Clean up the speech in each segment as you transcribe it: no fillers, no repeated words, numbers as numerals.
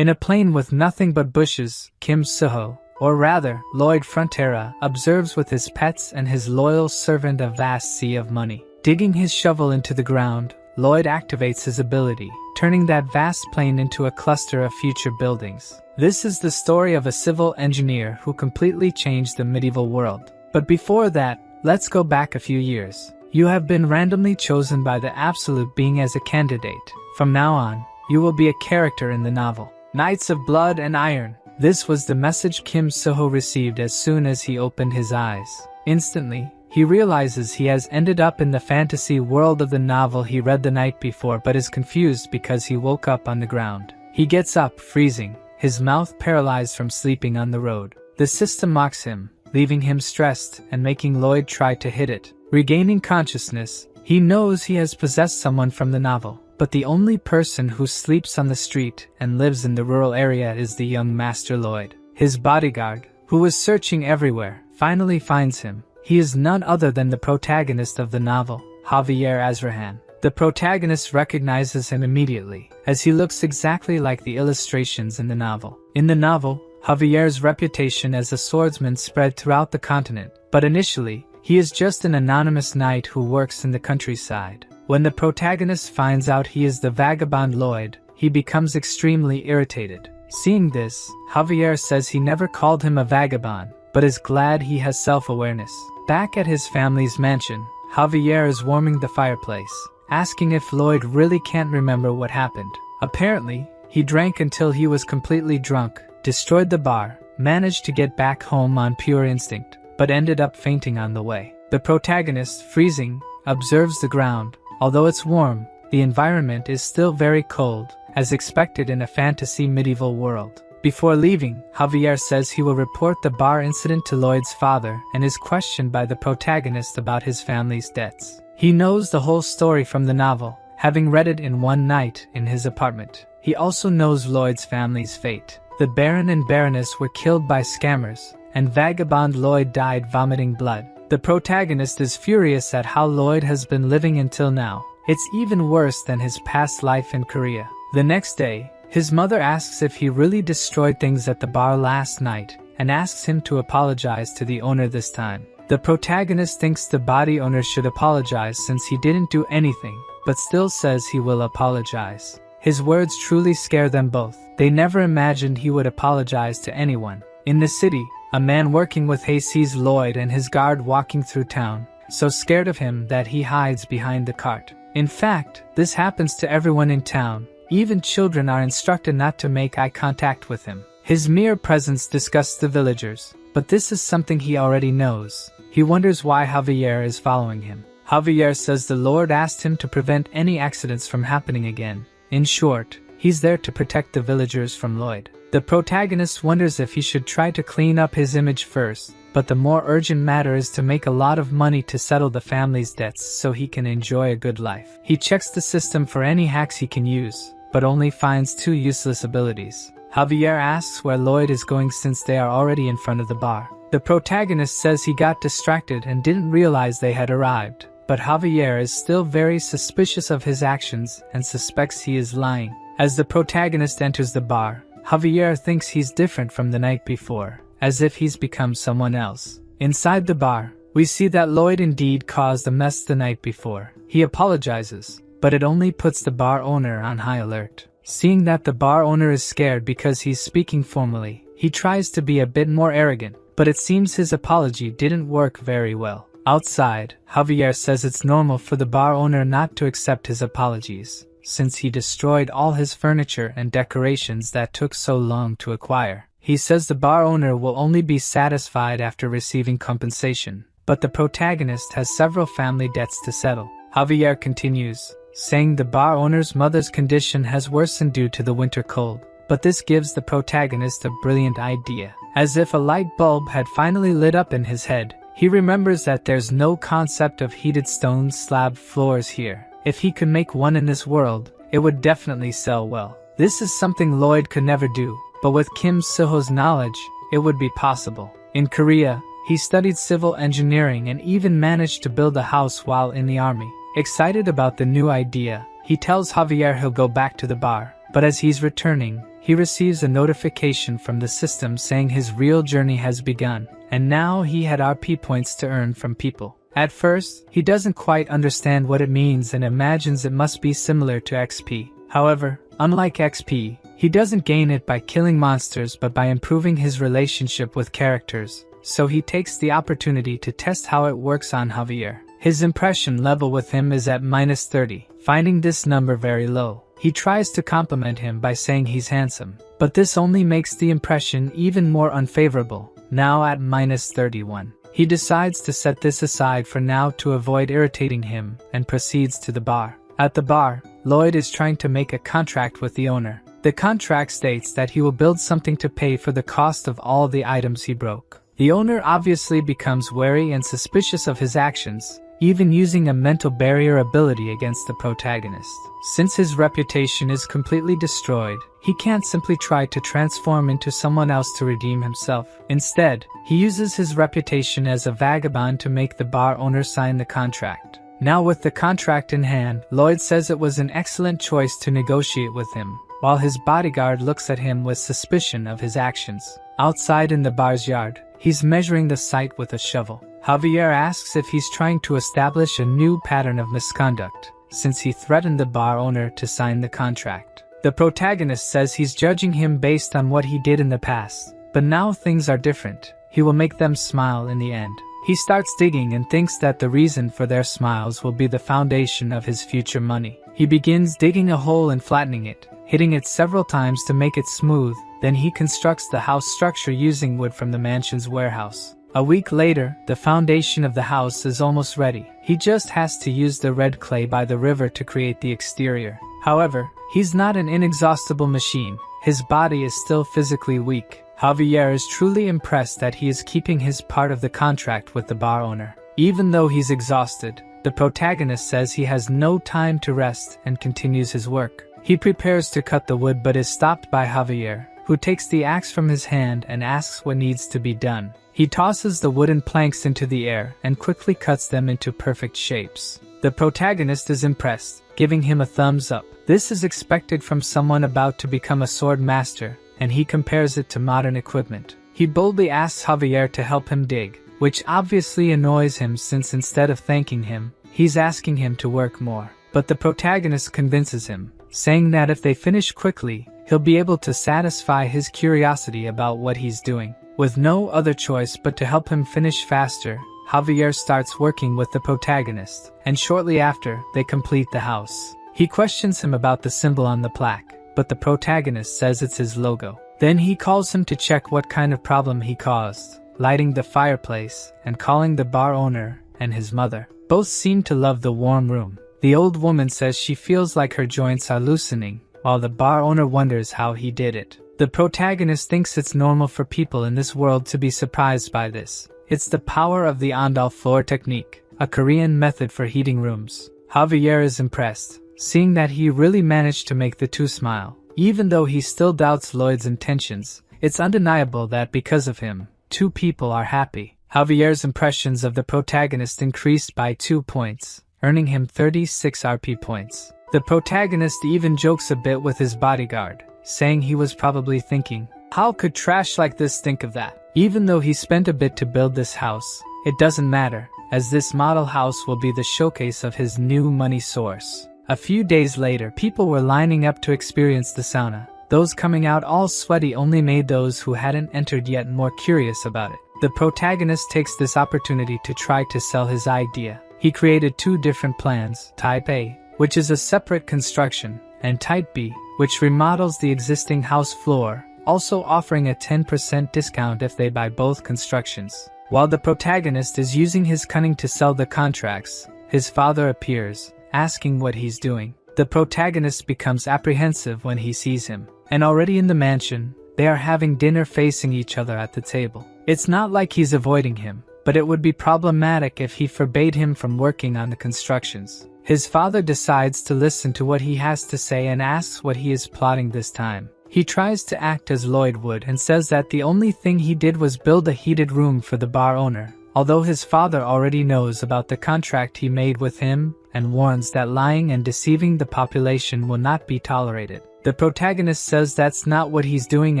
In a plain with nothing but bushes, Kim Suho, or rather, Lloyd Frontera, observes with his pets and his loyal servant a vast sea of money. Digging his shovel into the ground, Lloyd activates his ability, turning that vast plain into a cluster of future buildings. This is the story of a civil engineer who completely changed the medieval world. But before that, let's go back a few years. You have been randomly chosen by the Absolute Being as a candidate. From now on, you will be a character in the novel. Knights of Blood and Iron. This was the message Kim Suho received as soon as he opened his eyes. Instantly, he realizes he has ended up in the fantasy world of the novel he read the night before but is confused because he woke up on the ground. He gets up, freezing, his mouth paralyzed from sleeping on the road. The system mocks him, leaving him stressed and making Lloyd try to hit it. Regaining consciousness, he knows he has possessed someone from the novel. But the only person who sleeps on the street and lives in the rural area is the young Master Lloyd. His bodyguard, who was searching everywhere, finally finds him. He is none other than the protagonist of the novel, Javier Azrahan. The protagonist recognizes him immediately, as he looks exactly like the illustrations in the novel. In the novel, Javier's reputation as a swordsman spread throughout the continent, but initially, he is just an anonymous knight who works in the countryside. When the protagonist finds out he is the vagabond Lloyd, he becomes extremely irritated. Seeing this, Javier says he never called him a vagabond, but is glad he has self-awareness. Back at his family's mansion, Javier is warming the fireplace, asking if Lloyd really can't remember what happened. Apparently, he drank until he was completely drunk, destroyed the bar, managed to get back home on pure instinct, but ended up fainting on the way. The protagonist, freezing, observes the ground. Although it's warm, the environment is still very cold, as expected in a fantasy medieval world. Before leaving, Javier says he will report the bar incident to Lloyd's father and is questioned by the protagonist about his family's debts. He knows the whole story from the novel, having read it in one night in his apartment. He also knows Lloyd's family's fate. The Baron and Baroness were killed by scammers, and vagabond Lloyd died vomiting blood. The protagonist is furious at how Lloyd has been living until now. It's even worse than his past life in Korea. The next day, his mother asks if he really destroyed things at the bar last night, and asks him to apologize to the owner this time. The protagonist thinks the body owner should apologize since he didn't do anything, but still says he will apologize. His words truly scare them both. They never imagined he would apologize to anyone. In the city, a man working with Hay sees Lloyd and his guard walking through town, so scared of him that he hides behind the cart. In fact, this happens to everyone in town. Even children are instructed not to make eye contact with him. His mere presence disgusts the villagers, but this is something he already knows. He wonders why Javier is following him. Javier says the Lord asked him to prevent any accidents from happening again. In short, he's there to protect the villagers from Lloyd. The protagonist wonders if he should try to clean up his image first, but the more urgent matter is to make a lot of money to settle the family's debts so he can enjoy a good life. He checks the system for any hacks he can use, but only finds 2 useless abilities. Javier asks where Lloyd is going since they are already in front of the bar. The protagonist says he got distracted and didn't realize they had arrived, but Javier is still very suspicious of his actions and suspects he is lying. As the protagonist enters the bar, Javier thinks he's different from the night before, as if he's become someone else. Inside the bar, we see that Lloyd indeed caused a mess the night before. He apologizes, but it only puts the bar owner on high alert. Seeing that the bar owner is scared because he's speaking formally, he tries to be a bit more arrogant, but it seems his apology didn't work very well. Outside, Javier says it's normal for the bar owner not to accept his apologies, since he destroyed all his furniture and decorations that took so long to acquire. He says the bar owner will only be satisfied after receiving compensation, but the protagonist has several family debts to settle. Javier continues, saying the bar owner's mother's condition has worsened due to the winter cold, but this gives the protagonist a brilliant idea. As if a light bulb had finally lit up in his head, he remembers that there's no concept of heated stone slab floors here. If he could make one in this world, it would definitely sell well. This is something Lloyd could never do, but with Kim Suho's knowledge, it would be possible. In Korea, he studied civil engineering and even managed to build a house while in the army. Excited about the new idea, he tells Javier he'll go back to the bar, but as he's returning, he receives a notification from the system saying his real journey has begun, and now he had RP points to earn from people. At first, he doesn't quite understand what it means and imagines it must be similar to XP. However, unlike XP, he doesn't gain it by killing monsters but by improving his relationship with characters, so he takes the opportunity to test how it works on Javier. His impression level with him is at -30, finding this number very low. He tries to compliment him by saying he's handsome, but this only makes the impression even more unfavorable, now at -31. He decides to set this aside for now to avoid irritating him and proceeds to the bar. At the bar, Lloyd is trying to make a contract with the owner. The contract states that he will build something to pay for the cost of all the items he broke. The owner obviously becomes wary and suspicious of his actions, even using a mental barrier ability against the protagonist. Since his reputation is completely destroyed, he can't simply try to transform into someone else to redeem himself. Instead, he uses his reputation as a vagabond to make the bar owner sign the contract. Now with the contract in hand, Lloyd says it was an excellent choice to negotiate with him, while his bodyguard looks at him with suspicion of his actions. Outside in the bar's yard, he's measuring the site with a shovel. Javier asks if he's trying to establish a new pattern of misconduct, since he threatened the bar owner to sign the contract. The protagonist says he's judging him based on what he did in the past, but now things are different. He will make them smile in the end. He starts digging and thinks that the reason for their smiles will be the foundation of his future money. He begins digging a hole and flattening it, hitting it several times to make it smooth. Then he constructs the house structure using wood from the mansion's warehouse. A week later, the foundation of the house is almost ready. He just has to use the red clay by the river to create the exterior. However, he's not an inexhaustible machine. His body is still physically weak. Javier is truly impressed that he is keeping his part of the contract with the bar owner. Even though he's exhausted, the protagonist says he has no time to rest and continues his work. He prepares to cut the wood but is stopped by Javier, who takes the axe from his hand and asks what needs to be done. He tosses the wooden planks into the air and quickly cuts them into perfect shapes. The protagonist is impressed, giving him a thumbs up. This is expected from someone about to become a sword master, and he compares it to modern equipment. He boldly asks Javier to help him dig, which obviously annoys him since instead of thanking him, he's asking him to work more. But the protagonist convinces him, saying that if they finish quickly, he'll be able to satisfy his curiosity about what he's doing. With no other choice but to help him finish faster, Javier starts working with the protagonist, and shortly after, they complete the house. He questions him about the symbol on the plaque, but the protagonist says it's his logo. Then he calls him to check what kind of problem he caused, lighting the fireplace and calling the bar owner and his mother. Both seem to love the warm room. The old woman says she feels like her joints are loosening, while the bar owner wonders how he did it. The protagonist thinks it's normal for people in this world to be surprised by this. It's the power of the Andal floor technique, a Korean method for heating rooms. Javier is impressed, seeing that he really managed to make the two smile. Even though he still doubts Lloyd's intentions, it's undeniable that because of him, two people are happy. Javier's impressions of the protagonist increased by 2 points, earning him 36 RP points. The protagonist even jokes a bit with his bodyguard, saying he was probably thinking, how could trash like this think of that? Even though he spent a bit to build this house, it doesn't matter, as this model house will be the showcase of his new money source. A few days later, people were lining up to experience the sauna. Those coming out all sweaty only made those who hadn't entered yet more curious about it. The protagonist takes this opportunity to try to sell his idea. He created 2 different plans, Type A, which is a separate construction, and Type B, which remodels the existing house floor, also offering a 10% discount if they buy both constructions. While the protagonist is using his cunning to sell the contracts, his father appears, asking what he's doing. The protagonist becomes apprehensive when he sees him, and already in the mansion, they are having dinner facing each other at the table. It's not like he's avoiding him, but it would be problematic if he forbade him from working on the constructions. His father decides to listen to what he has to say and asks what he is plotting this time. He tries to act as Lloyd would and says that the only thing he did was build a heated room for the bar owner, although his father already knows about the contract he made with him and warns that lying and deceiving the population will not be tolerated. The protagonist says that's not what he's doing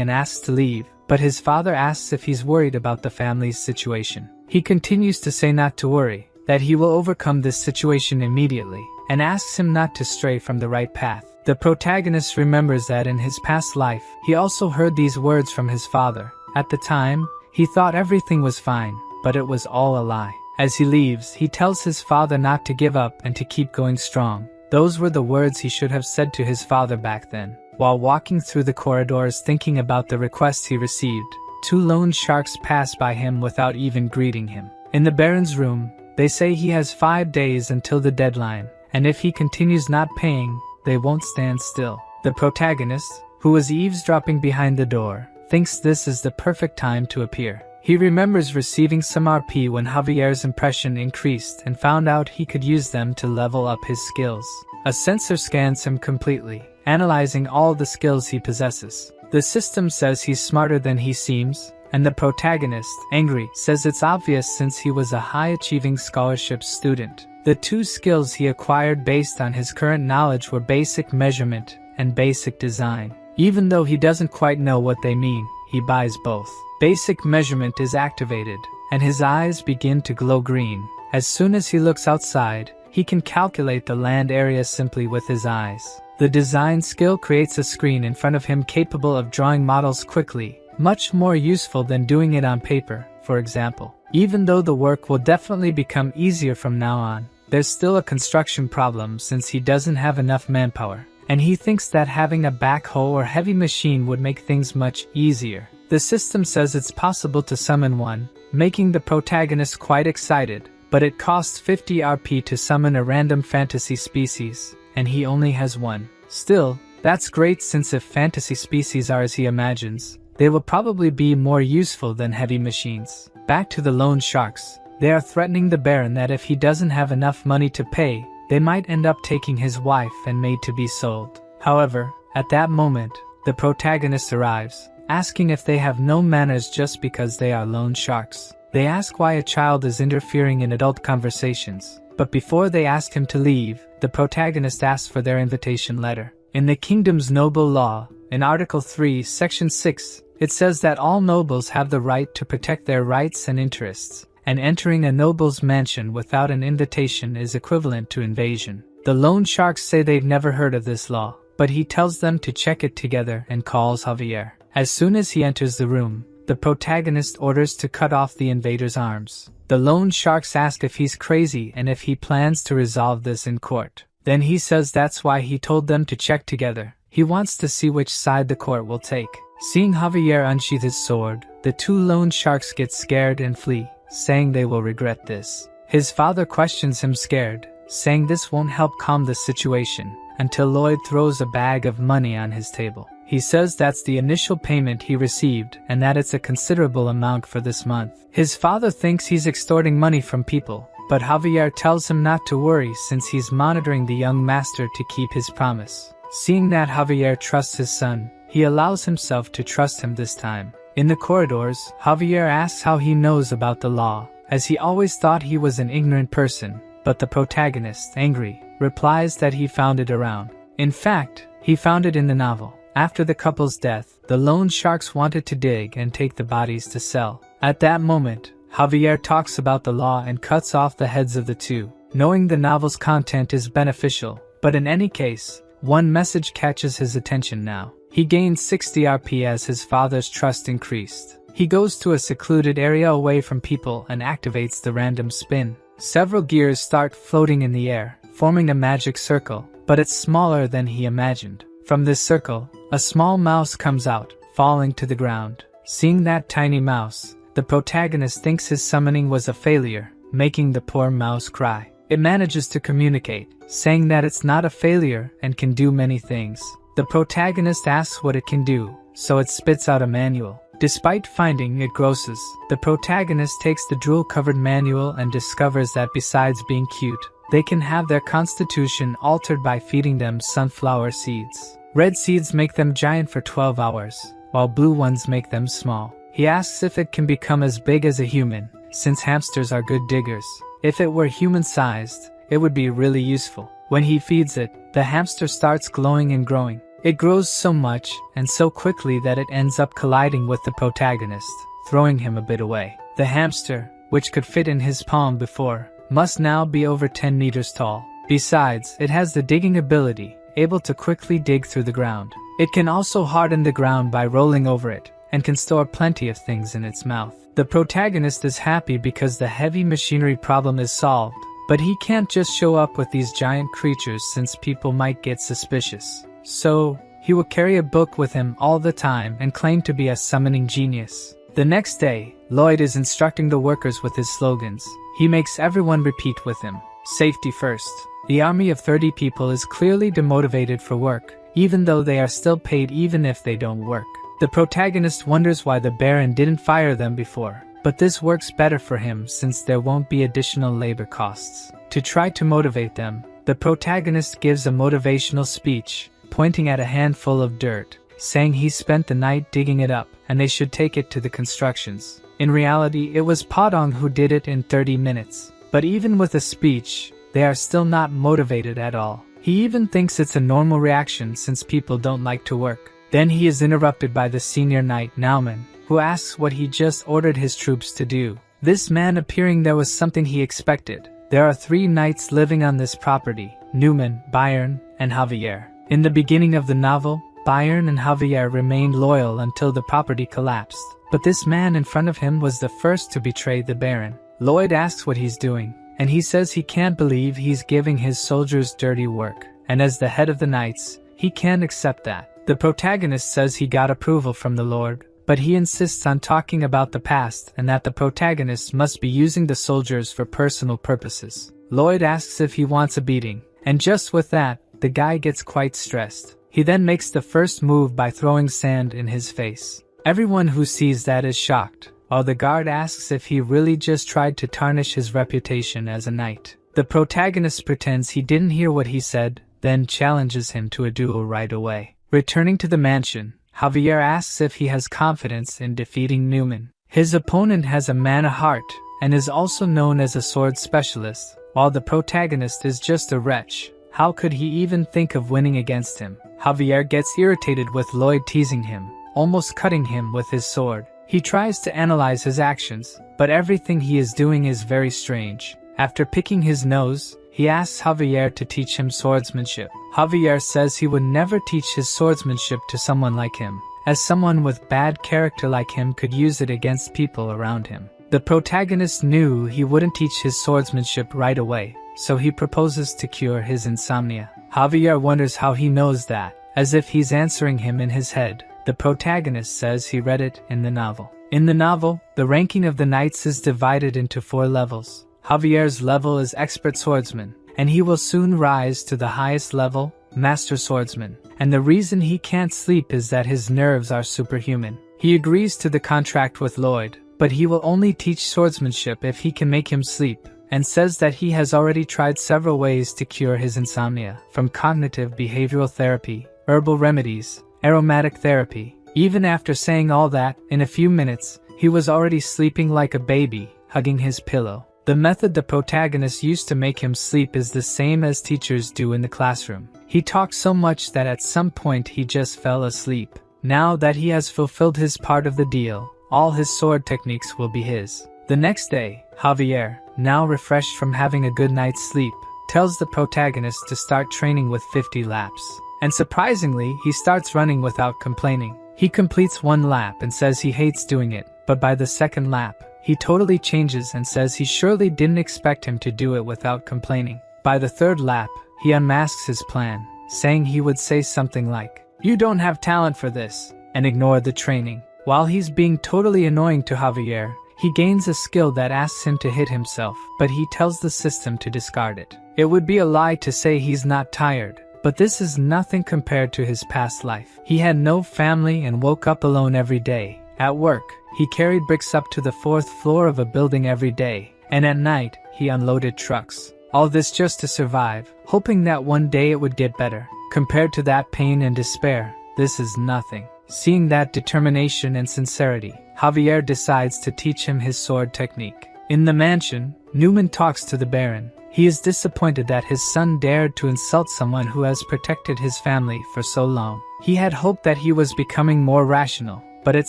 and asks to leave, but his father asks if he's worried about the family's situation. He continues to say not to worry, that he will overcome this situation immediately, and asks him not to stray from the right path. The protagonist remembers that in his past life, he also heard these words from his father. At the time, he thought everything was fine, but it was all a lie. As he leaves, he tells his father not to give up and to keep going strong. Those were the words he should have said to his father back then. While walking through the corridors thinking about the request he received, 2 loan sharks pass by him without even greeting him. In the Baron's room, they say he has 5 days until the deadline, and if he continues not paying, they won't stand still. The protagonist, who was eavesdropping behind the door, thinks this is the perfect time to appear. He remembers receiving some RP when Javier's impression increased and found out he could use them to level up his skills. A sensor scans him completely, analyzing all the skills he possesses. The system says he's smarter than he seems, and the protagonist, angry, says it's obvious since he was a high-achieving scholarship student. The 2 skills he acquired based on his current knowledge were basic measurement and basic design. Even though he doesn't quite know what they mean, he buys both. Basic measurement is activated, and his eyes begin to glow green. As soon as he looks outside, he can calculate the land area simply with his eyes. The design skill creates a screen in front of him capable of drawing models quickly, much more useful than doing it on paper, for example. Even though the work will definitely become easier from now on, there's still a construction problem since he doesn't have enough manpower, and he thinks that having a backhoe or heavy machine would make things much easier. The system says it's possible to summon one, making the protagonist quite excited, but it costs 50 RP to summon a random fantasy species, and he only has one. Still, that's great since if fantasy species are as he imagines, they will probably be more useful than heavy machines. Back to the loan sharks. They are threatening the Baron that if he doesn't have enough money to pay, they might end up taking his wife and maid to be sold. However, at that moment, the protagonist arrives, asking if they have no manners just because they are loan sharks. They ask why a child is interfering in adult conversations, but before they ask him to leave, the protagonist asks for their invitation letter. In the kingdom's noble law, in Article 3, Section 6, it says that all nobles have the right to protect their rights and interests, and entering a noble's mansion without an invitation is equivalent to invasion. The loan sharks say they've never heard of this law, but he tells them to check it together and calls Javier. As soon as he enters the room, the protagonist orders to cut off the invader's arms. The loan sharks ask if he's crazy and if he plans to resolve this in court. Then he says that's why he told them to check together. He wants to see which side the court will take. Seeing Javier unsheath his sword, the 2 loan sharks get scared and flee, saying they will regret this. His father questions him scared, saying this won't help calm the situation, until Lloyd throws a bag of money on his table. He says that's the initial payment he received and that it's a considerable amount for this month. His father thinks he's extorting money from people, but Javier tells him not to worry since he's monitoring the young master to keep his promise. Seeing that Javier trusts his son, he allows himself to trust him this time. In the corridors, Javier asks how he knows about the law, as he always thought he was an ignorant person, but the protagonist, angry, replies that he found it around. In fact, he found it in the novel. After the couple's death, the loan sharks wanted to dig and take the bodies to sell. At that moment, Javier talks about the law and cuts off the heads of the 2, knowing the novel's content is beneficial, but in any case, one message catches his attention now. He gains 60 RP as his father's trust increased. He goes to a secluded area away from people and activates the random spin. Several gears start floating in the air, forming a magic circle, but it's smaller than he imagined. From this circle, a small mouse comes out, falling to the ground. Seeing that tiny mouse, the protagonist thinks his summoning was a failure, making the poor mouse cry. It manages to communicate, saying that it's not a failure and can do many things. The protagonist asks what it can do, so it spits out a manual. Despite finding it grosses, the protagonist takes the drool-covered manual and discovers that besides being cute, they can have their constitution altered by feeding them sunflower seeds. Red seeds make them giant for 12 hours, while blue ones make them small. He asks if it can become as big as a human, since hamsters are good diggers. If it were human-sized, it would be really useful. When he feeds it, the hamster starts glowing and growing. It grows so much and so quickly that it ends up colliding with the protagonist, throwing him a bit away. The hamster, which could fit in his palm before, must now be over 10 meters tall. Besides, it has the digging ability, able to quickly dig through the ground. It can also harden the ground by rolling over it, and can store plenty of things in its mouth. The protagonist is happy because the heavy machinery problem is solved, but he can't just show up with these giant creatures since people might get suspicious. So, he will carry a book with him all the time and claim to be a summoning genius. The next day, Lloyd is instructing the workers with his slogans. He makes everyone repeat with him, "Safety first." The army of 30 people is clearly demotivated for work, even though they are still paid even if they don't work. The protagonist wonders why the Baron didn't fire them before, but this works better for him since there won't be additional labor costs. To try to motivate them, the protagonist gives a motivational speech, pointing at a handful of dirt, saying he spent the night digging it up and they should take it to the constructions. In reality, it was Podong who did it in 30 minutes. But even with a speech, they are still not motivated at all. He even thinks it's a normal reaction since people don't like to work. Then he is interrupted by the senior knight Nauman, who asks what he just ordered his troops to do. This man appearing there was something he expected. There are 3 knights living on this property, Newman, Bayern, and Javier. In the beginning of the novel, Bayern and Javier remained loyal until the property collapsed. But this man in front of him was the first to betray the Baron. Lloyd asks what he's doing, and he says he can't believe he's giving his soldiers dirty work. And as the head of the knights, he can't accept that. The protagonist says he got approval from the Lord, but he insists on talking about the past and that the protagonist must be using the soldiers for personal purposes. Lloyd asks if he wants a beating, and just with that, the guy gets quite stressed. He then makes the first move by throwing sand in his face. Everyone who sees that is shocked, while the guard asks if he really just tried to tarnish his reputation as a knight. The protagonist pretends he didn't hear what he said, then challenges him to a duel right away. Returning to the mansion, Javier asks if he has confidence in defeating Newman. His opponent has a man of heart, and is also known as a sword specialist, while the protagonist is just a wretch. How could he even think of winning against him? Javier gets irritated with Lloyd teasing him, almost cutting him with his sword. He tries to analyze his actions, but everything he is doing is very strange. After picking his nose, he asks Javier to teach him swordsmanship. Javier says he would never teach his swordsmanship to someone like him, as someone with bad character like him could use it against people around him. The protagonist knew he wouldn't teach his swordsmanship right away, so he proposes to cure his insomnia. Javier wonders how he knows that, as if he's answering him in his head. The protagonist says he read it in the novel. In the novel, the ranking of the knights is divided into 4 levels. Javier's level is expert swordsman, and he will soon rise to the highest level, master swordsman. And the reason he can't sleep is that his nerves are superhuman. He agrees to the contract with Lloyd, but he will only teach swordsmanship if he can make him sleep, and says that he has already tried several ways to cure his insomnia, from cognitive behavioral therapy, herbal remedies, aromatic therapy. Even after saying all that, in a few minutes, he was already sleeping like a baby, hugging his pillow. The method the protagonist used to make him sleep is the same as teachers do in the classroom. He talked so much that at some point he just fell asleep. Now that he has fulfilled his part of the deal, all his sword techniques will be his. The next day, Javier, now refreshed from having a good night's sleep, tells the protagonist to start training with 50 laps. And surprisingly, he starts running without complaining. He completes 1 lap and says he hates doing it, but by the 2nd lap, he totally changes and says he surely didn't expect him to do it without complaining. By the 3rd lap, he unmasks his plan, saying he would say something like, "You don't have talent for this," and ignore the training. While he's being totally annoying to Javier, he gains a skill that asks him to hit himself, but he tells the system to discard it. It would be a lie to say he's not tired, but this is nothing compared to his past life. He had no family and woke up alone every day. At work, he carried bricks up to the 4th floor of a building every day, and at night, he unloaded trucks. All this just to survive, hoping that one day it would get better. Compared to that pain and despair, this is nothing. Seeing that determination and sincerity, Javier decides to teach him his sword technique. In the mansion, Newman talks to the Baron. He is disappointed that his son dared to insult someone who has protected his family for so long. He had hoped that he was becoming more rational, but it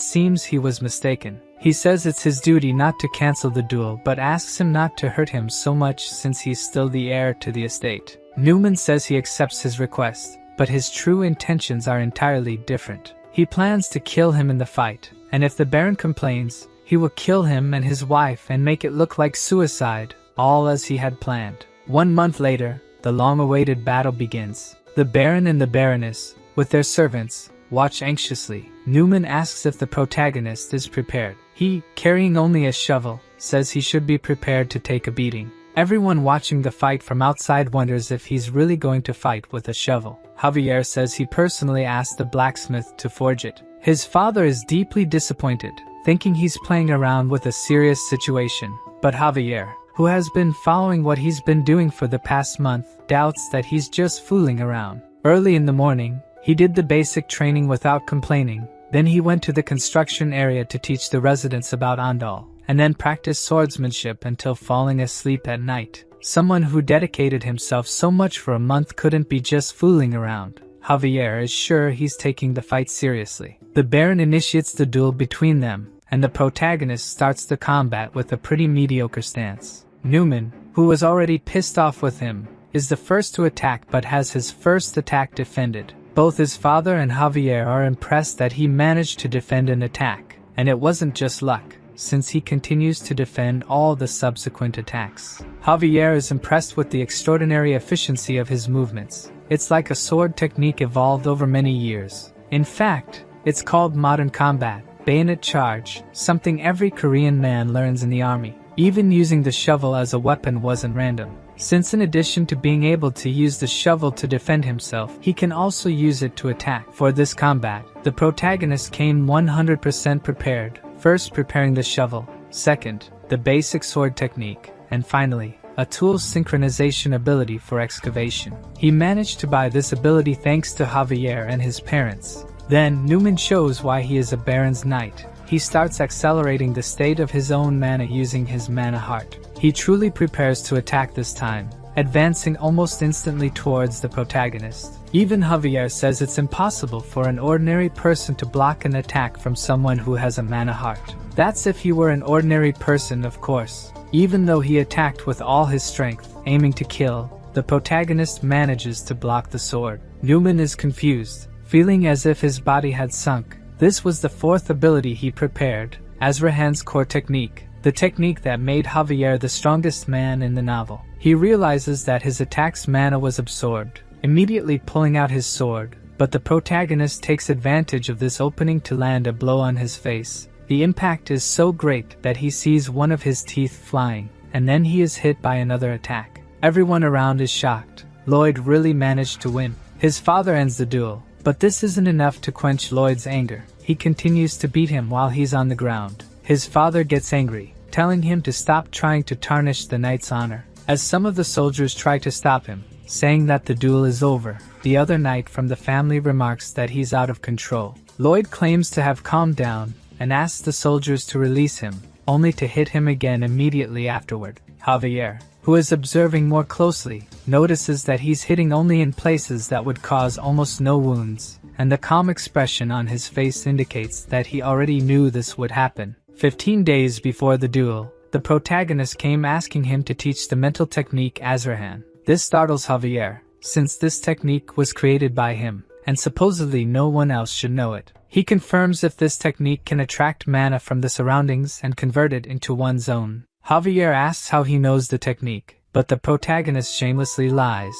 seems he was mistaken. He says it's his duty not to cancel the duel, but asks him not to hurt him so much since he's still the heir to the estate. Newman says he accepts his request, but his true intentions are entirely different. He plans to kill him in the fight, and if the Baron complains, he will kill him and his wife and make it look like suicide, all as he had planned. 1 month later, the long-awaited battle begins. The Baron and the Baroness, with their servants, watch anxiously. Newman asks if the protagonist is prepared. He, carrying only a shovel, says he should be prepared to take a beating. Everyone watching the fight from outside wonders if he's really going to fight with a shovel. Javier says he personally asked the blacksmith to forge it. His father is deeply disappointed, thinking he's playing around with a serious situation. But Javier, who has been following what he's been doing for the past month, doubts that he's just fooling around. Early in the morning, he did the basic training without complaining. Then he went to the construction area to teach the residents about Andal, and then practiced swordsmanship until falling asleep at night. Someone who dedicated himself so much for a month couldn't be just fooling around. Javier is sure he's taking the fight seriously. The Baron initiates the duel between them, and the protagonist starts the combat with a pretty mediocre stance. Newman, who was already pissed off with him, is the first to attack but has his first attack defended. Both his father and Javier are impressed that he managed to defend an attack, and it wasn't just luck, since he continues to defend all the subsequent attacks. Javier is impressed with the extraordinary efficiency of his movements. It's like a sword technique evolved over many years. In fact, it's called modern combat, bayonet charge, something every Korean man learns in the army. Even using the shovel as a weapon wasn't random, since in addition to being able to use the shovel to defend himself, he can also use it to attack. For this combat, the protagonist came 100% prepared, first preparing the shovel, second, the basic sword technique, and finally, a tool synchronization ability for excavation. He managed to buy this ability thanks to Javier and his parents. Then, Newman shows why he is a Baron's knight. He starts accelerating the state of his own mana using his mana heart. He truly prepares to attack this time, advancing almost instantly towards the protagonist. Even Javier says it's impossible for an ordinary person to block an attack from someone who has a mana heart. That's if he were an ordinary person, of course. Even though he attacked with all his strength, aiming to kill, the protagonist manages to block the sword. Newman is confused, feeling as if his body had sunk. This was the fourth ability he prepared, Azrahan's core technique, the technique that made Javier the strongest man in the novel. He realizes that his attack's mana was absorbed, immediately pulling out his sword, but the protagonist takes advantage of this opening to land a blow on his face. The impact is so great that he sees one of his teeth flying, and then he is hit by another attack. Everyone around is shocked. Lloyd really managed to win. His father ends the duel, but this isn't enough to quench Lloyd's anger. He continues to beat him while he's on the ground. His father gets angry, telling him to stop trying to tarnish the knight's honor. As some of the soldiers try to stop him, saying that the duel is over, the other knight from the family remarks that he's out of control. Lloyd claims to have calmed down and asks the soldiers to release him, only to hit him again immediately afterward. Javier, who is observing more closely, notices that he's hitting only in places that would cause almost no wounds, and the calm expression on his face indicates that he already knew this would happen. 15 days before the duel, the protagonist came asking him to teach the mental technique Azrahan. This startles Javier, since this technique was created by him, and supposedly no one else should know it. He confirms if this technique can attract mana from the surroundings and convert it into one's own. Javier asks how he knows the technique, but the protagonist shamelessly lies,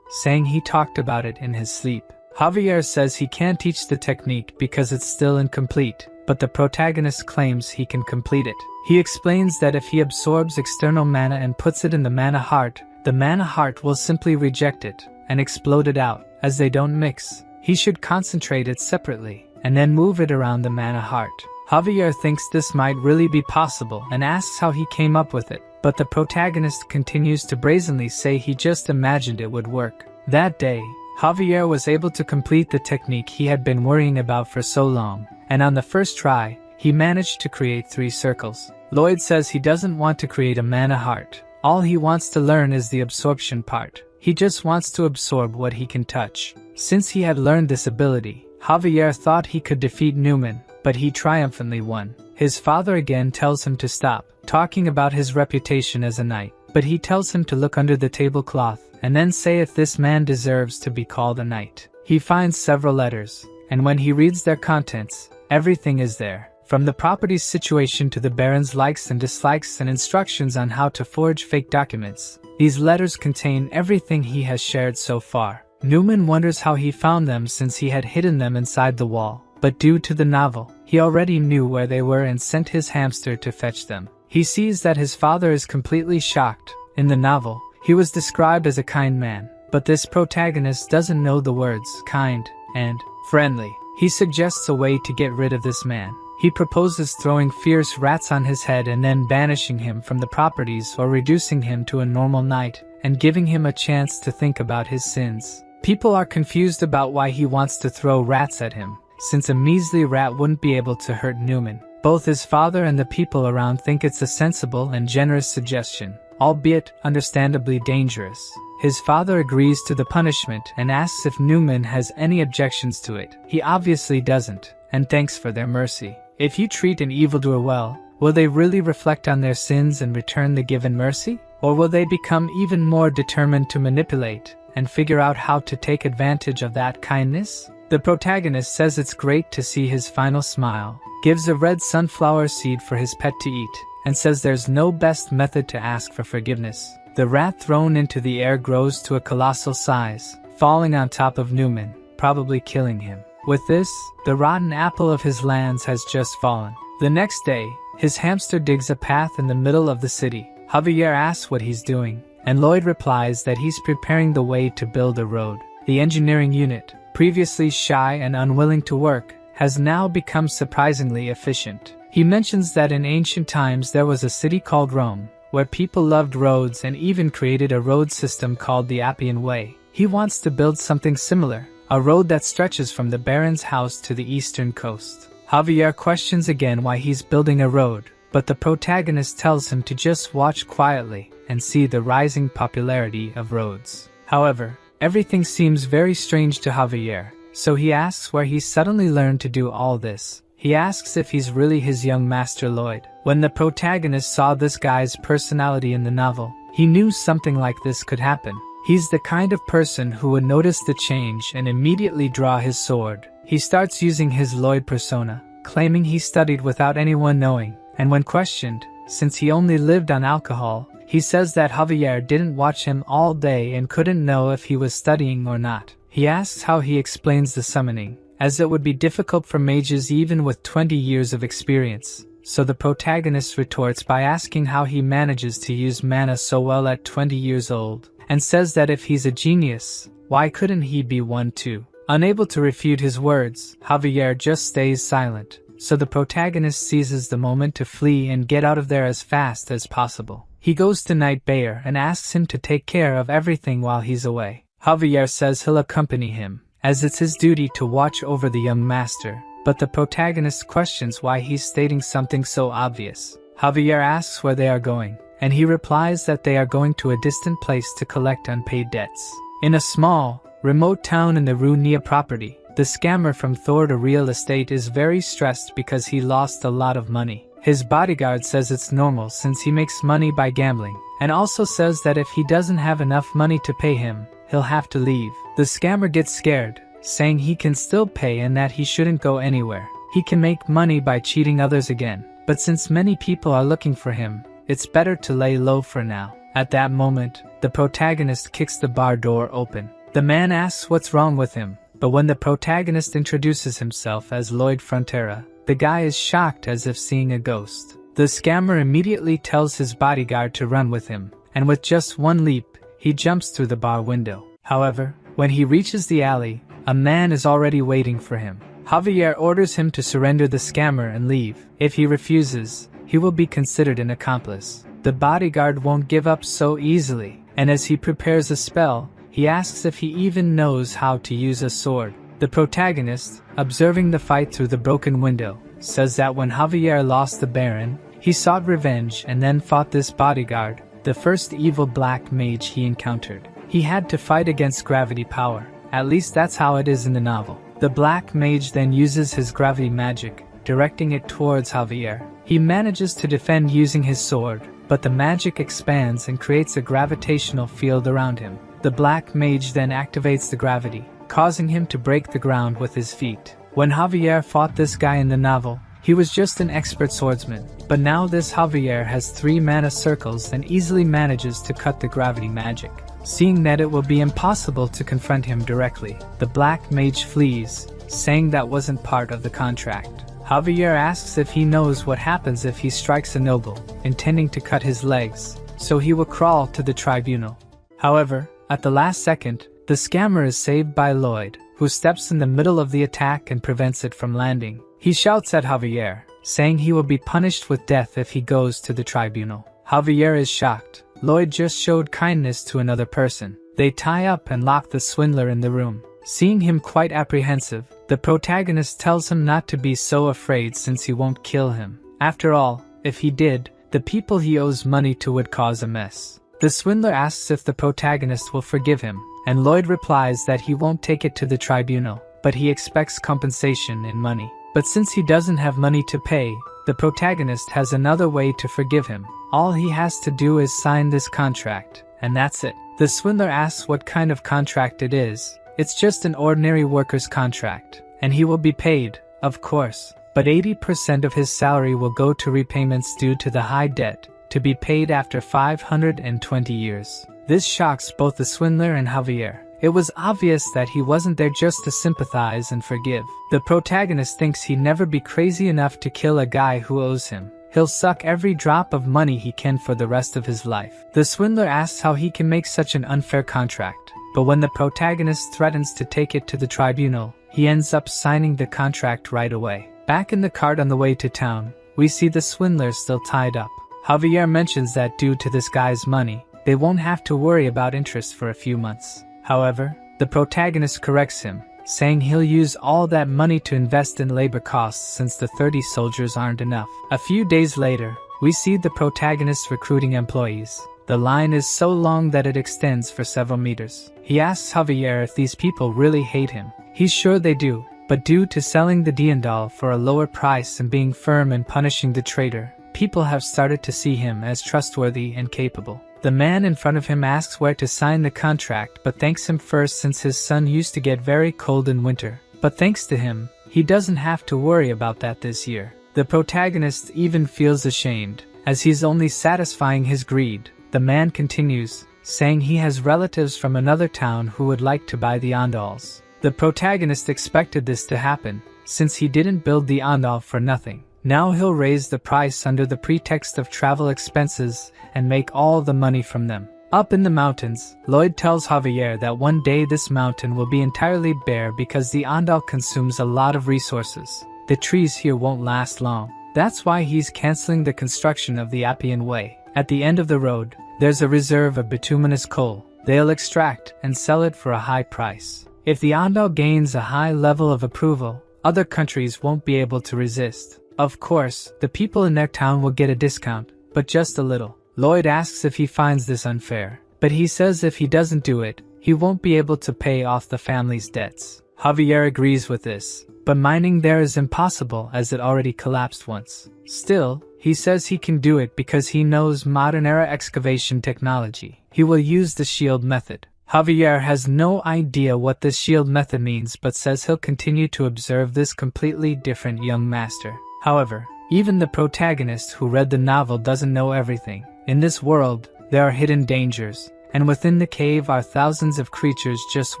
saying he talked about it in his sleep. Javier says he can't teach the technique because it's still incomplete, but the protagonist claims he can complete it. He explains that if he absorbs external mana and puts it in the mana heart, the mana heart will simply reject it and explode it out, as they don't mix. He should concentrate it separately, and then move it around the mana heart. Javier thinks this might really be possible and asks how he came up with it, but the protagonist continues to brazenly say he just imagined it would work. That day, Javier was able to complete the technique he had been worrying about for so long, and on the first try, he managed to create 3 circles. Lloyd says he doesn't want to create a mana heart, All he wants to learn is the absorption part. He just wants to absorb what he can touch. Since he had learned this ability, Javier thought he could defeat Newman, but he triumphantly won. His father again tells him to stop talking about his reputation as a knight, but he tells him to look under the tablecloth and then say if this man deserves to be called a knight. He finds several letters, and when he reads their contents, everything is there. From the property's situation to the Baron's likes and dislikes and instructions on how to forge fake documents, these letters contain everything he has shared so far. Newman wonders how he found them since he had hidden them inside the wall, but due to the novel, he already knew where they were and sent his hamster to fetch them. He sees that his father is completely shocked. In the novel, he was described as a kind man, but this protagonist doesn't know the words kind and friendly. He suggests a way to get rid of this man. He proposes throwing fierce rats on his head and then banishing him from the properties or reducing him to a normal knight and giving him a chance to think about his sins. People are confused about why he wants to throw rats at him, since a measly rat wouldn't be able to hurt Newman. Both his father and the people around think it's a sensible and generous suggestion, albeit understandably dangerous. His father agrees to the punishment and asks if Newman has any objections to it. He obviously doesn't, and thanks for their mercy. If you treat an evildoer well, will they really reflect on their sins and return the given mercy? Or will they become even more determined to manipulate and figure out how to take advantage of that kindness? The protagonist says it's great to see his final smile, gives a red sunflower seed for his pet to eat, and says there's no best method to ask for forgiveness. The rat thrown into the air grows to a colossal size, falling on top of Newman, probably killing him. With this, the rotten apple of his lands has just fallen. The next day, his hamster digs a path in the middle of the city. Javier asks what he's doing, and Lloyd replies that he's preparing the way to build a road. The engineering unit, previously shy and unwilling to work, has now become surprisingly efficient. He mentions that in ancient times there was a city called Rome, where people loved roads and even created a road system called the Appian Way. He wants to build something similar, a road that stretches from the Baron's house to the eastern coast. Javier questions again why he's building a road, but the protagonist tells him to just watch quietly and see the rising popularity of roads. However, everything seems very strange to Javier, so he asks where he suddenly learned to do all this. He asks if he's really his young master Lloyd. When the protagonist saw this guy's personality in the novel, he knew something like this could happen. He's the kind of person who would notice the change and immediately draw his sword. He starts using his Lloyd persona, claiming he studied without anyone knowing, and when questioned, since he only lived on alcohol, he says that Javier didn't watch him all day and couldn't know if he was studying or not. He asks how he explains the summoning, as it would be difficult for mages even with 20 years of experience. So the protagonist retorts by asking how he manages to use mana so well at 20 years old, and says that if he's a genius, why couldn't he be one too? Unable to refute his words, Javier just stays silent, so the protagonist seizes the moment to flee and get out of there as fast as possible. He goes to Knight Bayer and asks him to take care of everything while he's away. Javier says he'll accompany him, as it's his duty to watch over the young master, but the protagonist questions why he's stating something so obvious. Javier asks where they are going, and he replies that they are going to a distant place to collect unpaid debts. In a small, remote town in the Runia property, the scammer from Thor to Real Estate is very stressed because he lost a lot of money. His bodyguard says it's normal since he makes money by gambling, and also says that if he doesn't have enough money to pay him, he'll have to leave. The scammer gets scared, saying he can still pay and that he shouldn't go anywhere. He can make money by cheating others again, but since many people are looking for him, it's better to lay low for now. At that moment, the protagonist kicks the bar door open. The man asks what's wrong with him, but when the protagonist introduces himself as Lloyd Frontera, the guy is shocked as if seeing a ghost. The scammer immediately tells his bodyguard to run with him, and with just one leap, he jumps through the bar window. However, when he reaches the alley, a man is already waiting for him. Javier orders him to surrender the scammer and leave. If he refuses, he will be considered an accomplice. The bodyguard won't give up so easily, and as he prepares a spell, he asks if he even knows how to use a sword. The protagonist, observing the fight through the broken window, says that when Javier lost the Baron, he sought revenge and then fought this bodyguard, the first evil black mage he encountered. He had to fight against gravity power. At least that's how it is in the novel. The black mage then uses his gravity magic, directing it towards Javier. He manages to defend using his sword, but the magic expands and creates a gravitational field around him. The black mage then activates the gravity, causing him to break the ground with his feet. When Javier fought this guy in the novel, he was just an expert swordsman, but now this Javier has 3 mana circles and easily manages to cut the gravity magic. Seeing that it will be impossible to confront him directly, the black mage flees, saying that wasn't part of the contract. Javier asks if he knows what happens if he strikes a noble, intending to cut his legs, so he will crawl to the tribunal. However, at the last second, the scammer is saved by Lloyd, who steps in the middle of the attack and prevents it from landing. He shouts at Javier, saying he will be punished with death if he goes to the tribunal. Javier is shocked. Lloyd just showed kindness to another person. They tie up and lock the swindler in the room. Seeing him quite apprehensive, the protagonist tells him not to be so afraid since he won't kill him. After all, if he did, the people he owes money to would cause a mess. The swindler asks if the protagonist will forgive him, and Lloyd replies that he won't take it to the tribunal, but he expects compensation in money. But since he doesn't have money to pay, the protagonist has another way to forgive him. All he has to do is sign this contract, and that's it. The swindler asks what kind of contract it is. It's just an ordinary worker's contract, and he will be paid, of course, but 80% of his salary will go to repayments due to the high debt, to be paid after 520 years. This shocks both the swindler and Javier. It was obvious that he wasn't there just to sympathize and forgive. The protagonist thinks he'd never be crazy enough to kill a guy who owes him. He'll suck every drop of money he can for the rest of his life. The swindler asks how he can make such an unfair contract, but when the protagonist threatens to take it to the tribunal, he ends up signing the contract right away. Back in the cart on the way to town, we see the swindler still tied up. Javier mentions that due to this guy's money, they won't have to worry about interest for a few months. However, the protagonist corrects him, saying he'll use all that money to invest in labor costs since the 30 soldiers aren't enough. A few days later, we see the protagonist recruiting employees. The line is so long that it extends for several meters. He asks Javier if these people really hate him. He's sure they do, but due to selling the Diandal for a lower price and being firm in punishing the traitor, people have started to see him as trustworthy and capable. The man in front of him asks where to sign the contract but thanks him first since his son used to get very cold in winter. But thanks to him, he doesn't have to worry about that this year. The protagonist even feels ashamed, as he's only satisfying his greed. The man continues, saying he has relatives from another town who would like to buy the Andals. The protagonist expected this to happen, since he didn't build the Andal for nothing. Now he'll raise the price under the pretext of travel expenses and make all the money from them. Up in the mountains, Lloyd tells Javier that one day this mountain will be entirely bare because the Andal consumes a lot of resources. The trees here won't last long. That's why he's canceling the construction of the Appian Way. At the end of the road, there's a reserve of bituminous coal. They'll extract and sell it for a high price. If the Andal gains a high level of approval, other countries won't be able to resist. Of course, the people in their town will get a discount, but just a little. Lloyd asks if he finds this unfair, but he says if he doesn't do it, he won't be able to pay off the family's debts. Javier agrees with this, but mining there is impossible as it already collapsed once. Still, he says he can do it because he knows modern-era excavation technology. He will use the shield method. Javier has no idea what this shield method means but says he'll continue to observe this completely different young master. However, even the protagonist who read the novel doesn't know everything. In this world, there are hidden dangers, and within the cave are thousands of creatures just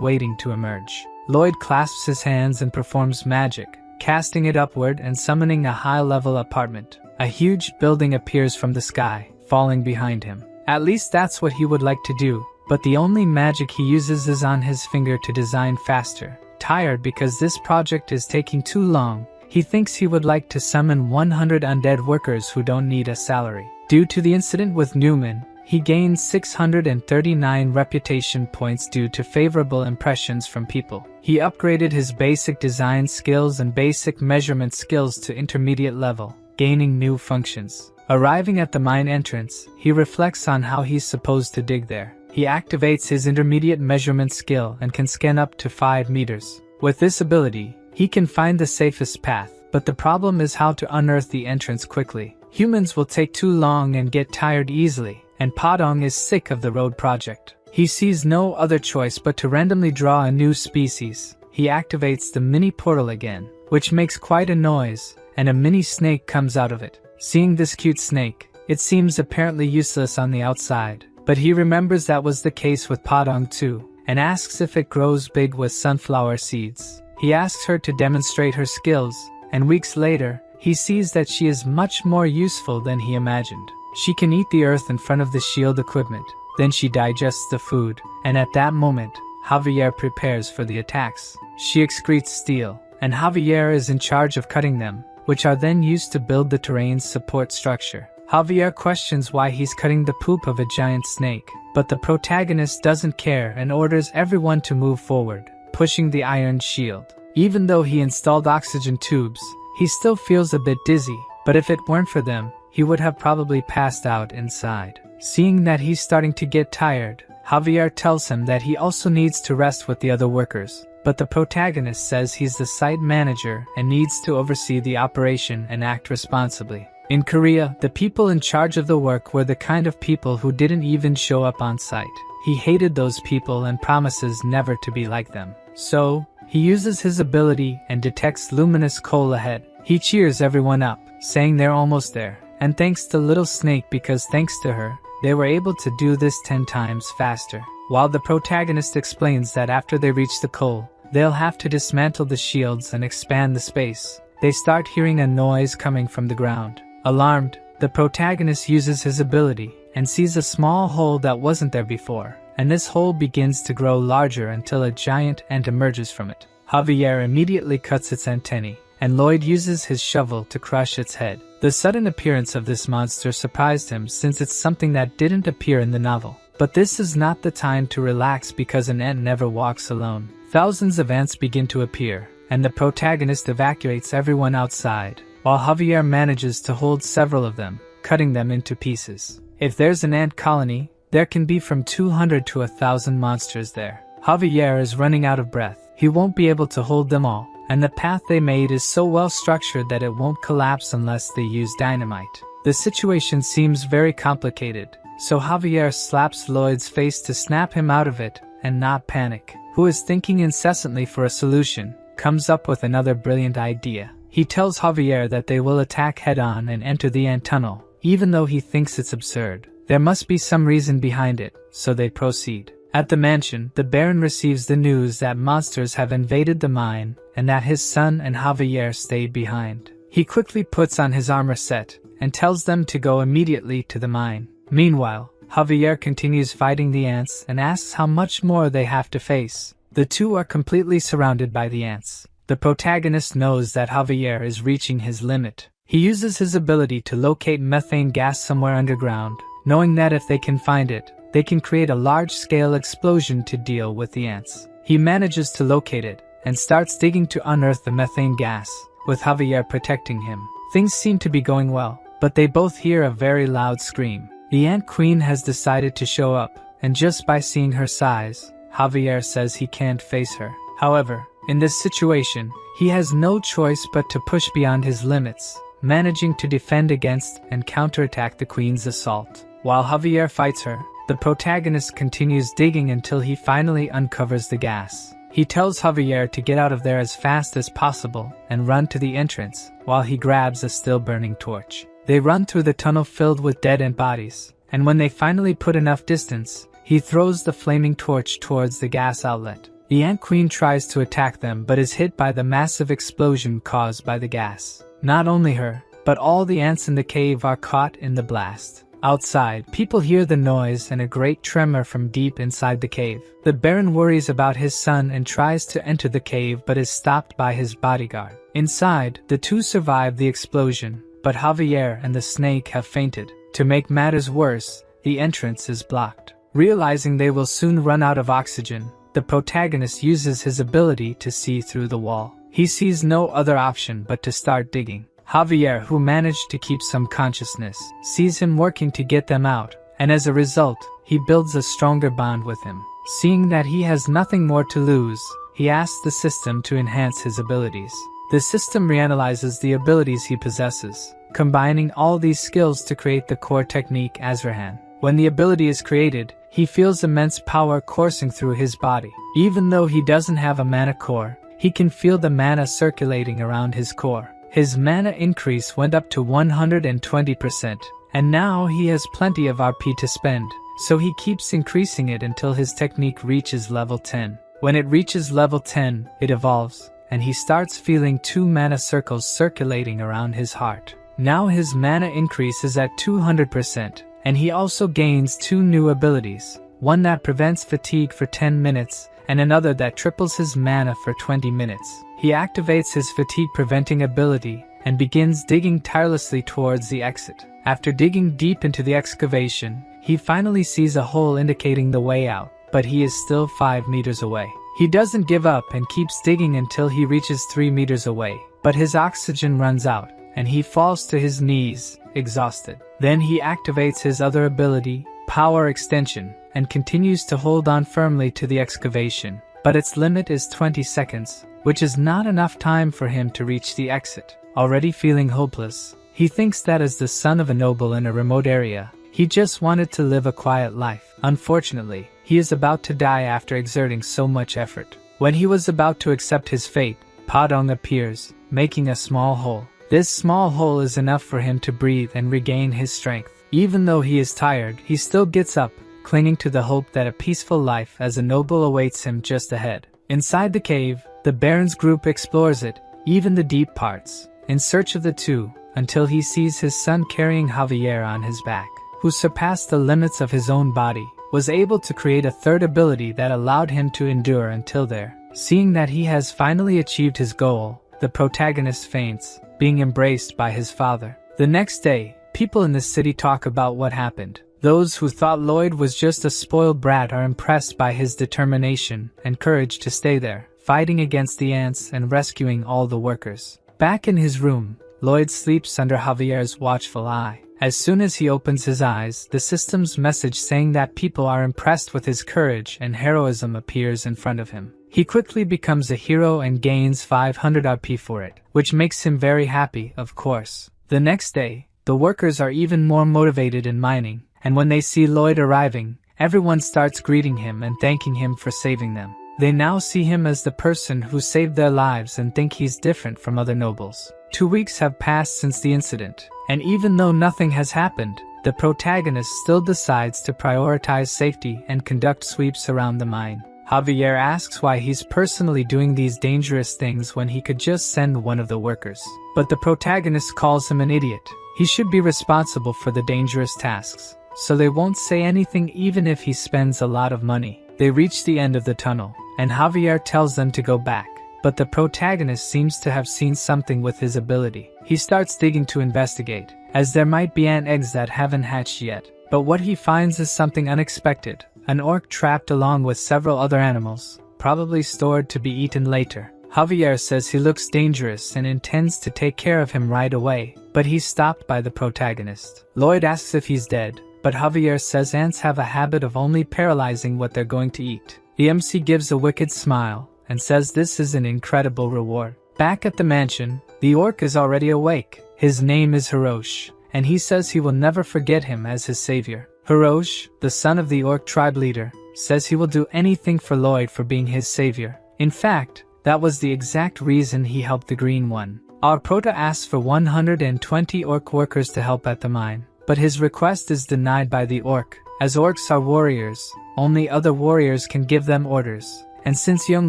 waiting to emerge. Lloyd clasps his hands and performs magic, casting it upward and summoning a high-level apartment. A huge building appears from the sky, falling behind him. At least that's what he would like to do, but the only magic he uses is on his finger to design faster. Tired because this project is taking too long, he thinks he would like to summon 100 undead workers who don't need a salary. Due to the incident with Newman, he gains 639 reputation points due to favorable impressions from people. He upgraded his basic design skills and basic measurement skills to intermediate level, gaining new functions. Arriving at the mine entrance, he reflects on how he's supposed to dig there. He activates his intermediate measurement skill and can scan up to 5 meters. With this ability, he can find the safest path, but the problem is how to unearth the entrance quickly. Humans will take too long and get tired easily, and Padong is sick of the road project. He sees no other choice but to randomly draw a new species. He activates the mini portal again, which makes quite a noise, and a mini snake comes out of it. Seeing this cute snake, it seems apparently useless on the outside, but he remembers that was the case with Padong too, and asks if it grows big with sunflower seeds. He asks her to demonstrate her skills, and weeks later, he sees that she is much more useful than he imagined. She can eat the earth in front of the shield equipment, then she digests the food, and at that moment, Javier prepares for the attacks. She excretes steel, and Javier is in charge of cutting them, which are then used to build the terrain's support structure. Javier questions why he's cutting the poop of a giant snake, but the protagonist doesn't care and orders everyone to move forward, pushing the iron shield. Even though he installed oxygen tubes, he still feels a bit dizzy, but if it weren't for them, he would have probably passed out inside. Seeing that he's starting to get tired, Javier tells him that he also needs to rest with the other workers, but the protagonist says he's the site manager and needs to oversee the operation and act responsibly. In Korea, the people in charge of the work were the kind of people who didn't even show up on site. He hated those people and promises never to be like them. So, he uses his ability and detects luminous coal ahead. He cheers everyone up, saying they're almost there, and thanks to Little Snake because thanks to her, they were able to do this 10 times faster. While the protagonist explains that after they reach the coal, they'll have to dismantle the shields and expand the space, they start hearing a noise coming from the ground. Alarmed, the protagonist uses his ability and sees a small hole that wasn't there before, and this hole begins to grow larger until a giant ant emerges from it. Javier immediately cuts its antennae, and Lloyd uses his shovel to crush its head. The sudden appearance of this monster surprised him since it's something that didn't appear in the novel. But this is not the time to relax because an ant never walks alone. Thousands of ants begin to appear, and the protagonist evacuates everyone outside, while Javier manages to hold several of them, cutting them into pieces. If there's an ant colony, there can be from 200 to 1,000 monsters there. Javier is running out of breath. He won't be able to hold them all, and the path they made is so well structured that it won't collapse unless they use dynamite. The situation seems very complicated, so Javier slaps Lloyd's face to snap him out of it and not panic, who is thinking incessantly for a solution, comes up with another brilliant idea. He tells Javier that they will attack head-on and enter the ant tunnel, even though he thinks it's absurd. There must be some reason behind it, so they proceed. At the mansion, the Baron receives the news that monsters have invaded the mine and that his son and Javier stayed behind. He quickly puts on his armor set and tells them to go immediately to the mine. Meanwhile, Javier continues fighting the ants and asks how much more they have to face. The two are completely surrounded by the ants. The protagonist knows that Javier is reaching his limit. He uses his ability to locate methane gas somewhere underground, knowing that if they can find it, they can create a large-scale explosion to deal with the ants. He manages to locate it and starts digging to unearth the methane gas, with Javier protecting him. Things seem to be going well, but they both hear a very loud scream. The Ant Queen has decided to show up, and just by seeing her size, Javier says he can't face her. However, in this situation, he has no choice but to push beyond his limits, managing to defend against and counterattack the Queen's assault. While Javier fights her, the protagonist continues digging until he finally uncovers the gas. He tells Javier to get out of there as fast as possible and run to the entrance, while he grabs a still-burning torch. They run through the tunnel filled with dead ant bodies, and when they finally put enough distance, he throws the flaming torch towards the gas outlet. The Ant Queen tries to attack them but is hit by the massive explosion caused by the gas. Not only her, but all the ants in the cave are caught in the blast. Outside, people hear the noise and a great tremor from deep inside the cave. The Baron worries about his son and tries to enter the cave but is stopped by his bodyguard. Inside, the two survive the explosion, but Javier and the snake have fainted. To make matters worse, the entrance is blocked. Realizing they will soon run out of oxygen, the protagonist uses his ability to see through the wall. He sees no other option but to start digging. Javier, who managed to keep some consciousness, sees him working to get them out, and as a result, he builds a stronger bond with him. Seeing that he has nothing more to lose, he asks the system to enhance his abilities. The system reanalyzes the abilities he possesses, combining all these skills to create the core technique Azrahan. When the ability is created, he feels immense power coursing through his body. Even though he doesn't have a mana core, he can feel the mana circulating around his core. His mana increase went up to 120%, and now he has plenty of RP to spend, so he keeps increasing it until his technique reaches level 10. When it reaches level 10, it evolves, and he starts feeling 2 mana circles circulating around his heart. Now his mana increase is at 200%, and he also gains 2 new abilities, one that prevents fatigue for 10 minutes, and another that triples his mana for 20 minutes. He activates his fatigue-preventing ability and begins digging tirelessly towards the exit. After digging deep into the excavation, he finally sees a hole indicating the way out, but he is still 5 meters away. He doesn't give up and keeps digging until he reaches 3 meters away, but his oxygen runs out, and he falls to his knees, exhausted. Then he activates his other ability, Power Extension, and continues to hold on firmly to the excavation, but its limit is 20 seconds, which is not enough time for him to reach the exit. Already feeling hopeless, he thinks that as the son of a noble in a remote area, he just wanted to live a quiet life. Unfortunately, he is about to die after exerting so much effort. When he was about to accept his fate, Padong appears, making a small hole. This small hole is enough for him to breathe and regain his strength. Even though he is tired, he still gets up, clinging to the hope that a peaceful life as a noble awaits him just ahead. Inside the cave, the Baron's group explores it, even the deep parts, in search of the two, until he sees his son carrying Javier on his back, who surpassed the limits of his own body, was able to create a third ability that allowed him to endure until there. Seeing that he has finally achieved his goal, the protagonist faints, being embraced by his father. The next day, people in the city talk about what happened. Those who thought Lloyd was just a spoiled brat are impressed by his determination and courage to stay there, fighting against the ants and rescuing all the workers. Back in his room, Lloyd sleeps under Javier's watchful eye. As soon as he opens his eyes, the system's message saying that people are impressed with his courage and heroism appears in front of him. He quickly becomes a hero and gains 500 RP for it, which makes him very happy, of course. The next day, the workers are even more motivated in mining, and when they see Lloyd arriving, everyone starts greeting him and thanking him for saving them. They now see him as the person who saved their lives and think he's different from other nobles. 2 weeks have passed since the incident, and even though nothing has happened, the protagonist still decides to prioritize safety and conduct sweeps around the mine. Javier asks why he's personally doing these dangerous things when he could just send one of the workers. But the protagonist calls him an idiot. He should be responsible for the dangerous tasks, so they won't say anything even if he spends a lot of money. They reach the end of the tunnel, and Javier tells them to go back. But the protagonist seems to have seen something with his ability. He starts digging to investigate, as there might be ant eggs that haven't hatched yet. But what he finds is something unexpected. An orc trapped along with several other animals, probably stored to be eaten later. Javier says he looks dangerous and intends to take care of him right away, but he's stopped by the protagonist. Lloyd asks if he's dead, but Javier says ants have a habit of only paralyzing what they're going to eat. The MC gives a wicked smile and says this is an incredible reward. Back at the mansion, the orc is already awake. His name is Hirosh, and he says he will never forget him as his savior. Hirosh, the son of the orc tribe leader, says he will do anything for Lloyd for being his savior. In fact, that was the exact reason he helped the Green One. Our prota asks for 120 orc workers to help at the mine, but his request is denied by the orc. As orcs are warriors, only other warriors can give them orders, and since young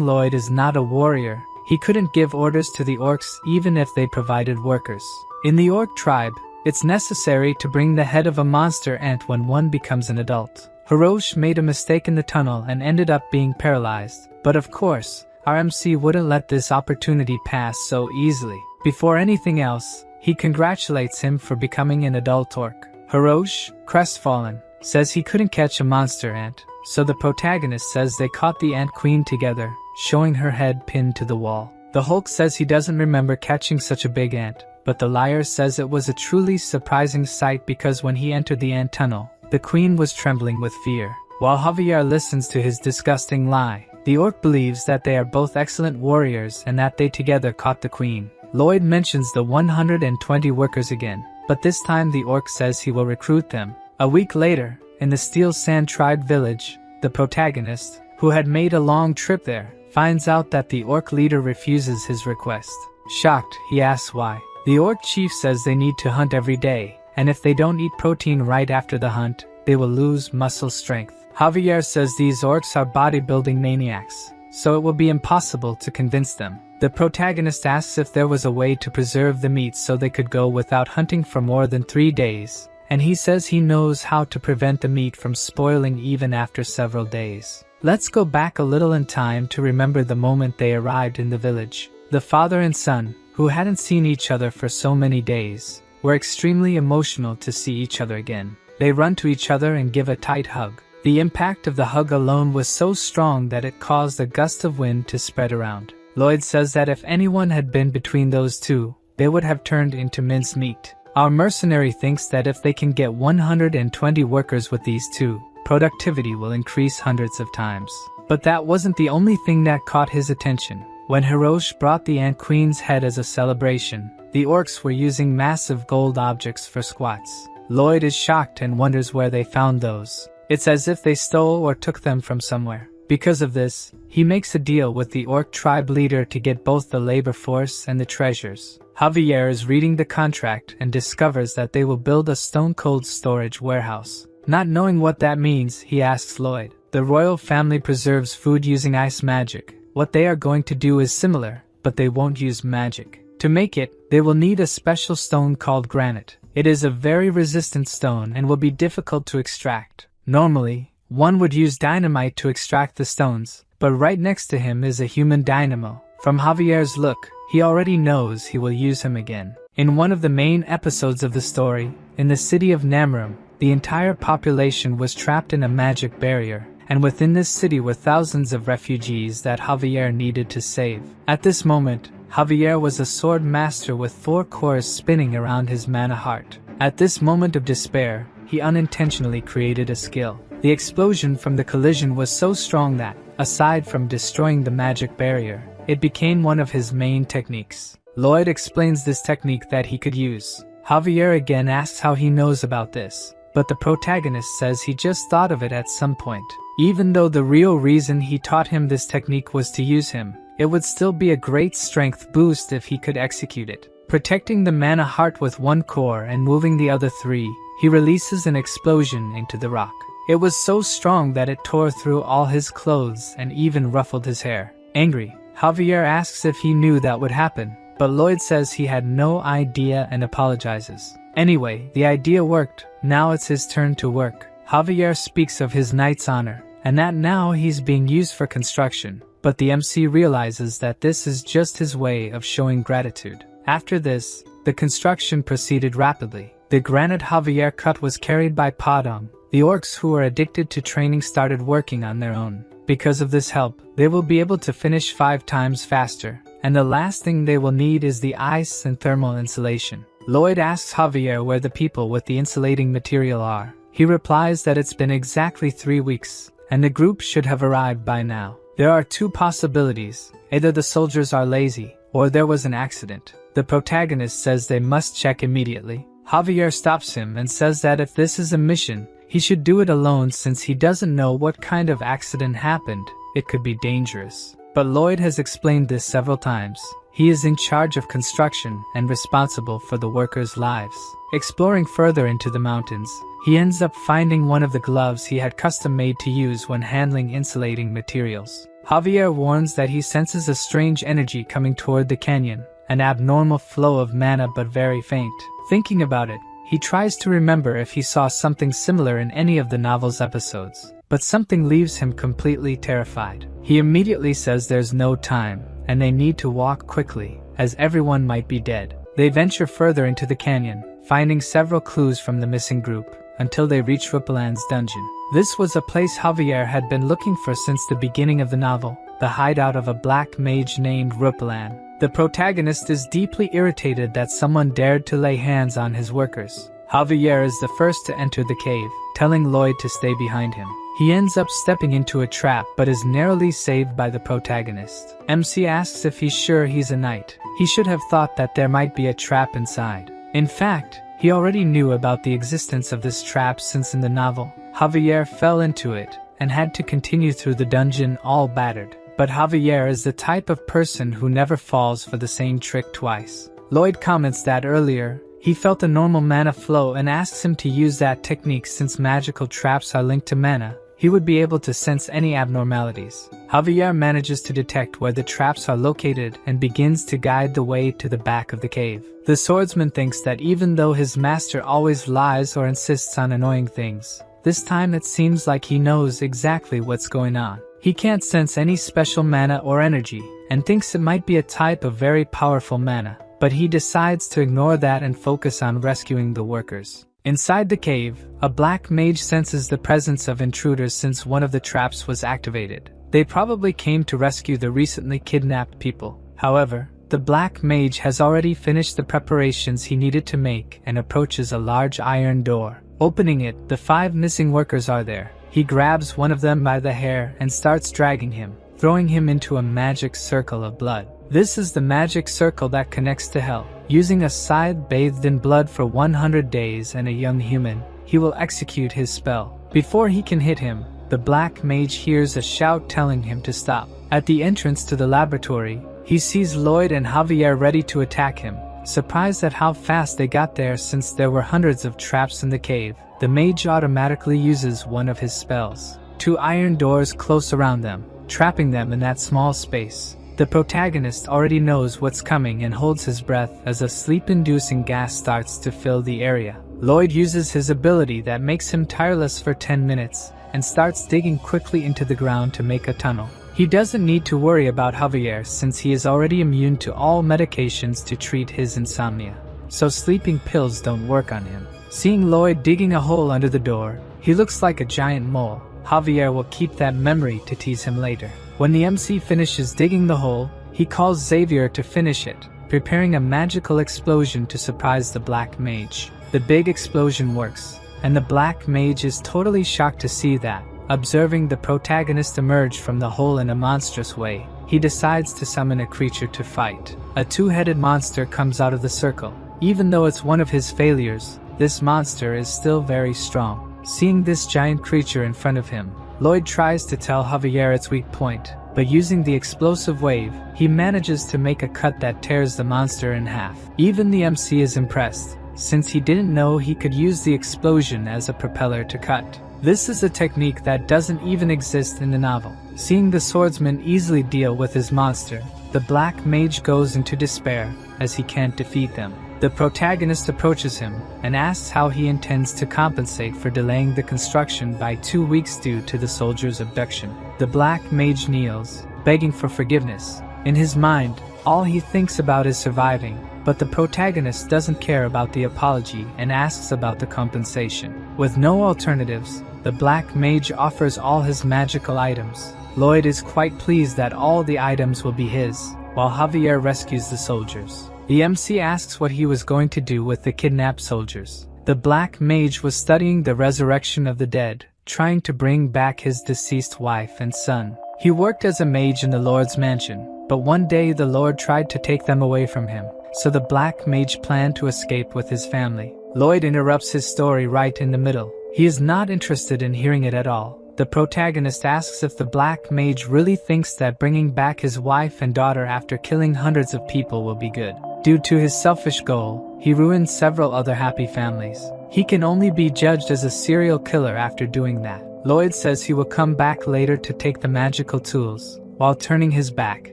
Lloyd is not a warrior, he couldn't give orders to the orcs even if they provided workers. In the orc tribe, it's necessary to bring the head of a monster ant when one becomes an adult. Hirosh made a mistake in the tunnel and ended up being paralyzed, but of course, our MC wouldn't let this opportunity pass so easily. Before anything else, he congratulates him for becoming an adult orc. Hirosh, crestfallen, says he couldn't catch a monster ant, so the protagonist says they caught the ant queen together, showing her head pinned to the wall. The Hulk says he doesn't remember catching such a big ant, but the liar says it was a truly surprising sight because when he entered the ant tunnel, the queen was trembling with fear. While Javier listens to his disgusting lie, the orc believes that they are both excellent warriors and that they together caught the queen. Lloyd mentions the 120 workers again, but this time the orc says he will recruit them. A week later, in the Steel Sand Tribe village, the protagonist, who had made a long trip there, finds out that the orc leader refuses his request. Shocked, he asks why. The orc chief says they need to hunt every day, and if they don't eat protein right after the hunt, they will lose muscle strength. Javier says these orcs are bodybuilding maniacs, so it will be impossible to convince them. The protagonist asks if there was a way to preserve the meat so they could go without hunting for more than 3 days, and he says he knows how to prevent the meat from spoiling even after several days. Let's go back a little in time to remember the moment they arrived in the village. The father and son, who hadn't seen each other for so many days, were extremely emotional to see each other again. They run to each other and give a tight hug. The impact of the hug alone was so strong that it caused a gust of wind to spread around. Lloyd says that if anyone had been between those two, they would have turned into mincemeat. Our mercenary thinks that if they can get 120 workers with these two, productivity will increase hundreds of times. But that wasn't the only thing that caught his attention. When Hirosh brought the Ant Queen's head as a celebration, the orcs were using massive gold objects for squats. Lloyd is shocked and wonders where they found those. It's as if they stole or took them from somewhere. Because of this, he makes a deal with the orc tribe leader to get both the labor force and the treasures. Javier is reading the contract and discovers that they will build a stone-cold storage warehouse. Not knowing what that means, he asks Lloyd. The royal family preserves food using ice magic. What they are going to do is similar, but they won't use magic. To make it, they will need a special stone called granite. It is a very resistant stone and will be difficult to extract. Normally, one would use dynamite to extract the stones, but right next to him is a human dynamo. From Javier's look, he already knows he will use him again. In one of the main episodes of the story, in the city of Namrum, the entire population was trapped in a magic barrier, and within this city were thousands of refugees that Javier needed to save. At this moment, Javier was a sword master with 4 cores spinning around his mana heart. At this moment of despair, he unintentionally created a skill. The explosion from the collision was so strong that, aside from destroying the magic barrier, it became one of his main techniques. Lloyd explains this technique that he could use. Javier again asks how he knows about this, but the protagonist says he just thought of it at some point. Even though the real reason he taught him this technique was to use him, it would still be a great strength boost if he could execute it. Protecting the mana heart with 1 core and moving the other 3, he releases an explosion into the rock. It was so strong that it tore through all his clothes and even ruffled his hair. Angry, Javier asks if he knew that would happen, but Lloyd says he had no idea and apologizes. Anyway, the idea worked. Now it's his turn to work. Javier speaks of his knight's honor, and that now he's being used for construction, but the MC realizes that this is just his way of showing gratitude. After this, the construction proceeded rapidly. The granite Javier cut was carried by Padang. The orcs who were addicted to training started working on their own. Because of this help, they will be able to finish 5 times faster, and the last thing they will need is the ice and thermal insulation. Lloyd asks Javier where the people with the insulating material are. He replies that it's been exactly 3 weeks, and the group should have arrived by now. There are 2 possibilities. Either the soldiers are lazy, or there was an accident. The protagonist says they must check immediately. Javier stops him and says that if this is a mission, he should do it alone since he doesn't know what kind of accident happened. It could be dangerous. But Lloyd has explained this several times. He is in charge of construction and responsible for the workers' lives. Exploring further into the mountains, he ends up finding one of the gloves he had custom made to use when handling insulating materials. Javier warns that he senses a strange energy coming toward the canyon, an abnormal flow of mana but very faint. Thinking about it, he tries to remember if he saw something similar in any of the novel's episodes, but something leaves him completely terrified. He immediately says there's no time, and they need to walk quickly, as everyone might be dead. They venture further into the canyon, finding several clues from the missing group, until they reach Rupalan's dungeon. This was a place Javier had been looking for since the beginning of the novel, the hideout of a black mage named Rupalan. The protagonist is deeply irritated that someone dared to lay hands on his workers. Javier is the first to enter the cave, telling Lloyd to stay behind him. He ends up stepping into a trap but is narrowly saved by the protagonist. MC asks if he's sure he's a knight. He should have thought that there might be a trap inside. In fact, he already knew about the existence of this trap since in the novel, Javier fell into it and had to continue through the dungeon all battered. But Javier is the type of person who never falls for the same trick twice. Lloyd comments that earlier, he felt a normal mana flow and asks him to use that technique since magical traps are linked to mana. He would be able to sense any abnormalities. Javier manages to detect where the traps are located and begins to guide the way to the back of the cave. The swordsman thinks that even though his master always lies or insists on annoying things, this time it seems like he knows exactly what's going on. He can't sense any special mana or energy, and thinks it might be a type of very powerful mana, but he decides to ignore that and focus on rescuing the workers. Inside the cave, a black mage senses the presence of intruders since one of the traps was activated. They probably came to rescue the recently kidnapped people. However, the black mage has already finished the preparations he needed to make and approaches a large iron door. Opening it, the 5 missing workers are there. He grabs one of them by the hair and starts dragging him, throwing him into a magic circle of blood. This is the magic circle that connects to hell. Using a scythe bathed in blood for 100 days and a young human, he will execute his spell. Before he can hit him, the black mage hears a shout telling him to stop. At the entrance to the laboratory, he sees Lloyd and Javier ready to attack him. Surprised at how fast they got there since there were hundreds of traps in the cave, the mage automatically uses one of his spells. 2 iron doors close around them, trapping them in that small space. The protagonist already knows what's coming and holds his breath as a sleep-inducing gas starts to fill the area. Lloyd uses his ability that makes him tireless for 10 minutes and starts digging quickly into the ground to make a tunnel. He doesn't need to worry about Javier since he is already immune to all medications to treat his insomnia, so sleeping pills don't work on him. Seeing Lloyd digging a hole under the door, he looks like a giant mole. Javier will keep that memory to tease him later. When the MC finishes digging the hole, he calls Xavier to finish it, preparing a magical explosion to surprise the black mage. The big explosion works, and the black mage is totally shocked to see that. Observing the protagonist emerge from the hole in a monstrous way, he decides to summon a creature to fight. A 2-headed monster comes out of the circle. Even though it's one of his failures, this monster is still very strong. Seeing this giant creature in front of him, Lloyd tries to tell Javier its weak point, but using the explosive wave, he manages to make a cut that tears the monster in half. Even the MC is impressed, since he didn't know he could use the explosion as a propeller to cut. This is a technique that doesn't even exist in the novel. Seeing the swordsman easily deal with his monster, the black mage goes into despair as he can't defeat them. The protagonist approaches him and asks how he intends to compensate for delaying the construction by 2 weeks due to the soldier's abduction. The black mage kneels, begging for forgiveness. In his mind, all he thinks about is surviving, but the protagonist doesn't care about the apology and asks about the compensation. With no alternatives, the black mage offers all his magical items. Lloyd is quite pleased that all the items will be his, while Javier rescues the soldiers. The MC asks what he was going to do with the kidnapped soldiers. The black mage was studying the resurrection of the dead, trying to bring back his deceased wife and son. He worked as a mage in the Lord's mansion, but one day the Lord tried to take them away from him, so the black mage planned to escape with his family. Lloyd interrupts his story right in the middle. He is not interested in hearing it at all. The protagonist asks if the black mage really thinks that bringing back his wife and daughter after killing hundreds of people will be good. Due to his selfish goal, he ruined several other happy families. He can only be judged as a serial killer after doing that. Lloyd says he will come back later to take the magical tools. While turning his back,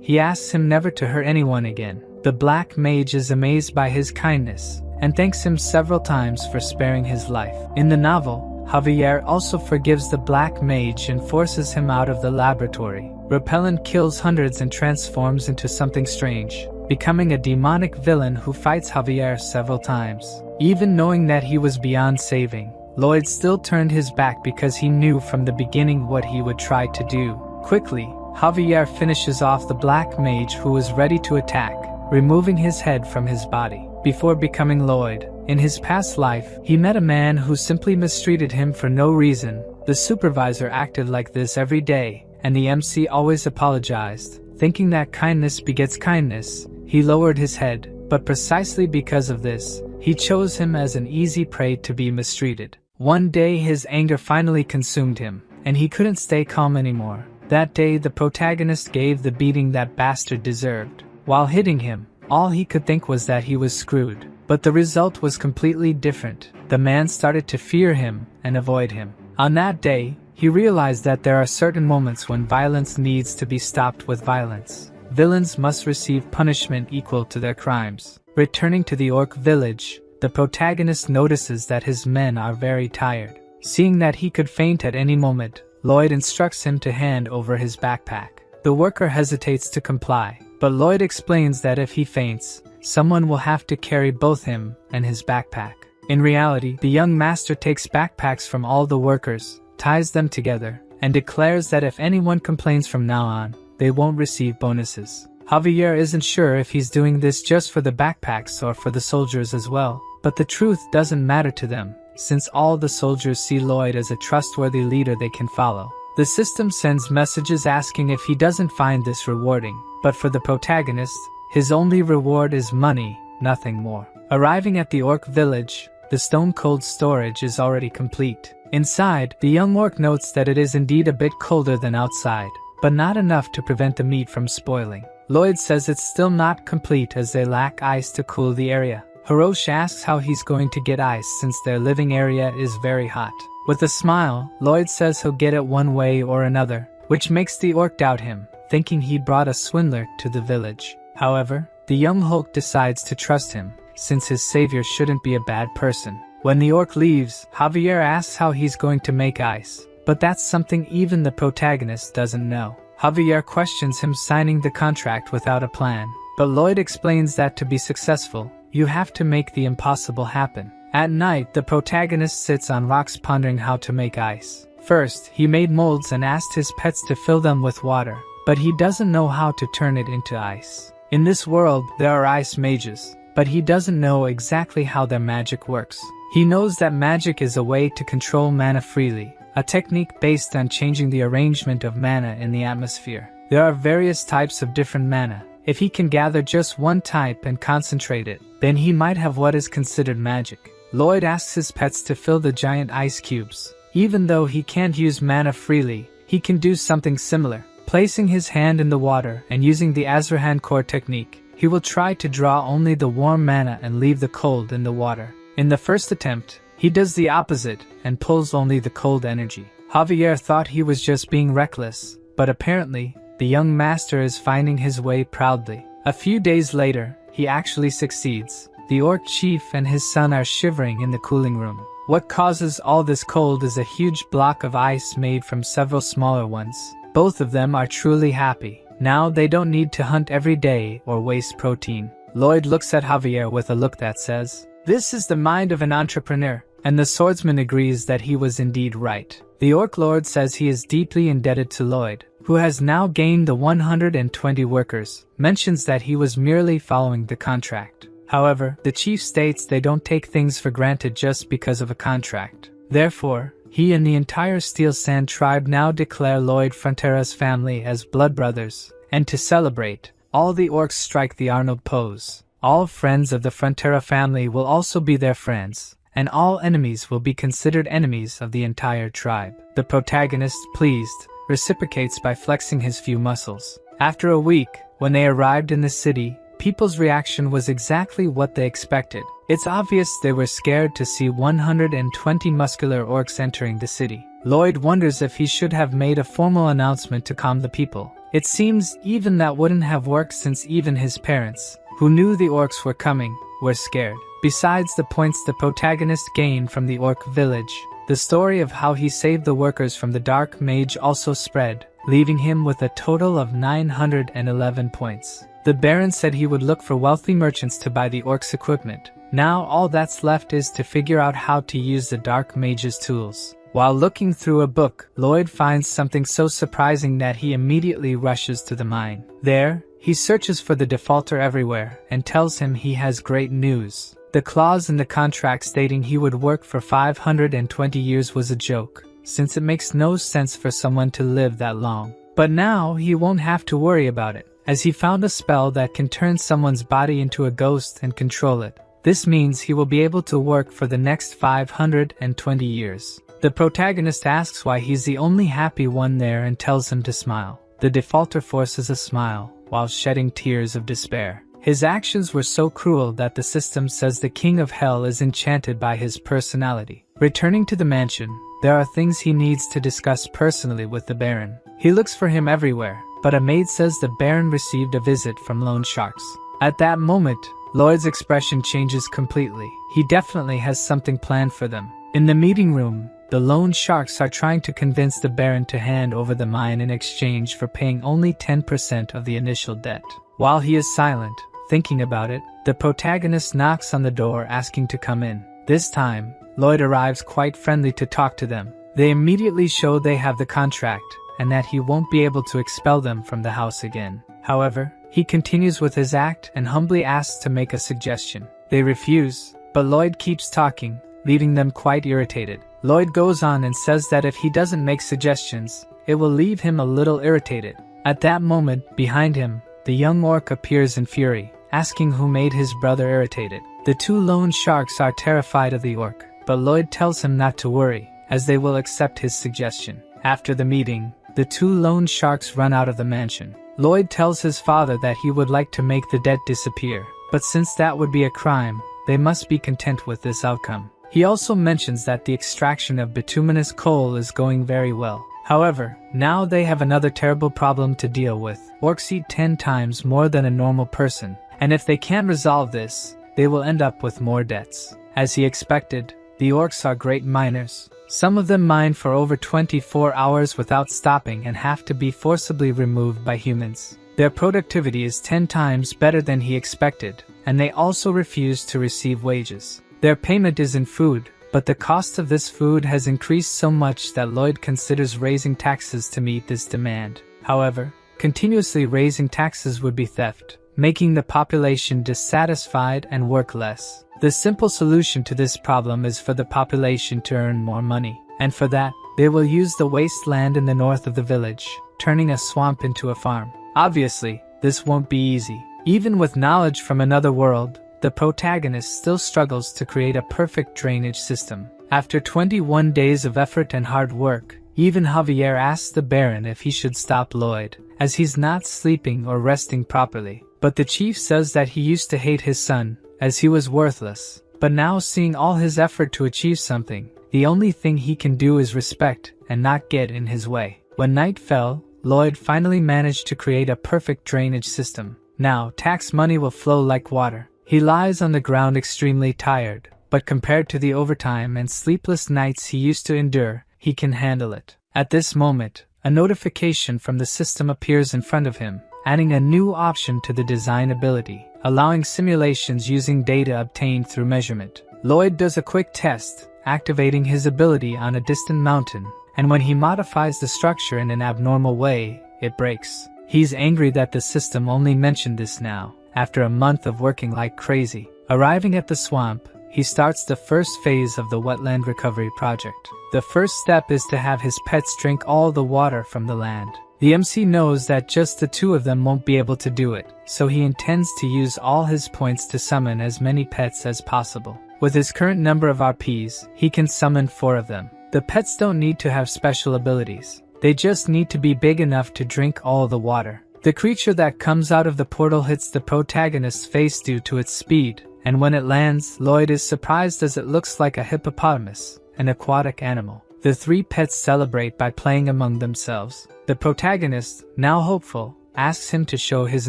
he asks him never to hurt anyone again. The black mage is amazed by his kindness and thanks him several times for sparing his life. In the novel, Javier also forgives the black mage and forces him out of the laboratory. Repellent kills hundreds and transforms into something strange, becoming a demonic villain who fights Javier several times. Even knowing that he was beyond saving, Lloyd still turned his back because he knew from the beginning what he would try to do. Quickly, Javier finishes off the black mage who was ready to attack, removing his head from his body. Before becoming Lloyd, in his past life, he met a man who simply mistreated him for no reason. The supervisor acted like this every day, and the MC always apologized. Thinking that kindness begets kindness, he lowered his head, but precisely because of this, he chose him as an easy prey to be mistreated. One day his anger finally consumed him, and he couldn't stay calm anymore. That day the protagonist gave the beating that bastard deserved. While hitting him, all he could think was that he was screwed. But the result was completely different. The man started to fear him and avoid him. On that day, he realized that there are certain moments when violence needs to be stopped with violence. Villains must receive punishment equal to their crimes. Returning to the orc village, the protagonist notices that his men are very tired. Seeing that he could faint at any moment, Lloyd instructs him to hand over his backpack. The worker hesitates to comply, but Lloyd explains that if he faints, someone will have to carry both him and his backpack. In reality, the young master takes backpacks from all the workers, ties them together, and declares that if anyone complains from now on, they won't receive bonuses. Javier isn't sure if he's doing this just for the backpacks or for the soldiers as well, but the truth doesn't matter to them, since all the soldiers see Lloyd as a trustworthy leader they can follow. The system sends messages asking if he doesn't find this rewarding, but for the protagonist, his only reward is money, nothing more. Arriving at the orc village, the stone-cold storage is already complete. Inside, the young orc notes that it is indeed a bit colder than outside, but not enough to prevent the meat from spoiling. Lloyd says it's still not complete as they lack ice to cool the area. Hirosh asks how he's going to get ice since their living area is very hot. With a smile, Lloyd says he'll get it one way or another, which makes the orc doubt him, thinking he brought a swindler to the village. However, the young Hulk decides to trust him, since his savior shouldn't be a bad person. When the orc leaves, Javier asks how he's going to make ice, but that's something even the protagonist doesn't know. Javier questions him signing the contract without a plan, but Lloyd explains that to be successful, you have to make the impossible happen. At night, the protagonist sits on rocks pondering how to make ice. First, he made molds and asked his pets to fill them with water, but he doesn't know how to turn it into ice. In this world, there are ice mages, but he doesn't know exactly how their magic works. He knows that magic is a way to control mana freely, a technique based on changing the arrangement of mana in the atmosphere. There are various types of different mana. If he can gather just one type and concentrate it, then he might have what is considered magic. Lloyd asks his pets to fill the giant ice cubes. Even though he can't use mana freely, he can do something similar. Placing his hand in the water and using the Azrahan core technique, he will try to draw only the warm mana and leave the cold in the water. In the first attempt, he does the opposite and pulls only the cold energy. Javier thought he was just being reckless, but apparently, the young master is finding his way proudly. A few days later, he actually succeeds. The orc chief and his son are shivering in the cooling room. What causes all this cold is a huge block of ice made from several smaller ones. Both of them are truly happy. Now they don't need to hunt every day or waste protein. Lloyd looks at Javier with a look that says, "This is the mind of an entrepreneur," and the swordsman agrees that he was indeed right. The orc lord says he is deeply indebted to Lloyd, who has now gained the 120 workers, mentions that he was merely following the contract. However, the chief states they don't take things for granted just because of a contract. Therefore, he and the entire Steel Sand tribe now declare Lloyd Frontera's family as blood brothers, and to celebrate, all the orcs strike the Arnold pose. All friends of the Frontera family will also be their friends, and all enemies will be considered enemies of the entire tribe. The protagonist, pleased, reciprocates by flexing his few muscles. After a week, when they arrived in the city, people's reaction was exactly what they expected. It's obvious they were scared to see 120 muscular orcs entering the city. Lloyd wonders if he should have made a formal announcement to calm the people. It seems even that wouldn't have worked since even his parents, who knew the orcs were coming, were scared. Besides the points the protagonist gained from the orc village, the story of how he saved the workers from the dark mage also spread, leaving him with a total of 911 points. The Baron said he would look for wealthy merchants to buy the orcs' equipment. Now all that's left is to figure out how to use the dark mage's tools. While looking through a book, Lloyd finds something so surprising that he immediately rushes to the mine. There, he searches for the defaulter everywhere and tells him he has great news. The clause in the contract stating he would work for 520 years was a joke, since it makes no sense for someone to live that long. But now he won't have to worry about it, as he found a spell that can turn someone's body into a ghost and control it. This means he will be able to work for the next 520 years. The protagonist asks why he's the only happy one there and tells him to smile. The defaulter forces a smile, while shedding tears of despair. His actions were so cruel that the system says the king of hell is enchanted by his personality. Returning to the mansion, there are things he needs to discuss personally with the Baron. He looks for him everywhere, but a maid says the Baron received a visit from loan sharks. At that moment, Lloyd's expression changes completely. He definitely has something planned for them. In the meeting room, the loan sharks are trying to convince the Baron to hand over the mine in exchange for paying only 10% of the initial debt. While he is silent, thinking about it, the protagonist knocks on the door asking to come in. This time, Lloyd arrives quite friendly to talk to them. They immediately show they have the contract, and that he won't be able to expel them from the house again. However, he continues with his act and humbly asks to make a suggestion. They refuse, but Lloyd keeps talking, leaving them quite irritated. Lloyd goes on and says that if he doesn't make suggestions, it will leave him a little irritated. At that moment, behind him, the young orc appears in fury, asking who made his brother irritated. The two loan sharks are terrified of the orc, but Lloyd tells him not to worry, as they will accept his suggestion. After the meeting, the two loan sharks run out of the mansion. Lloyd tells his father that he would like to make the debt disappear, but since that would be a crime, they must be content with this outcome. He also mentions that the extraction of bituminous coal is going very well. However, now they have another terrible problem to deal with. Orcs eat 10 times more than a normal person, and if they can't resolve this, they will end up with more debts. As he expected, the orcs are great miners. Some of them mine for over 24 hours without stopping and have to be forcibly removed by humans. Their productivity is 10 times better than he expected, and they also refuse to receive wages. Their payment is in food, but the cost of this food has increased so much that Lloyd considers raising taxes to meet this demand. However, continuously raising taxes would be theft, making the population dissatisfied and work less. The simple solution to this problem is for the population to earn more money, and for that, they will use the wasteland in the north of the village, turning a swamp into a farm. Obviously, this won't be easy. Even with knowledge from another world, the protagonist still struggles to create a perfect drainage system. After 21 days of effort and hard work, even Javier asks the Baron if he should stop Lloyd, as he's not sleeping or resting properly. But the chief says that he used to hate his son, as he was worthless. But now seeing all his effort to achieve something, the only thing he can do is respect and not get in his way. When night fell, Lloyd finally managed to create a perfect drainage system. Now, tax money will flow like water. He lies on the ground extremely tired, but compared to the overtime and sleepless nights he used to endure, he can handle it. At this moment, a notification from the system appears in front of him, adding a new option to the design ability, allowing simulations using data obtained through measurement. Lloyd does a quick test, activating his ability on a distant mountain, and when he modifies the structure in an abnormal way, it breaks. He's angry that the system only mentioned this now, after a month of working like crazy. Arriving at the swamp, he starts the first phase of the wetland recovery project. The first step is to have his pets drink all the water from the land. The MC knows that just the two of them won't be able to do it, so he intends to use all his points to summon as many pets as possible. With his current number of RPs, he can summon 4 of them. The pets don't need to have special abilities. They just need to be big enough to drink all the water. The creature that comes out of the portal hits the protagonist's face due to its speed, and when it lands, Lloyd is surprised as it looks like a hippopotamus, an aquatic animal. The 3 pets celebrate by playing among themselves. The protagonist, now hopeful, asks him to show his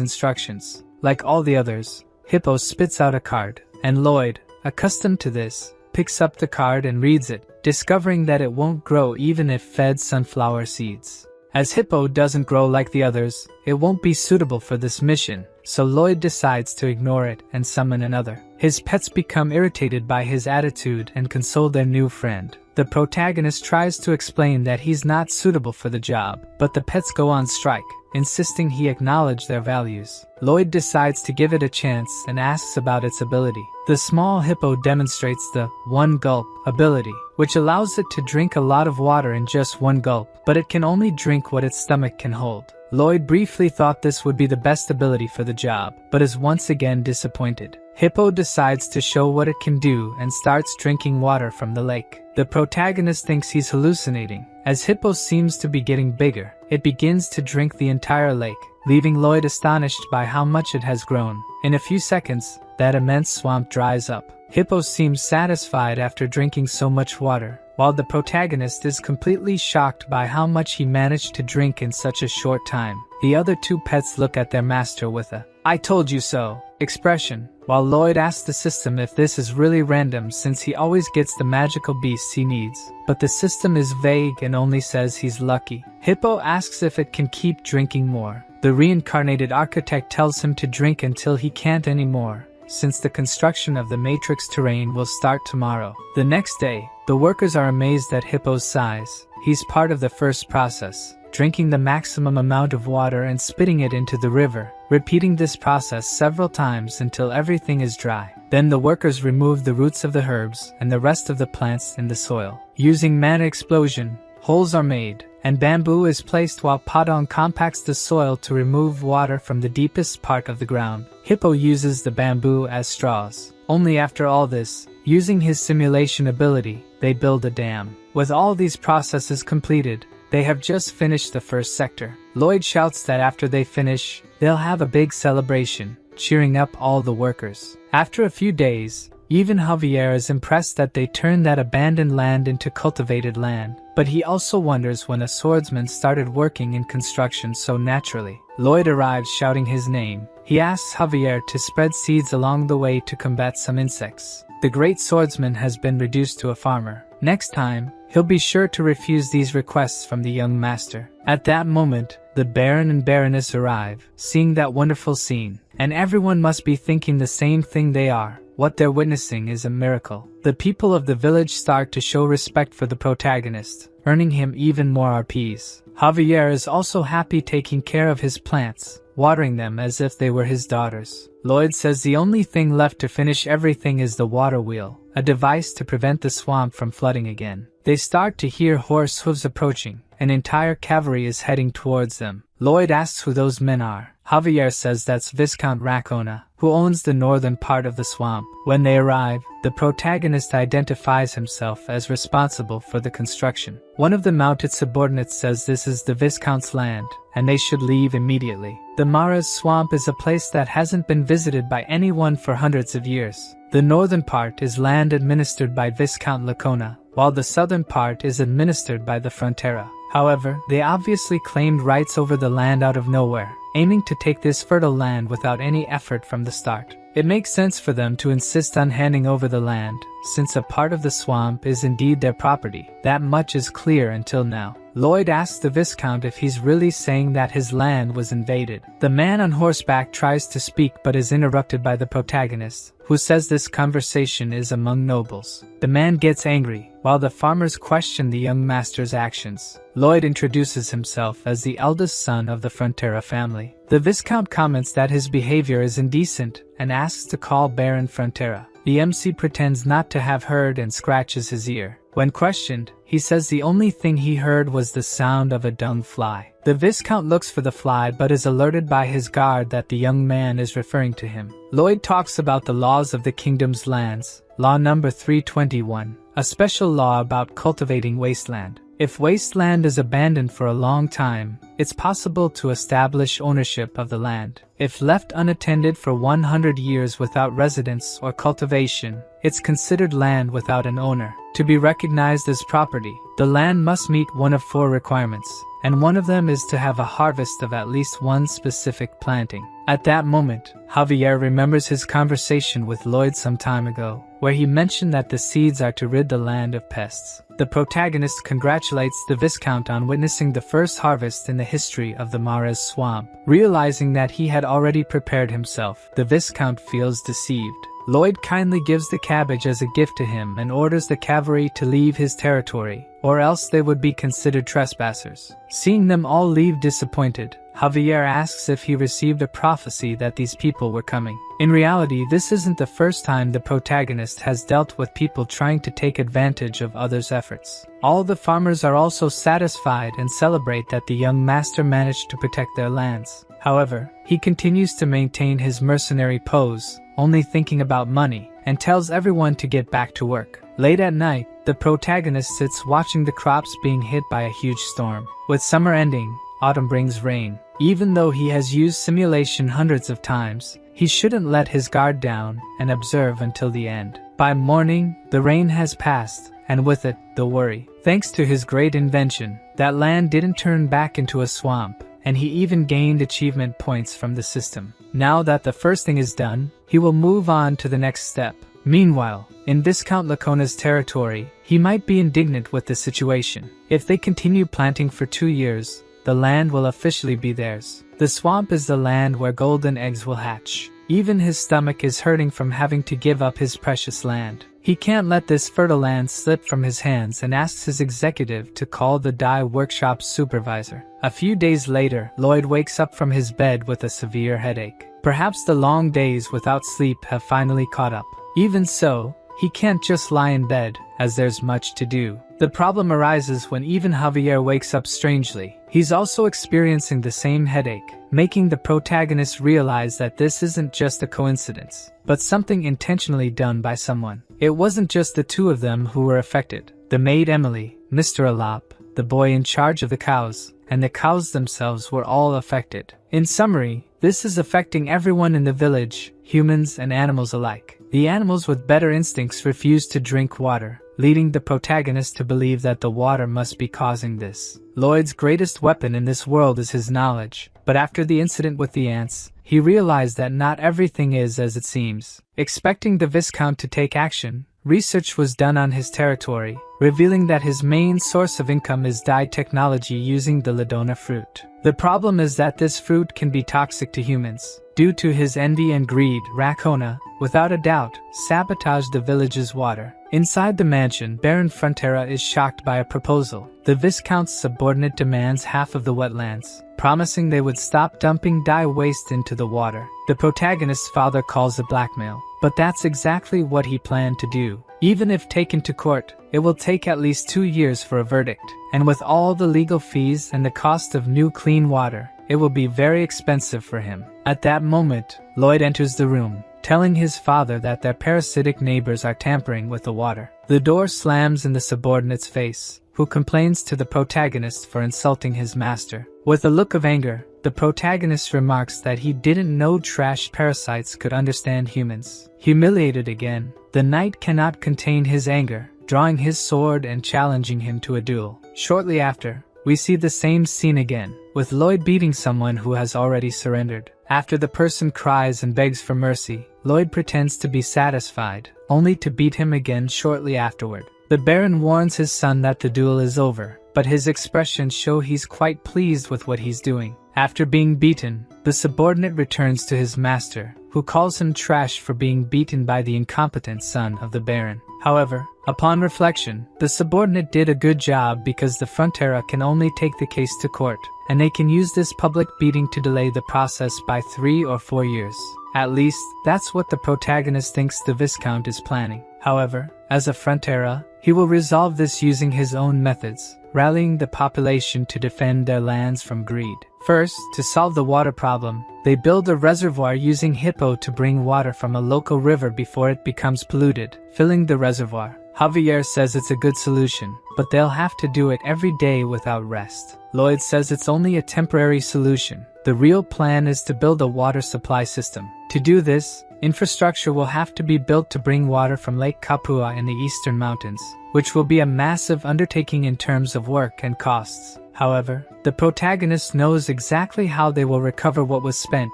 instructions. Like all the others, Hippo spits out a card, and Lloyd, accustomed to this, picks up the card and reads it, discovering that it won't grow even if fed sunflower seeds. As Hippo doesn't grow like the others, it won't be suitable for this mission, so Lloyd decides to ignore it and summon another. His pets become irritated by his attitude and console their new friend. The The protagonist tries to explain that he's not suitable for the job, but the pets go on strike, insisting he acknowledge their values. Lloyd decides to give it a chance and asks about its ability. The small hippo demonstrates the one gulp ability, which allows it to drink a lot of water in just one gulp, but it can only drink what its stomach can hold. Lloyd briefly thought this would be the best ability for the job, but is once again disappointed. Hippo decides to show what it can do and starts drinking water from the lake. The protagonist thinks he's hallucinating. As Hippo seems to be getting bigger, it begins to drink the entire lake, leaving Lloyd astonished by how much it has grown. In a few seconds, that immense swamp dries up. Hippo seems satisfied after drinking so much water, while the protagonist is completely shocked by how much he managed to drink in such a short time. The other two pets look at their master with a "I told you so" expression, while Lloyd asks the system if this is really random since he always gets the magical beasts he needs, but the system is vague and only says he's lucky. Hippo asks if it can keep drinking more. The reincarnated architect tells him to drink until he can't anymore, since the construction of the Matrix terrain will start tomorrow. The next day, the workers are amazed at Hippo's size. He's part of the first process, drinking the maximum amount of water and spitting it into the river, repeating this process several times until everything is dry. Then the workers remove the roots of the herbs and the rest of the plants in the soil. Using mana explosion, holes are made, and bamboo is placed while Padong compacts the soil to remove water from the deepest part of the ground. Hippo uses the bamboo as straws. Only after all this, using his simulation ability, they build a dam. With all these processes completed, they have just finished the first sector. Lloyd shouts that after they finish, they'll have a big celebration, cheering up all the workers. After a few days, even Javier is impressed that they turned that abandoned land into cultivated land, but he also wonders when a swordsman started working in construction so naturally. Lloyd arrives shouting his name. He asks Javier to spread seeds along the way to combat some insects. The great swordsman has been reduced to a farmer. Next time, he'll be sure to refuse these requests from the young master. At that moment, the Baron and Baroness arrive, seeing that wonderful scene, and everyone must be thinking the same thing they are. What they're witnessing is a miracle. The people of the village start to show respect for the protagonist, earning him even more RPs. Javier is also happy taking care of his plants, watering them as if they were his daughters. Lloyd says the only thing left to finish everything is the water wheel, a device to prevent the swamp from flooding again. They start to hear horse hooves approaching. An entire cavalry is heading towards them. Lloyd asks who those men are. Javier says that's Viscount Racona, who owns the northern part of the swamp. When they arrive, the protagonist identifies himself as responsible for the construction. One of the mounted subordinates says this is the Viscount's land, and they should leave immediately. The Mara's swamp is a place that hasn't been visited by anyone for hundreds of years. The northern part is land administered by Viscount Lacona, while the southern part is administered by the Frontera. However, they obviously claimed rights over the land out of nowhere, aiming to take this fertile land without any effort from the start. It makes sense for them to insist on handing over the land, since a part of the swamp is indeed their property. That much is clear until now. Lloyd asks the Viscount if he's really saying that his land was invaded. The man on horseback tries to speak but is interrupted by the protagonist, who says this conversation is among nobles. The man gets angry, while the farmers question the young master's actions. Lloyd introduces himself as the eldest son of the Frontera family. The Viscount comments that his behavior is indecent and asks to call Baron Frontera. The MC pretends not to have heard and scratches his ear. When questioned, he says the only thing he heard was the sound of a dung fly. The Viscount looks for the fly but is alerted by his guard that the young man is referring to him. Lloyd talks about the laws of the kingdom's lands, Law number 321, a special law about cultivating wasteland. If wasteland is abandoned for a long time, it's possible to establish ownership of the land. If left unattended for 100 years without residence or cultivation, it's considered land without an owner. To be recognized as property, the land must meet one of 4 requirements, and one of them is to have a harvest of at least one specific planting. At that moment, Javier remembers his conversation with Lloyd some time ago, where he mentioned that the seeds are to rid the land of pests. The protagonist congratulates the Viscount on witnessing the first harvest in the history of the Mara's swamp. Realizing that he had already prepared himself, the Viscount feels deceived. Lloyd kindly gives the cabbage as a gift to him and orders the cavalry to leave his territory, or else they would be considered trespassers. Seeing them all leave disappointed, Javier asks if he received a prophecy that these people were coming. In reality, this isn't the first time the protagonist has dealt with people trying to take advantage of others' efforts. All the farmers are also satisfied and celebrate that the young master managed to protect their lands. However, he continues to maintain his mercenary pose, only thinking about money, and tells everyone to get back to work. Late at night, the protagonist sits watching the crops being hit by a huge storm. With summer ending, autumn brings rain. Even though he has used simulation hundreds of times, he shouldn't let his guard down and observe until the end. By morning, the rain has passed, and with it, the worry. Thanks to his great invention, that land didn't turn back into a swamp, and he even gained achievement points from the system. Now that the first thing is done, he will move on to the next step. Meanwhile, in Viscount Lacona's territory, he might be indignant with the situation. If they continue planting for 2 years, the land will officially be theirs. The swamp is the land where golden eggs will hatch. Even his stomach is hurting from having to give up his precious land. He can't let this fertile land slip from his hands and asks his executive to call the dye workshop supervisor. A few days later, Lloyd wakes up from his bed with a severe headache. Perhaps the long days without sleep have finally caught up. Even so, he can't just lie in bed, as there's much to do. The problem arises when even Javier wakes up strangely. He's also experiencing the same headache, making the protagonist realize that this isn't just a coincidence, but something intentionally done by someone. It wasn't just the two of them who were affected. The maid Emily, Mr. Alap, the boy in charge of the cows, and the cows themselves were all affected. In summary, this is affecting everyone in the village, humans and animals alike. The animals with better instincts refuse to drink water, leading the protagonist to believe that the water must be causing this. Lloyd's greatest weapon in this world is his knowledge, but after the incident with the ants, he realized that not everything is as it seems. Expecting the Viscount to take action, research was done on his territory, revealing that his main source of income is dye technology using the Ladona fruit. The problem is that this fruit can be toxic to humans. Due to his envy and greed, Racona, without a doubt, sabotaged the village's water. Inside the mansion, Baron Frontera is shocked by a proposal. The Viscount's subordinate demands half of the wetlands, promising they would stop dumping dye waste into the water. The protagonist's father calls it blackmail, but that's exactly what he planned to do. Even if taken to court, it will take at least 2 years for a verdict, and with all the legal fees and the cost of new clean water, it will be very expensive for him. At that moment, Lloyd enters the room, telling his father that their parasitic neighbors are tampering with the water. The door slams in the subordinate's face, who complains to the protagonist for insulting his master. With a look of anger, the protagonist remarks that he didn't know trash parasites could understand humans. Humiliated again, the knight cannot contain his anger, drawing his sword and challenging him to a duel. Shortly after, we see the same scene again, with Lloyd beating someone who has already surrendered. After the person cries and begs for mercy, Lloyd pretends to be satisfied, only to beat him again shortly afterward. The Baron warns his son that the duel is over, but his expressions show he's quite pleased with what he's doing. After being beaten, the subordinate returns to his master, who calls him trash for being beaten by the incompetent son of the Baron. However, upon reflection, the subordinate did a good job because the Frontera can only take the case to court, and they can use this public beating to delay the process by 3 or 4 years. At least, that's what the protagonist thinks the Viscount is planning. However, as a Frontera, he will resolve this using his own methods, rallying the population to defend their lands from greed. First, to solve the water problem, they build a reservoir using hippo to bring water from a local river before it becomes polluted, filling the reservoir. Javier says it's a good solution, but they'll have to do it every day without rest. Lloyd says it's only a temporary solution. The real plan is to build a water supply system. To do this, infrastructure will have to be built to bring water from Lake Kapua in the eastern mountains, which will be a massive undertaking in terms of work and costs. However, the protagonist knows exactly how they will recover what was spent,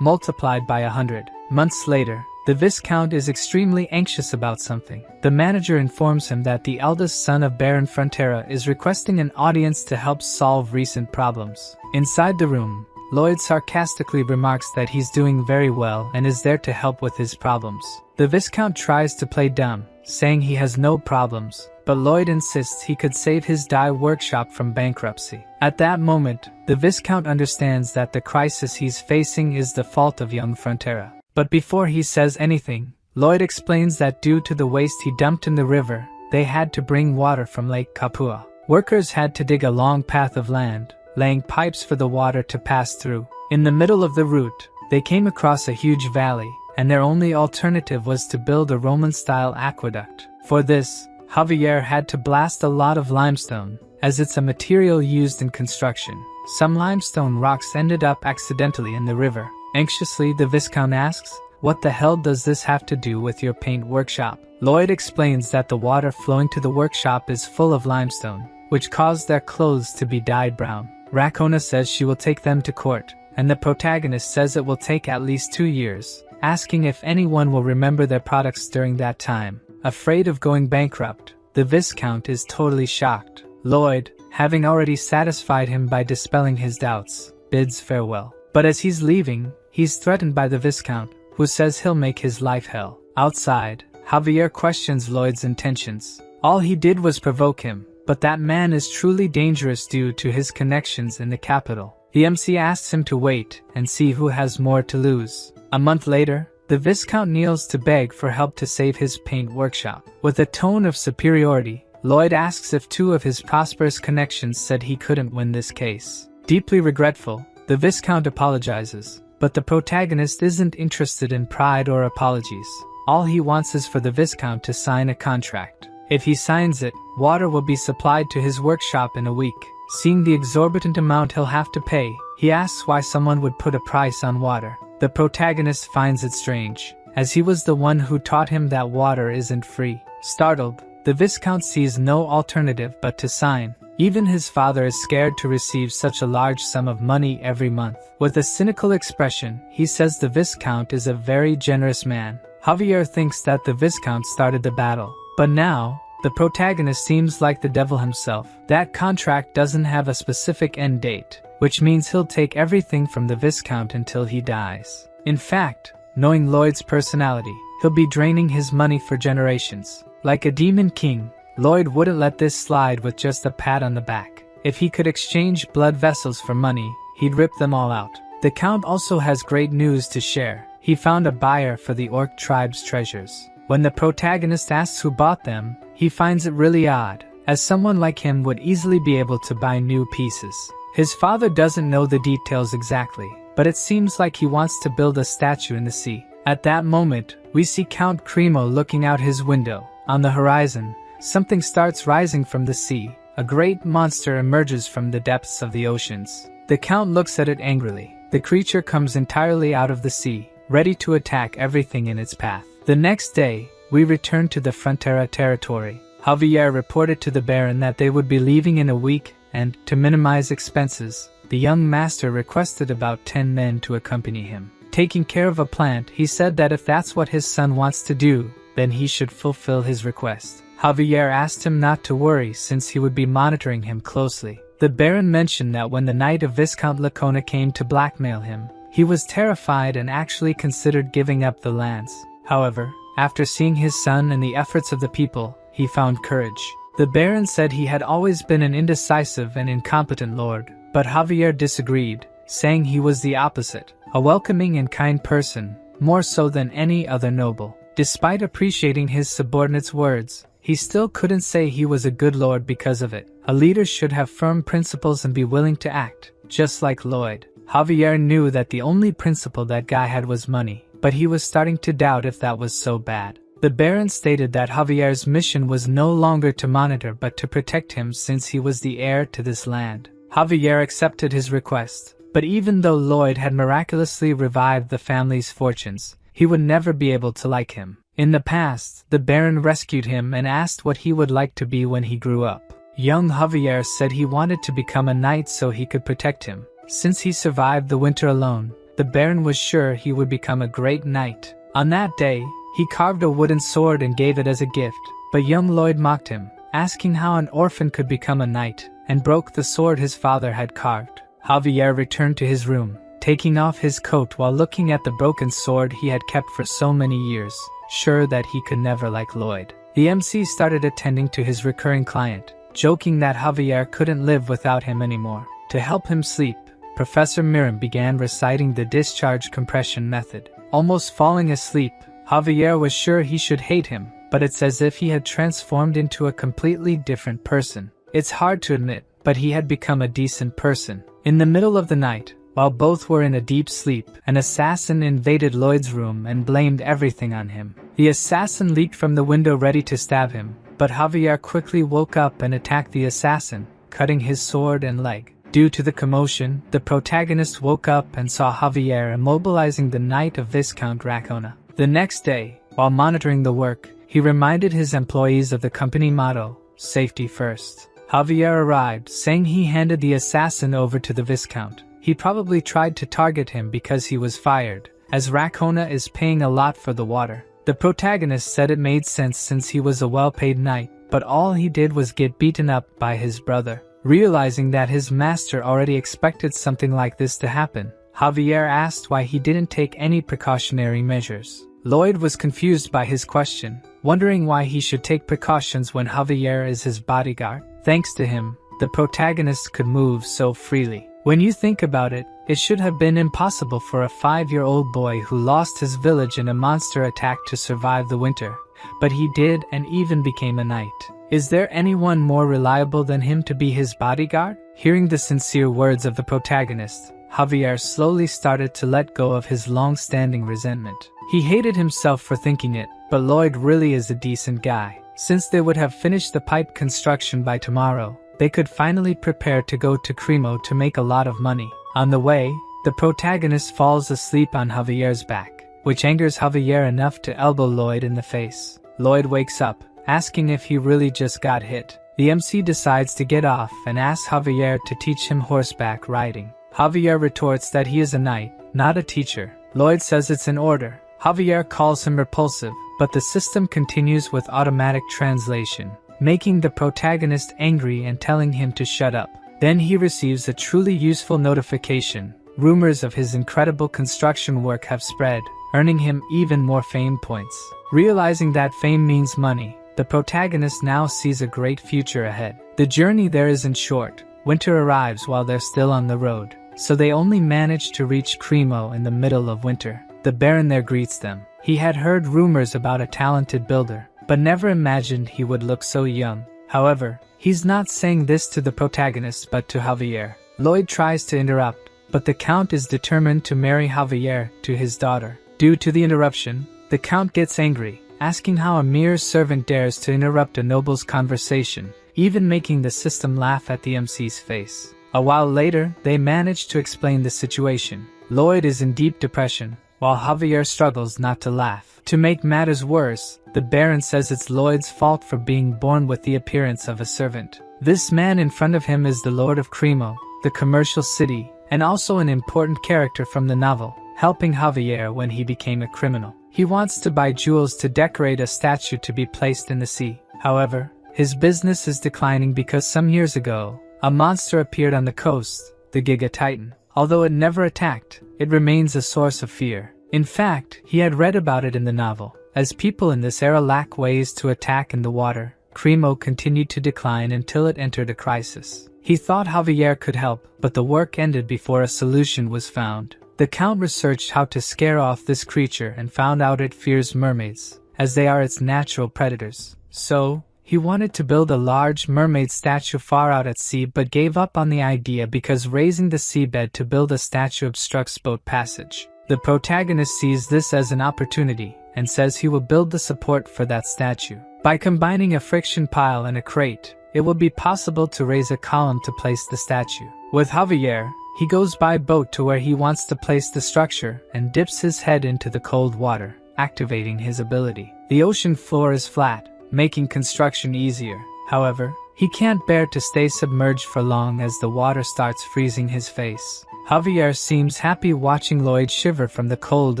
multiplied by 100. Months later, the Viscount is extremely anxious about something. The manager informs him that the eldest son of Baron Frontera is requesting an audience to help solve recent problems. Inside the room, Lloyd sarcastically remarks that he's doing very well and is there to help with his problems. The Viscount tries to play dumb, saying he has no problems, but Lloyd insists he could save his dye workshop from bankruptcy. At that moment, the Viscount understands that the crisis he's facing is the fault of young Frontera. But before he says anything, Lloyd explains that due to the waste he dumped in the river, they had to bring water from Lake Kapua. Workers had to dig a long path of land, laying pipes for the water to pass through. In the middle of the route, they came across a huge valley, and their only alternative was to build a Roman-style aqueduct. For this, Javier had to blast a lot of limestone, as it's a material used in construction. Some limestone rocks ended up accidentally in the river. Anxiously, the Viscount asks, "What the hell does this have to do with your paint workshop?" Lloyd explains that the water flowing to the workshop is full of limestone, which caused their clothes to be dyed brown. Racona says she will take them to court, and the protagonist says it will take at least 2 years, asking if anyone will remember their products during that time. Afraid of going bankrupt, the Viscount is totally shocked. Lloyd, having already satisfied him by dispelling his doubts, bids farewell. But as he's leaving, he's threatened by the Viscount, who says he'll make his life hell. Outside, Javier questions Lloyd's intentions. All he did was provoke him, but that man is truly dangerous due to his connections in the capital. The MC asks him to wait and see who has more to lose. A month later, the Viscount kneels to beg for help to save his paint workshop. With a tone of superiority, Lloyd asks if 2 of his prosperous connections said he couldn't win this case. Deeply regretful, the Viscount apologizes, but the protagonist isn't interested in pride or apologies. All he wants is for the Viscount to sign a contract. If he signs it, water will be supplied to his workshop in a week. Seeing the exorbitant amount he'll have to pay, he asks why someone would put a price on water. The protagonist finds it strange, as he was the one who taught him that water isn't free. Startled, the Viscount sees no alternative but to sign. Even his father is scared to receive such a large sum of money every month. With a cynical expression, he says the Viscount is a very generous man. Javier thinks that the Viscount started the battle. But now, the protagonist seems like the devil himself. That contract doesn't have a specific end date, which means he'll take everything from the Viscount until he dies. In fact, knowing Lloyd's personality, he'll be draining his money for generations. Like a demon king, Lloyd wouldn't let this slide with just a pat on the back. If he could exchange blood vessels for money, he'd rip them all out. The Count also has great news to share. He found a buyer for the Orc tribe's treasures. When the protagonist asks who bought them, he finds it really odd, as someone like him would easily be able to buy new pieces. His father doesn't know the details exactly, but it seems like he wants to build a statue in the sea. At that moment, we see Count Cremo looking out his window. On the horizon, something starts rising from the sea. A great monster emerges from the depths of the oceans. The Count looks at it angrily. The creature comes entirely out of the sea, ready to attack everything in its path. The next day, we return to the Frontera territory. Javier reported to the Baron that they would be leaving in a week, and, to minimize expenses, the young master requested about 10 men to accompany him. Taking care of a plant, he said that if that's what his son wants to do, then he should fulfill his request. Javier asked him not to worry since he would be monitoring him closely. The Baron mentioned that when the night of Viscount Lacona came to blackmail him, he was terrified and actually considered giving up the lands. However, after seeing his son and the efforts of the people, he found courage. The Baron said he had always been an indecisive and incompetent lord, but Javier disagreed, saying he was the opposite, a welcoming and kind person, more so than any other noble. Despite appreciating his subordinate's words, he still couldn't say he was a good lord because of it. A leader should have firm principles and be willing to act, just like Lloyd. Javier knew that the only principle that guy had was money, but he was starting to doubt if that was so bad. The Baron stated that Javier's mission was no longer to monitor but to protect him since he was the heir to this land. Javier accepted his request, but even though Lloyd had miraculously revived the family's fortunes, he would never be able to like him. In the past, the Baron rescued him and asked what he would like to be when he grew up. Young Javier said he wanted to become a knight so he could protect him. Since he survived the winter alone, the Baron was sure he would become a great knight. On that day, he carved a wooden sword and gave it as a gift, but young Lloyd mocked him, asking how an orphan could become a knight, and broke the sword his father had carved. Javier returned to his room, taking off his coat while looking at the broken sword he had kept for so many years, sure that he could never like Lloyd. The MC started attending to his recurring client, joking that Javier couldn't live without him anymore. To help him sleep, Professor Miram began reciting the discharge compression method. Almost falling asleep, Javier was sure he should hate him, but it's as if he had transformed into a completely different person. It's hard to admit, but he had become a decent person. In the middle of the night, while both were in a deep sleep, an assassin invaded Lloyd's room and blamed everything on him. The assassin leaped from the window ready to stab him, but Javier quickly woke up and attacked the assassin, cutting his sword and leg. Due to the commotion, the protagonist woke up and saw Javier immobilizing the knight of Viscount Racona. The next day, while monitoring the work, he reminded his employees of the company motto, "Safety first." Javier arrived, saying he handed the assassin over to the Viscount. He probably tried to target him because he was fired, as Racona is paying a lot for the water. The protagonist said it made sense since he was a well-paid knight, but all he did was get beaten up by his brother. Realizing that his master already expected something like this to happen, Javier asked why he didn't take any precautionary measures. Lloyd was confused by his question, wondering why he should take precautions when Javier is his bodyguard. Thanks to him, the protagonist could move so freely. When you think about it, it should have been impossible for a 5-year-old boy who lost his village in a monster attack to survive the winter. But he did and even became a knight. Is there anyone more reliable than him to be his bodyguard? Hearing the sincere words of the protagonist, Javier slowly started to let go of his long-standing resentment. He hated himself for thinking it, but Lloyd really is a decent guy. Since they would have finished the pipe construction by tomorrow, they could finally prepare to go to Cremo to make a lot of money. On the way, the protagonist falls asleep on Javier's back, which angers Javier enough to elbow Lloyd in the face. Lloyd wakes up, asking if he really just got hit. The MC decides to get off and asks Javier to teach him horseback riding. Javier retorts that he is a knight, not a teacher. Lloyd says it's an order. Javier calls him repulsive, but the system continues with automatic translation, making the protagonist angry and telling him to shut up. Then he receives a truly useful notification. Rumors of his incredible construction work have spread, earning him even more fame points. Realizing that fame means money, the protagonist now sees a great future ahead. The journey there isn't short. Winter arrives while they're still on the road, so they only manage to reach Cremo in the middle of winter. The Baron there greets them. He had heard rumors about a talented builder, but never imagined he would look so young. However, he's not saying this to the protagonist but to Javier. Lloyd tries to interrupt, but the Count is determined to marry Javier to his daughter. Due to the interruption, the Count gets angry, asking how a mere servant dares to interrupt a noble's conversation, even making the system laugh at the MC's face. A while later, they manage to explain the situation. Lloyd is in deep depression, while Javier struggles not to laugh. To make matters worse, the Baron says it's Lloyd's fault for being born with the appearance of a servant. This man in front of him is the Lord of Cremo, the commercial city, and also an important character from the novel, helping Javier when he became a criminal. He wants to buy jewels to decorate a statue to be placed in the sea. However, his business is declining because some years ago, a monster appeared on the coast, the Giga Titan. Although it never attacked, it remains a source of fear. In fact, he had read about it in the novel. As people in this era lack ways to attack in the water, Cremo continued to decline until it entered a crisis. He thought Javier could help, but the work ended before a solution was found. The Count researched how to scare off this creature and found out it fears mermaids, as they are its natural predators. So, he wanted to build a large mermaid statue far out at sea but gave up on the idea because raising the seabed to build a statue obstructs boat passage. The protagonist sees this as an opportunity and says he will build the support for that statue. By combining a friction pile and a crate, it will be possible to raise a column to place the statue. With Javier, he goes by boat to where he wants to place the structure and dips his head into the cold water, activating his ability. The ocean floor is flat, making construction easier. However, he can't bear to stay submerged for long as the water starts freezing his face. Javier seems happy watching Lloyd shiver from the cold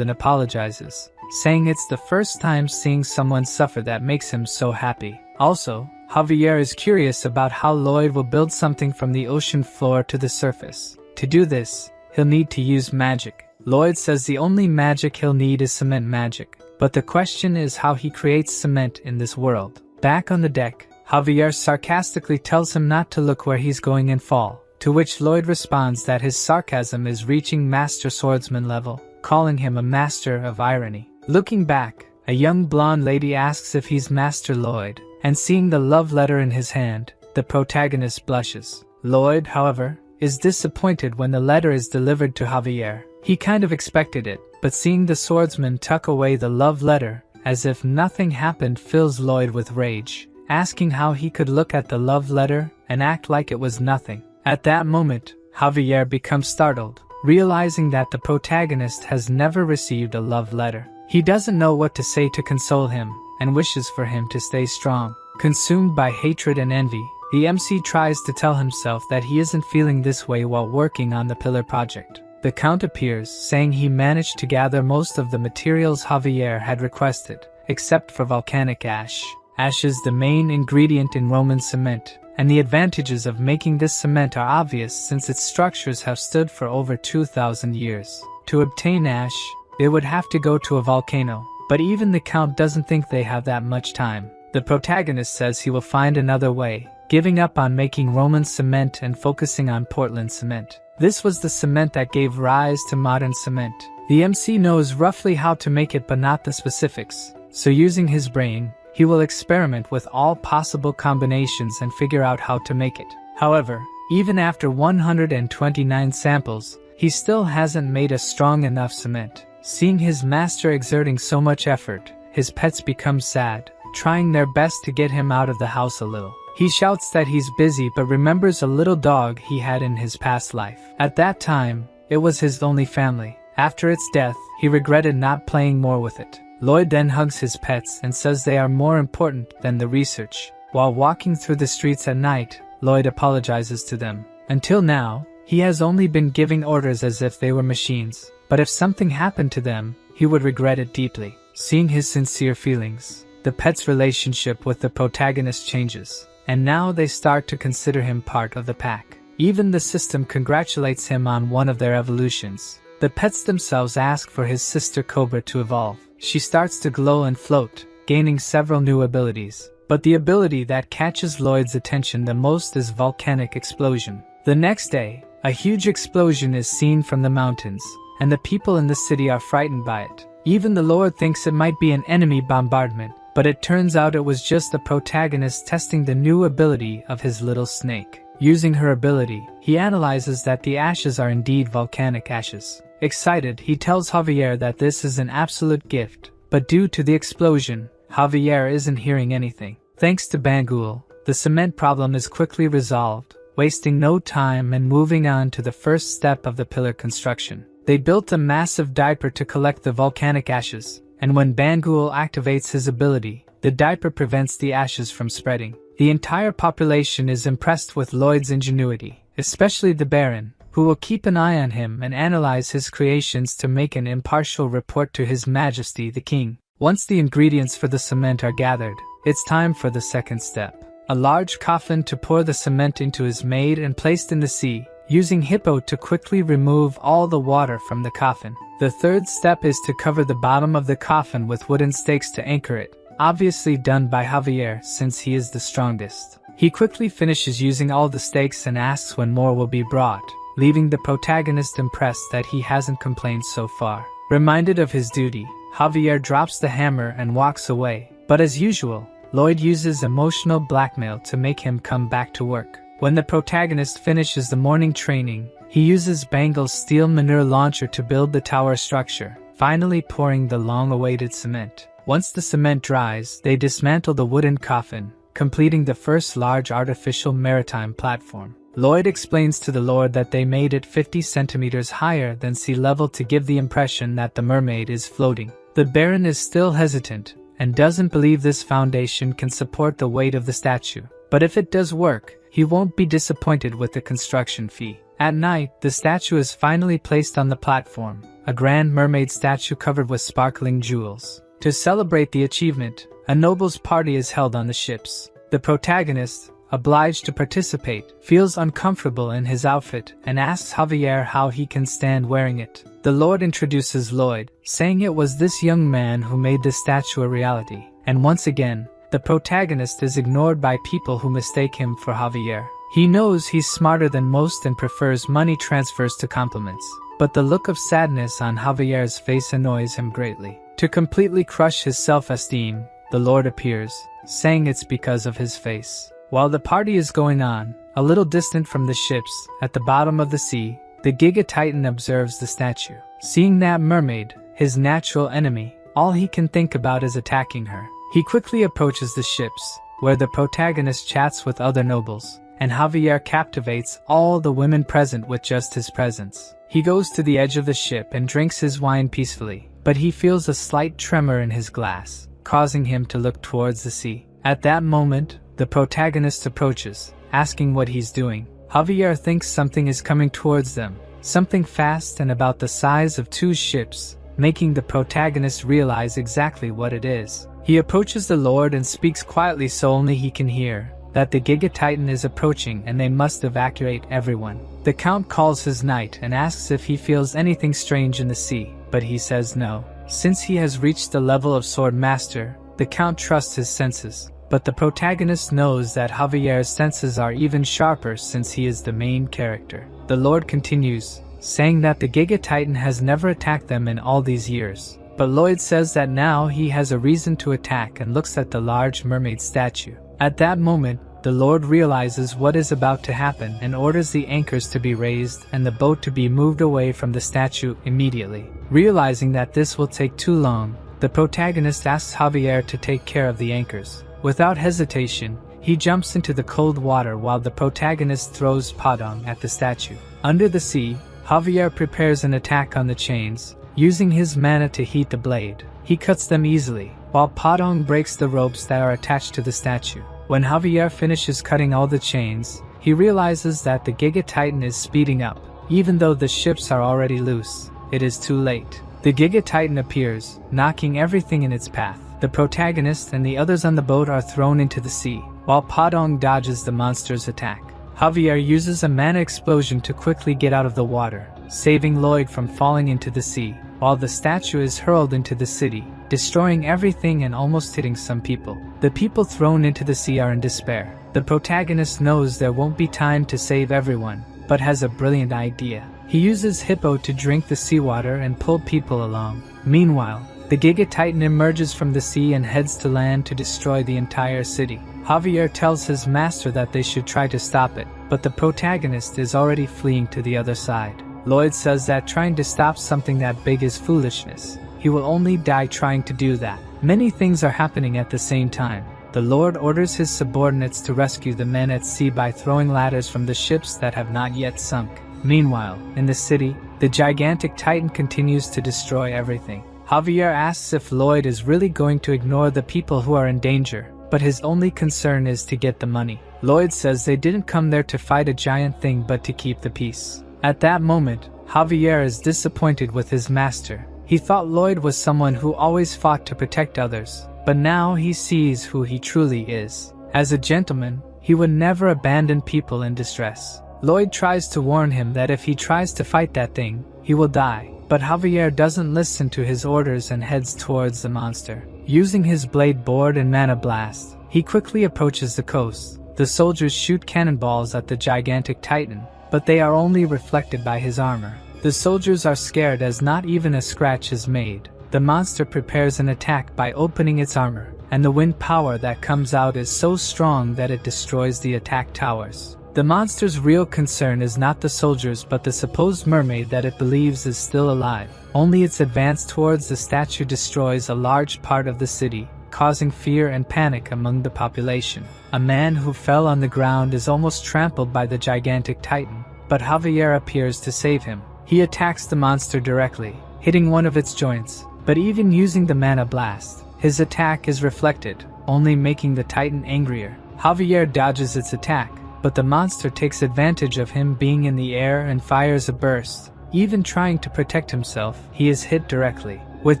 and apologizes, saying it's the first time seeing someone suffer that makes him so happy. Also, Javier is curious about how Lloyd will build something from the ocean floor to the surface. To do this, he'll need to use magic. Lloyd says the only magic he'll need is cement magic, but the question is how he creates cement in this world. Back on the deck, Javier sarcastically tells him not to look where he's going and fall, to which Lloyd responds that his sarcasm is reaching master swordsman level, calling him a master of irony. Looking back, a young blonde lady asks if he's Master Lloyd, and seeing the love letter in his hand, the protagonist blushes. Lloyd, however, is disappointed when the letter is delivered to Javier. He kind of expected it, but seeing the swordsman tuck away the love letter, as if nothing happened, fills Lloyd with rage, asking how he could look at the love letter and act like it was nothing. At that moment, Javier becomes startled, realizing that the protagonist has never received a love letter. He doesn't know what to say to console him, and wishes for him to stay strong. Consumed by hatred and envy, the MC tries to tell himself that he isn't feeling this way while working on the pillar project. The Count appears, saying he managed to gather most of the materials Javier had requested, except for volcanic ash. Ash is the main ingredient in Roman cement, and the advantages of making this cement are obvious since its structures have stood for over 2,000 years. To obtain ash, they would have to go to a volcano, but even the Count doesn't think they have that much time. The protagonist says he will find another way, giving up on making Roman cement and focusing on Portland cement. This was the cement that gave rise to modern cement. The MC knows roughly how to make it but not the specifics, so using his brain, he will experiment with all possible combinations and figure out how to make it. However, even after 129 samples, he still hasn't made a strong enough cement. Seeing his master exerting so much effort, his pets become sad, trying their best to get him out of the house a little. He shouts that he's busy but remembers a little dog he had in his past life. At that time, it was his only family. After its death, he regretted not playing more with it. Lloyd then hugs his pets and says they are more important than the research. While walking through the streets at night, Lloyd apologizes to them. Until now, he has only been giving orders as if they were machines, but if something happened to them, he would regret it deeply. Seeing his sincere feelings, the pet's relationship with the protagonist changes, and now they start to consider him part of the pack. Even the system congratulates him on one of their evolutions. The pets themselves ask for his sister Cobra to evolve. She starts to glow and float, gaining several new abilities. But the ability that catches Lloyd's attention the most is volcanic explosion. The next day, a huge explosion is seen from the mountains, and the people in the city are frightened by it. Even the Lord thinks it might be an enemy bombardment, but it turns out it was just the protagonist testing the new ability of his little snake. Using her ability, he analyzes that the ashes are indeed volcanic ashes. Excited, he tells Javier that this is an absolute gift, but due to the explosion, Javier isn't hearing anything. Thanks to Bangul, the cement problem is quickly resolved, wasting no time and moving on to the first step of the pillar construction. They built a massive diaper to collect the volcanic ashes, and when Bangul activates his ability, the diaper prevents the ashes from spreading. The entire population is impressed with Lloyd's ingenuity, especially the Baron, who will keep an eye on him and analyze his creations to make an impartial report to His Majesty the King. Once the ingredients for the cement are gathered, it's time for the second step. A large coffin to pour the cement into is made and placed in the sea, using Hippo to quickly remove all the water from the coffin. The third step is to cover the bottom of the coffin with wooden stakes to anchor it, obviously done by Javier since he is the strongest. He quickly finishes using all the stakes and asks when more will be brought, leaving the protagonist impressed that he hasn't complained so far. Reminded of his duty, Javier drops the hammer and walks away, but as usual, Lloyd uses emotional blackmail to make him come back to work. When the protagonist finishes the morning training, he uses Bangle's steel manure launcher to build the tower structure, finally pouring the long-awaited cement. Once the cement dries, they dismantle the wooden coffin, completing the first large artificial maritime platform. Lloyd explains to the Lord that they made it 50 centimeters higher than sea level to give the impression that the mermaid is floating. The Baron is still hesitant, and doesn't believe this foundation can support the weight of the statue. But if it does work, he won't be disappointed with the construction fee. At night, the statue is finally placed on the platform, a grand mermaid statue covered with sparkling jewels. To celebrate the achievement, a nobles' party is held on the ships. The protagonist, obliged to participate, feels uncomfortable in his outfit and asks Javier how he can stand wearing it. The Lord introduces Lloyd, saying it was this young man who made the statue a reality, and once again, the protagonist is ignored by people who mistake him for Javier. He knows he's smarter than most and prefers money transfers to compliments, but the look of sadness on Javier's face annoys him greatly. To completely crush his self-esteem, the Lord appears, saying it's because of his face. While the party is going on, a little distant from the ships, at the bottom of the sea, the Giga Titan observes the statue. Seeing that mermaid, his natural enemy, all he can think about is attacking her. He quickly approaches the ships, where the protagonist chats with other nobles, and Javier captivates all the women present with just his presence. He goes to the edge of the ship and drinks his wine peacefully, but he feels a slight tremor in his glass, causing him to look towards the sea. At that moment, the protagonist approaches, asking what he's doing. Javier thinks something is coming towards them, something fast and about the size of 2 ships, making the protagonist realize exactly what it is. He approaches the Lord and speaks quietly so only he can hear, that the Giga Titan is approaching and they must evacuate everyone. The Count calls his knight and asks if he feels anything strange in the sea, but he says no. Since he has reached the level of Sword Master, the Count trusts his senses, but the protagonist knows that Javier's senses are even sharper since he is the main character. The Lord continues, saying that the Giga Titan has never attacked them in all these years, but Lloyd says that now he has a reason to attack and looks at the large mermaid statue. At that moment, the Lord realizes what is about to happen and orders the anchors to be raised and the boat to be moved away from the statue immediately. Realizing that this will take too long, the protagonist asks Javier to take care of the anchors. Without hesitation, he jumps into the cold water while the protagonist throws Padong at the statue. Under the sea, Javier prepares an attack on the chains, using his mana to heat the blade. He cuts them easily, while Padong breaks the ropes that are attached to the statue. When Javier finishes cutting all the chains, he realizes that the Giga Titan is speeding up. Even though the ships are already loose, it is too late. The Giga Titan appears, knocking everything in its path. The protagonist and the others on the boat are thrown into the sea, while Padong dodges the monster's attack. Javier uses a mana explosion to quickly get out of the water, saving Lloyd from falling into the sea, while the statue is hurled into the city, destroying everything and almost hitting some people. The people thrown into the sea are in despair. The protagonist knows there won't be time to save everyone, but has a brilliant idea. He uses Hippo to drink the seawater and pull people along. Meanwhile, the Giga Titan emerges from the sea and heads to land to destroy the entire city. Javier tells his master that they should try to stop it, but the protagonist is already fleeing to the other side. Lloyd says that trying to stop something that big is foolishness. He will only die trying to do that. Many things are happening at the same time. The Lord orders his subordinates to rescue the men at sea by throwing ladders from the ships that have not yet sunk. Meanwhile, in the city, the gigantic Titan continues to destroy everything. Javier asks if Lloyd is really going to ignore the people who are in danger, but his only concern is to get the money. Lloyd says they didn't come there to fight a giant thing but to keep the peace. At that moment, Javier is disappointed with his master. He thought Lloyd was someone who always fought to protect others, but now he sees who he truly is. As a gentleman, he would never abandon people in distress. Lloyd tries to warn him that if he tries to fight that thing, he will die, but Javier doesn't listen to his orders and heads towards the monster. Using his blade board and mana blast, he quickly approaches the coast. The soldiers shoot cannonballs at the gigantic Titan, but they are only reflected by his armor. The soldiers are scared as not even a scratch is made. The monster prepares an attack by opening its armor, and the wind power that comes out is so strong that it destroys the attack towers. The monster's real concern is not the soldiers but the supposed mermaid that it believes is still alive. Only its advance towards the statue destroys a large part of the city, causing fear and panic among the population. A man who fell on the ground is almost trampled by the gigantic Titan, but Javier appears to save him. He attacks the monster directly, hitting one of its joints, but even using the mana blast, his attack is reflected, only making the Titan angrier. Javier dodges its attack, but the monster takes advantage of him being in the air and fires a burst. Even trying to protect himself, he is hit directly. With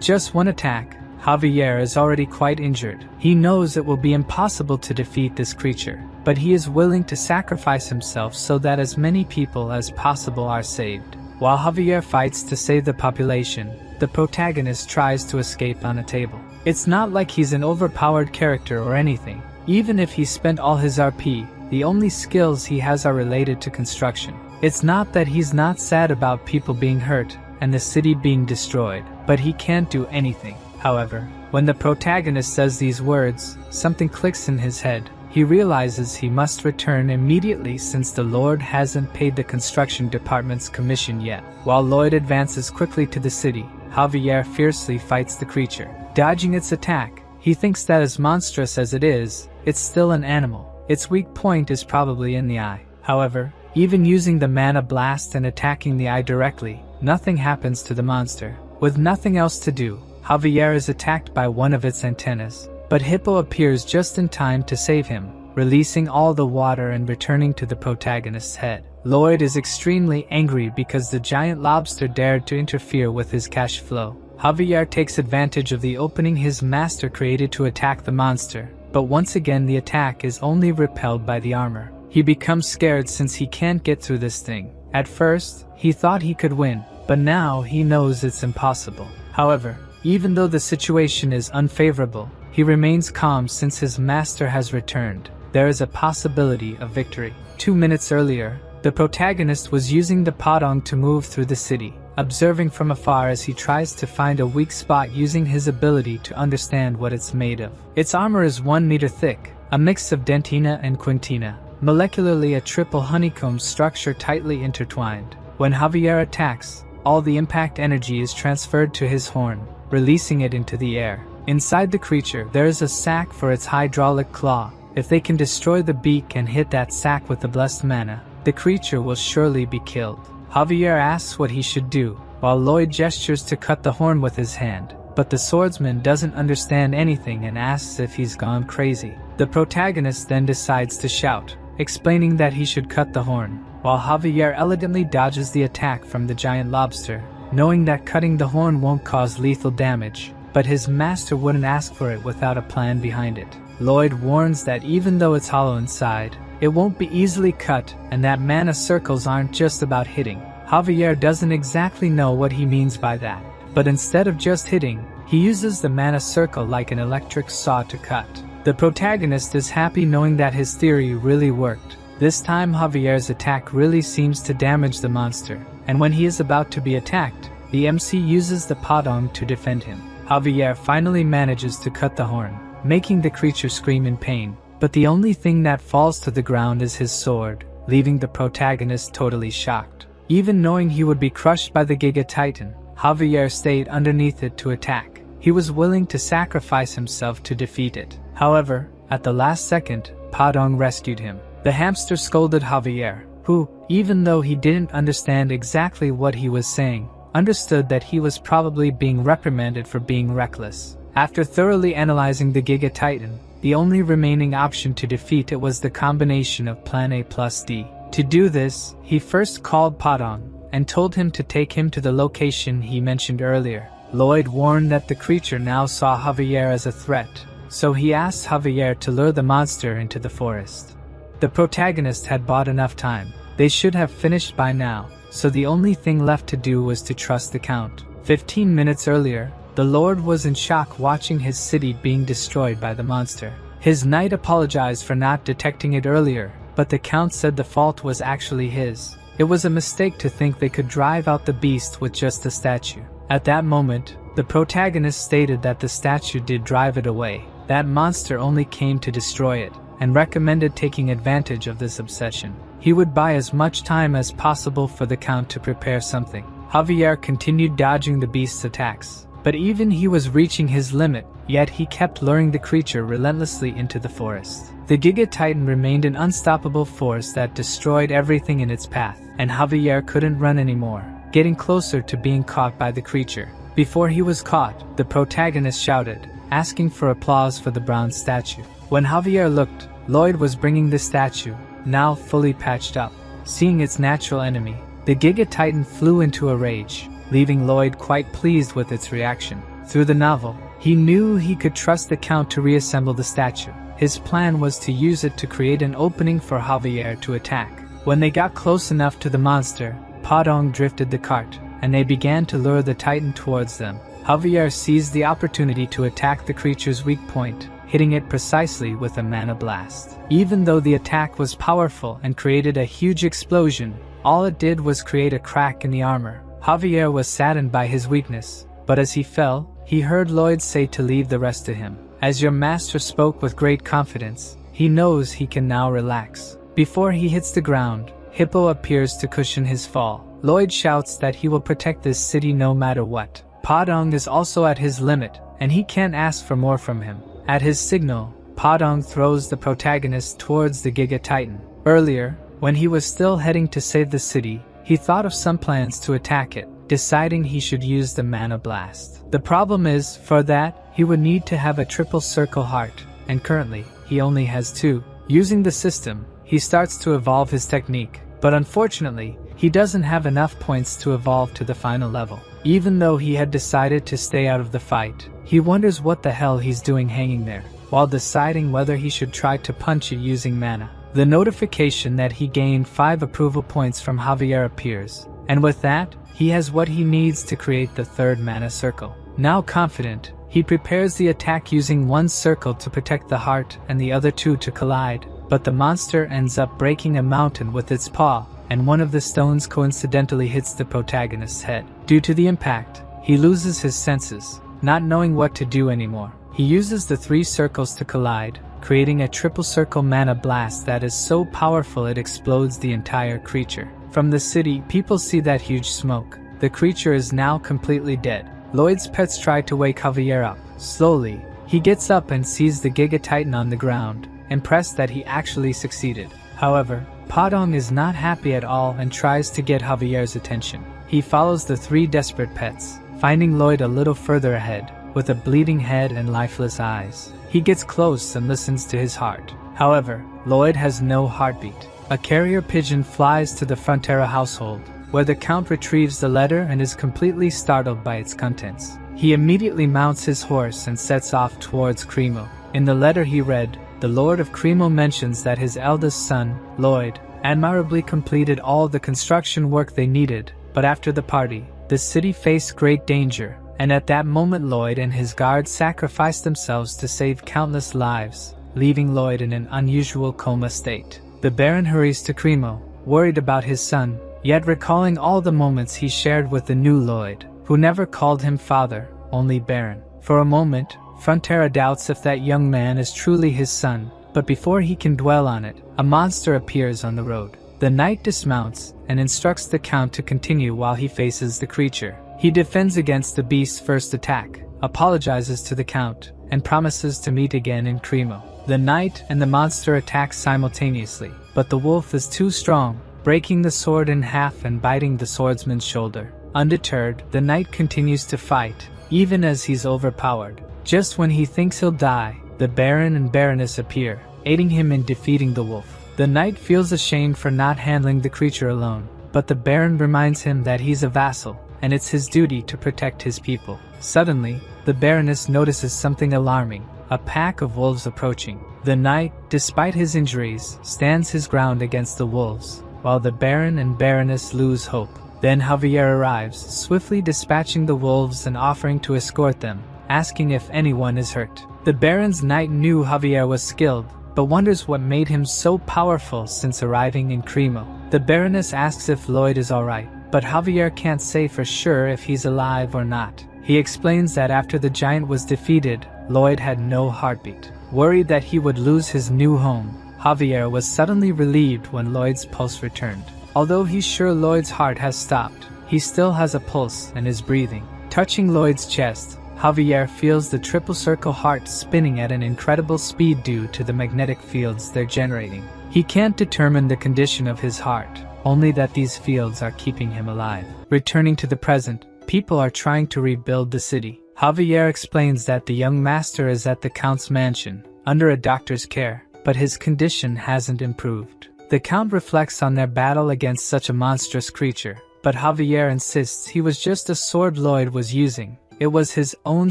just one attack, Javier is already quite injured. He knows it will be impossible to defeat this creature, but he is willing to sacrifice himself so that as many people as possible are saved. While Javier fights to save the population, the protagonist tries to escape on a table. It's not like he's an overpowered character or anything. Even if he spent all his RP, the only skills he has are related to construction. It's not that he's not sad about people being hurt and the city being destroyed, but he can't do anything. However, when the protagonist says these words, something clicks in his head. He realizes he must return immediately since the Lord hasn't paid the construction department's commission yet. While Lloyd advances quickly to the city, Javier fiercely fights the creature. Dodging its attack, he thinks that as monstrous as it is, it's still an animal. Its weak point is probably in the eye. However, even using the mana blast and attacking the eye directly, nothing happens to the monster. With nothing else to do, Javier is attacked by one of its antennas, but Hippo appears just in time to save him, releasing all the water and returning to the protagonist's head. Lloyd is extremely angry because the giant lobster dared to interfere with his cash flow. Javier takes advantage of the opening his master created to attack the monster, but once again the attack is only repelled by the armor. He becomes scared since he can't get through this thing. At first, he thought he could win, but now he knows it's impossible. However, even though the situation is unfavorable, he remains calm since his master has returned. There is a possibility of victory. 2 minutes earlier, the protagonist was using the Padang to move through the city, observing from afar as he tries to find a weak spot using his ability to understand what it's made of. Its armor is 1 meter thick, a mix of dentina and quintina, molecularly a triple honeycomb structure tightly intertwined. When Javier attacks, all the impact energy is transferred to his horn, releasing it into the air. Inside the creature, there is a sac for its hydraulic claw. If they can destroy the beak and hit that sac with the blessed mana, the creature will surely be killed. Javier asks what he should do, while Lloyd gestures to cut the horn with his hand, but the swordsman doesn't understand anything and asks if he's gone crazy. The protagonist then decides to shout, explaining that he should cut the horn, while Javier elegantly dodges the attack from the giant lobster, knowing that cutting the horn won't cause lethal damage, but his master wouldn't ask for it without a plan behind it. Lloyd warns that even though it's hollow inside, it won't be easily cut and that mana circles aren't just about hitting. Javier doesn't exactly know what he means by that, but instead of just hitting, he uses the mana circle like an electric saw to cut. The protagonist is happy knowing that his theory really worked. This time Javier's attack really seems to damage the monster, and when he is about to be attacked, the MC uses the Padang to defend him. Javier finally manages to cut the horn, making the creature scream in pain, but the only thing that falls to the ground is his sword, leaving the protagonist totally shocked. Even knowing he would be crushed by the Giga Titan, Javier stayed underneath it to attack. He was willing to sacrifice himself to defeat it. However, at the last second, Padang rescued him. The hamster scolded Javier, who, even though he didn't understand exactly what he was saying, understood that he was probably being reprimanded for being reckless. After thoroughly analyzing the Giga Titan, the only remaining option to defeat it was the combination of Plan A plus D. To do this, he first called Padang and told him to take him to the location he mentioned earlier. Lloyd warned that the creature now saw Javier as a threat, so he asked Javier to lure the monster into the forest. The protagonist had bought enough time. They should have finished by now, so the only thing left to do was to trust the Count. 15 minutes earlier, the Lord was in shock watching his city being destroyed by the monster. His knight apologized for not detecting it earlier, but the Count said the fault was actually his. It was a mistake to think they could drive out the beast with just a statue. At that moment, the protagonist stated that the statue did drive it away. That monster only came to destroy it, and recommended taking advantage of this obsession. He would buy as much time as possible for the Count to prepare something. Javier continued dodging the beast's attacks, but even he was reaching his limit, yet he kept luring the creature relentlessly into the forest. The Giga Titan remained an unstoppable force that destroyed everything in its path, and Javier couldn't run anymore, getting closer to being caught by the creature. Before he was caught, the protagonist shouted, asking for applause for the bronze statue. When Javier looked, Lloyd was bringing the statue, now fully patched up. Seeing its natural enemy, the Giga Titan flew into a rage, leaving Lloyd quite pleased with its reaction. Through the novel, he knew he could trust the Count to reassemble the statue. His plan was to use it to create an opening for Javier to attack. When they got close enough to the monster, Padong drifted the cart, and they began to lure the titan towards them. Javier seized the opportunity to attack the creature's weak point, hitting it precisely with a mana blast. Even though the attack was powerful and created a huge explosion, all it did was create a crack in the armor. Javier was saddened by his weakness, but as he fell, he heard Lloyd say to leave the rest to him. As your master spoke with great confidence, he knows he can now relax. Before he hits the ground, Hippo appears to cushion his fall. Lloyd shouts that he will protect this city no matter what. Padong is also at his limit, and he can't ask for more from him. At his signal, Padong throws the protagonist towards the Giga Titan. Earlier, when he was still heading to save the city, he thought of some plans to attack it, deciding he should use the mana blast. The problem is, for that, he would need to have a triple circle heart, and currently, he only has 2. Using the system, he starts to evolve his technique, but unfortunately, he doesn't have enough points to evolve to the final level. Even though he had decided to stay out of the fight, he wonders what the hell he's doing hanging there, while deciding whether he should try to punch it using mana. The notification that he gained 5 approval points from Javier appears, and with that, he has what he needs to create the 3rd mana circle. Now confident, he prepares the attack using 1 circle to protect the heart and the other 2 to collide, but the monster ends up breaking a mountain with its paw, and one of the stones coincidentally hits the protagonist's head. Due to the impact, he loses his senses, not knowing what to do anymore. He uses the 3 circles to collide, creating a triple circle mana blast that is so powerful it explodes the entire creature. From the city, people see that huge smoke. The creature is now completely dead. Lloyd's pets try to wake Javier up. Slowly, he gets up and sees the Giga Titan on the ground, impressed that he actually succeeded. However, Padong is not happy at all and tries to get Javier's attention. He follows the 3 desperate pets, finding Lloyd a little further ahead, with a bleeding head and lifeless eyes. He gets close and listens to his heart. However, Lloyd has no heartbeat. A carrier pigeon flies to the Frontera household, where the Count retrieves the letter and is completely startled by its contents. He immediately mounts his horse and sets off towards Cremo. In the letter he read, the Lord of Cremo mentions that his eldest son, Lloyd, admirably completed all the construction work they needed, but after the party, the city faced great danger, and at that moment Lloyd and his guards sacrificed themselves to save countless lives, leaving Lloyd in an unusual coma state. The Baron hurries to Cremo, worried about his son, yet recalling all the moments he shared with the new Lloyd, who never called him father, only Baron. For a moment, Frontera doubts if that young man is truly his son, but before he can dwell on it, a monster appears on the road. The knight dismounts and instructs the Count to continue while he faces the creature. He defends against the beast's first attack, apologizes to the Count, and promises to meet again in Cremo. The knight and the monster attack simultaneously, but the wolf is too strong, breaking the sword in half and biting the swordsman's shoulder. Undeterred, the knight continues to fight, even as he's overpowered. Just when he thinks he'll die, the Baron and Baroness appear, aiding him in defeating the wolf. The knight feels ashamed for not handling the creature alone, but the Baron reminds him that he's a vassal, and it's his duty to protect his people. Suddenly, the Baroness notices something alarming, a pack of wolves approaching. The knight, despite his injuries, stands his ground against the wolves, while the Baron and Baroness lose hope. Then Javier arrives, swiftly dispatching the wolves and offering to escort them, asking if anyone is hurt. The Baron's knight knew Javier was skilled, but wonders what made him so powerful since arriving in Cremo. The Baroness asks if Lloyd is alright, but Javier can't say for sure if he's alive or not. He explains that after the giant was defeated, Lloyd had no heartbeat. Worried that he would lose his new home, Javier was suddenly relieved when Lloyd's pulse returned. Although he's sure Lloyd's heart has stopped, he still has a pulse and is breathing. Touching Lloyd's chest, Javier feels the triple circle heart spinning at an incredible speed due to the magnetic fields they're generating. He can't determine the condition of his heart, only that these fields are keeping him alive. Returning to the present, people are trying to rebuild the city. Javier explains that the young master is at the Count's mansion, under a doctor's care, but his condition hasn't improved. The Count reflects on their battle against such a monstrous creature, but Javier insists he was just a sword Lloyd was using. It was his own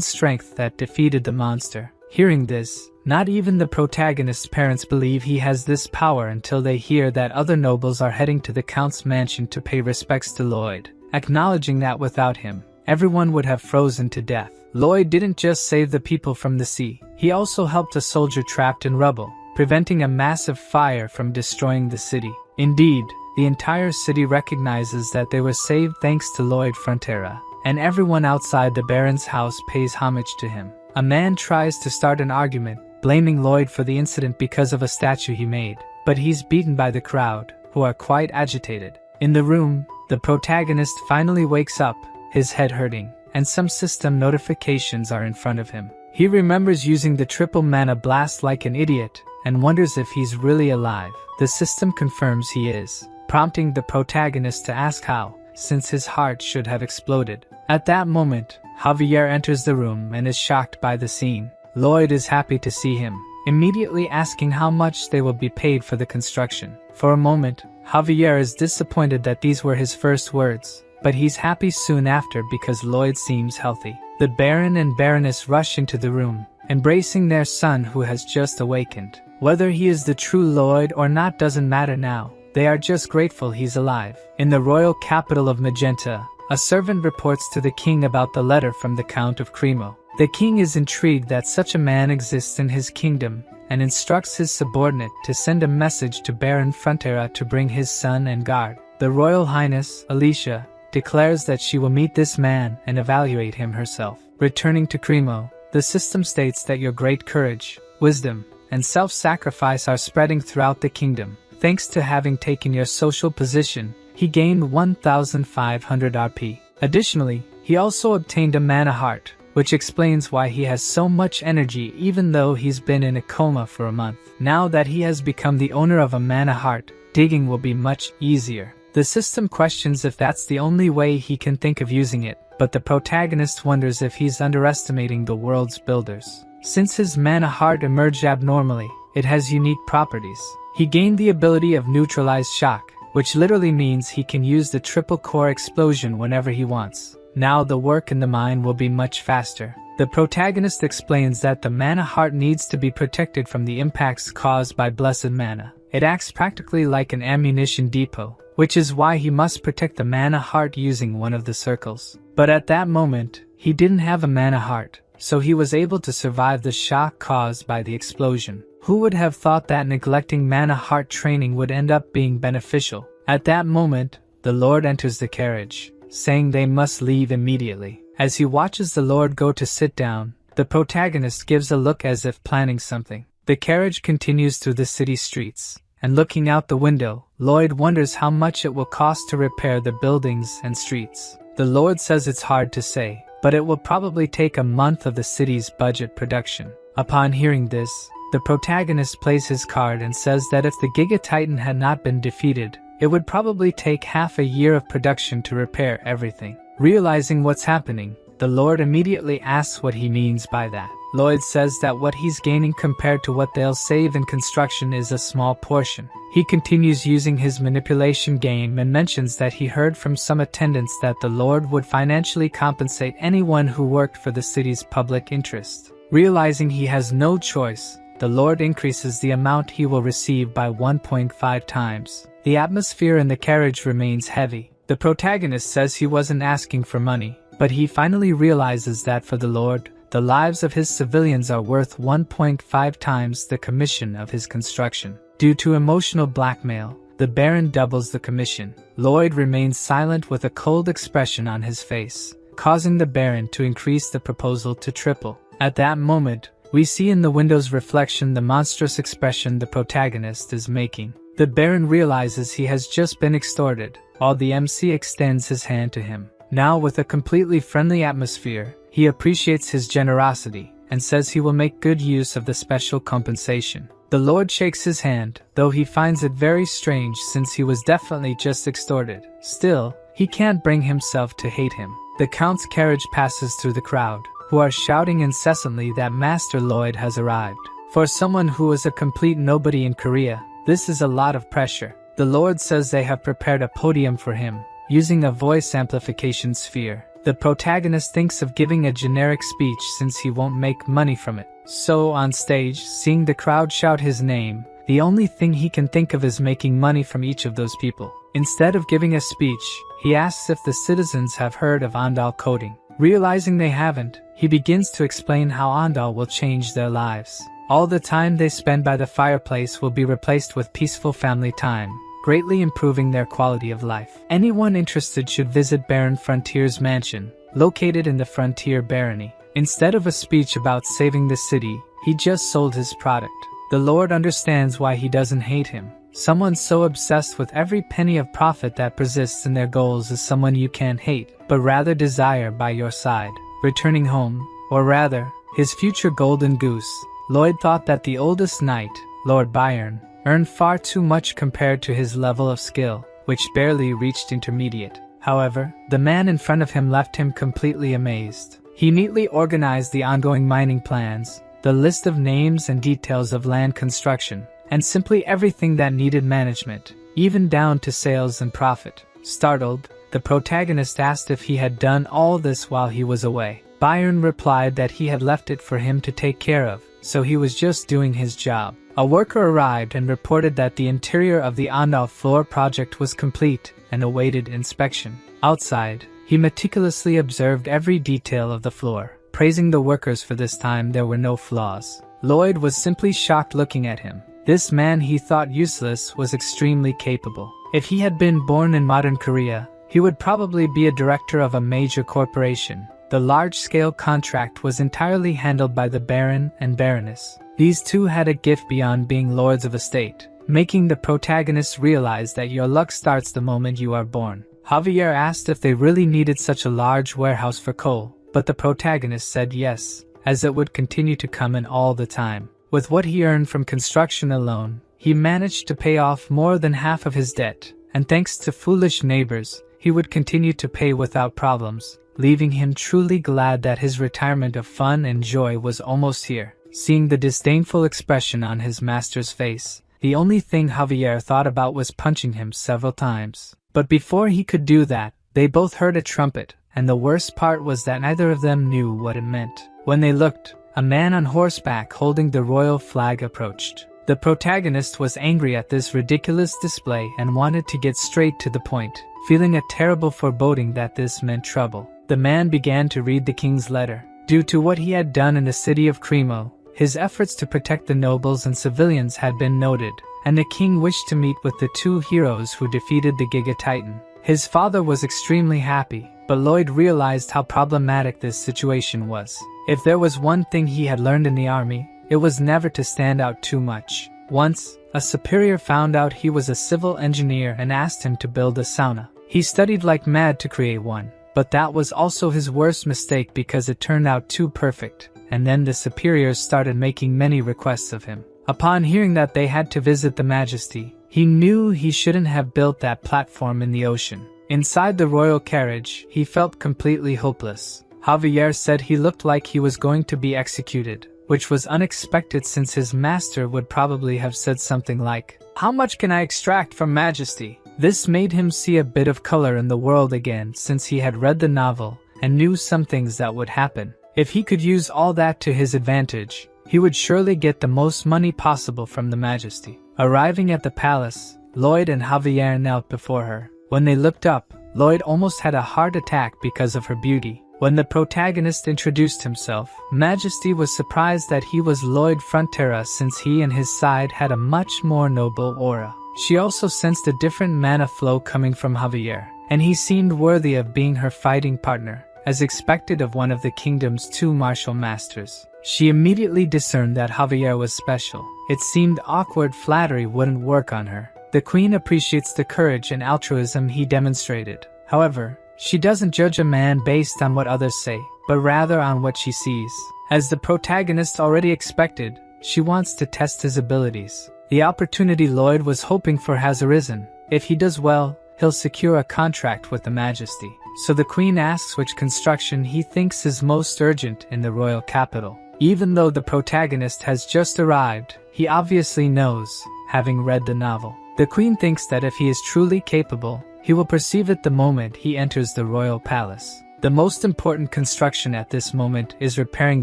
strength that defeated the monster. Hearing this, Not even the protagonist's parents believe he has this power until they hear that other nobles are heading to the Count's mansion to pay respects to Lloyd, acknowledging that without him, everyone would have frozen to death. Lloyd didn't just save the people from the sea, he also helped a soldier trapped in rubble, preventing a massive fire from destroying the city. Indeed, the entire city recognizes that they were saved thanks to Lloyd Frontera, and everyone outside the Baron's house pays homage to him. A man tries to start an argument, blaming Lloyd for the incident because of a statue he made, but he's beaten by the crowd, who are quite agitated. In the room, the protagonist finally wakes up, his head hurting, and some system notifications are in front of him. He remembers using the triple mana blast like an idiot, and wonders if he's really alive. The system confirms he is, prompting the protagonist to ask how, since his heart should have exploded. At that moment, Javier enters the room and is shocked by the scene. Lloyd is happy to see him, immediately asking how much they will be paid for the construction. For a moment, Javier is disappointed that these were his first words, but he's happy soon after because Lloyd seems healthy. The Baron and Baroness rush into the room, embracing their son who has just awakened. Whether he is the true Lloyd or not doesn't matter now, they are just grateful he's alive. In the royal capital of Magenta, a servant reports to the king about the letter from the Count of Cremo. The king is intrigued that such a man exists in his kingdom, and instructs his subordinate to send a message to Baron Frontera to bring his son and guard. The Royal Highness, Alicia, declares that she will meet this man and evaluate him herself. Returning to Cremo, the system states that your great courage, wisdom, and self-sacrifice are spreading throughout the kingdom. Thanks to having taken your social position, he gained 1,500 RP. Additionally, he also obtained a mana heart, which explains why he has so much energy even though he's been in a coma for a month. Now that he has become the owner of a mana heart, digging will be much easier. The system questions if that's the only way he can think of using it, but the protagonist wonders if he's underestimating the world's builders. Since his mana heart emerged abnormally, it has unique properties. He gained the ability of neutralized shock, which literally means he can use the triple core explosion whenever he wants. Now the work in the mine will be much faster. The protagonist explains that the mana heart needs to be protected from the impacts caused by blessed mana. It acts practically like an ammunition depot, which is why he must protect the mana heart using one of the circles. But at that moment, he didn't have a mana heart, so he was able to survive the shock caused by the explosion. Who would have thought that neglecting mana heart training would end up being beneficial? At that moment, the Lord enters the carriage, saying they must leave immediately. As he watches the Lord go to sit down, the protagonist gives a look as if planning something. The carriage continues through the city streets, and looking out the window, Lloyd wonders how much it will cost to repair the buildings and streets. The Lord says it's hard to say, but it will probably take a month of the city's budget production. Upon hearing this, the protagonist plays his card and says that if the Giga Titan had not been defeated, it would probably take half a year of production to repair everything. Realizing what's happening, the Lord immediately asks what he means by that. Lloyd says that what he's gaining compared to what they'll save in construction is a small portion. He continues using his manipulation game and mentions that he heard from some attendants that the Lord would financially compensate anyone who worked for the city's public interest. Realizing he has no choice, the Lord increases the amount he will receive by 1.5 times. The atmosphere in the carriage remains heavy. The protagonist says he wasn't asking for money, but he finally realizes that for the Lord, the lives of his civilians are worth 1.5 times the commission of his construction. Due to emotional blackmail, the Baron doubles the commission. Lloyd remains silent with a cold expression on his face, causing the Baron to increase the proposal to triple. At that moment, we see in the window's reflection the monstrous expression the protagonist is making. The Baron realizes he has just been extorted, while the MC extends his hand to him. Now with a completely friendly atmosphere, he appreciates his generosity, and says he will make good use of the special compensation. The Lord shakes his hand, though he finds it very strange since he was definitely just extorted. Still, he can't bring himself to hate him. The Count's carriage passes through the crowd, who are shouting incessantly that Master Lloyd has arrived. For someone who is a complete nobody in Korea, this is a lot of pressure. The Lord says they have prepared a podium for him, using a voice amplification sphere. The protagonist thinks of giving a generic speech since he won't make money from it. So on stage, seeing the crowd shout his name, the only thing he can think of is making money from each of those people. Instead of giving a speech, he asks if the citizens have heard of Andal coding. Realizing they haven't, he begins to explain how Andal will change their lives. All the time they spend by the fireplace will be replaced with peaceful family time, greatly improving their quality of life. Anyone interested should visit Baron Frontier's mansion, located in the Frontier Barony. Instead of a speech about saving the city, he just sold his product. The Lord understands why he doesn't hate him. Someone so obsessed with every penny of profit that persists in their goals is someone you can't hate, but rather desire by your side. Returning home, or rather, his future golden goose, Lloyd thought that the oldest knight, Lord Byron, earned far too much compared to his level of skill, which barely reached intermediate. However, the man in front of him left him completely amazed. He neatly organized the ongoing mining plans, the list of names and details of land construction, and simply everything that needed management, even down to sales and profit. Startled, the protagonist asked if he had done all this while he was away. Byron replied that he had left it for him to take care of, so he was just doing his job. A worker arrived and reported that the interior of the Andal floor project was complete and awaited inspection. Outside, he meticulously observed every detail of the floor, praising the workers for this time there were no flaws. Lloyd was simply shocked looking at him. This man he thought useless was extremely capable. If he had been born in modern Korea, he would probably be a director of a major corporation. The large-scale contract was entirely handled by the Baron and Baroness. These two had a gift beyond being lords of a state, making the protagonist realize that your luck starts the moment you are born. Javier asked if they really needed such a large warehouse for coal, but the protagonist said yes, as it would continue to come in all the time. With what he earned from construction alone, he managed to pay off more than half of his debt, and thanks to foolish neighbors, he would continue to pay without problems, leaving him truly glad that his retirement of fun and joy was almost here. Seeing the disdainful expression on his master's face, the only thing Javier thought about was punching him several times. But before he could do that, they both heard a trumpet, and the worst part was that neither of them knew what it meant. When they looked, a man on horseback holding the royal flag approached. The protagonist was angry at this ridiculous display and wanted to get straight to the point, feeling a terrible foreboding that this meant trouble. The man began to read the king's letter. Due to what he had done in the city of Cremo, his efforts to protect the nobles and civilians had been noted, and the king wished to meet with the two heroes who defeated the Giga Titan. His father was extremely happy, but Lloyd realized how problematic this situation was. If there was one thing he had learned in the army, it was never to stand out too much. Once, a superior found out he was a civil engineer and asked him to build a sauna. He studied like mad to create one, but that was also his worst mistake because it turned out too perfect, and then the superiors started making many requests of him. Upon hearing that they had to visit the Majesty, he knew he shouldn't have built that platform in the ocean. Inside the royal carriage, he felt completely hopeless. Javier said he looked like he was going to be executed, which was unexpected since his master would probably have said something like, "How much can I extract from Majesty?" This made him see a bit of color in the world again since he had read the novel and knew some things that would happen. If he could use all that to his advantage, he would surely get the most money possible from the Majesty. Arriving at the palace, Lloyd and Javier knelt before her. When they looked up, Lloyd almost had a heart attack because of her beauty. When the protagonist introduced himself, Majesty was surprised that he was Lloyd Frontera since he and his side had a much more noble aura. She also sensed a different mana flow coming from Javier, and he seemed worthy of being her fighting partner, as expected of one of the kingdom's two martial masters. She immediately discerned that Javier was special. It seemed awkward flattery wouldn't work on her. The queen appreciates the courage and altruism he demonstrated. However, she doesn't judge a man based on what others say, but rather on what she sees. As the protagonist already expected, she wants to test his abilities. The opportunity Lloyd was hoping for has arisen. If he does well, he'll secure a contract with the Majesty. So the queen asks which construction he thinks is most urgent in the royal capital. Even though the protagonist has just arrived, he obviously knows, having read the novel. The queen thinks that if he is truly capable, he will perceive it the moment he enters the royal palace. The most important construction at this moment is repairing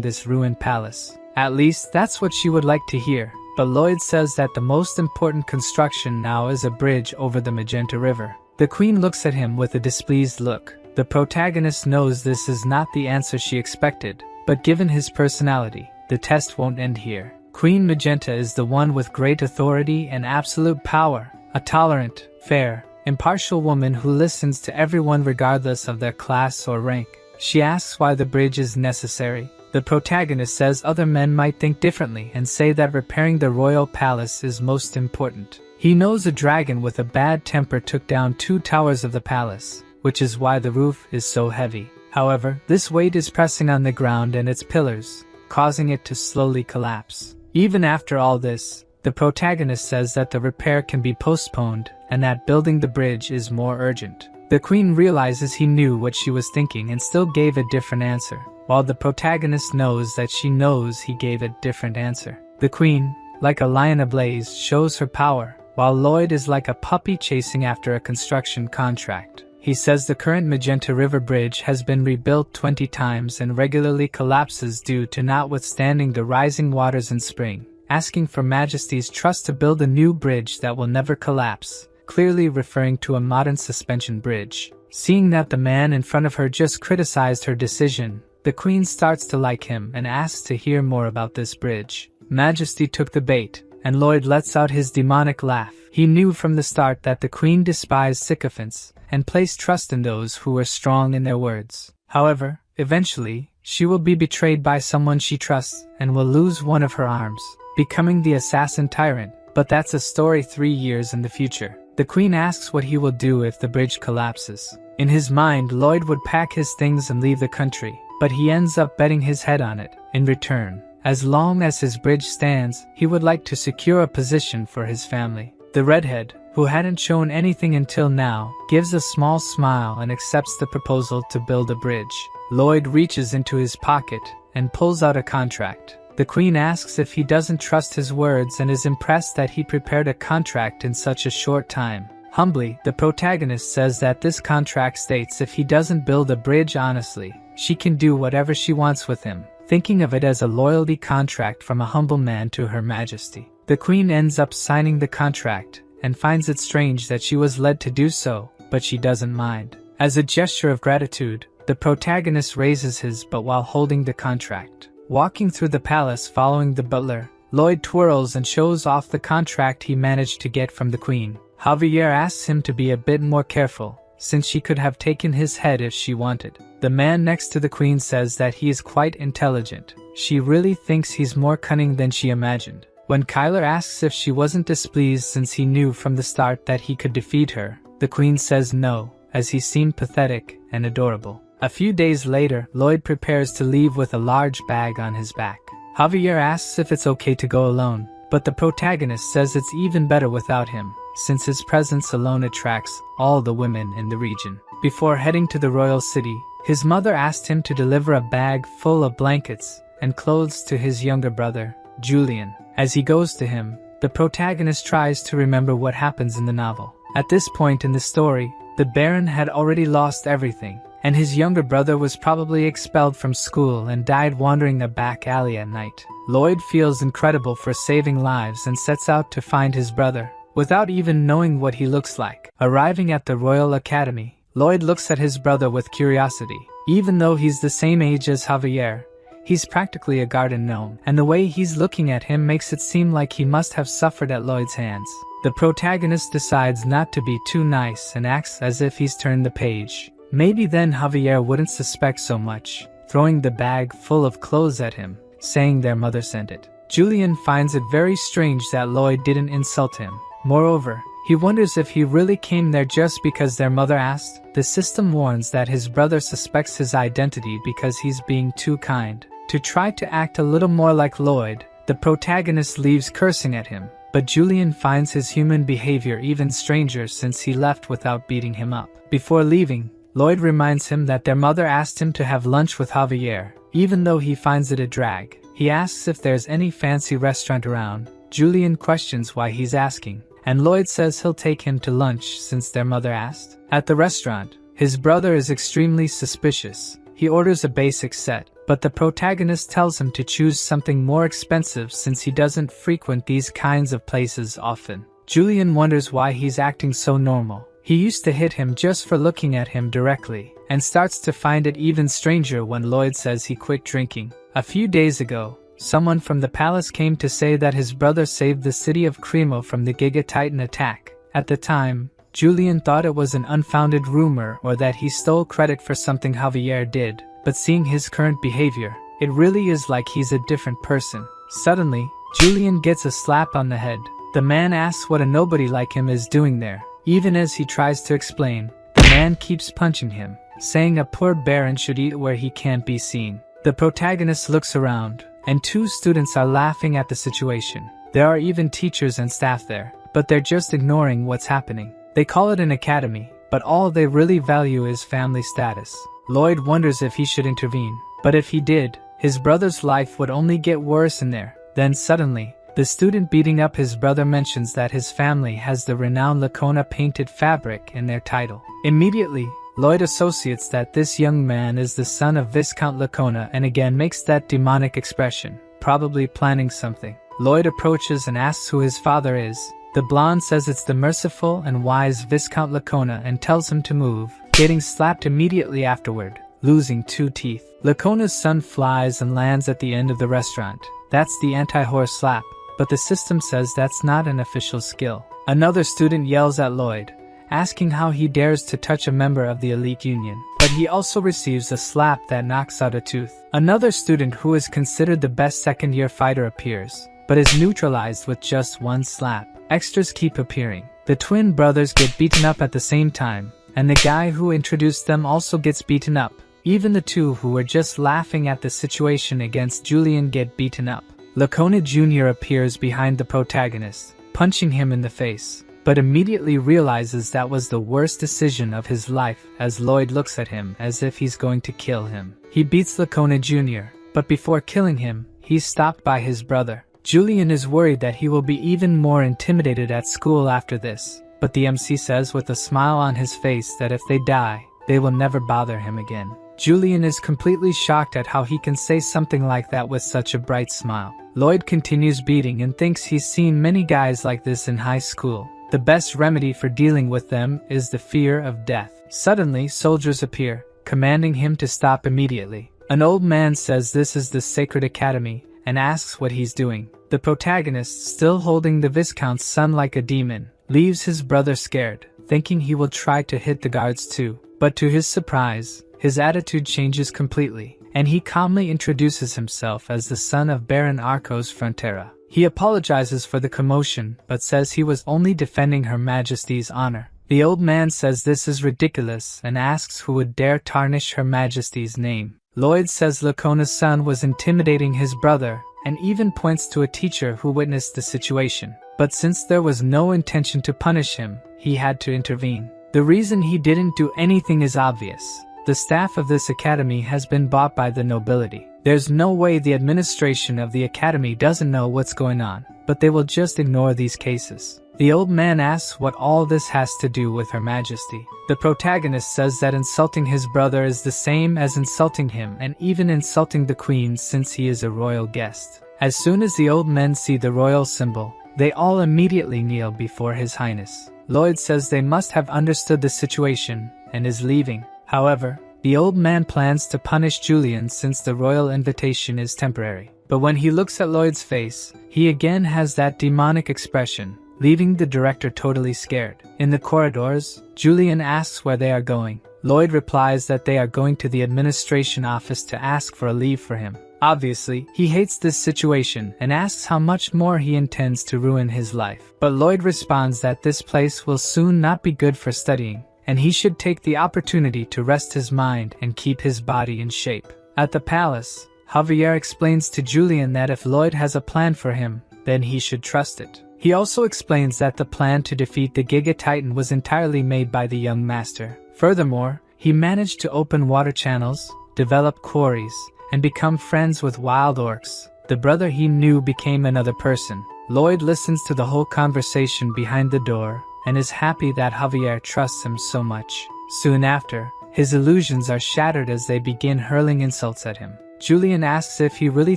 this ruined palace. At least that's what she would like to hear. But Lloyd says that the most important construction now is a bridge over the Magenta River. The Queen looks at him with a displeased look. The protagonist knows this is not the answer she expected, but given his personality, the test won't end here. Queen Magenta is the one with great authority and absolute power, a tolerant, fair, impartial woman who listens to everyone regardless of their class or rank. She asks why the bridge is necessary. The protagonist says other men might think differently and say that repairing the royal palace is most important. He knows a dragon with a bad temper took down 2 towers of the palace, which is why the roof is so heavy. However, this weight is pressing on the ground and its pillars, causing it to slowly collapse. Even after all this, the protagonist says that the repair can be postponed and that building the bridge is more urgent. The Queen realizes he knew what she was thinking and still gave a different answer, while the protagonist knows that she knows he gave a different answer. The Queen, like a lion ablaze, shows her power, while Lloyd is like a puppy chasing after a construction contract. He says the current Magenta River Bridge has been rebuilt 20 times and regularly collapses due to not withstanding the rising waters in spring, asking for Majesty's trust to build a new bridge that will never collapse, clearly referring to a modern suspension bridge. Seeing that the man in front of her just criticized her decision, the Queen starts to like him and asks to hear more about this bridge. Majesty took the bait, and Lloyd lets out his demonic laugh. He knew from the start that the Queen despised sycophants and placed trust in those who were strong in their words. However, eventually, she will be betrayed by someone she trusts and will lose one of her arms, becoming the assassin tyrant. But that's a story 3 years in the future. The Queen asks what he will do if the bridge collapses. In his mind, Lloyd would pack his things and leave the country, but he ends up betting his head on it. In return, as long as his bridge stands, he would like to secure a position for his family. The redhead, who hadn't shown anything until now, gives a small smile and accepts the proposal to build a bridge. Lloyd reaches into his pocket and pulls out a contract. The Queen asks if he doesn't trust his words and is impressed that he prepared a contract in such a short time. Humbly, the protagonist says that this contract states if he doesn't build a bridge honestly, she can do whatever she wants with him, thinking of it as a loyalty contract from a humble man to Her Majesty. The Queen ends up signing the contract and finds it strange that she was led to do so, but she doesn't mind. As a gesture of gratitude, the protagonist raises his but while holding the contract. Walking through the palace following the butler, Lloyd twirls and shows off the contract he managed to get from the Queen. Javier asks him to be a bit more careful, since she could have taken his head if she wanted. The man next to the Queen says that he is quite intelligent. She really thinks he's more cunning than she imagined. When Kyler asks if she wasn't displeased since he knew from the start that he could defeat her, the Queen says no, as he seemed pathetic and adorable. A few days later, Lloyd prepares to leave with a large bag on his back. Javier asks if it's okay to go alone, but the protagonist says it's even better without him, since his presence alone attracts all the women in the region. Before heading to the royal city, his mother asked him to deliver a bag full of blankets and clothes to his younger brother, Julian. As he goes to him, the protagonist tries to remember what happens in the novel. At this point in the story, the Baron had already lost everything, and his younger brother was probably expelled from school and died wandering a back alley at night. Lloyd feels incredible for saving lives and sets out to find his brother, without even knowing what he looks like. Arriving at the Royal Academy, Lloyd looks at his brother with curiosity. Even though he's the same age as Javier, he's practically a garden gnome, and the way he's looking at him makes it seem like he must have suffered at Lloyd's hands. The protagonist decides not to be too nice and acts as if he's turned the page. Maybe then Javier wouldn't suspect so much, throwing the bag full of clothes at him, saying their mother sent it. Julian finds it very strange that Lloyd didn't insult him. Moreover, he wonders if he really came there just because their mother asked. The system warns that his brother suspects his identity because he's being too kind. To try to act a little more like Lloyd, the protagonist leaves cursing at him, but Julian finds his human behavior even stranger since he left without beating him up. Before leaving, Lloyd reminds him that their mother asked him to have lunch with Javier, even though he finds it a drag. He asks if there's any fancy restaurant around. Julian questions why he's asking, and Lloyd says he'll take him to lunch since their mother asked. At the restaurant, his brother is extremely suspicious. He orders a basic set, but the protagonist tells him to choose something more expensive since he doesn't frequent these kinds of places often. Julian wonders why he's acting so normal. He used to hit him just for looking at him directly, and starts to find it even stranger when Lloyd says he quit drinking. A few days ago, someone from the palace came to say that his brother saved the city of Cremo from the Giga Titan attack. At the time, Julian thought it was an unfounded rumor or that he stole credit for something Javier did, but seeing his current behavior, it really is like he's a different person. Suddenly, Julian gets a slap on the head. The man asks what a nobody like him is doing there. Even as he tries to explain, the man keeps punching him, saying a poor baron should eat where he can't be seen. The protagonist looks around, and 2 students are laughing at the situation. There are even teachers and staff there, but they're just ignoring what's happening. They call it an academy, but all they really value is family status. Lloyd wonders if he should intervene, but if he did, his brother's life would only get worse in there. Then suddenly, the student beating up his brother mentions that his family has the renowned Lacona painted fabric in their title. Immediately, Lloyd associates that this young man is the son of Viscount Lacona and again makes that demonic expression, probably planning something. Lloyd approaches and asks who his father is. The blonde says it's the merciful and wise Viscount Lacona and tells him to move, getting slapped immediately afterward, losing 2 teeth. Lacona's son flies and lands at the end of the restaurant. That's the anti-horse slap. But the system says that's not an official skill. Another student yells at Lloyd, asking how he dares to touch a member of the elite union. But he also receives a slap that knocks out a tooth. Another student who is considered the best second-year fighter appears, but is neutralized with just 1 slap. Extras keep appearing. The twin brothers get beaten up at the same time, and the guy who introduced them also gets beaten up. Even the 2 who were just laughing at the situation against Julian get beaten up. Lacona Jr. appears behind the protagonist, punching him in the face, but immediately realizes that was the worst decision of his life as Lloyd looks at him as if he's going to kill him. He beats Lacona Jr., but before killing him, he's stopped by his brother. Julian is worried that he will be even more intimidated at school after this, but the MC says with a smile on his face that if they die, they will never bother him again. Julian is completely shocked at how he can say something like that with such a bright smile. Lloyd continues beating and thinks he's seen many guys like this in high school. The best remedy for dealing with them is the fear of death. Suddenly, soldiers appear, commanding him to stop immediately. An old man says this is the Sacred Academy and asks what he's doing. The protagonist, still holding the Viscount's son like a demon, leaves his brother scared, thinking he will try to hit the guards too. But to his surprise, his attitude changes completely, and he calmly introduces himself as the son of Baron Arcos Frontera. He apologizes for the commotion, but says he was only defending Her Majesty's honor. The old man says this is ridiculous and asks who would dare tarnish Her Majesty's name. Lloyd says Lacona's son was intimidating his brother, and even points to a teacher who witnessed the situation. But since there was no intention to punish him, he had to intervene. The reason he didn't do anything is obvious. The staff of this academy has been bought by the nobility. There's no way the administration of the academy doesn't know what's going on, but they will just ignore these cases. The old man asks what all this has to do with Her Majesty. The protagonist says that insulting his brother is the same as insulting him and even insulting the queen since he is a royal guest. As soon as the old men see the royal symbol, they all immediately kneel before His Highness. Lloyd says they must have understood the situation and is leaving. However, the old man plans to punish Julian since the royal invitation is temporary. But when he looks at Lloyd's face, he again has that demonic expression, leaving the director totally scared. In the corridors, Julian asks where they are going. Lloyd replies that they are going to the administration office to ask for a leave for him. Obviously, he hates this situation and asks how much more he intends to ruin his life. But Lloyd responds that this place will soon not be good for studying, and he should take the opportunity to rest his mind and keep his body in shape. At the palace, Javier explains to Julian that if Lloyd has a plan for him, then he should trust it. He also explains that the plan to defeat the Giga Titan was entirely made by the young master. Furthermore, he managed to open water channels, develop quarries, and become friends with wild orcs. The brother he knew became another person. Lloyd listens to the whole conversation behind the door and is happy that Javier trusts him so much. Soon after, his illusions are shattered as they begin hurling insults at him. Julian asks if he really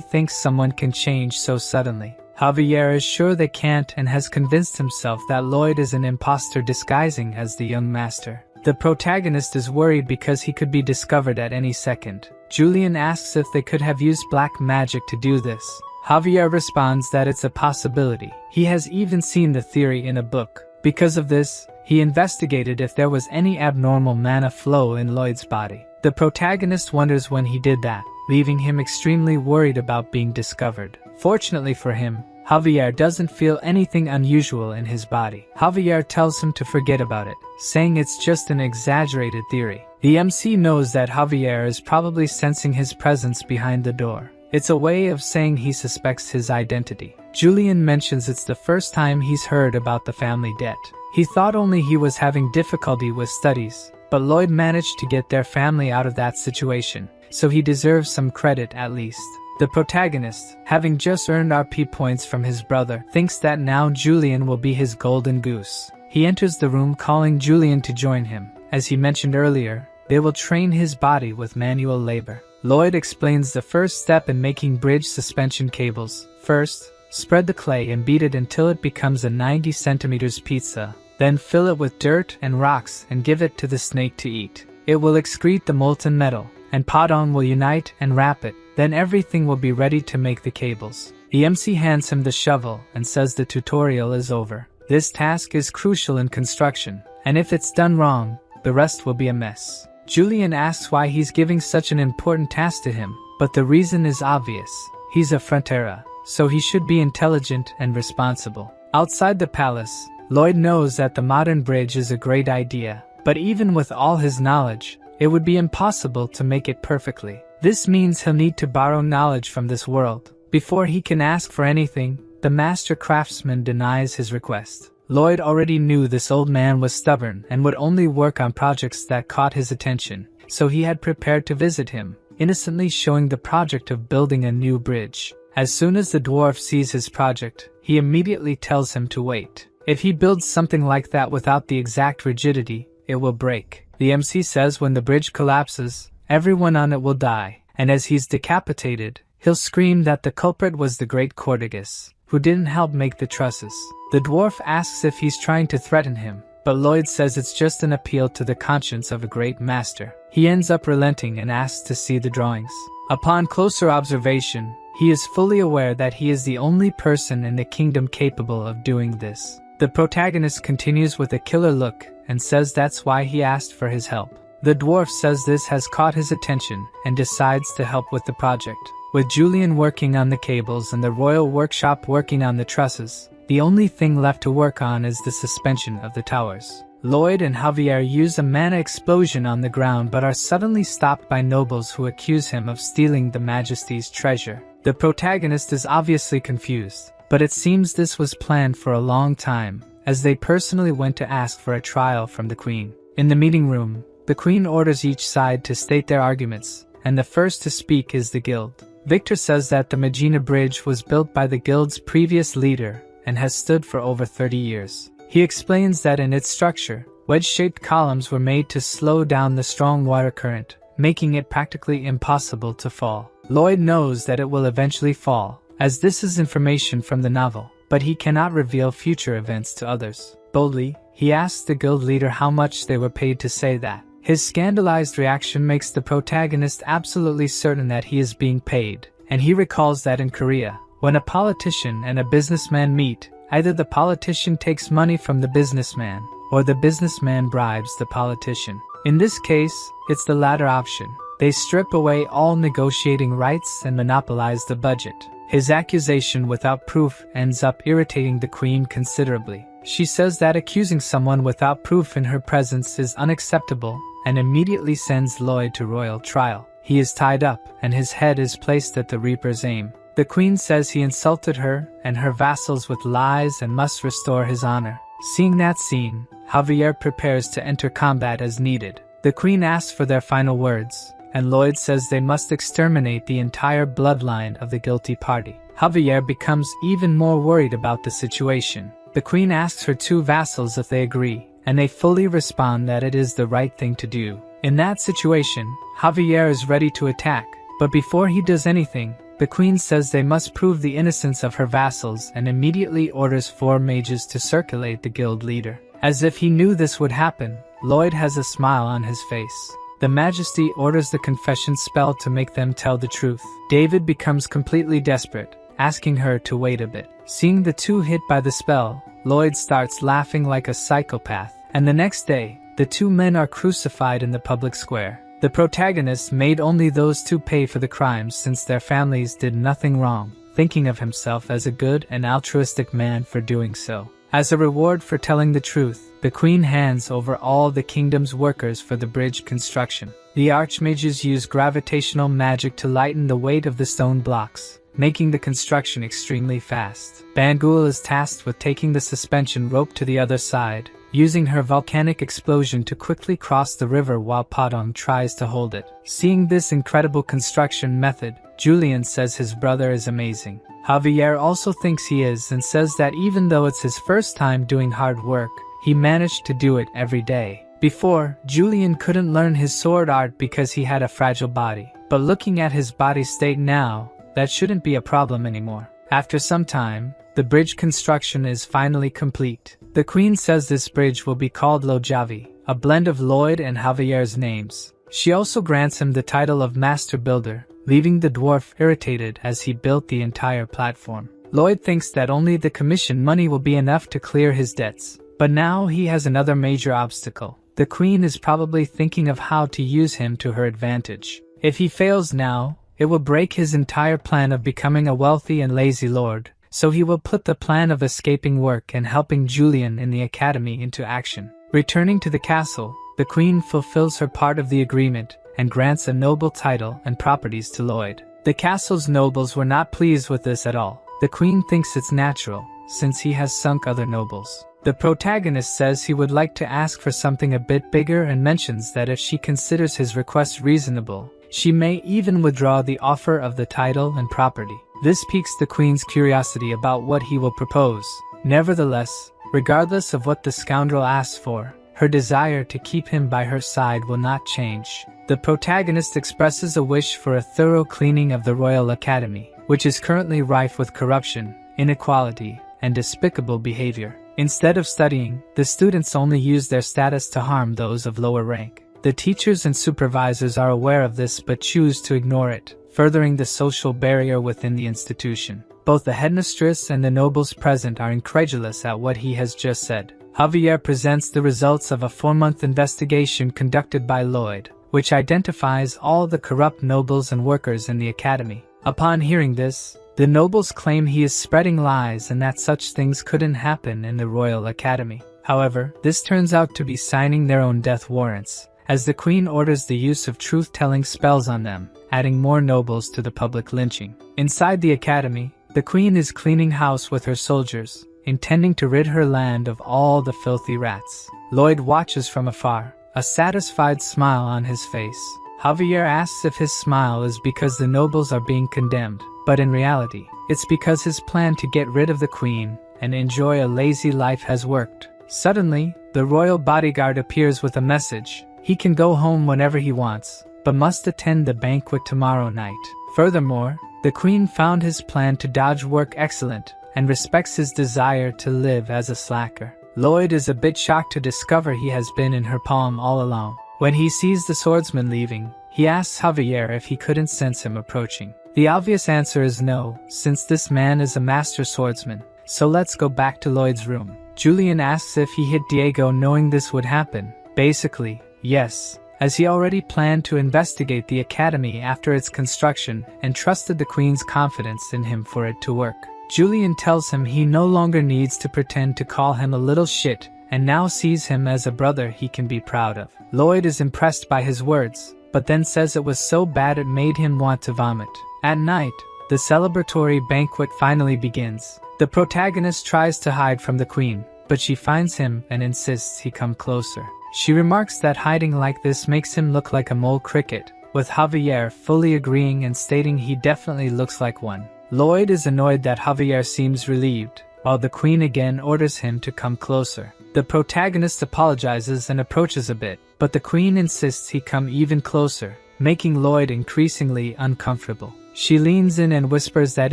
thinks someone can change so suddenly. Javier is sure they can't and has convinced himself that Lloyd is an imposter disguising as the young master. The protagonist is worried because he could be discovered at any second. Julian asks if they could have used black magic to do this. Javier responds that it's a possibility. He has even seen the theory in a book. Because of this, he investigated if there was any abnormal mana flow in Lloyd's body. The protagonist wonders when he did that, leaving him extremely worried about being discovered. Fortunately for him, Javier doesn't feel anything unusual in his body. Javier tells him to forget about it, saying it's just an exaggerated theory. The MC knows that Javier is probably sensing his presence behind the door. It's a way of saying he suspects his identity. Julian mentions it's the first time he's heard about the family debt. He thought only he was having difficulty with studies, but Lloyd managed to get their family out of that situation, so he deserves some credit at least. The protagonist, having just earned RP points from his brother, thinks that now Julian will be his golden goose. He enters the room calling Julian to join him. As he mentioned earlier, they will train his body with manual labor. Lloyd explains the first step in making bridge suspension cables. First, spread the clay and beat it until it becomes a 90 centimeters pizza. Then fill it with dirt and rocks and give it to the snake to eat. It will excrete the molten metal, and Padong will unite and wrap it. Then everything will be ready to make the cables. The MC hands him the shovel and says the tutorial is over. This task is crucial in construction, and if it's done wrong, the rest will be a mess. Julian asks why he's giving such an important task to him, but the reason is obvious. He's a frontera, so he should be intelligent and responsible. Outside the palace, Lloyd knows that the modern bridge is a great idea, but even with all his knowledge, it would be impossible to make it perfectly. This means he'll need to borrow knowledge from this world. Before he can ask for anything, the master craftsman denies his request. Lloyd already knew this old man was stubborn and would only work on projects that caught his attention, so he had prepared to visit him, innocently showing the project of building a new bridge. As soon as the dwarf sees his project, he immediately tells him to wait. If he builds something like that without the exact rigidity, it will break. The MC says when the bridge collapses, everyone on it will die, and as he's decapitated, he'll scream that the culprit was the great Cortigus, who didn't help make the trusses. The dwarf asks if he's trying to threaten him, but Lloyd says it's just an appeal to the conscience of a great master. He ends up relenting and asks to see the drawings. Upon closer observation, he is fully aware that he is the only person in the kingdom capable of doing this. The protagonist continues with a killer look and says that's why he asked for his help. The dwarf says this has caught his attention and decides to help with the project. With Julian working on the cables and the royal workshop working on the trusses, the only thing left to work on is the suspension of the towers. Lloyd and Javier use a mana explosion on the ground but are suddenly stopped by nobles who accuse him of stealing the Majesty's treasure. The protagonist is obviously confused, but it seems this was planned for a long time, as they personally went to ask for a trial from the Queen. In the meeting room, the Queen orders each side to state their arguments, and the first to speak is the guild. Victor says that the Magina Bridge was built by the guild's previous leader and has stood for over 30 years. He explains that in its structure, wedge-shaped columns were made to slow down the strong water current, making it practically impossible to fall. Lloyd knows that it will eventually fall, as this is information from the novel, but he cannot reveal future events to others. Boldly, he asks the guild leader how much they were paid to say that. His scandalized reaction makes the protagonist absolutely certain that he is being paid, and he recalls that in Korea, when a politician and a businessman meet, either the politician takes money from the businessman, or the businessman bribes the politician. In this case, it's the latter option. They strip away all negotiating rights and monopolize the budget. His accusation without proof ends up irritating the Queen considerably. She says that accusing someone without proof in her presence is unacceptable, and immediately sends Lloyd to royal trial. He is tied up, and his head is placed at the Reaper's aim. The Queen says he insulted her and her vassals with lies and must restore his honor. Seeing that scene, Javier prepares to enter combat as needed. The Queen asks for their final words, and Lloyd says they must exterminate the entire bloodline of the guilty party. Javier becomes even more worried about the situation. The Queen asks her two vassals if they agree, and they fully respond that it is the right thing to do. In that situation, Javier is ready to attack, But before he does anything, the queen says they must prove the innocence of her vassals and immediately orders 4 mages to circulate the guild leader. As if he knew this would happen, Lloyd has a smile on his face. The Majesty orders the confession spell to make them tell the truth. David becomes completely desperate, asking her to wait a bit. Seeing the 2 hit by the spell, Lloyd starts laughing like a psychopath, and the next day, the 2 men are crucified in the public square. The protagonist made only those 2 pay for the crimes since their families did nothing wrong, thinking of himself as a good and altruistic man for doing so. As a reward for telling the truth, the queen hands over all the kingdom's workers for the bridge construction. The archmages use gravitational magic to lighten the weight of the stone blocks, making the construction extremely fast. Bangul is tasked with taking the suspension rope to the other side, using her volcanic explosion to quickly cross the river while Padong tries to hold it. Seeing this incredible construction method, Julian says his brother is amazing. Javier also thinks he is and says that even though it's his first time doing hard work, he managed to do it every day. Before, Julian couldn't learn his sword art because he had a fragile body. But looking at his body state now, that shouldn't be a problem anymore. After some time, the bridge construction is finally complete. The queen says this bridge will be called Lojavi, a blend of Lloyd and Javier's names. She also grants him the title of Master Builder, leaving the dwarf irritated as he built the entire platform. Lloyd thinks that only the commission money will be enough to clear his debts, but now he has another major obstacle. The queen is probably thinking of how to use him to her advantage. If he fails now, it will break his entire plan of becoming a wealthy and lazy lord, so he will put the plan of escaping work and helping Julian in the academy into action. Returning to the castle, the queen fulfills her part of the agreement and grants a noble title and properties to Lloyd. The castle's nobles were not pleased with this at all. The queen thinks it's natural, since he has sunk other nobles. The protagonist says he would like to ask for something a bit bigger and mentions that if she considers his request reasonable, she may even withdraw the offer of the title and property. This piques the queen's curiosity about what he will propose. Nevertheless, regardless of what the scoundrel asks for, her desire to keep him by her side will not change. The protagonist expresses a wish for a thorough cleaning of the Royal Academy, which is currently rife with corruption, inequality, and despicable behavior. Instead of studying, the students only use their status to harm those of lower rank. The teachers and supervisors are aware of this but choose to ignore it, furthering the social barrier within the institution. Both the headmistress and the nobles present are incredulous at what he has just said. Javier presents the results of a 4-month investigation conducted by Lloyd, which identifies all the corrupt nobles and workers in the academy. Upon hearing this, the nobles claim he is spreading lies and that such things couldn't happen in the Royal Academy. However, this turns out to be signing their own death warrants, as the queen orders the use of truth-telling spells on them, adding more nobles to the public lynching. Inside the academy, the queen is cleaning house with her soldiers, intending to rid her land of all the filthy rats. Lloyd watches from afar, a satisfied smile on his face. Javier asks if his smile is because the nobles are being condemned, but in reality, it's because his plan to get rid of the queen and enjoy a lazy life has worked. Suddenly, the royal bodyguard appears with a message. He can go home whenever he wants, but must attend the banquet tomorrow night. Furthermore, the queen found his plan to dodge work excellent and respects his desire to live as a slacker. Lloyd is a bit shocked to discover he has been in her palm all along. When he sees the swordsman leaving, he asks Javier if he couldn't sense him approaching. The obvious answer is no, since this man is a master swordsman. So let's go back to Lloyd's room. Julian asks if he hit Diego knowing this would happen. Basically, yes, as he already planned to investigate the academy after its construction and trusted the queen's confidence in him for it to work. Julian tells him he no longer needs to pretend to call him a little shit and now sees him as a brother he can be proud of. Lloyd is impressed by his words, but then says it was so bad it made him want to vomit. At night, the celebratory banquet finally begins. The protagonist tries to hide from the queen, but she finds him and insists he come closer. She remarks that hiding like this makes him look like a mole cricket, with Javier fully agreeing and stating he definitely looks like one. Lloyd is annoyed that Javier seems relieved, while the queen again orders him to come closer. The protagonist apologizes and approaches a bit, but the queen insists he come even closer, making Lloyd increasingly uncomfortable. She leans in and whispers that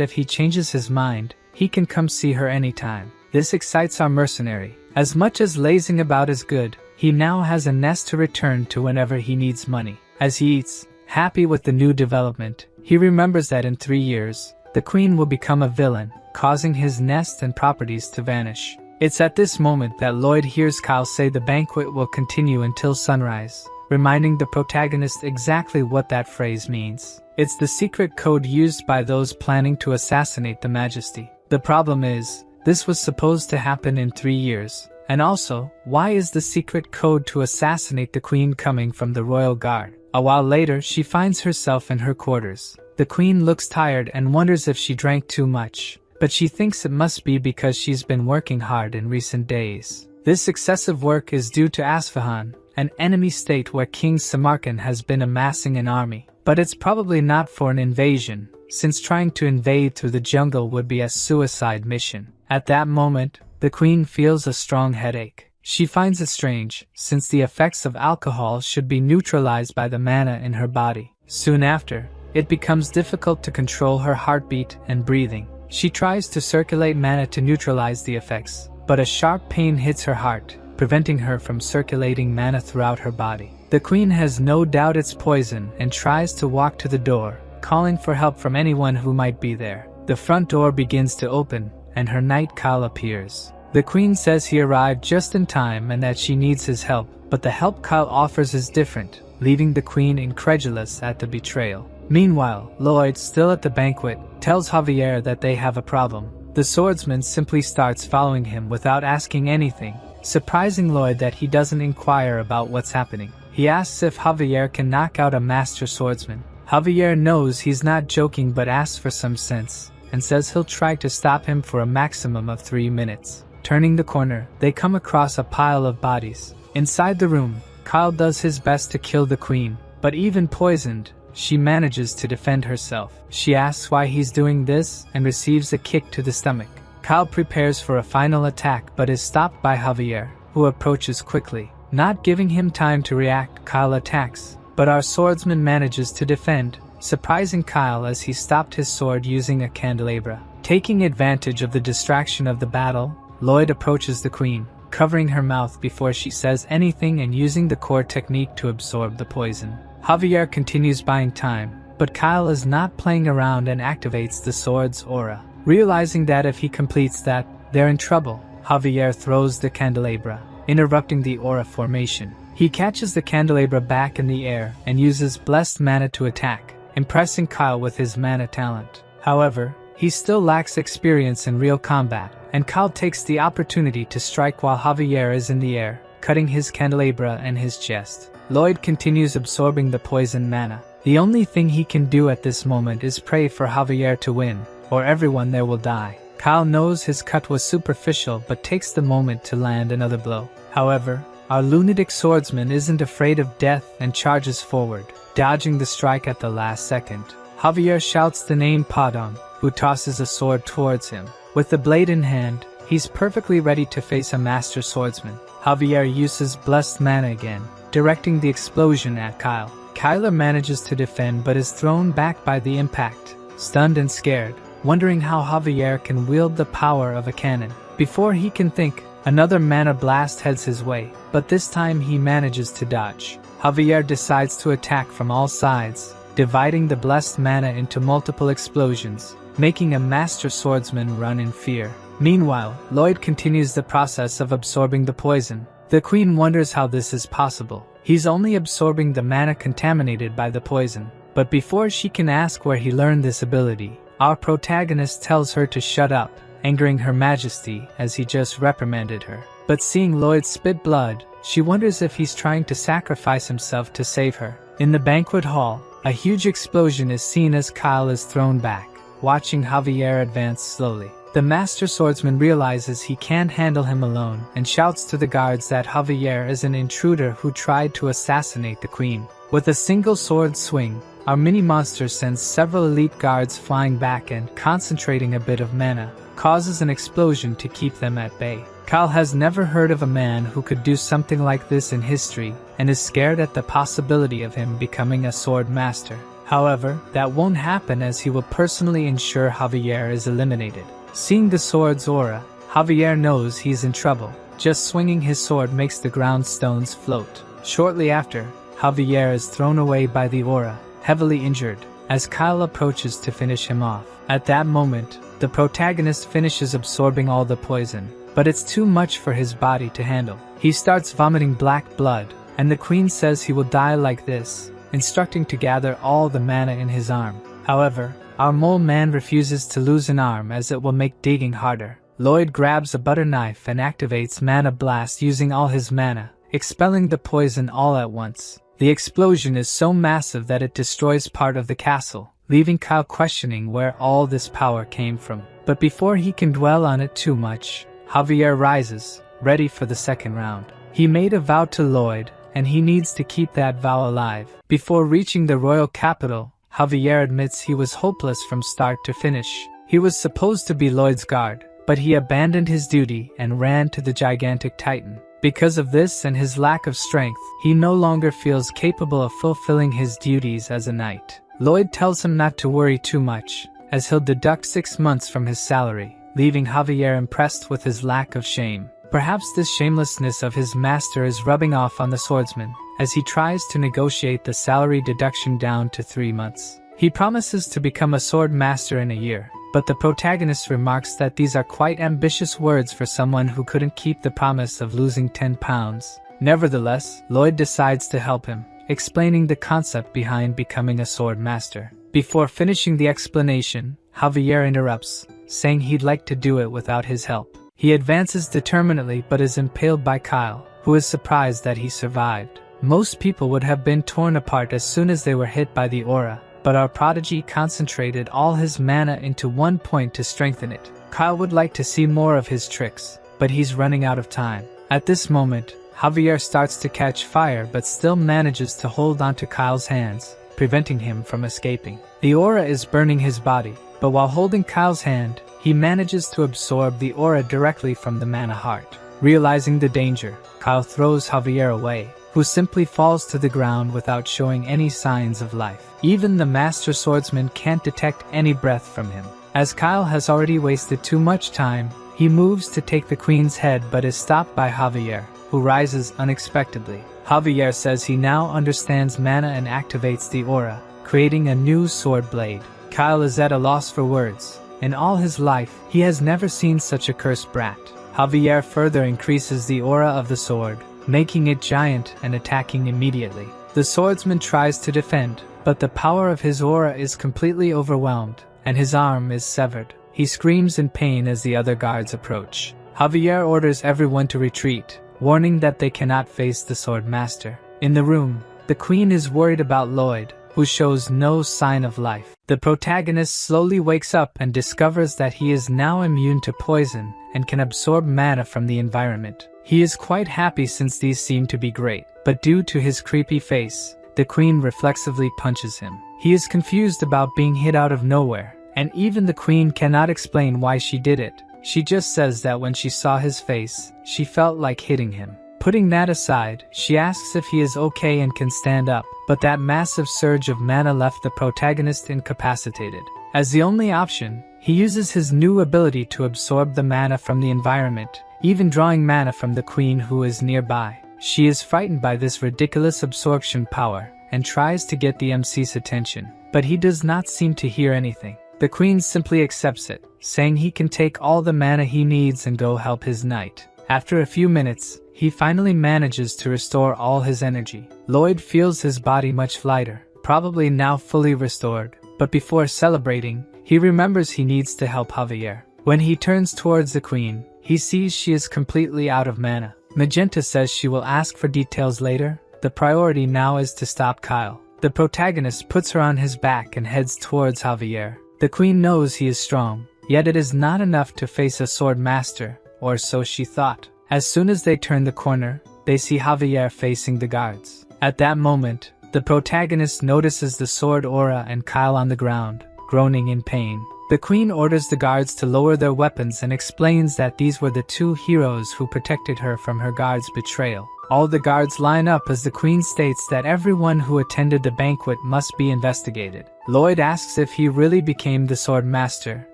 if he changes his mind, he can come see her anytime. This excites our mercenary. As much as lazing about is good, he now has a nest to return to whenever he needs money. As he eats, happy with the new development, he remembers that in 3 years, the queen will become a villain, causing his nest and properties to vanish. It's at this moment that Lloyd hears Kyle say the banquet will continue until sunrise, reminding the protagonist exactly what that phrase means. It's the secret code used by those planning to assassinate the Majesty. The problem is, this was supposed to happen in 3 years. And also, why is the secret code to assassinate the queen coming from the royal guard? A while later, she finds herself in her quarters. The queen looks tired and wonders if she drank too much, but she thinks it must be because she's been working hard in recent days. This excessive work is due to Asfahan, an enemy state where King Samarkand has been amassing an army. But it's probably not for an invasion, since trying to invade through the jungle would be a suicide mission. At that moment, the queen feels a strong headache. She finds it strange, since the effects of alcohol should be neutralized by the mana in her body. Soon after, it becomes difficult to control her heartbeat and breathing. She tries to circulate mana to neutralize the effects, but a sharp pain hits her heart, preventing her from circulating mana throughout her body. The queen has no doubt it's poison and tries to walk to the door, calling for help from anyone who might be there. The front door begins to open, and her knight Kyle appears. The queen says he arrived just in time and that she needs his help, but the help Kyle offers is different, leaving the queen incredulous at the betrayal. Meanwhile, Lloyd, still at the banquet, tells Javier that they have a problem. The swordsman simply starts following him without asking anything, surprising Lloyd that he doesn't inquire about what's happening. He asks if Javier can knock out a master swordsman. Javier knows he's not joking but asks for some sense, and says he'll try to stop him for a maximum of 3 minutes. Turning the corner, they come across a pile of bodies. Inside the room, Kyle does his best to kill the queen, but even poisoned, she manages to defend herself. She asks why he's doing this and receives a kick to the stomach. Kyle prepares for a final attack but is stopped by Javier, who approaches quickly. Not giving him time to react, Kyle attacks, but our swordsman manages to defend, surprising Kyle as he stopped his sword using a candelabra. Taking advantage of the distraction of the battle, Lloyd approaches the queen, covering her mouth before she says anything and using the core technique to absorb the poison. Javier continues buying time, but Kyle is not playing around and activates the sword's aura. Realizing that if he completes that, they're in trouble, Javier throws the candelabra, interrupting the aura formation. He catches the candelabra back in the air and uses blessed mana to attack, impressing Kyle with his mana talent. However, he still lacks experience in real combat, and Kyle takes the opportunity to strike while Javier is in the air, cutting his candelabra and his chest. Lloyd continues absorbing the poison mana. The only thing he can do at this moment is pray for Javier to win, or everyone there will die. Kyle knows his cut was superficial but takes the moment to land another blow. However, our lunatic swordsman isn't afraid of death and charges forward, dodging the strike at the last second. Javier shouts the name Padon, who tosses a sword towards him. With the blade in hand, he's perfectly ready to face a master swordsman. Javier uses blessed mana again, directing the explosion at Kyle. Kyler manages to defend but is thrown back by the impact, stunned and scared, wondering how Javier can wield the power of a cannon. Before he can think, another mana blast heads his way, but this time he manages to dodge. Javier decides to attack from all sides, dividing the blessed mana into multiple explosions, making a master swordsman run in fear. Meanwhile, Lloyd continues the process of absorbing the poison. The queen wonders how this is possible. He's only absorbing the mana contaminated by the poison. But before she can ask where he learned this ability, our protagonist tells her to shut up, angering Her Majesty as he just reprimanded her. But seeing Lloyd spit blood, she wonders if he's trying to sacrifice himself to save her. In the banquet hall, a huge explosion is seen as Kyle is thrown back, watching Javier advance slowly. The master swordsman realizes he can't handle him alone and shouts to the guards that Javier is an intruder who tried to assassinate the queen. With a single sword swing, our mini-monster sends several elite guards flying back and, concentrating a bit of mana, causes an explosion to keep them at bay. Kyle has never heard of a man who could do something like this in history, and is scared at the possibility of him becoming a sword master. However, that won't happen as he will personally ensure Javier is eliminated. Seeing the sword's aura, Javier knows he's in trouble. Just swinging his sword makes the ground stones float. Shortly after, Javier is thrown away by the aura, heavily injured, as Kyle approaches to finish him off. At that moment, the protagonist finishes absorbing all the poison, but it's too much for his body to handle. He starts vomiting black blood, and the queen says he will die like this, instructing to gather all the mana in his arm. However, our mole man refuses to lose an arm as it will make digging harder. Lloyd grabs a butter knife and activates Mana Blast using all his mana, expelling the poison all at once. The explosion is so massive that it destroys part of the castle, leaving Kyle questioning where all this power came from. But before he can dwell on it too much, Javier rises, ready for the second round. He made a vow to Lloyd, and he needs to keep that vow alive. Before reaching the royal capital, Javier admits he was hopeless from start to finish. He was supposed to be Lloyd's guard, but he abandoned his duty and ran to the gigantic titan. Because of this and his lack of strength, he no longer feels capable of fulfilling his duties as a knight. Lloyd tells him not to worry too much, as he'll deduct 6 months from his salary, leaving Javier impressed with his lack of shame. Perhaps this shamelessness of his master is rubbing off on the swordsman, as he tries to negotiate the salary deduction down to 3 months. He promises to become a sword master in a year, but the protagonist remarks that these are quite ambitious words for someone who couldn't keep the promise of losing 10 pounds. Nevertheless, Lloyd decides to help him, explaining the concept behind becoming a sword master. Before finishing the explanation, Javier interrupts, saying he'd like to do it without his help. He advances determinedly but is impaled by Kyle, who is surprised that he survived. Most people would have been torn apart as soon as they were hit by the aura, but our prodigy concentrated all his mana into one point to strengthen it. Kyle would like to see more of his tricks, but he's running out of time. At this moment, Javier starts to catch fire but still manages to hold onto Kyle's hands, preventing him from escaping. The aura is burning his body, but while holding Kyle's hand, he manages to absorb the aura directly from the mana heart. Realizing the danger, Kyle throws Javier away, who simply falls to the ground without showing any signs of life. Even the master swordsman can't detect any breath from him. As Kyle has already wasted too much time, he moves to take the queen's head but is stopped by Javier, who rises unexpectedly. Javier says he now understands mana and activates the aura, creating a new sword blade. Kyle is at a loss for words. In all his life, he has never seen such a cursed brat. Javier further increases the aura of the sword, making it giant and attacking immediately. The swordsman tries to defend, but the power of his aura is completely overwhelmed, and his arm is severed. He screams in pain as the other guards approach. Javier orders everyone to retreat, warning that they cannot face the sword master. In the room, the queen is worried about Lloyd, who shows no sign of life. The protagonist slowly wakes up and discovers that he is now immune to poison and can absorb mana from the environment. He is quite happy since these seem to be great, but due to his creepy face, the queen reflexively punches him. He is confused about being hit out of nowhere, and even the queen cannot explain why she did it. She just says that when she saw his face, she felt like hitting him. Putting that aside, she asks if he is okay and can stand up, but that massive surge of mana left the protagonist incapacitated. As the only option, he uses his new ability to absorb the mana from the environment, even drawing mana from the queen who is nearby. She is frightened by this ridiculous absorption power, and tries to get the MC's attention, but he does not seem to hear anything. The queen simply accepts it, saying he can take all the mana he needs and go help his knight. After a few minutes, he finally manages to restore all his energy. Lloyd feels his body much lighter, probably now fully restored, but before celebrating, he remembers he needs to help Javier. When he turns towards the queen, he sees she is completely out of mana. Magenta says she will ask for details later. The priority now is to stop Kyle. The protagonist puts her on his back and heads towards Javier. The queen knows he is strong, yet it is not enough to face a sword master, or so she thought. As soon as they turn the corner, they see Javier facing the guards. At that moment, The protagonist notices the sword aura and Kyle on the ground, groaning in pain. The queen orders the guards to lower their weapons and explains that these were the two heroes who protected her from her guards' betrayal. All the guards line up as the queen states that everyone who attended the banquet must be investigated. Lloyd asks if he really became the sword master.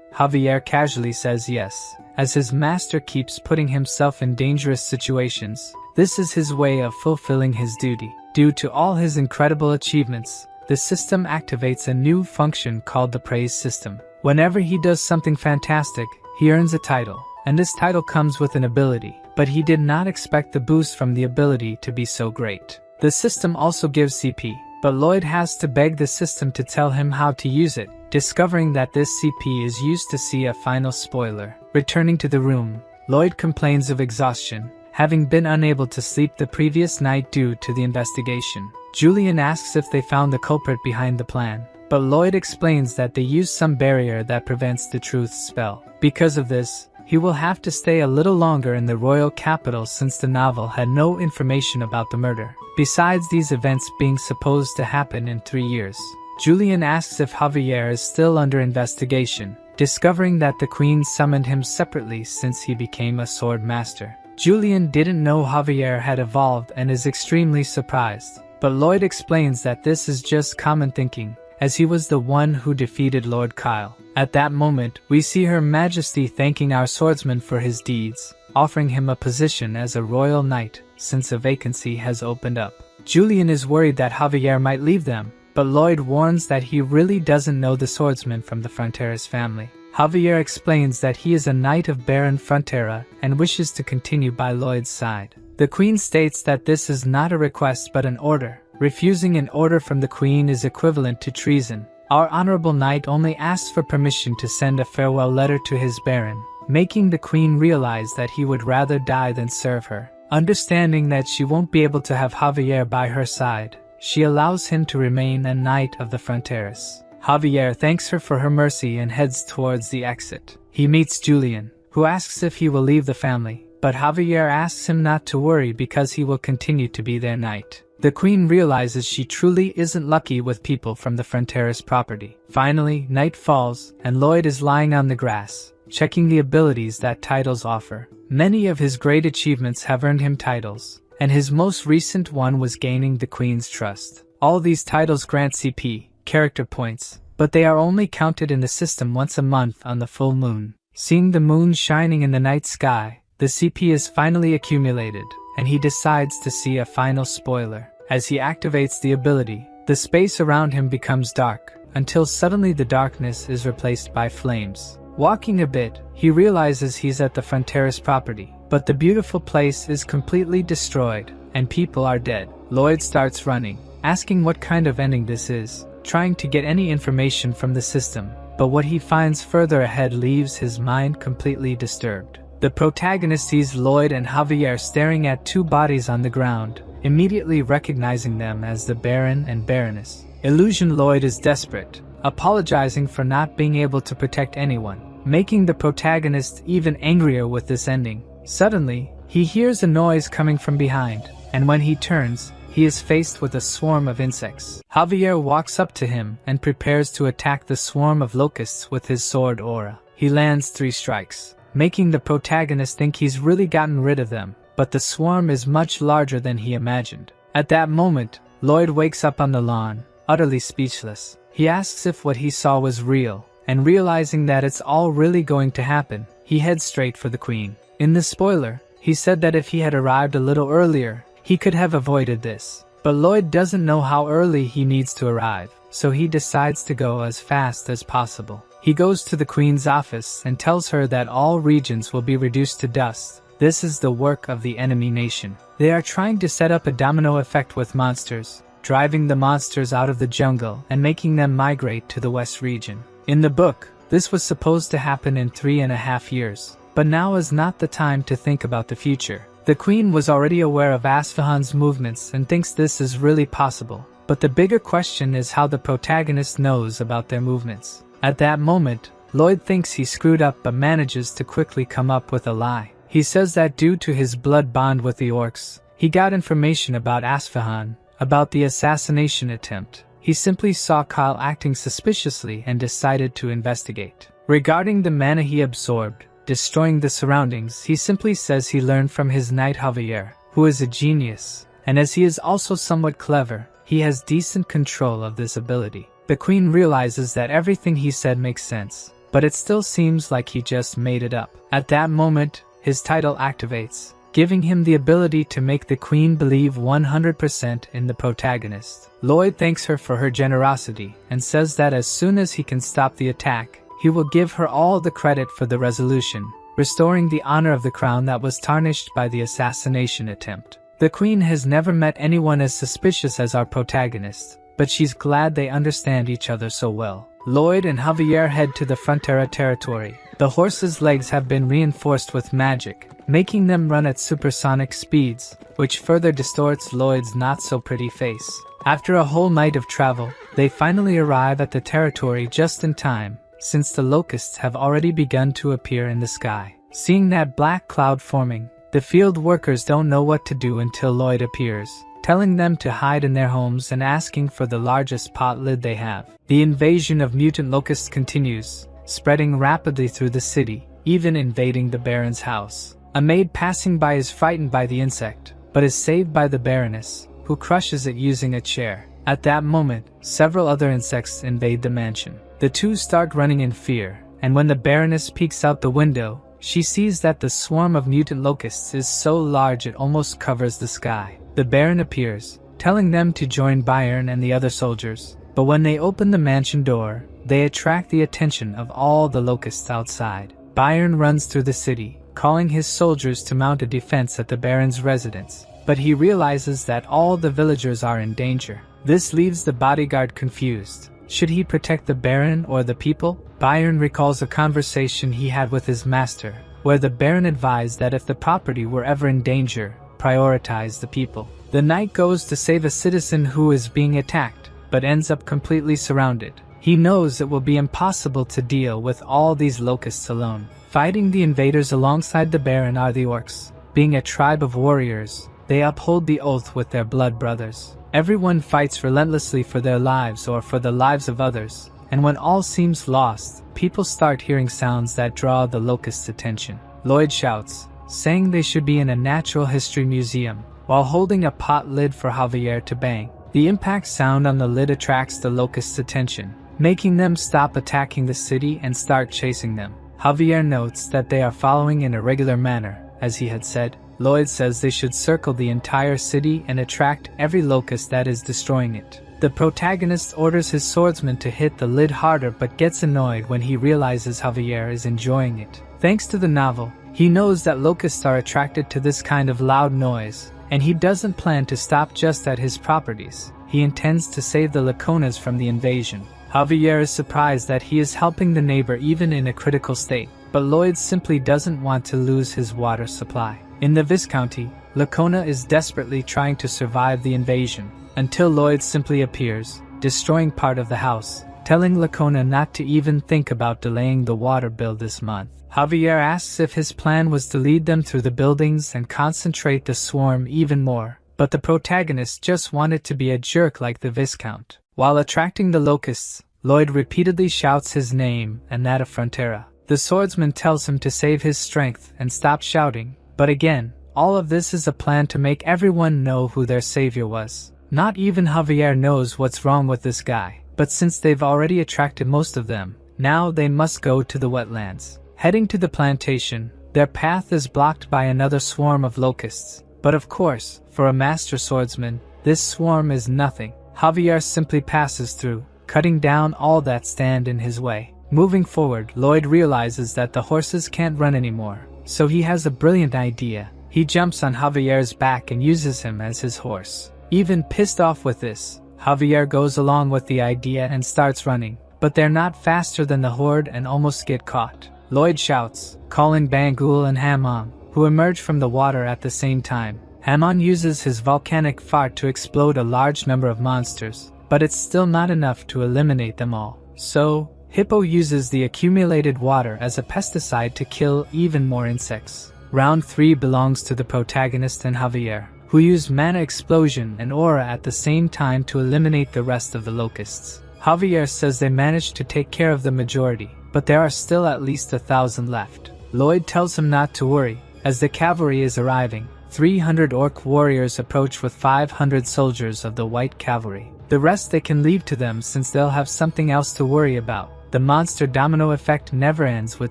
Javier casually says yes, as his master keeps putting himself in dangerous situations. This is his way of fulfilling his duty. Due to all his incredible achievements, the system activates a new function called the praise system. Whenever he does something fantastic, he earns a title, and this title comes with an ability, but he did not expect the boost from the ability to be so great. The system also gives CP, but Lloyd has to beg the system to tell him how to use it, discovering that this CP is used to see a final spoiler. Returning to the room, Lloyd complains of exhaustion, having been unable to sleep the previous night due to the investigation. Julian asks if they found the culprit behind the plan, but Lloyd explains that they used some barrier that prevents the truth spell. Because of this, he will have to stay a little longer in the royal capital since the novel had no information about the murder, besides these events being supposed to happen in 3 years. Julian asks if Javier is still under investigation, discovering that the queen summoned him separately since he became a sword master. Julian didn't know Javier had evolved and is extremely surprised, but Lloyd explains that this is just common thinking, as he was the one who defeated Lord Kyle. At that moment, we see Her Majesty thanking our swordsman for his deeds, offering him a position as a royal knight, since a vacancy has opened up. Julian is worried that Javier might leave them, but Lloyd warns that he really doesn't know the swordsman from the Fronteras family. Javier explains that he is a knight of Baron Frontera and wishes to continue by Lloyd's side. The queen states that this is not a request but an order. Refusing an order from the queen is equivalent to treason. Our honorable knight only asks for permission to send a farewell letter to his baron, making the queen realize that he would rather die than serve her. Understanding that she won't be able to have Javier by her side, she allows him to remain a knight of the Fronteras. Javier thanks her for her mercy and heads towards the exit. He meets Julian, who asks if he will leave the family, but Javier asks him not to worry because he will continue to be their knight. The queen realizes she truly isn't lucky with people from the Fronteras property. Finally, night falls, and Lloyd is lying on the grass, checking the abilities that titles offer. Many of his great achievements have earned him titles, and his most recent one was gaining the queen's trust. All these titles grant CP, character points, but they are only counted in the system once a month on the full moon. Seeing the moon shining in the night sky, the CP is finally accumulated, and he decides to see a final spoiler. As he activates the ability, the space around him becomes dark, until suddenly the darkness is replaced by flames. Walking a bit, he realizes he's at the Fronteras property, but the beautiful place is completely destroyed, and people are dead. Lloyd starts running, asking what kind of ending this is, trying to get any information from the system, but what he finds further ahead leaves his mind completely disturbed. The protagonist sees Lloyd and Javier staring at two bodies on the ground, immediately recognizing them as the Baron and Baroness. Illusion Lloyd is desperate, apologizing for not being able to protect anyone, making the protagonist even angrier with this ending. Suddenly, he hears a noise coming from behind, and when he turns, he is faced with a swarm of insects. Javier walks up to him and prepares to attack the swarm of locusts with his sword aura. He lands 3 strikes, making the protagonist think he's really gotten rid of them, but the swarm is much larger than he imagined. At that moment, Lloyd wakes up on the lawn, utterly speechless. He asks if what he saw was real, and realizing that it's all really going to happen, he heads straight for the queen. In the spoiler, he said that if he had arrived a little earlier, he could have avoided this. But Lloyd doesn't know how early he needs to arrive, so he decides to go as fast as possible. He goes to the queen's office and tells her that all regions will be reduced to dust. This is the work of the enemy nation. They are trying to set up a domino effect with monsters, driving the monsters out of the jungle and making them migrate to the west region. In the book, this was supposed to happen in 3.5 years, but now is not the time to think about the future. The queen was already aware of Asfahan's movements and thinks this is really possible, but the bigger question is how the protagonist knows about their movements. At that moment, Lloyd thinks he screwed up but manages to quickly come up with a lie. He says that due to his blood bond with the orcs, he got information about Asfahan, about the assassination attempt. He simply saw Kyle acting suspiciously and decided to investigate. Regarding the mana he absorbed, destroying the surroundings, he simply says he learned from his knight Javier, who is a genius, and as he is also somewhat clever, he has decent control of this ability. The queen realizes that everything he said makes sense, but it still seems like he just made it up. At that moment, his title activates, giving him the ability to make the queen believe 100% in the protagonist. Lloyd thanks her for her generosity and says that as soon as he can stop the attack, he will give her all the credit for the resolution, restoring the honor of the crown that was tarnished by the assassination attempt. The queen has never met anyone as suspicious as our protagonist, but she's glad they understand each other so well. Lloyd and Javier head to the Frontera territory. The horses' legs have been reinforced with magic, making them run at supersonic speeds, which further distorts Lloyd's not-so-pretty face. After a whole night of travel, they finally arrive at the territory just in time, since the locusts have already begun to appear in the sky. Seeing that black cloud forming, the field workers don't know what to do until Lloyd appears, telling them to hide in their homes and asking for the largest pot lid they have. The invasion of mutant locusts continues, spreading rapidly through the city, even invading the Baron's house. A maid passing by is frightened by the insect, but is saved by the Baroness, who crushes it using a chair. At that moment, several other insects invade the mansion. The two start running in fear, and when the Baroness peeks out the window, she sees that the swarm of mutant locusts is so large it almost covers the sky. The Baron appears, telling them to join Byron and the other soldiers, but when they open the mansion door, they attract the attention of all the locusts outside. Byron runs through the city, calling his soldiers to mount a defense at the Baron's residence, but he realizes that all the villagers are in danger. This leaves the bodyguard confused. Should he protect the Baron or the people? Byron recalls a conversation he had with his master, where the Baron advised that if the property were ever in danger, prioritize the people. The knight goes to save a citizen who is being attacked, but ends up completely surrounded. He knows it will be impossible to deal with all these locusts alone. Fighting the invaders alongside the Baron are the orcs. Being a tribe of warriors, they uphold the oath with their blood brothers. Everyone fights relentlessly for their lives or for the lives of others, and when all seems lost, people start hearing sounds that draw the locusts' attention. Lloyd shouts, saying they should be in a natural history museum, while holding a pot lid for Javier to bang. The impact sound on the lid attracts the locusts' attention, making them stop attacking the city and start chasing them. Javier notes that they are following in a regular manner, as he had said. Lloyd says they should circle the entire city and attract every locust that is destroying it. The protagonist orders his swordsman to hit the lid harder but gets annoyed when he realizes Javier is enjoying it. Thanks to the novel, he knows that locusts are attracted to this kind of loud noise, and he doesn't plan to stop just at his properties. He intends to save the Laconas from the invasion. Javier is surprised that he is helping the neighbor even in a critical state, but Lloyd simply doesn't want to lose his water supply. In the Viscounty, Lacona is desperately trying to survive the invasion, until Lloyd simply appears, destroying part of the house, telling Lacona not to even think about delaying the water bill this month. Javier asks if his plan was to lead them through the buildings and concentrate the swarm even more, but the protagonist just wanted to be a jerk like the Viscount. While attracting the locusts, Lloyd repeatedly shouts his name and that of Frontera. The swordsman tells him to save his strength and stop shouting, but again, all of this is a plan to make everyone know who their savior was. Not even Javier knows what's wrong with this guy, but since they've already attracted most of them, now they must go to the wetlands. Heading to the plantation, their path is blocked by another swarm of locusts. But of course, for a master swordsman, this swarm is nothing. Javier simply passes through, cutting down all that stand in his way. Moving forward, Lloyd realizes that the horses can't run anymore, so he has a brilliant idea. He jumps on Javier's back and uses him as his horse. Even pissed off with this, Javier goes along with the idea and starts running, but they're not faster than the horde and almost get caught. Lloyd shouts, calling Bangul and Hammon, who emerge from the water at the same time. Hammon uses his volcanic fart to explode a large number of monsters, but it's still not enough to eliminate them all. So, Hippo uses the accumulated water as a pesticide to kill even more insects. Round 3 belongs to the protagonist and Javier, who who used mana explosion and aura at the same time to eliminate the rest of the locusts. Javier says they managed to take care of the majority, but there are still at least 1,000 left. Lloyd tells him not to worry, as the cavalry is arriving. 300 orc warriors approach with 500 soldiers of the white cavalry. The rest they can leave to them since they'll have something else to worry about. The monster domino effect never ends with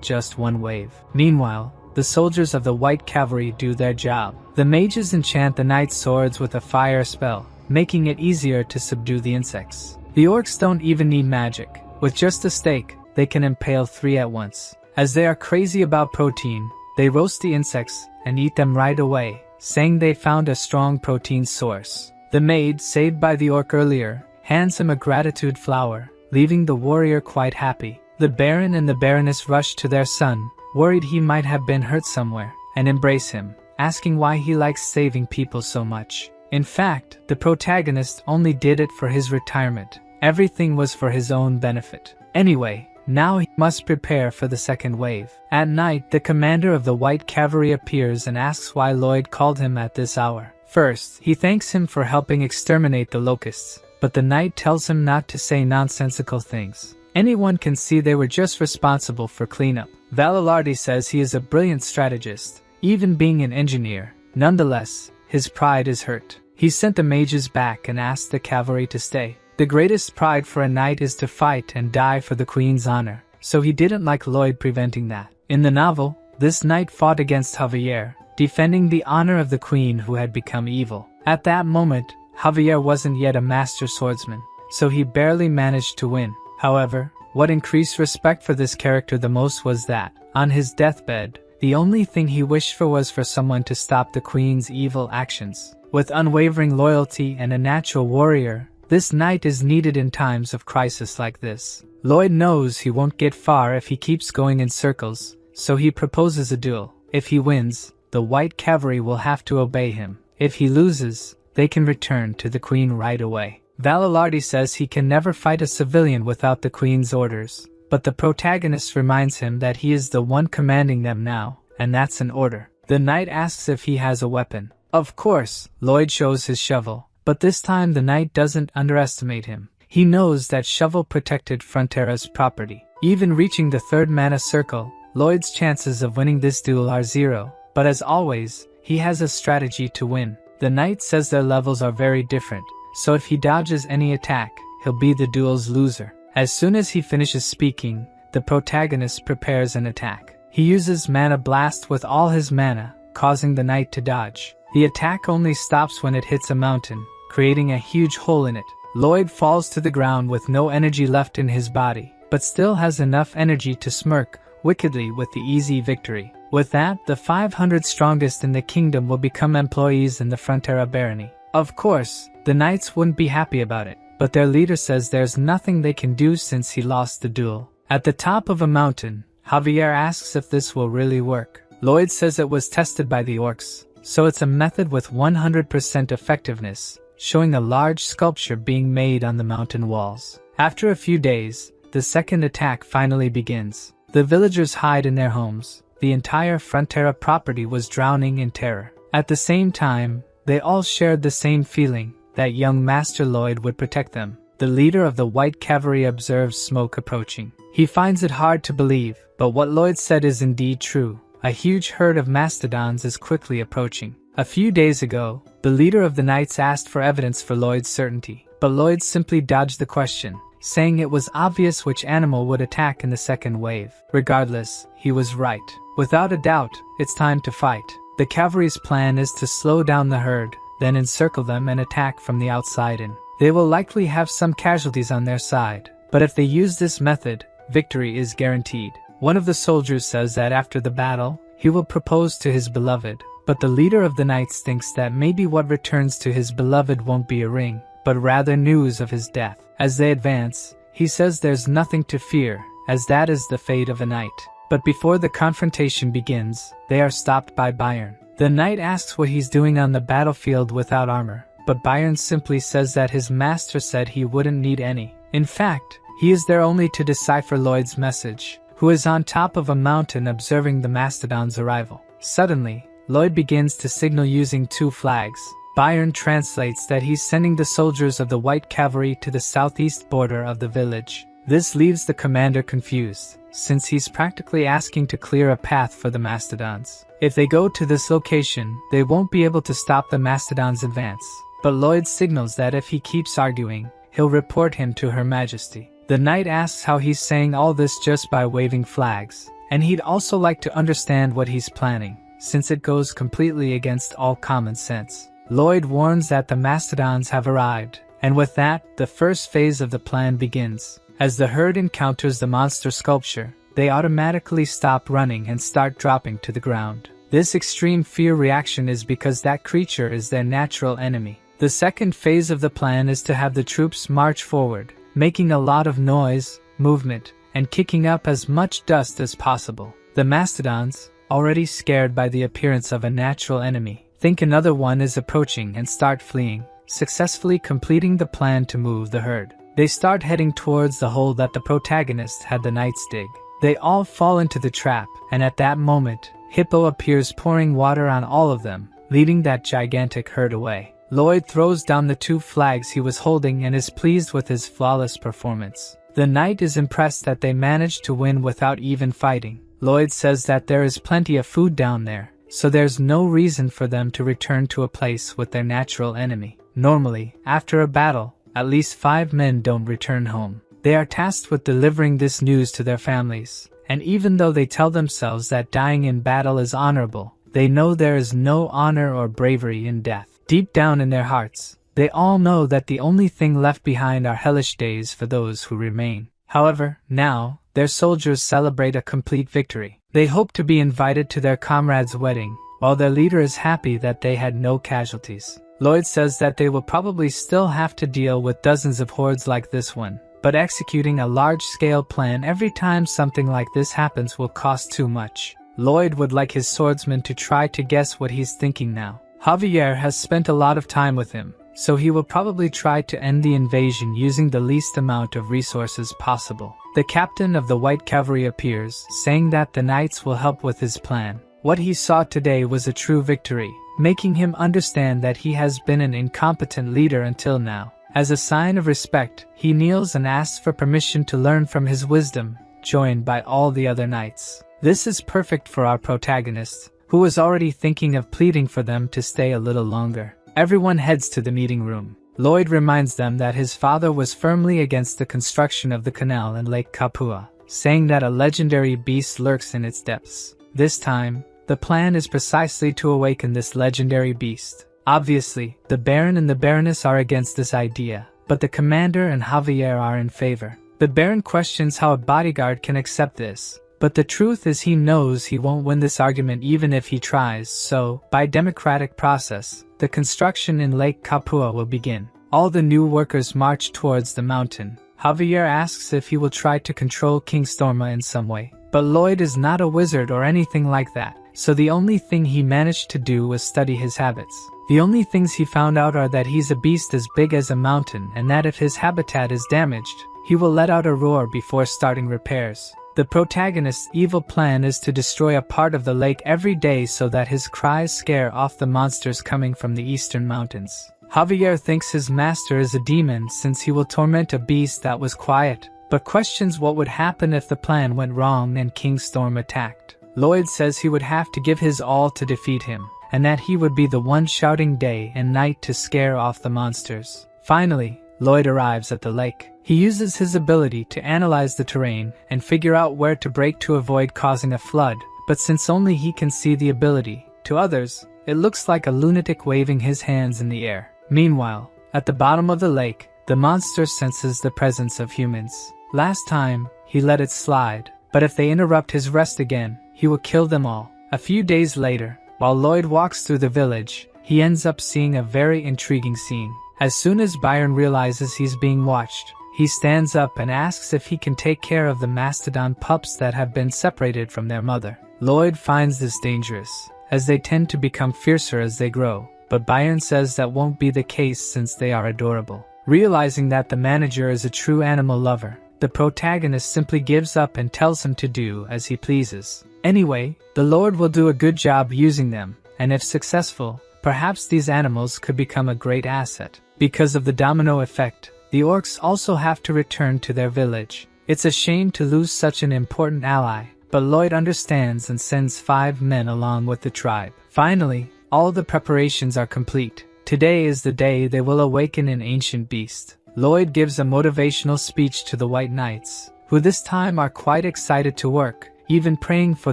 just one wave. Meanwhile, the soldiers of the white cavalry do their job. The mages enchant the knight's swords with a fire spell, making it easier to subdue the insects. The orcs don't even need magic. With just a stake, they can impale 3 at once. As they are crazy about protein, they roast the insects and eat them right away, saying they found a strong protein source. The maid, saved by the orc earlier, hands him a gratitude flower, leaving the warrior quite happy. The baron and the baroness rush to their son, worried he might have been hurt somewhere, and embrace him, asking why he likes saving people so much. In fact, the protagonist only did it for his retirement. Everything was for his own benefit. Anyway, now he must prepare for the second wave. At night, the commander of the white cavalry appears and asks why Lloyd called him at this hour. First, he thanks him for helping exterminate the locusts, but the knight tells him not to say nonsensical things. Anyone can see they were just responsible for cleanup. Valalardi says he is a brilliant strategist, even being an engineer. Nonetheless, his pride is hurt. He sent the mages back and asked the cavalry to stay. The greatest pride for a knight is to fight and die for the queen's honor, so he didn't like Lloyd preventing that. In the novel, this knight fought against Javier, defending the honor of the queen who had become evil. At that moment, Javier wasn't yet a master swordsman, so he barely managed to win. However, what increased respect for this character the most was that, on his deathbed, the only thing he wished for was for someone to stop the queen's evil actions. With unwavering loyalty and a natural warrior, this knight is needed in times of crisis like this. Lloyd knows he won't get far if he keeps going in circles, so he proposes a duel. If he wins, the white cavalry will have to obey him. If he loses, they can return to the queen right away. Valalardi says he can never fight a civilian without the queen's orders, but the protagonist reminds him that he is the one commanding them now, and that's an order. The knight asks if he has a weapon. Of course, Lloyd shows his shovel, but this time the knight doesn't underestimate him. He knows that shovel protected Frontera's property. Even reaching the 3rd mana circle, Lloyd's chances of winning this duel are 0, but as always, he has a strategy to win. The knight says their levels are very different, so if he dodges any attack, he'll be the duel's loser. As soon as he finishes speaking, the protagonist prepares an attack. He uses Mana Blast with all his mana, causing the knight to dodge. The attack only stops when it hits a mountain, creating a huge hole in it. Lloyd falls to the ground with no energy left in his body, but still has enough energy to smirk wickedly with the easy victory. With that, the 500 strongest in the kingdom will become employees in the Frontera barony. Of course, the knights wouldn't be happy about it, but their leader says there's nothing they can do since he lost the duel. At the top of a mountain, Javier asks if this will really work. Lloyd says it was tested by the orcs, so it's a method with 100% effectiveness, showing a large sculpture being made on the mountain walls. After a few days, the second attack finally begins. The villagers hide in their homes. The entire Frontera property was drowning in terror. At the same time, they all shared the same feeling, that young Master Lloyd would protect them. The leader of the white cavalry observes smoke approaching. He finds it hard to believe, but what Lloyd said is indeed true. A huge herd of mastodons is quickly approaching. A few days ago, the leader of the knights asked for evidence for Lloyd's certainty, but Lloyd simply dodged the question, saying it was obvious which animal would attack in the second wave. Regardless, he was right. Without a doubt, it's time to fight. The cavalry's plan is to slow down the herd, then encircle them and attack from the outside in. They will likely have some casualties on their side, but if they use this method, victory is guaranteed. One of the soldiers says that after the battle, he will propose to his beloved, but the leader of the knights thinks that maybe what returns to his beloved won't be a ring, but rather news of his death. As they advance, he says there's nothing to fear, as that is the fate of a knight. But before the confrontation begins, they are stopped by Bayern. The knight asks what he's doing on the battlefield without armor, but Bayern simply says that his master said he wouldn't need any. In fact, he is there only to decipher Lloyd's message, who is on top of a mountain observing the mastodon's arrival. Suddenly, Lloyd begins to signal using 2 flags. Byron translates that he's sending the soldiers of the White Cavalry to the southeast border of the village. This leaves the commander confused, since he's practically asking to clear a path for the mastodons. If they go to this location, they won't be able to stop the mastodons' advance. But Lloyd signals that if he keeps arguing, he'll report him to Her Majesty. The knight asks how he's saying all this just by waving flags, and he'd also like to understand what he's planning, since it goes completely against all common sense. Lloyd warns that the mastodons have arrived, and with that, the first phase of the plan begins. As the herd encounters the monster sculpture, they automatically stop running and start dropping to the ground. This extreme fear reaction is because that creature is their natural enemy. The second phase of the plan is to have the troops march forward, making a lot of noise, movement, and kicking up as much dust as possible. The mastodons, already scared by the appearance of a natural enemy, think another one is approaching and start fleeing, successfully completing the plan to move the herd. They start heading towards the hole that the protagonist had the knights dig. They all fall into the trap, and at that moment, Hippo appears pouring water on all of them, leading that gigantic herd away. Lloyd throws down the 2 flags he was holding and is pleased with his flawless performance. The knight is impressed that they managed to win without even fighting. Lloyd says that there is plenty of food down there, so there's no reason for them to return to a place with their natural enemy. Normally, after a battle, at least 5 men don't return home. They are tasked with delivering this news to their families, and even though they tell themselves that dying in battle is honorable, they know there is no honor or bravery in death. Deep down in their hearts, they all know that the only thing left behind are hellish days for those who remain. However, now, their soldiers celebrate a complete victory. They hope to be invited to their comrade's wedding, while their leader is happy that they had no casualties. Lloyd says that they will probably still have to deal with dozens of hordes like this one, but executing a large-scale plan every time something like this happens will cost too much. Lloyd would like his swordsman to try to guess what he's thinking now. Javier has spent a lot of time with him, so he will probably try to end the invasion using the least amount of resources possible. The captain of the White Cavalry appears, saying that the knights will help with his plan. What he saw today was a true victory, making him understand that he has been an incompetent leader until now. As a sign of respect, he kneels and asks for permission to learn from his wisdom, joined by all the other knights. This is perfect for our protagonist, who was already thinking of pleading for them to stay a little longer. Everyone heads to the meeting room. Lloyd reminds them that his father was firmly against the construction of the canal in Lake Kapua, saying that a legendary beast lurks in its depths. This time, the plan is precisely to awaken this legendary beast. Obviously, the Baron and the Baroness are against this idea, but the commander and Javier are in favor. The Baron questions how a bodyguard can accept this, but the truth is he knows he won't win this argument even if he tries, so, by democratic process, the construction in Lake Kapua will begin. All the new workers march towards the mountain. Javier asks if he will try to control King Storma in some way, but Lloyd is not a wizard or anything like that, so the only thing he managed to do was study his habits. The only things he found out are that he's a beast as big as a mountain and that if his habitat is damaged, he will let out a roar before starting repairs. The protagonist's evil plan is to destroy a part of the lake every day so that his cries scare off the monsters coming from the eastern mountains. Javier thinks his master is a demon since he will torment a beast that was quiet, but questions what would happen if the plan went wrong and King Storm attacked. Lloyd says he would have to give his all to defeat him, and that he would be the one shouting day and night to scare off the monsters. Finally, Lloyd arrives at the lake. He uses his ability to analyze the terrain and figure out where to break to avoid causing a flood, but since only he can see the ability, to others, it looks like a lunatic waving his hands in the air. Meanwhile, at the bottom of the lake, the monster senses the presence of humans. Last time, he let it slide, but if they interrupt his rest again, he will kill them all. A few days later, while Lloyd walks through the village, he ends up seeing a very intriguing scene. As soon as Byron realizes he's being watched, he stands up and asks if he can take care of the mastodon pups that have been separated from their mother. Lloyd finds this dangerous, as they tend to become fiercer as they grow, but Byron says that won't be the case since they are adorable. Realizing that the manager is a true animal lover, the protagonist simply gives up and tells him to do as he pleases. Anyway, the Lord will do a good job using them, and if successful, Perhaps these animals could become a great asset. Because of the domino effect, the orcs also have to return to their village. It's a shame to lose such an important ally, but Lloyd understands and sends 5 men along with the tribe. Finally, all the preparations are complete. Today is the day they will awaken an ancient beast. Lloyd gives a motivational speech to the White Knights, who this time are quite excited to work, even praying for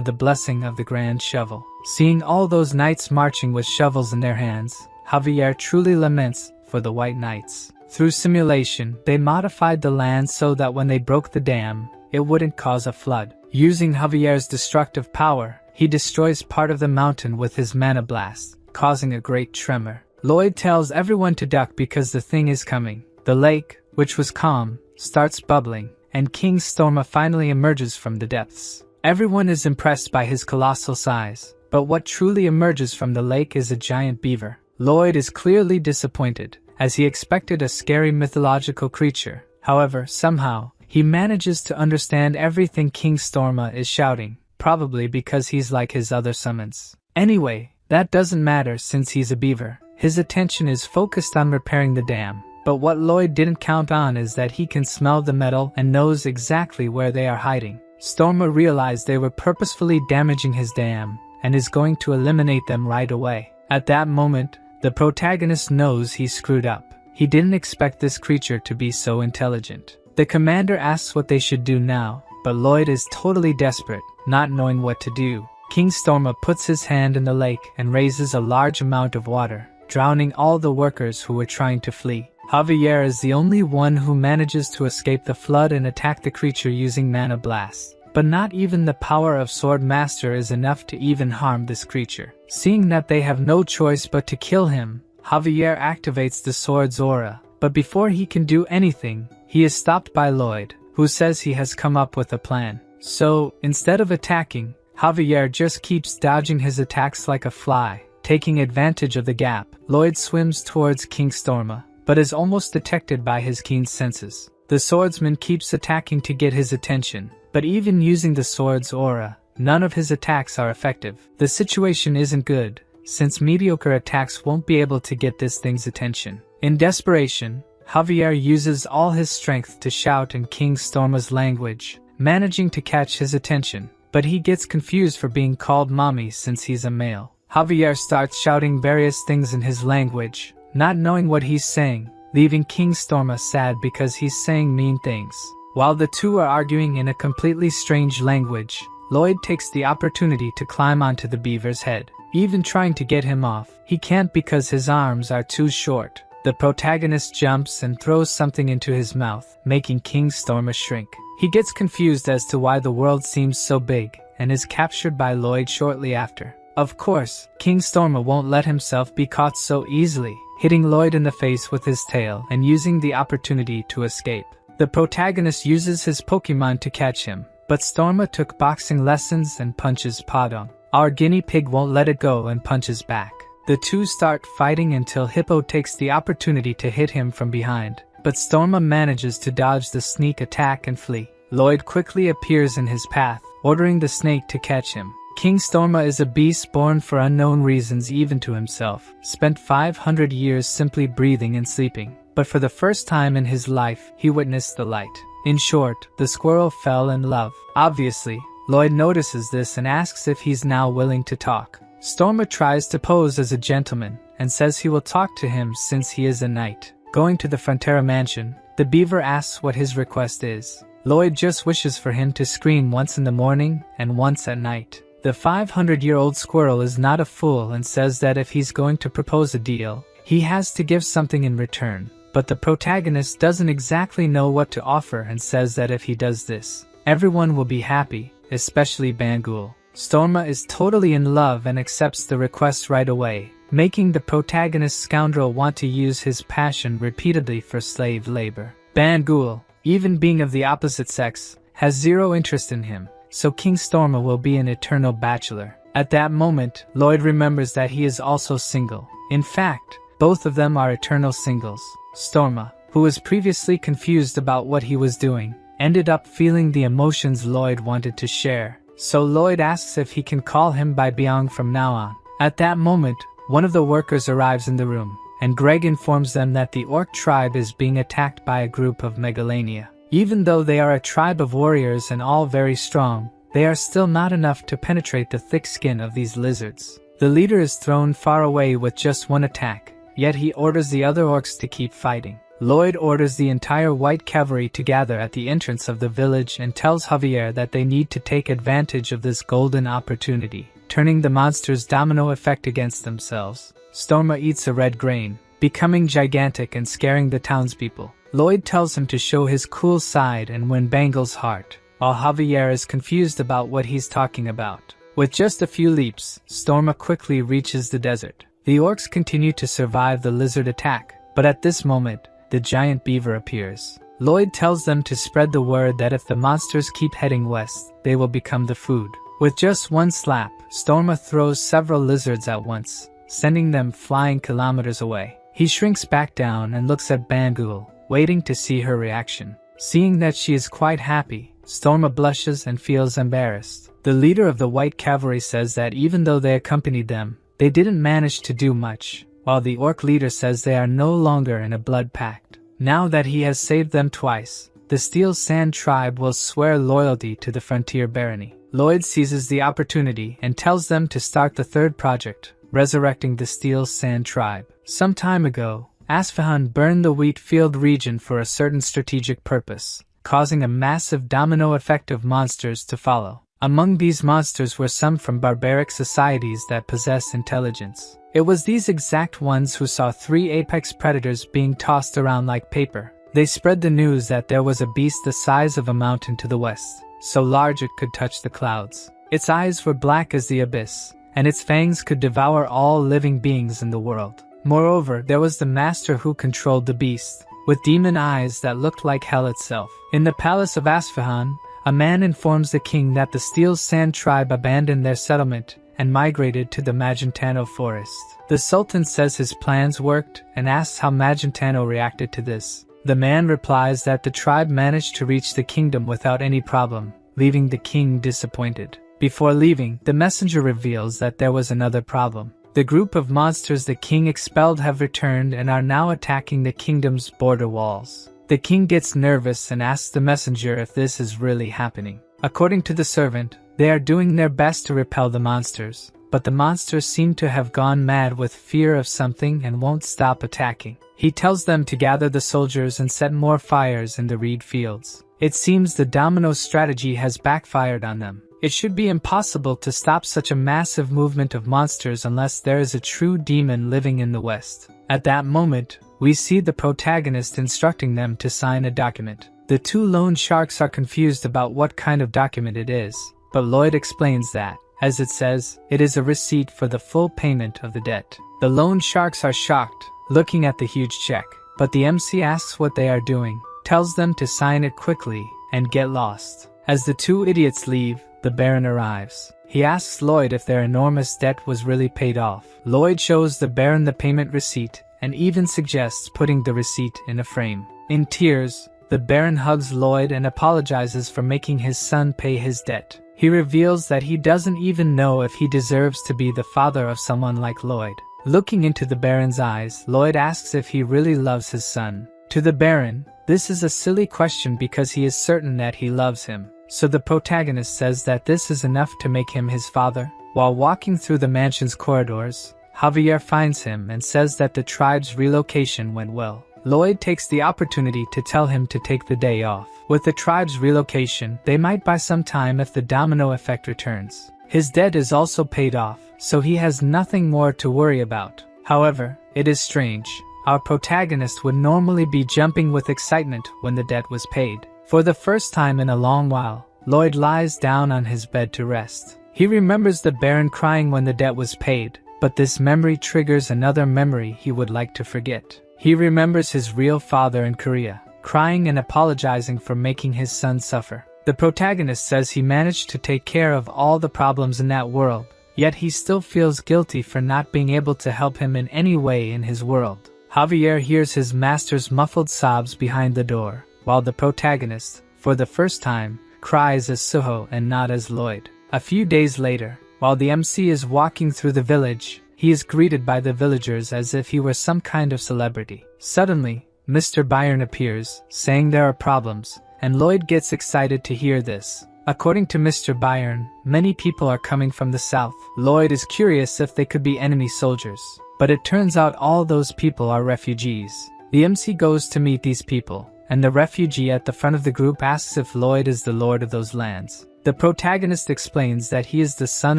the blessing of the Grand Shovel. Seeing all those knights marching with shovels in their hands, Javier truly laments for the White Knights. Through simulation, they modified the land so that when they broke the dam, it wouldn't cause a flood. Using Javier's destructive power, he destroys part of the mountain with his mana blast, causing a great tremor. Lloyd tells everyone to duck because the thing is coming. The lake, which was calm, starts bubbling, and King Storma finally emerges from the depths. Everyone is impressed by his colossal size, but what truly emerges from the lake is a giant beaver. Lloyd is clearly disappointed, as he expected a scary mythological creature. However, somehow, he manages to understand everything King Storma is shouting, probably because he's like his other summons. Anyway, that doesn't matter since he's a beaver. His attention is focused on repairing the dam, but what Lloyd didn't count on is that he can smell the metal and knows exactly where they are hiding. Storma realized they were purposefully damaging his dam, and is going to eliminate them right away. At that moment, the protagonist knows he screwed up. He didn't expect this creature to be so intelligent. The commander asks what they should do now, but Lloyd is totally desperate, not knowing what to do. King Storma puts his hand in the lake and raises a large amount of water, drowning all the workers who were trying to flee. Javier is the only one who manages to escape the flood and attack the creature using mana blast. But not even the power of Sword Master is enough to even harm this creature. Seeing that they have no choice but to kill him, Javier activates the sword's aura. But before he can do anything, he is stopped by Lloyd, who says he has come up with a plan. So, instead of attacking, Javier just keeps dodging his attacks like a fly. Taking advantage of the gap, Lloyd swims towards King Storma, but is almost detected by his keen senses. The swordsman keeps attacking to get his attention, but even using the sword's aura, none of his attacks are effective. The situation isn't good, since mediocre attacks won't be able to get this thing's attention. In desperation, Javier uses all his strength to shout in King Storma's language, managing to catch his attention, but he gets confused for being called mommy since he's a male. Javier starts shouting various things in his language, not knowing what he's saying, leaving King Storma sad because he's saying mean things. While the two are arguing in a completely strange language, Lloyd takes the opportunity to climb onto the beaver's head. Even trying to get him off, he can't because his arms are too short. The protagonist jumps and throws something into his mouth, making King Storma shrink. He gets confused as to why the world seems so big, and is captured by Lloyd shortly after. Of course, King Storma won't let himself be caught so easily, hitting Lloyd in the face with his tail and using the opportunity to escape. The protagonist uses his Pokemon to catch him, but Storma took boxing lessons and punches Padong. Our guinea pig won't let it go and punches back. The two start fighting until Hippo takes the opportunity to hit him from behind, but Storma manages to dodge the sneak attack and flee. Lloyd quickly appears in his path, ordering the snake to catch him. King Storma is a beast born for unknown reasons even to himself, spent 500 years simply breathing and sleeping, but for the first time in his life, he witnessed the light. In short, the squirrel fell in love. Obviously, Lloyd notices this and asks if he's now willing to talk. Storma tries to pose as a gentleman, and says he will talk to him since he is a knight. Going to the Frontera mansion, the beaver asks what his request is. Lloyd just wishes for him to scream once in the morning and once at night. The 500-year-old squirrel is not a fool and says that if he's going to propose a deal, he has to give something in return. But the protagonist doesn't exactly know what to offer and says that if he does this, everyone will be happy, especially Bangul. Storma is totally in love and accepts the request right away, making the protagonist scoundrel want to use his passion repeatedly for slave labor. Bangul, even being of the opposite sex, has zero interest in him, so King Storma will be an eternal bachelor. At that moment, Lloyd remembers that he is also single. In fact, both of them are eternal singles. Storma, who was previously confused about what he was doing, ended up feeling the emotions Lloyd wanted to share. So Lloyd asks if he can call him by Byung from now on. At that moment, one of the workers arrives in the room, and Greg informs them that the orc tribe is being attacked by a group of megalania. Even though they are a tribe of warriors and all very strong, they are still not enough to penetrate the thick skin of these lizards. The leader is thrown far away with just one attack, yet he orders the other orcs to keep fighting. Lloyd orders the entire white cavalry to gather at the entrance of the village and tells Javier that they need to take advantage of this golden opportunity, turning the monster's domino effect against themselves. Storma eats a red grain, becoming gigantic and scaring the townspeople. Lloyd tells him to show his cool side and win Bangle's heart, while Javier is confused about what he's talking about. With just a few leaps, Storma quickly reaches the desert. The orcs continue to survive the lizard attack, but at this moment, the giant beaver appears. Lloyd tells them to spread the word that if the monsters keep heading west, they will become the food. With just one slap, Storma throws several lizards at once, sending them flying kilometers away. He shrinks back down and looks at Bangle, waiting to see her reaction. Seeing that she is quite happy, Storma blushes and feels embarrassed. The leader of the White Cavalry says that even though they accompanied them, they didn't manage to do much, while the orc leader says they are no longer in a blood pact. Now that he has saved them twice, the Steel Sand tribe will swear loyalty to the Frontier Barony. Lloyd seizes the opportunity and tells them to start the third project, resurrecting the Steel Sand tribe. Some time ago, Asfahan burned the wheat field region for a certain strategic purpose, causing a massive domino effect of monsters to follow. Among these monsters were some from barbaric societies that possess intelligence. It was these exact ones who saw 3 apex predators being tossed around like paper. They spread the news that there was a beast the size of a mountain to the west, so large it could touch the clouds. Its eyes were black as the abyss, and its fangs could devour all living beings in the world. Moreover, there was the master who controlled the beast, with demon eyes that looked like hell itself. In the palace of Asfahan, a man informs the king that the Steel Sand tribe abandoned their settlement and migrated to the Magentano forest. The Sultan says his plans worked and asks how Magentano reacted to this. The man replies that the tribe managed to reach the kingdom without any problem, leaving the king disappointed. Before leaving, the messenger reveals that there was another problem. The group of monsters the king expelled have returned and are now attacking the kingdom's border walls. The king gets nervous and asks the messenger if this is really happening. According to the servant, they are doing their best to repel the monsters, but the monsters seem to have gone mad with fear of something and won't stop attacking. He tells them to gather the soldiers and set more fires in the reed fields. It seems the domino strategy has backfired on them. It should be impossible to stop such a massive movement of monsters unless there is a true demon living in the West. At that moment, we see the protagonist instructing them to sign a document. The 2 loan sharks are confused about what kind of document it is, but Lloyd explains that, as it says, it is a receipt for the full payment of the debt. The loan sharks are shocked, looking at the huge check, but the MC asks what they are doing, tells them to sign it quickly, and get lost. As the 2 idiots leave, the Baron arrives. He asks Lloyd if their enormous debt was really paid off. Lloyd shows the Baron the payment receipt and even suggests putting the receipt in a frame. In tears, the Baron hugs Lloyd and apologizes for making his son pay his debt. He reveals that he doesn't even know if he deserves to be the father of someone like Lloyd. Looking into the Baron's eyes, Lloyd asks if he really loves his son. To the Baron, this is a silly question because he is certain that he loves him. So the protagonist says that this is enough to make him his father. While walking through the mansion's corridors, Javier finds him and says that the tribe's relocation went well. Lloyd takes the opportunity to tell him to take the day off. With the tribe's relocation, they might buy some time if the domino effect returns. His debt is also paid off, so he has nothing more to worry about. However, it is strange. Our protagonist would normally be jumping with excitement when the debt was paid. For the first time in a long while, Lloyd lies down on his bed to rest. He remembers the Baron crying when the debt was paid, but this memory triggers another memory he would like to forget. He remembers his real father in Korea, crying and apologizing for making his son suffer. The protagonist says he managed to take care of all the problems in that world, yet he still feels guilty for not being able to help him in any way in his world. Javier hears his master's muffled sobs behind the door, while the protagonist, for the first time, cries as Suho and not as Lloyd. A few days later, while the MC is walking through the village, he is greeted by the villagers as if he were some kind of celebrity. Suddenly, Mr. Byron appears, saying there are problems, and Lloyd gets excited to hear this. According to Mr. Byron, many people are coming from the south. Lloyd is curious if they could be enemy soldiers, but it turns out all those people are refugees. The MC goes to meet these people, and the refugee at the front of the group asks if Lloyd is the lord of those lands. The protagonist explains that he is the son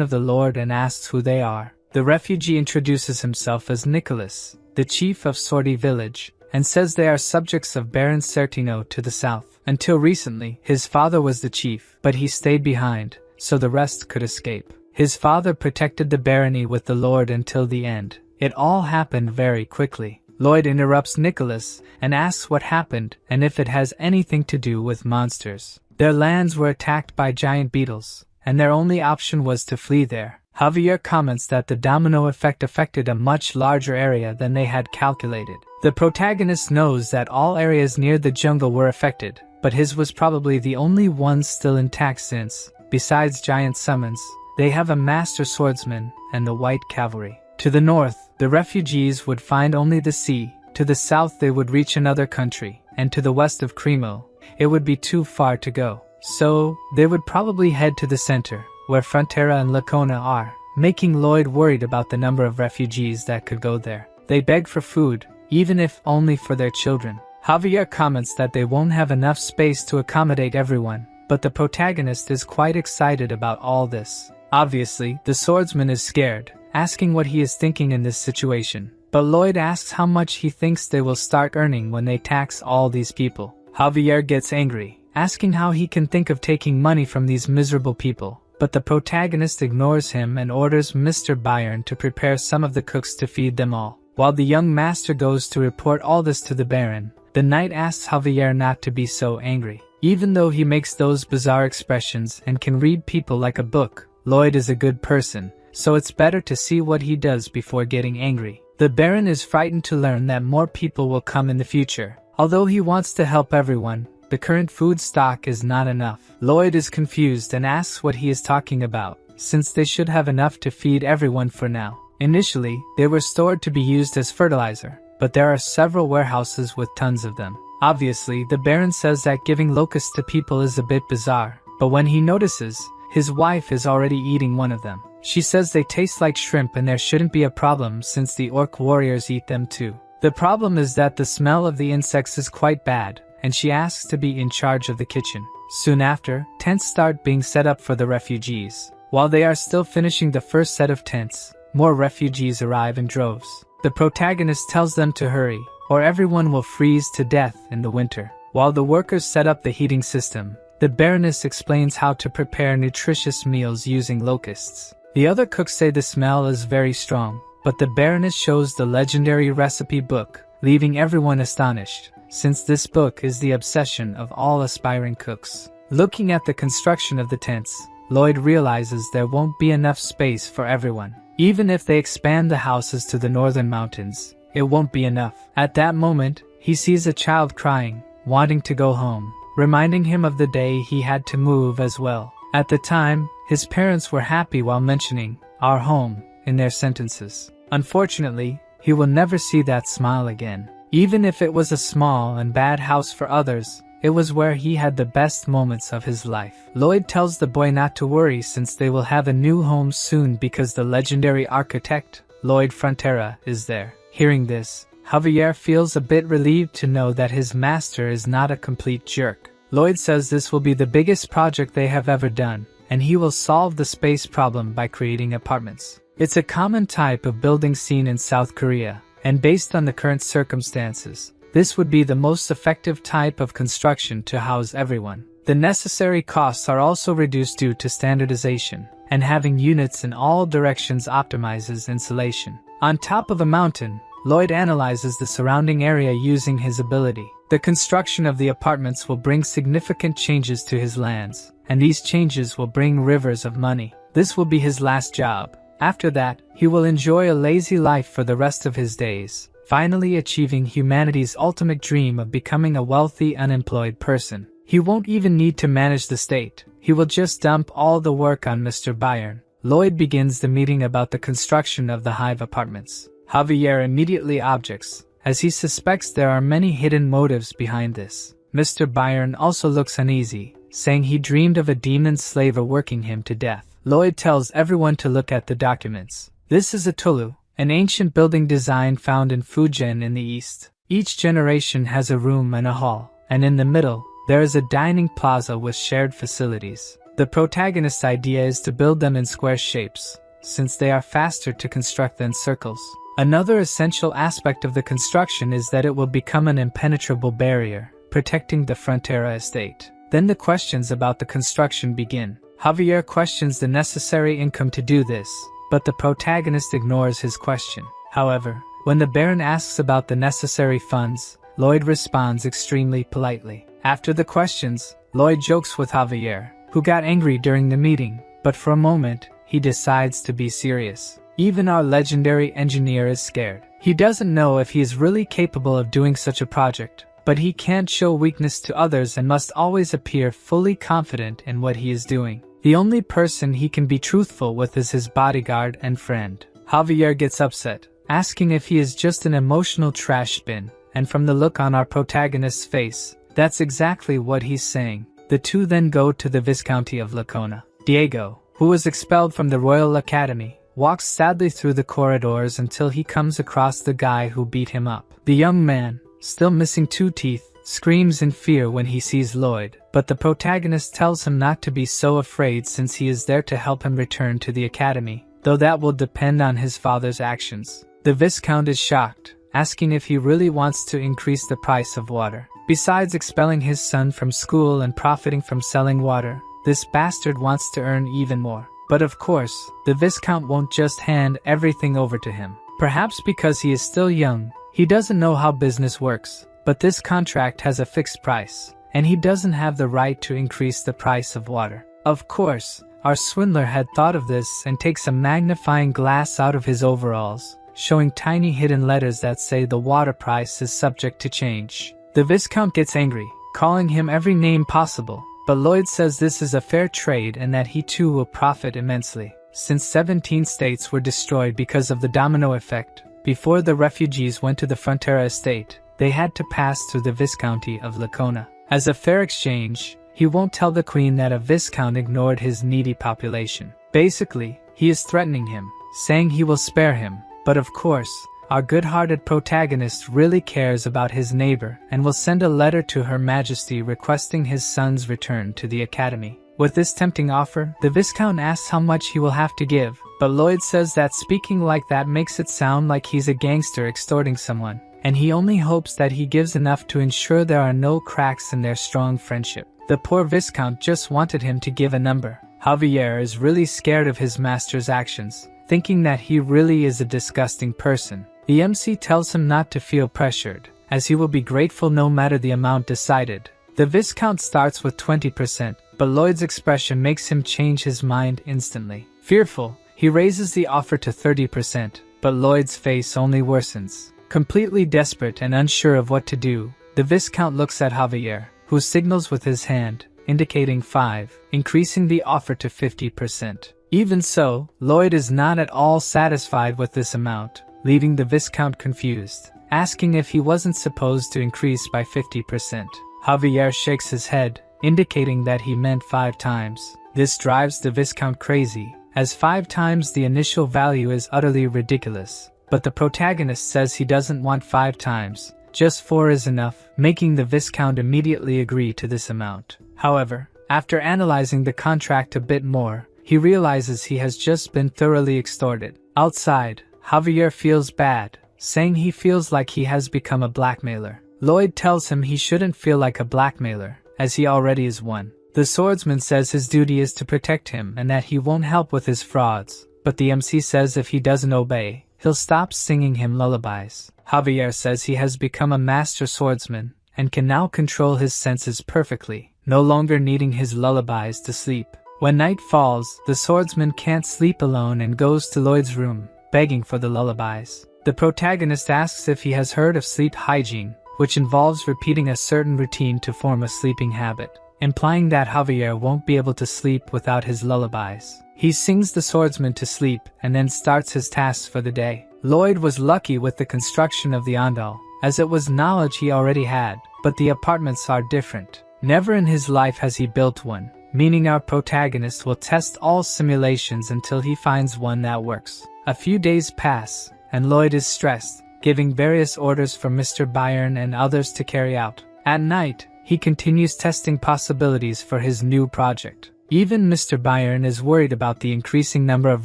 of the lord and asks who they are. The refugee introduces himself as Nicholas, the chief of Sortie village, and says they are subjects of Baron Certino to the south. Until recently, his father was the chief, but he stayed behind, so the rest could escape. His father protected the barony with the lord until the end. It all happened very quickly. Lloyd interrupts Nicholas and asks what happened and if it has anything to do with monsters. Their lands were attacked by giant beetles, and their only option was to flee there. Javier comments that the domino effect affected a much larger area than they had calculated. The protagonist knows that all areas near the jungle were affected, but his was probably the only one still intact since, besides giant summons, they have a master swordsman and the white cavalry. To the north, the refugees would find only the sea, to the south they would reach another country, and to the west of Cremo, it would be too far to go. So, they would probably head to the center, where Frontera and Lacona are, making Lloyd worried about the number of refugees that could go there. They beg for food, even if only for their children. Javier comments that they won't have enough space to accommodate everyone, but the protagonist is quite excited about all this. Obviously, the swordsman is scared, asking what he is thinking in this situation. But Lloyd asks how much he thinks they will start earning when they tax all these people. Javier gets angry, asking how he can think of taking money from these miserable people. But the protagonist ignores him and orders Mr. Byron to prepare some of the cooks to feed them all. While the young master goes to report all this to the Baron, the knight asks Javier not to be so angry. Even though he makes those bizarre expressions and can read people like a book, Lloyd is a good person, so it's better to see what he does before getting angry. The Baron is frightened to learn that more people will come in the future. Although he wants to help everyone, the current food stock is not enough. Lloyd is confused and asks what he is talking about, since they should have enough to feed everyone for now. Initially, they were stored to be used as fertilizer, but there are several warehouses with tons of them. Obviously, the Baron says that giving locusts to people is a bit bizarre, but when he notices, his wife is already eating one of them. She says they taste like shrimp and there shouldn't be a problem since the orc warriors eat them too. The problem is that the smell of the insects is quite bad, and she asks to be in charge of the kitchen. Soon after, tents start being set up for the refugees. While they are still finishing the first set of tents, more refugees arrive in droves. The protagonist tells them to hurry, or everyone will freeze to death in the winter. While the workers set up the heating system, the Baroness explains how to prepare nutritious meals using locusts. The other cooks say the smell is very strong, but the Baroness shows the legendary recipe book, leaving everyone astonished, since this book is the obsession of all aspiring cooks. Looking at the construction of the tents, Lloyd realizes there won't be enough space for everyone. Even if they expand the houses to the northern mountains, it won't be enough. At that moment, he sees a child crying, wanting to go home, reminding him of the day he had to move as well. At the time, his parents were happy while mentioning "our home" in their sentences. Unfortunately, he will never see that smile again. Even if it was a small and bad house for others, it was where he had the best moments of his life. Lloyd tells the boy not to worry since they will have a new home soon because the legendary architect, Lloyd Frontera, is there. Hearing this, Javier feels a bit relieved to know that his master is not a complete jerk. Lloyd says this will be the biggest project they have ever done, and he will solve the space problem by creating apartments. It's a common type of building seen in South Korea, and based on the current circumstances, this would be the most effective type of construction to house everyone. The necessary costs are also reduced due to standardization, and having units in all directions optimizes insulation. On top of a mountain, Lloyd analyzes the surrounding area using his ability. The construction of the apartments will bring significant changes to his lands, and these changes will bring rivers of money. This will be his last job. After that, he will enjoy a lazy life for the rest of his days, finally achieving humanity's ultimate dream of becoming a wealthy, unemployed person. He won't even need to manage the state. He will just dump all the work on Mr. Byron. Lloyd begins the meeting about the construction of the Hive apartments. Javier immediately objects, as he suspects there are many hidden motives behind this. Mr. Byron also looks uneasy, saying he dreamed of a demon slaver working him to death. Lloyd tells everyone to look at the documents. This is a tulu, an ancient building design found in Fujian in the east. Each generation has a room and a hall, and in the middle, there is a dining plaza with shared facilities. The protagonist's idea is to build them in square shapes, since they are faster to construct than circles. Another essential aspect of the construction is that it will become an impenetrable barrier, protecting the Frontera estate. Then the questions about the construction begin. Javier questions the necessary income to do this, but the protagonist ignores his question. However, when the Baron asks about the necessary funds, Lloyd responds extremely politely. After the questions, Lloyd jokes with Javier, who got angry during the meeting, but for a moment, he decides to be serious. Even our legendary engineer is scared. He doesn't know if he is really capable of doing such a project, but he can't show weakness to others and must always appear fully confident in what he is doing. The only person he can be truthful with is his bodyguard and friend. Javier gets upset, asking if he is just an emotional trash bin, and from the look on our protagonist's face, that's exactly what he's saying. The two then go to the Viscounty of Lacona. Diego, who was expelled from the Royal Academy, walks sadly through the corridors until he comes across the guy who beat him up. The young man, still missing 2 teeth, screams in fear when he sees Lloyd, but the protagonist tells him not to be so afraid since he is there to help him return to the academy, though that will depend on his father's actions. The Viscount is shocked, asking if he really wants to increase the price of water. Besides expelling his son from school and profiting from selling water, this bastard wants to earn even more. But of course, the Viscount won't just hand everything over to him. Perhaps because he is still young, he doesn't know how business works, but this contract has a fixed price, and he doesn't have the right to increase the price of water. Of course, our swindler had thought of this and takes a magnifying glass out of his overalls, showing tiny hidden letters that say the water price is subject to change. The Viscount gets angry, calling him every name possible, but Lloyd says this is a fair trade and that he too will profit immensely. Since 17 states were destroyed because of the domino effect, before the refugees went to the Frontera estate, they had to pass through the Viscounty of Lacona. As a fair exchange, he won't tell the Queen that a Viscount ignored his needy population. Basically, he is threatening him, saying he will spare him, but of course, our good-hearted protagonist really cares about his neighbor and will send a letter to Her Majesty requesting his son's return to the academy. With this tempting offer, the Viscount asks how much he will have to give, but Lloyd says that speaking like that makes it sound like he's a gangster extorting someone, and he only hopes that he gives enough to ensure there are no cracks in their strong friendship. The poor Viscount just wanted him to give a number. Javier is really scared of his master's actions, thinking that he really is a disgusting person. The MC tells him not to feel pressured, as he will be grateful no matter the amount decided. The Viscount starts with 20%, but Lloyd's expression makes him change his mind instantly. Fearful, he raises the offer to 30%, but Lloyd's face only worsens. Completely desperate and unsure of what to do, the Viscount looks at Javier, who signals with his hand, indicating 5, increasing the offer to 50%. Even so, Lloyd is not at all satisfied with this amount, leaving the Viscount confused, asking if he wasn't supposed to increase by 50%. Javier shakes his head, indicating that he meant 5 times. This drives the Viscount crazy, as 5 times the initial value is utterly ridiculous. But the protagonist says he doesn't want 5 times, just 4 is enough, making the Viscount immediately agree to this amount. However, after analyzing the contract a bit more, he realizes he has just been thoroughly extorted. Outside, Javier feels bad, saying he feels like he has become a blackmailer. Lloyd tells him he shouldn't feel like a blackmailer, as he already is one. The swordsman says his duty is to protect him and that he won't help with his frauds, but the MC says if he doesn't obey, he'll stop singing him lullabies. Javier says he has become a master swordsman and can now control his senses perfectly, no longer needing his lullabies to sleep. When night falls, the swordsman can't sleep alone and goes to Lloyd's room, begging for the lullabies. The protagonist asks if he has heard of sleep hygiene, which involves repeating a certain routine to form a sleeping habit. implying that Javier won't be able to sleep without his lullabies. He sings the swordsman to sleep and then starts his tasks for the day. Lloyd was lucky with the construction of the Andal, as it was knowledge he already had, but the apartments are different. Never in his life has he built one, meaning our protagonist will test all simulations until he finds one that works. A few days pass, and Lloyd is stressed, giving various orders for Mr. Byron and others to carry out. At night, he continues testing possibilities for his new project. Even Mr. Byron is worried about the increasing number of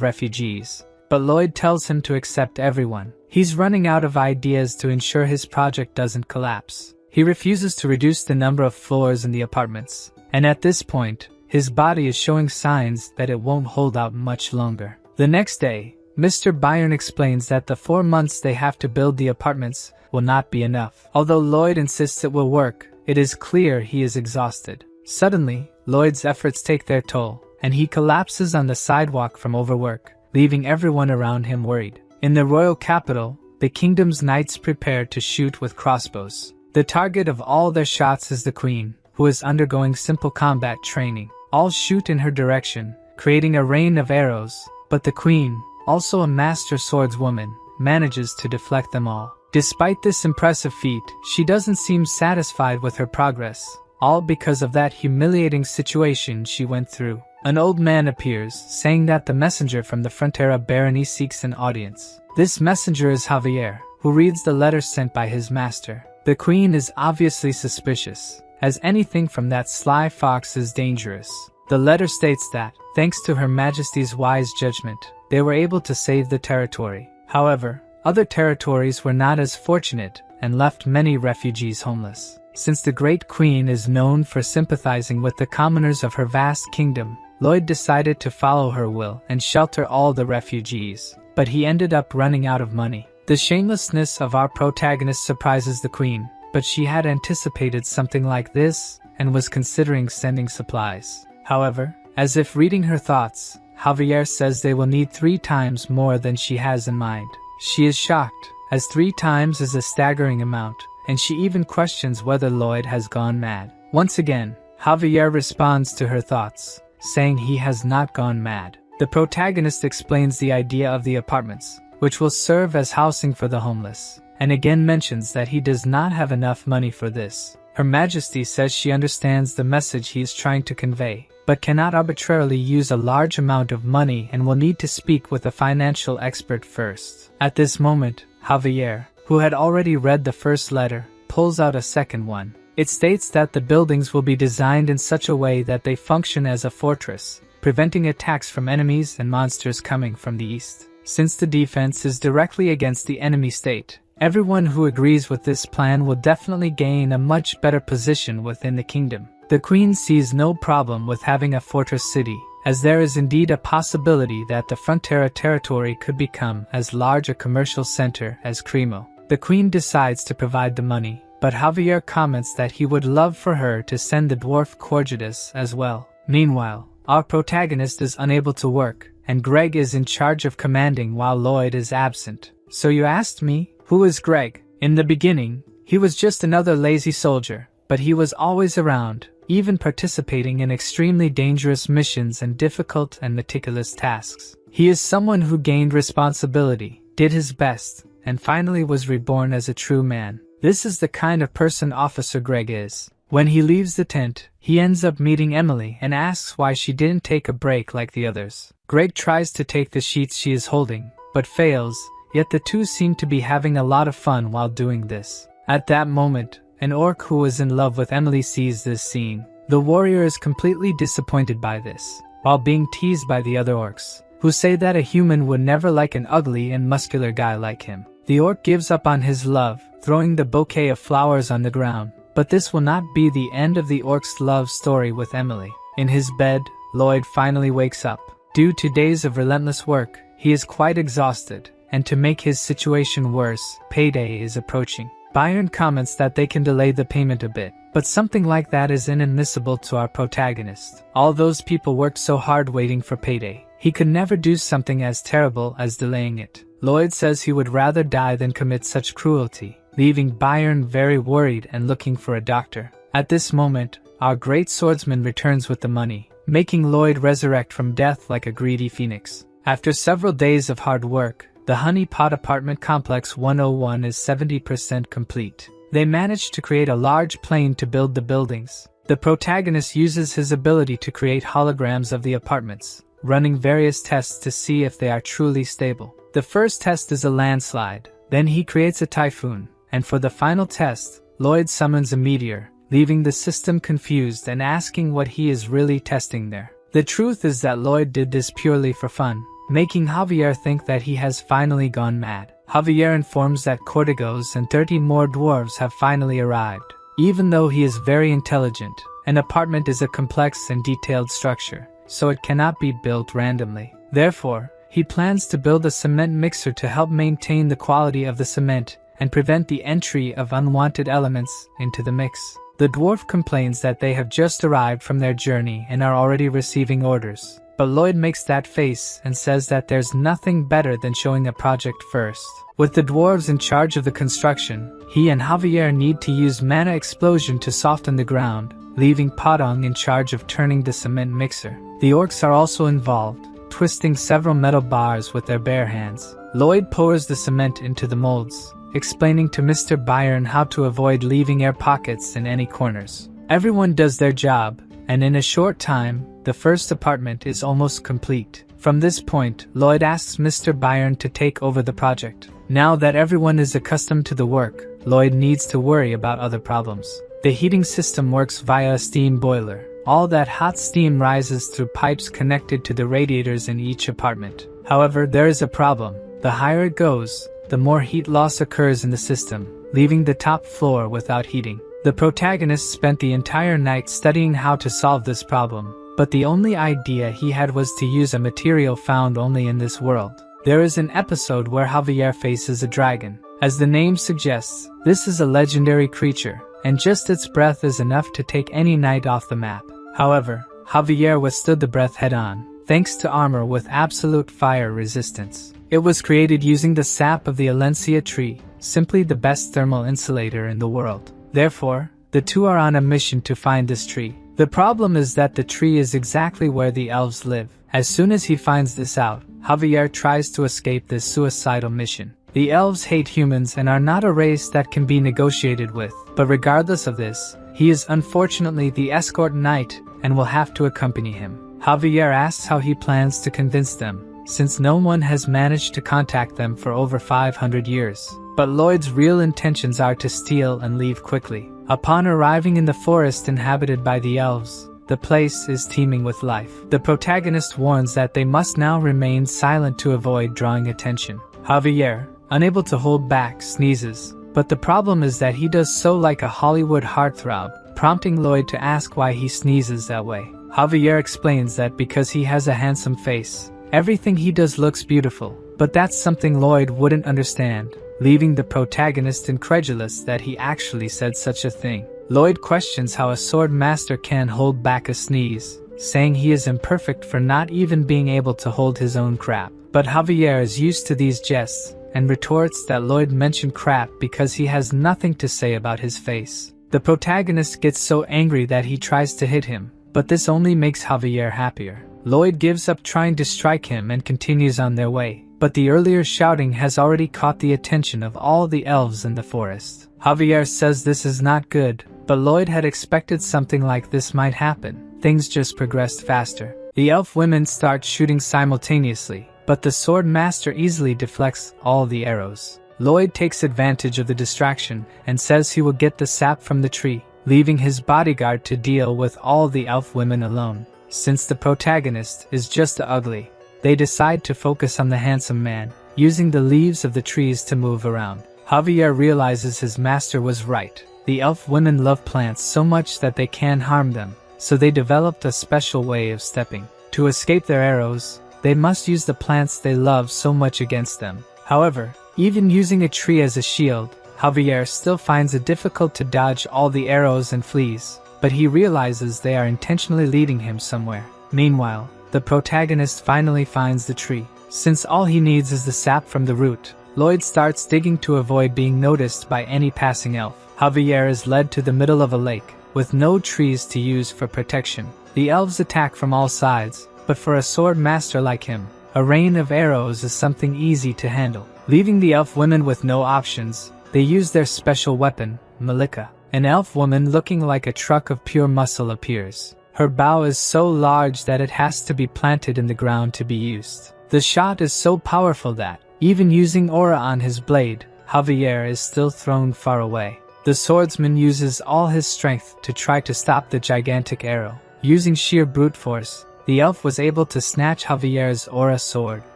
refugees, but Lloyd tells him to accept everyone. He's running out of ideas to ensure his project doesn't collapse. He refuses to reduce the number of floors in the apartments, and at this point, his body is showing signs that it won't hold out much longer. The next day, Mr. Byron explains that the 4 months they have to build the apartments will not be enough. Although Lloyd insists it will work, it is clear he is exhausted. Suddenly, Lloyd's efforts take their toll, and he collapses on the sidewalk from overwork, leaving everyone around him worried. In the royal capital, the kingdom's knights prepare to shoot with crossbows. The target of all their shots is the queen, who is undergoing simple combat training. All shoot in her direction, creating a rain of arrows, but the queen, also a master swordswoman, manages to deflect them all. Despite this impressive feat, she doesn't seem satisfied with her progress, all because of that humiliating situation she went through. An old man appears, saying that the messenger from the Frontera barony seeks an audience. This messenger is Javier, who reads the letter sent by his master. The queen is obviously suspicious, as anything from that sly fox is dangerous. The letter states that, thanks to Her Majesty's wise judgment, they were able to save the territory. However, other territories were not as fortunate and left many refugees homeless. Since the Great Queen is known for sympathizing with the commoners of her vast kingdom, Lloyd decided to follow her will and shelter all the refugees, but he ended up running out of money. The shamelessness of our protagonist surprises the queen, but she had anticipated something like this and was considering sending supplies. However, as if reading her thoughts, Javier says they will need 3 times more than she has in mind. She is shocked, as 3 times is a staggering amount, and she even questions whether Lloyd has gone mad. Once again, Javier responds to her thoughts, saying he has not gone mad. The protagonist explains the idea of the apartments, which will serve as housing for the homeless, and again mentions that he does not have enough money for this. Her Majesty says she understands the message he is trying to convey, but cannot arbitrarily use a large amount of money and will need to speak with a financial expert first. At this moment, Javier, who had already read the first letter, pulls out a second one. It states that the buildings will be designed in such a way that they function as a fortress, preventing attacks from enemies and monsters coming from the east. Since the defense is directly against the enemy state, everyone who agrees with this plan will definitely gain a much better position within the kingdom. The queen sees no problem with having a fortress city, as there is indeed a possibility that the Frontera territory could become as large a commercial center as Cremo. The queen decides to provide the money, but Javier comments that he would love for her to send the dwarf Corjudas as well. Meanwhile, our protagonist is unable to work, and Greg is in charge of commanding while Lloyd is absent. So you asked me, who is Greg? In the beginning, he was just another lazy soldier, but he was always around, even participating in extremely dangerous missions and difficult and meticulous tasks. He is someone who gained responsibility, did his best, and finally was reborn as a true man. This is the kind of person Officer Greg is. When he leaves the tent, he ends up meeting Emily and asks why she didn't take a break like the others. Greg tries to take the sheets she is holding, but fails, yet the two seem to be having a lot of fun while doing this. At that moment, an orc who is in love with Emily sees this scene. The warrior is completely disappointed by this, while being teased by the other orcs, who say that a human would never like an ugly and muscular guy like him. The orc gives up on his love, throwing the bouquet of flowers on the ground, but this will not be the end of the orc's love story with Emily. In his bed, Lloyd finally wakes up. Due to days of relentless work, he is quite exhausted, and to make his situation worse, payday is approaching. Byron comments that they can delay the payment a bit, but something like that is inadmissible to our protagonist. All those people worked so hard waiting for payday. He could never do something as terrible as delaying it. Lloyd says he would rather die than commit such cruelty, leaving Byron very worried and looking for a doctor. At this moment, our great swordsman returns with the money, making Lloyd resurrect from death like a greedy phoenix. After several days of hard work, the Honey Pot Apartment Complex 101 is 70% complete. They managed to create a large plane to build the buildings. The protagonist uses his ability to create holograms of the apartments, running various tests to see if they are truly stable. The first test is a landslide, then he creates a typhoon, and for the final test, Lloyd summons a meteor, leaving the system confused and asking what he is really testing there. The truth is that Lloyd did this purely for fun, making Javier think that he has finally gone mad. Javier informs that Cortigos and 30 more dwarves have finally arrived. Even though he is very intelligent, an apartment is a complex and detailed structure, so it cannot be built randomly. Therefore, he plans to build a cement mixer to help maintain the quality of the cement and prevent the entry of unwanted elements into the mix. The dwarf complains that they have just arrived from their journey and are already receiving orders. But Lloyd makes that face and says that there's nothing better than showing a project first. With the dwarves in charge of the construction, he and Javier need to use mana explosion to soften the ground, leaving Padong in charge of turning the cement mixer. The orcs are also involved, twisting several metal bars with their bare hands. Lloyd pours the cement into the molds, explaining to Mr. Byron how to avoid leaving air pockets in any corners. Everyone does their job, and in a short time, the first apartment is almost complete. From this point, Lloyd asks Mr. Byron to take over the project. Now that everyone is accustomed to the work, Lloyd needs to worry about other problems. The heating system works via a steam boiler. All that hot steam rises through pipes connected to the radiators in each apartment. However, there is a problem. The higher it goes, the more heat loss occurs in the system, leaving the top floor without heating. The protagonist spent the entire night studying how to solve this problem, but the only idea he had was to use a material found only in this world. There is an episode where Javier faces a dragon. As the name suggests, this is a legendary creature, and just its breath is enough to take any knight off the map. However, Javier withstood the breath head-on, thanks to armor with absolute fire resistance. It was created using the sap of the Alencia tree, simply the best thermal insulator in the world. Therefore, the two are on a mission to find this tree. The problem is that the tree is exactly where the elves live. As soon as he finds this out, Javier tries to escape this suicidal mission. The elves hate humans and are not a race that can be negotiated with, but regardless of this, he is unfortunately the escort knight and will have to accompany him. Javier asks how he plans to convince them, since no one has managed to contact them for over 500 years. But Lloyd's real intentions are to steal and leave quickly. Upon arriving in the forest inhabited by the elves, the place is teeming with life. The protagonist warns that they must now remain silent to avoid drawing attention. Javier, unable to hold back, sneezes, but the problem is that he does so like a Hollywood heartthrob, prompting Lloyd to ask why he sneezes that way. Javier explains that because he has a handsome face, everything he does looks beautiful, but that's something Lloyd wouldn't understand, leaving the protagonist incredulous that he actually said such a thing. Lloyd questions how a sword master can hold back a sneeze, saying he is imperfect for not even being able to hold his own crap. But Javier is used to these jests, and retorts that Lloyd mentioned crap because he has nothing to say about his face. The protagonist gets so angry that he tries to hit him, but this only makes Javier happier. Lloyd gives up trying to strike him and continues on their way, but the earlier shouting has already caught the attention of all the elves in the forest. Javier says this is not good, but Lloyd had expected something like this might happen. Things just progressed faster. The elf women start shooting simultaneously, but the sword master easily deflects all the arrows. Lloyd takes advantage of the distraction and says he will get the sap from the tree, leaving his bodyguard to deal with all the elf women alone. Since the protagonist is just ugly, they decide to focus on the handsome man, using the leaves of the trees to move around. Javier realizes his master was right. The elf women love plants so much that they can't harm them, so they developed a special way of stepping. To escape their arrows, they must use the plants they love so much against them. However, even using a tree as a shield, Javier still finds it difficult to dodge all the arrows and fleas, but he realizes they are intentionally leading him somewhere. Meanwhile, the protagonist finally finds the tree. Since all he needs is the sap from the root, Lloyd starts digging to avoid being noticed by any passing elf. Javier is led to the middle of a lake, with no trees to use for protection. The elves attack from all sides, but for a sword master like him, a rain of arrows is something easy to handle. Leaving the elf women with no options, they use their special weapon, Malika. An elf woman looking like a truck of pure muscle appears. Her bow is so large that it has to be planted in the ground to be used. The shot is so powerful that, even using aura on his blade, Javier is still thrown far away. The swordsman uses all his strength to try to stop the gigantic arrow. Using sheer brute force, the elf was able to snatch Javier's aura sword.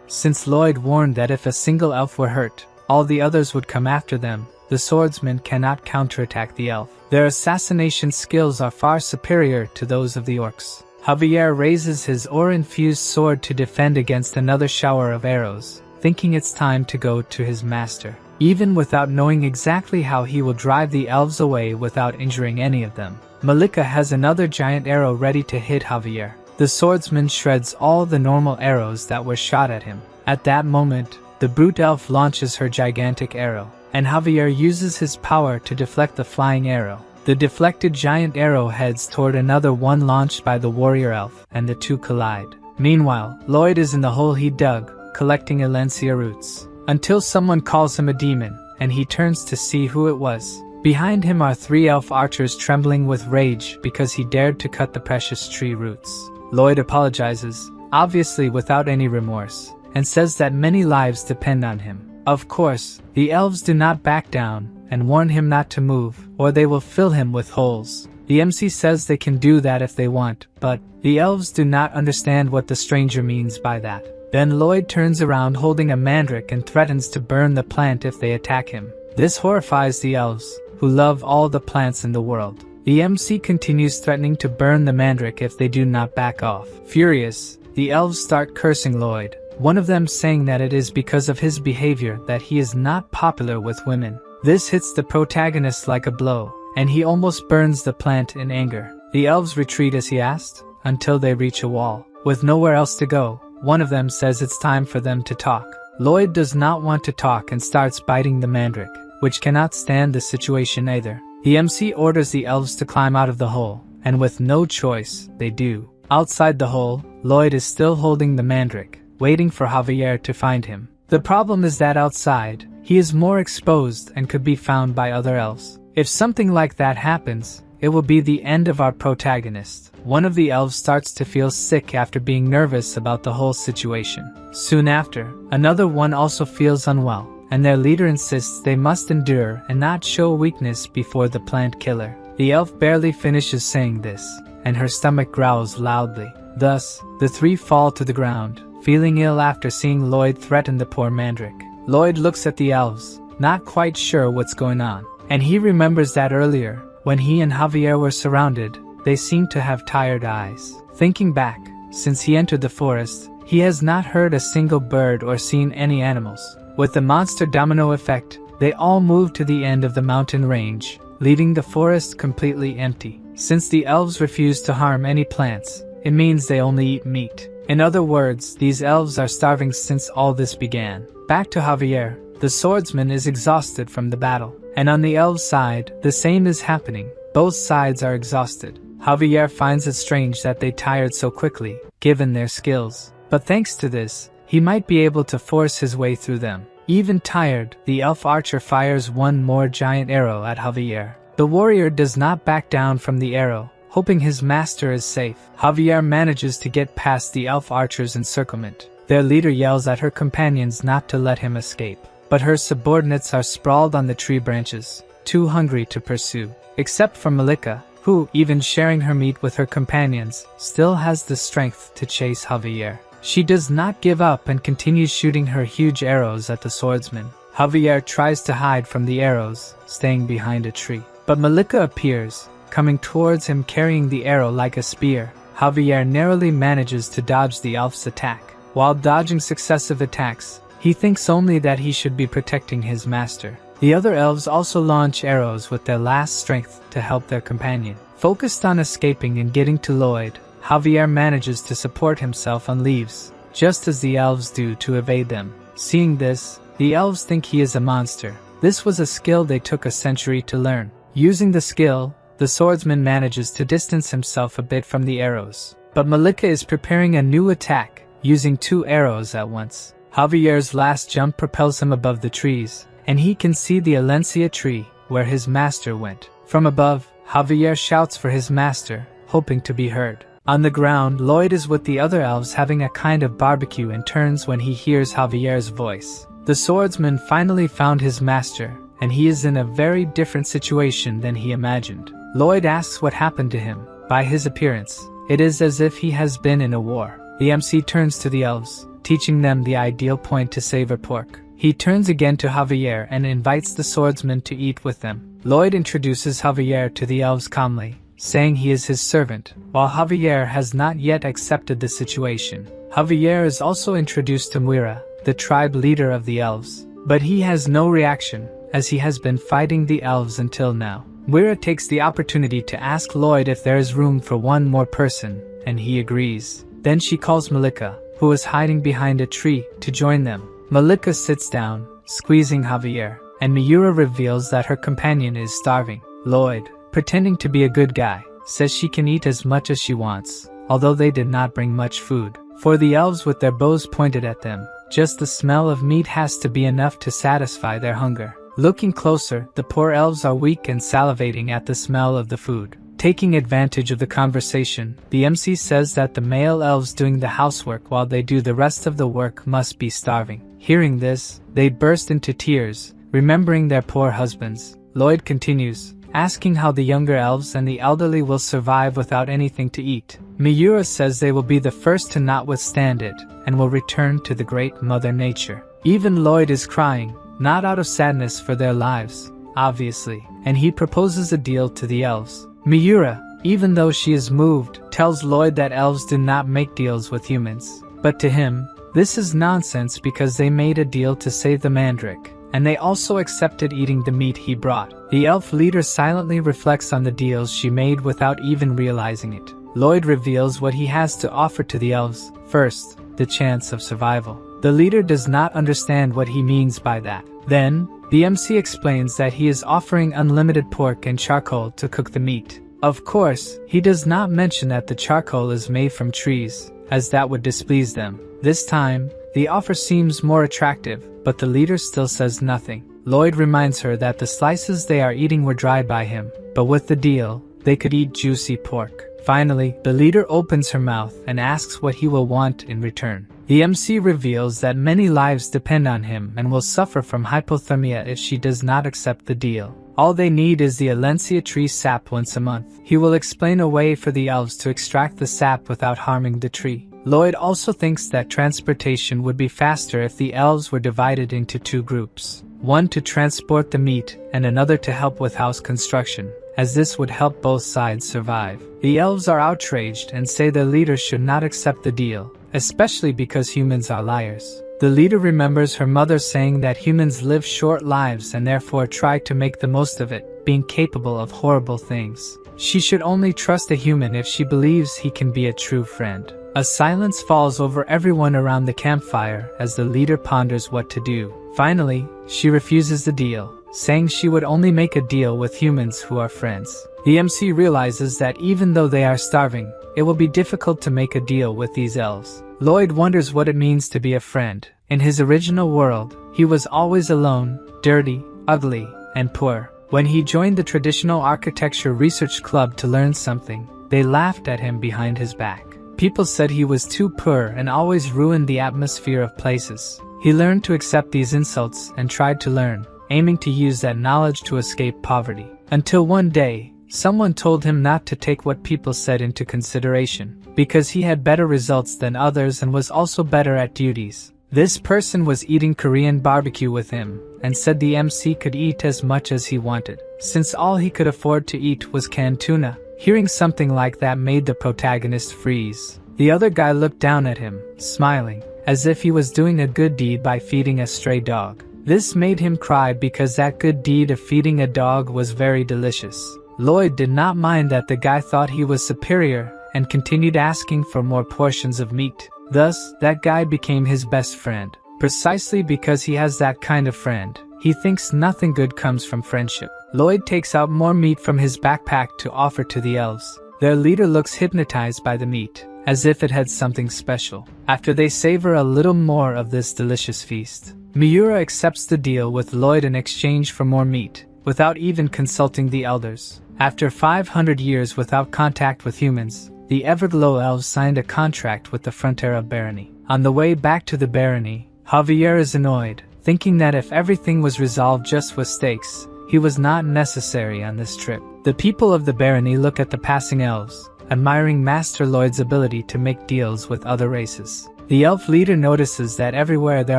Since Lloyd warned that if a single elf were hurt, all the others would come after them, the swordsman cannot counterattack the elf. Their assassination skills are far superior to those of the orcs. Javier raises his aura-infused sword to defend against another shower of arrows, thinking it's time to go to his master. Even without knowing exactly how he will drive the elves away without injuring any of them, Malika has another giant arrow ready to hit Javier. The swordsman shreds all the normal arrows that were shot at him. At that moment, the brute elf launches her gigantic arrow, and Javier uses his power to deflect the flying arrow. The deflected giant arrow heads toward another one launched by the warrior elf, and the two collide. Meanwhile, Lloyd is in the hole he dug, collecting Elancia roots, until someone calls him a demon, and he turns to see who it was. Behind him are 3 elf archers trembling with rage because he dared to cut the precious tree roots. Lloyd apologizes, obviously without any remorse, and says that many lives depend on him. Of course, the elves do not back down and warn him not to move, or they will fill him with holes. The MC says they can do that if they want, but the elves do not understand what the stranger means by that. Then Lloyd turns around holding a mandrake and threatens to burn the plant if they attack him. This horrifies the elves, who love all the plants in the world. The MC continues threatening to burn the mandrake if they do not back off. Furious, the elves start cursing Lloyd, one of them saying that it is because of his behavior that he is not popular with women. This hits the protagonist like a blow, and he almost burns the plant in anger. The elves retreat as he asked, until they reach a wall. With nowhere else to go, one of them says it's time for them to talk. Lloyd does not want to talk and starts biting the mandrake, which cannot stand the situation either. The MC orders the elves to climb out of the hole, and with no choice, they do. Outside the hole, Lloyd is still holding the mandrake, waiting for Javier to find him. The problem is that outside, he is more exposed and could be found by other elves. If something like that happens, it will be the end of our protagonist. One of the elves starts to feel sick after being nervous about the whole situation. Soon after, another one also feels unwell, and their leader insists they must endure and not show weakness before the plant killer. The elf barely finishes saying this, and her stomach growls loudly. Thus, the 3 fall to the ground, feeling ill after seeing Lloyd threaten the poor mandrake. Lloyd looks at the elves, not quite sure what's going on, and he remembers that earlier, when he and Javier were surrounded, they seemed to have tired eyes. Thinking back, since he entered the forest, he has not heard a single bird or seen any animals. With the monster domino effect, they all move to the end of the mountain range, leaving the forest completely empty. Since the elves refuse to harm any plants, it means they only eat meat. In other words, these elves are starving since all this began. Back to Javier, the swordsman is exhausted from the battle, and on the elves' side, the same is happening. Both sides are exhausted. Javier finds it strange that they tired so quickly, given their skills. But thanks to this, he might be able to force his way through them. Even tired, the elf archer fires one more giant arrow at Javier. The warrior does not back down from the arrow, hoping his master is safe. Javier manages to get past the elf archer's encirclement. Their leader yells at her companions not to let him escape, but her subordinates are sprawled on the tree branches, too hungry to pursue. Except for Malika, who, even sharing her meat with her companions, still has the strength to chase Javier. She does not give up and continues shooting her huge arrows at the swordsman. Javier tries to hide from the arrows, staying behind a tree. But Malika appears, coming towards him carrying the arrow like a spear. Javier narrowly manages to dodge the elf's attack. While dodging successive attacks, he thinks only that he should be protecting his master. The other elves also launch arrows with their last strength to help their companion. Focused on escaping and getting to Lloyd, Javier manages to support himself on leaves, just as the elves do to evade them. Seeing this, the elves think he is a monster. This was a skill they took a century to learn. Using the skill, the swordsman manages to distance himself a bit from the arrows. But Malika is preparing a new attack, using 2 arrows at once. Javier's last jump propels him above the trees, and he can see the Alencia tree, where his master went. From above, Javier shouts for his master, hoping to be heard. On the ground, Lloyd is with the other elves having a kind of barbecue and turns when he hears Javier's voice. The swordsman finally found his master, and he is in a very different situation than he imagined. Lloyd asks what happened to him. By his appearance, it is as if he has been in a war. The MC turns to the elves, teaching them the ideal point to savor pork. He turns again to Javier and invites the swordsman to eat with them. Lloyd introduces Javier to the elves calmly, saying he is his servant, while Javier has not yet accepted the situation. Javier is also introduced to Muira, the tribe leader of the elves, but he has no reaction, as he has been fighting the elves until now. Muira takes the opportunity to ask Lloyd if there is room for one more person, and he agrees. Then she calls Malika, who is hiding behind a tree, to join them. Malika sits down, squeezing Javier, and Miura reveals that her companion is starving. Lloyd, pretending to be a good guy, says she can eat as much as she wants, although they did not bring much food. For the elves with their bows pointed at them, just the smell of meat has to be enough to satisfy their hunger. Looking closer, the poor elves are weak and salivating at the smell of the food. Taking advantage of the conversation, the MC says that the male elves doing the housework while they do the rest of the work must be starving. Hearing this, they burst into tears, remembering their poor husbands. Lloyd continues, asking how the younger elves and the elderly will survive without anything to eat. Miura says they will be the first to not withstand it, and will return to the great Mother Nature. Even Lloyd is crying, not out of sadness for their lives, obviously, and he proposes a deal to the elves. Miura, even though she is moved, tells Lloyd that elves do not make deals with humans. But to him, this is nonsense because they made a deal to save the mandrake, and they also accepted eating the meat he brought. The elf leader silently reflects on the deals she made without even realizing it. Lloyd reveals what he has to offer to the elves. First, the chance of survival. The leader does not understand what he means by that. Then, the MC explains that he is offering unlimited pork and charcoal to cook the meat. Of course, he does not mention that the charcoal is made from trees, as that would displease them. This time, the offer seems more attractive, but the leader still says nothing. Lloyd reminds her that the slices they are eating were dried by him, but with the deal, they could eat juicy pork. Finally, the leader opens her mouth and asks what he will want in return. The MC reveals that many lives depend on him and will suffer from hypothermia if she does not accept the deal. All they need is the Alencia tree sap once a month. He will explain a way for the elves to extract the sap without harming the tree. Lloyd also thinks that transportation would be faster if the elves were divided into 2 groups. One to transport the meat and another to help with house construction, as this would help both sides survive. The elves are outraged and say their leader should not accept the deal, especially because humans are liars. The leader remembers her mother saying that humans live short lives and therefore try to make the most of it, being capable of horrible things. She should only trust a human if she believes he can be a true friend. A silence falls over everyone around the campfire as the leader ponders what to do. Finally, she refuses the deal, saying she would only make a deal with humans who are friends. The MC realizes that even though they are starving, it will be difficult to make a deal with these elves. Lloyd wonders what it means to be a friend. In his original world, he was always alone, dirty, ugly, and poor. When he joined the Traditional Architecture Research Club to learn something, they laughed at him behind his back. People said he was too poor and always ruined the atmosphere of places. He learned to accept these insults and tried to learn, aiming to use that knowledge to escape poverty. Until one day, someone told him not to take what people said into consideration, because he had better results than others and was also better at duties. This person was eating Korean barbecue with him, and said the MC could eat as much as he wanted, since all he could afford to eat was canned tuna. Hearing something like that made the protagonist freeze. The other guy looked down at him, smiling, as if he was doing a good deed by feeding a stray dog. This made him cry because that good deed of feeding a dog was very delicious. Lloyd did not mind that the guy thought he was superior and continued asking for more portions of meat. Thus, that guy became his best friend. Precisely because he has that kind of friend, he thinks nothing good comes from friendship. Lloyd takes out more meat from his backpack to offer to the elves. Their leader looks hypnotized by the meat, as if it had something special. After they savor a little more of this delicious feast, Miura accepts the deal with Lloyd in exchange for more meat, without even consulting the elders. After 500 years without contact with humans, the Everglow elves signed a contract with the Frontera barony. On the way back to the barony, Javier is annoyed, thinking that if everything was resolved just with stakes, he was not necessary on this trip. The people of the barony look at the passing elves, admiring Master Lloyd's ability to make deals with other races. The elf leader notices that everywhere there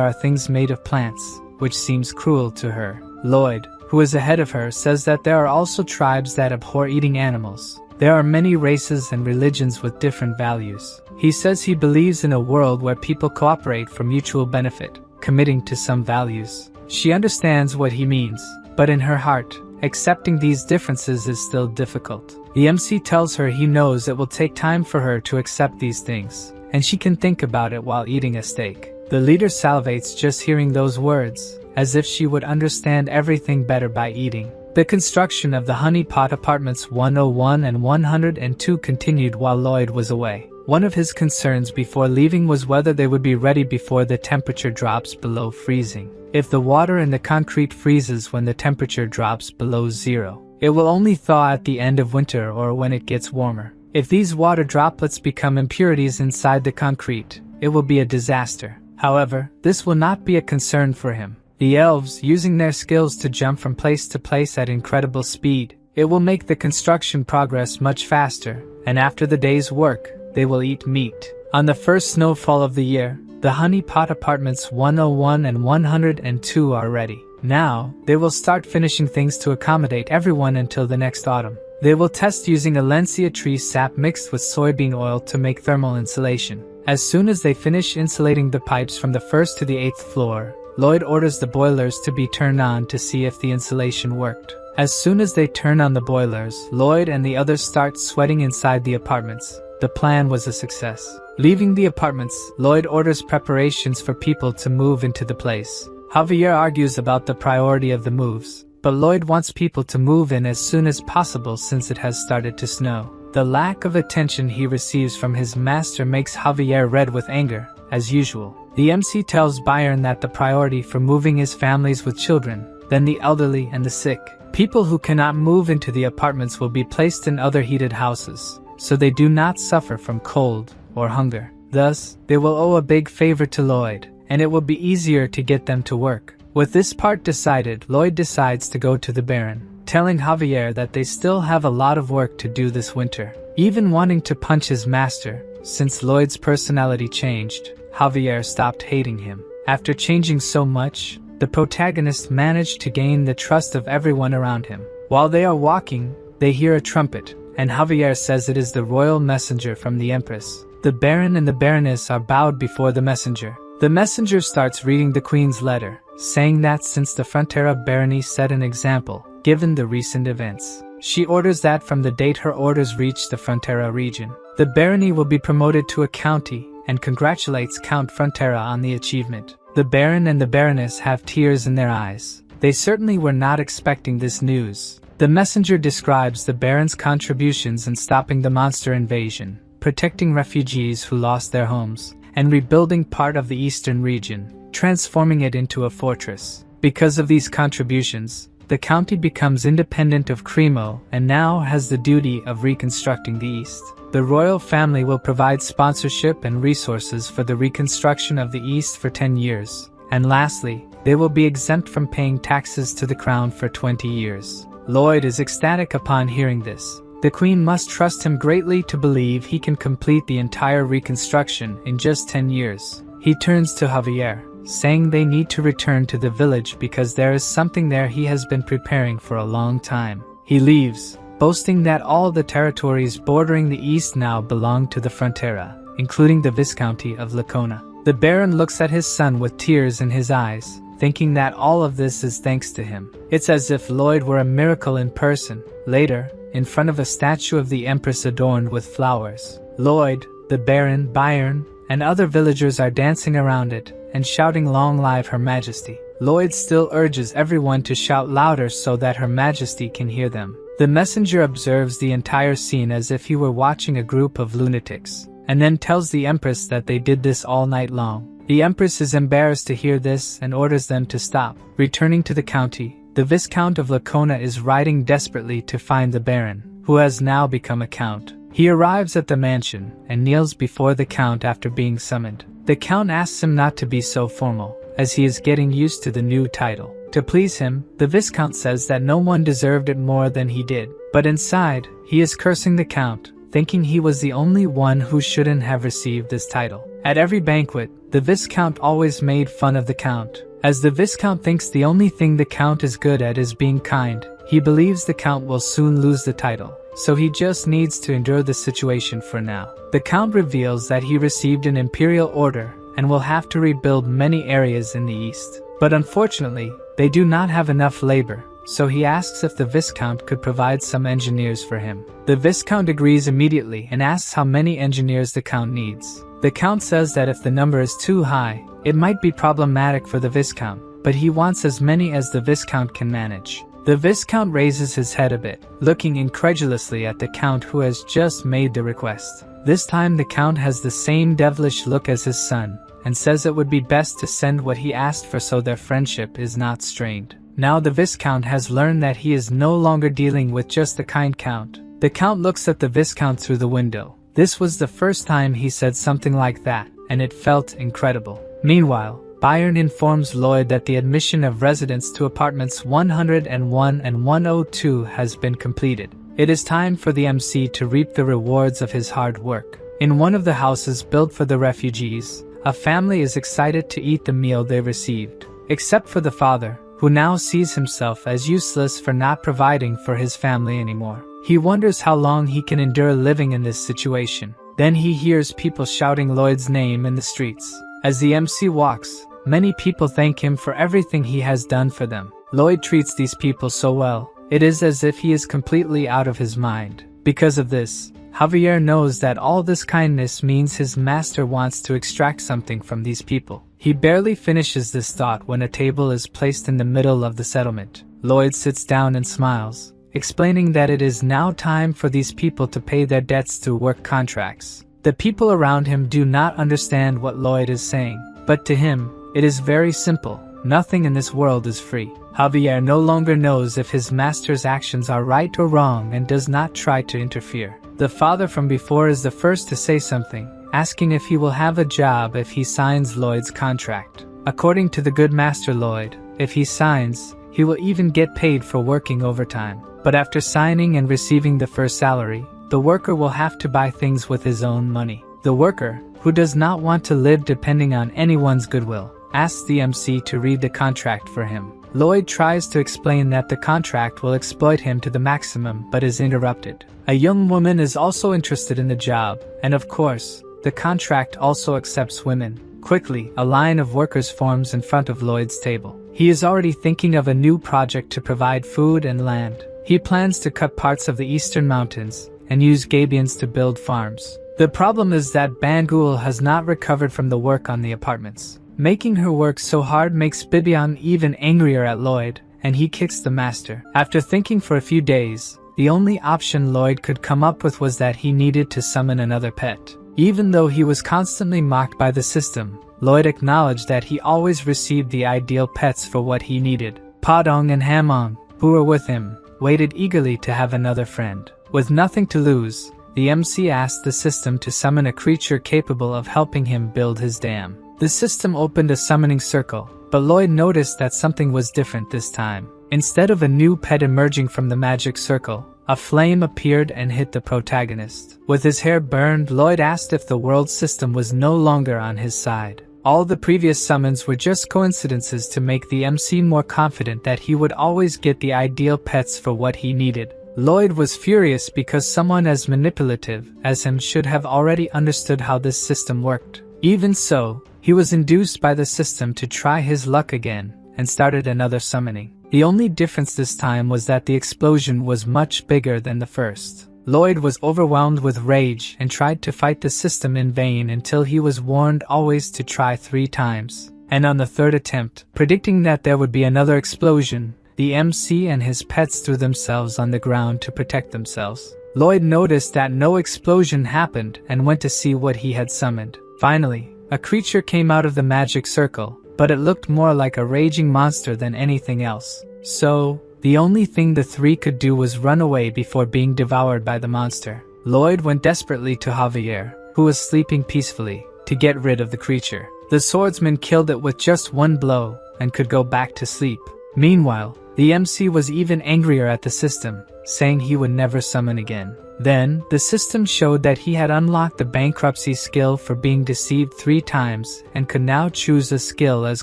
are things made of plants, which seems cruel to her. Lloyd, who is ahead of her, says that there are also tribes that abhor eating animals. There are many races and religions with different values. He says he believes in a world where people cooperate for mutual benefit, committing to some values. She understands what he means, but in her heart, accepting these differences is still difficult. The MC tells her he knows it will take time for her to accept these things, and she can think about it while eating a steak. The leader salivates just hearing those words, as if she would understand everything better by eating. The construction of the Honey Pot Apartments 101 and 102 continued while Lloyd was away. One of his concerns before leaving was whether they would be ready before the temperature drops below freezing. If the water in the concrete freezes when the temperature drops below zero, it will only thaw at the end of winter or when it gets warmer. If these water droplets become impurities inside the concrete, it will be a disaster. However, this will not be a concern for him. The elves, using their skills to jump from place to place at incredible speed, it will make the construction progress much faster, and after the day's work, they will eat meat. On the first snowfall of the year, the Honey Pot Apartments 101 and 102 are ready. Now, they will start finishing things to accommodate everyone until the next autumn. They will test using Alencia tree sap mixed with soybean oil to make thermal insulation. As soon as they finish insulating the pipes from the first to the 8th floor, Lloyd orders the boilers to be turned on to see if the insulation worked. As soon as they turn on the boilers, Lloyd and the others start sweating inside the apartments. The plan was a success. Leaving the apartments, Lloyd orders preparations for people to move into the place. Javier argues about the priority of the moves, but Lloyd wants people to move in as soon as possible since it has started to snow. The lack of attention he receives from his master makes Javier red with anger, as usual. The MC tells Byron that the priority for moving is families with children, then the elderly and the sick. People who cannot move into the apartments will be placed in other heated houses, so they do not suffer from cold or hunger. Thus, they will owe a big favor to Lloyd, and it will be easier to get them to work. With this part decided, Lloyd decides to go to the Baron, telling Javier that they still have a lot of work to do this winter. Even wanting to punch his master, since Lloyd's personality changed, Javier stopped hating him. After changing so much, the protagonist managed to gain the trust of everyone around him. While they are walking, they hear a trumpet, and Javier says it is the royal messenger from the Empress. The Baron and the Baroness are bowed before the messenger. The messenger starts reading the Queen's letter, saying that since the Frontera barony set an example, given the recent events, she orders that from the date her orders reach the Frontera region, the barony will be promoted to a county, and congratulates Count Frontera on the achievement. The Baron and the Baroness have tears in their eyes. They certainly were not expecting this news. The messenger describes the Baron's contributions in stopping the monster invasion, protecting refugees who lost their homes, and rebuilding part of the eastern region, transforming it into a fortress. Because of these contributions, the county becomes independent of Cremo and now has the duty of reconstructing the east. The royal family will provide sponsorship and resources for the reconstruction of the East for 10 years. And lastly, they will be exempt from paying taxes to the crown for 20 years. Lloyd is ecstatic upon hearing this. The Queen must trust him greatly to believe he can complete the entire reconstruction in just 10 years. He turns to Javier, saying they need to return to the village because there is something there he has been preparing for a long time. He leaves, boasting that all the territories bordering the east now belong to the Frontera, including the Viscounty of Lacona. The Baron looks at his son with tears in his eyes, thinking that all of this is thanks to him. It's as if Lloyd were a miracle in person. Later, in front of a statue of the Empress adorned with flowers, Lloyd, the Baron, Byron, and other villagers are dancing around it and shouting "Long live Her Majesty." Lloyd still urges everyone to shout louder so that Her Majesty can hear them. The messenger observes the entire scene as if he were watching a group of lunatics, and then tells the Empress that they did this all night long. The Empress is embarrassed to hear this and orders them to stop. Returning to the county, the Viscount of Lacona is riding desperately to find the Baron, who has now become a count. He arrives at the mansion and kneels before the Count after being summoned. The Count asks him not to be so formal, as he is getting used to the new title. To please him, the Viscount says that no one deserved it more than he did, but inside, he is cursing the Count, thinking he was the only one who shouldn't have received this title. At every banquet, the Viscount always made fun of the Count. As the Viscount thinks the only thing the Count is good at is being kind, he believes the Count will soon lose the title, so he just needs to endure the situation for now. The Count reveals that he received an imperial order and will have to rebuild many areas in the east. But unfortunately, they do not have enough labor, so he asks if the Viscount could provide some engineers for him. The Viscount agrees immediately and asks how many engineers the Count needs. The Count says that if the number is too high, it might be problematic for the Viscount, but he wants as many as the Viscount can manage. The Viscount raises his head a bit, looking incredulously at the Count who has just made the request. This time the Count has the same devilish look as his son, and says it would be best to send what he asked for so their friendship is not strained. Now the Viscount has learned that he is no longer dealing with just a kind Count. The Count looks at the Viscount through the window. This was the first time he said something like that, and it felt incredible. Meanwhile, Byron informs Lloyd that the admission of residents to apartments 101 and 102 has been completed. It is time for the MC to reap the rewards of his hard work. In one of the houses built for the refugees, a family is excited to eat the meal they received, except for the father, who now sees himself as useless for not providing for his family anymore. He wonders how long he can endure living in this situation. Then he hears people shouting Lloyd's name in the streets. As the MC walks, many people thank him for everything he has done for them. Lloyd treats these people so well, it is as if he is completely out of his mind. Because of this, Javier knows that all this kindness means his master wants to extract something from these people. He barely finishes this thought when a table is placed in the middle of the settlement. Lloyd sits down and smiles, explaining that it is now time for these people to pay their debts through work contracts. The people around him do not understand what Lloyd is saying, but to him, it is very simple. Nothing in this world is free. Javier no longer knows if his master's actions are right or wrong and does not try to interfere. The father from before is the first to say something, asking if he will have a job if he signs Lloyd's contract. According to the good master Lloyd, if he signs, he will even get paid for working overtime. But after signing and receiving the first salary, the worker will have to buy things with his own money. The worker, who does not want to live depending on anyone's goodwill, asks the MC to read the contract for him. Lloyd tries to explain that the contract will exploit him to the maximum but is interrupted. A young woman is also interested in the job, and of course, the contract also accepts women. Quickly, a line of workers forms in front of Lloyd's table. He is already thinking of a new project to provide food and land. He plans to cut parts of the eastern mountains and use gabions to build farms. The problem is that Bangul has not recovered from the work on the apartments. Making her work so hard makes Bibian even angrier at Lloyd, and he kicks the master. After thinking for a few days, the only option Lloyd could come up with was that he needed to summon another pet. Even though he was constantly mocked by the system, Lloyd acknowledged that he always received the ideal pets for what he needed. Padong and Hamong, who were with him, waited eagerly to have another friend. With nothing to lose, the MC asked the system to summon a creature capable of helping him build his dam. The system opened a summoning circle, but Lloyd noticed that something was different this time. Instead of a new pet emerging from the magic circle, a flame appeared and hit the protagonist. With his hair burned, Lloyd asked if the world system was no longer on his side. All the previous summons were just coincidences to make the MC more confident that he would always get the ideal pets for what he needed. Lloyd was furious because someone as manipulative as him should have already understood how this system worked. Even so, he was induced by the system to try his luck again, and started another summoning. The only difference this time was that the explosion was much bigger than the first. Lloyd was overwhelmed with rage and tried to fight the system in vain until he was warned always to try 3 times. and on the third attempt, predicting that there would be another explosion, the MC and his pets threw themselves on the ground to protect themselves. Lloyd noticed that no explosion happened and went to see what he had summoned. Finally, a creature came out of the magic circle, but it looked more like a raging monster than anything else. So, the only thing the three could do was run away before being devoured by the monster. Lloyd went desperately to Javier, who was sleeping peacefully, to get rid of the creature. The swordsman killed it with just one blow and could go back to sleep. Meanwhile, the MC was even angrier at the system, saying he would never summon again. Then, the system showed that he had unlocked the bankruptcy skill for being deceived 3 times and could now choose a skill as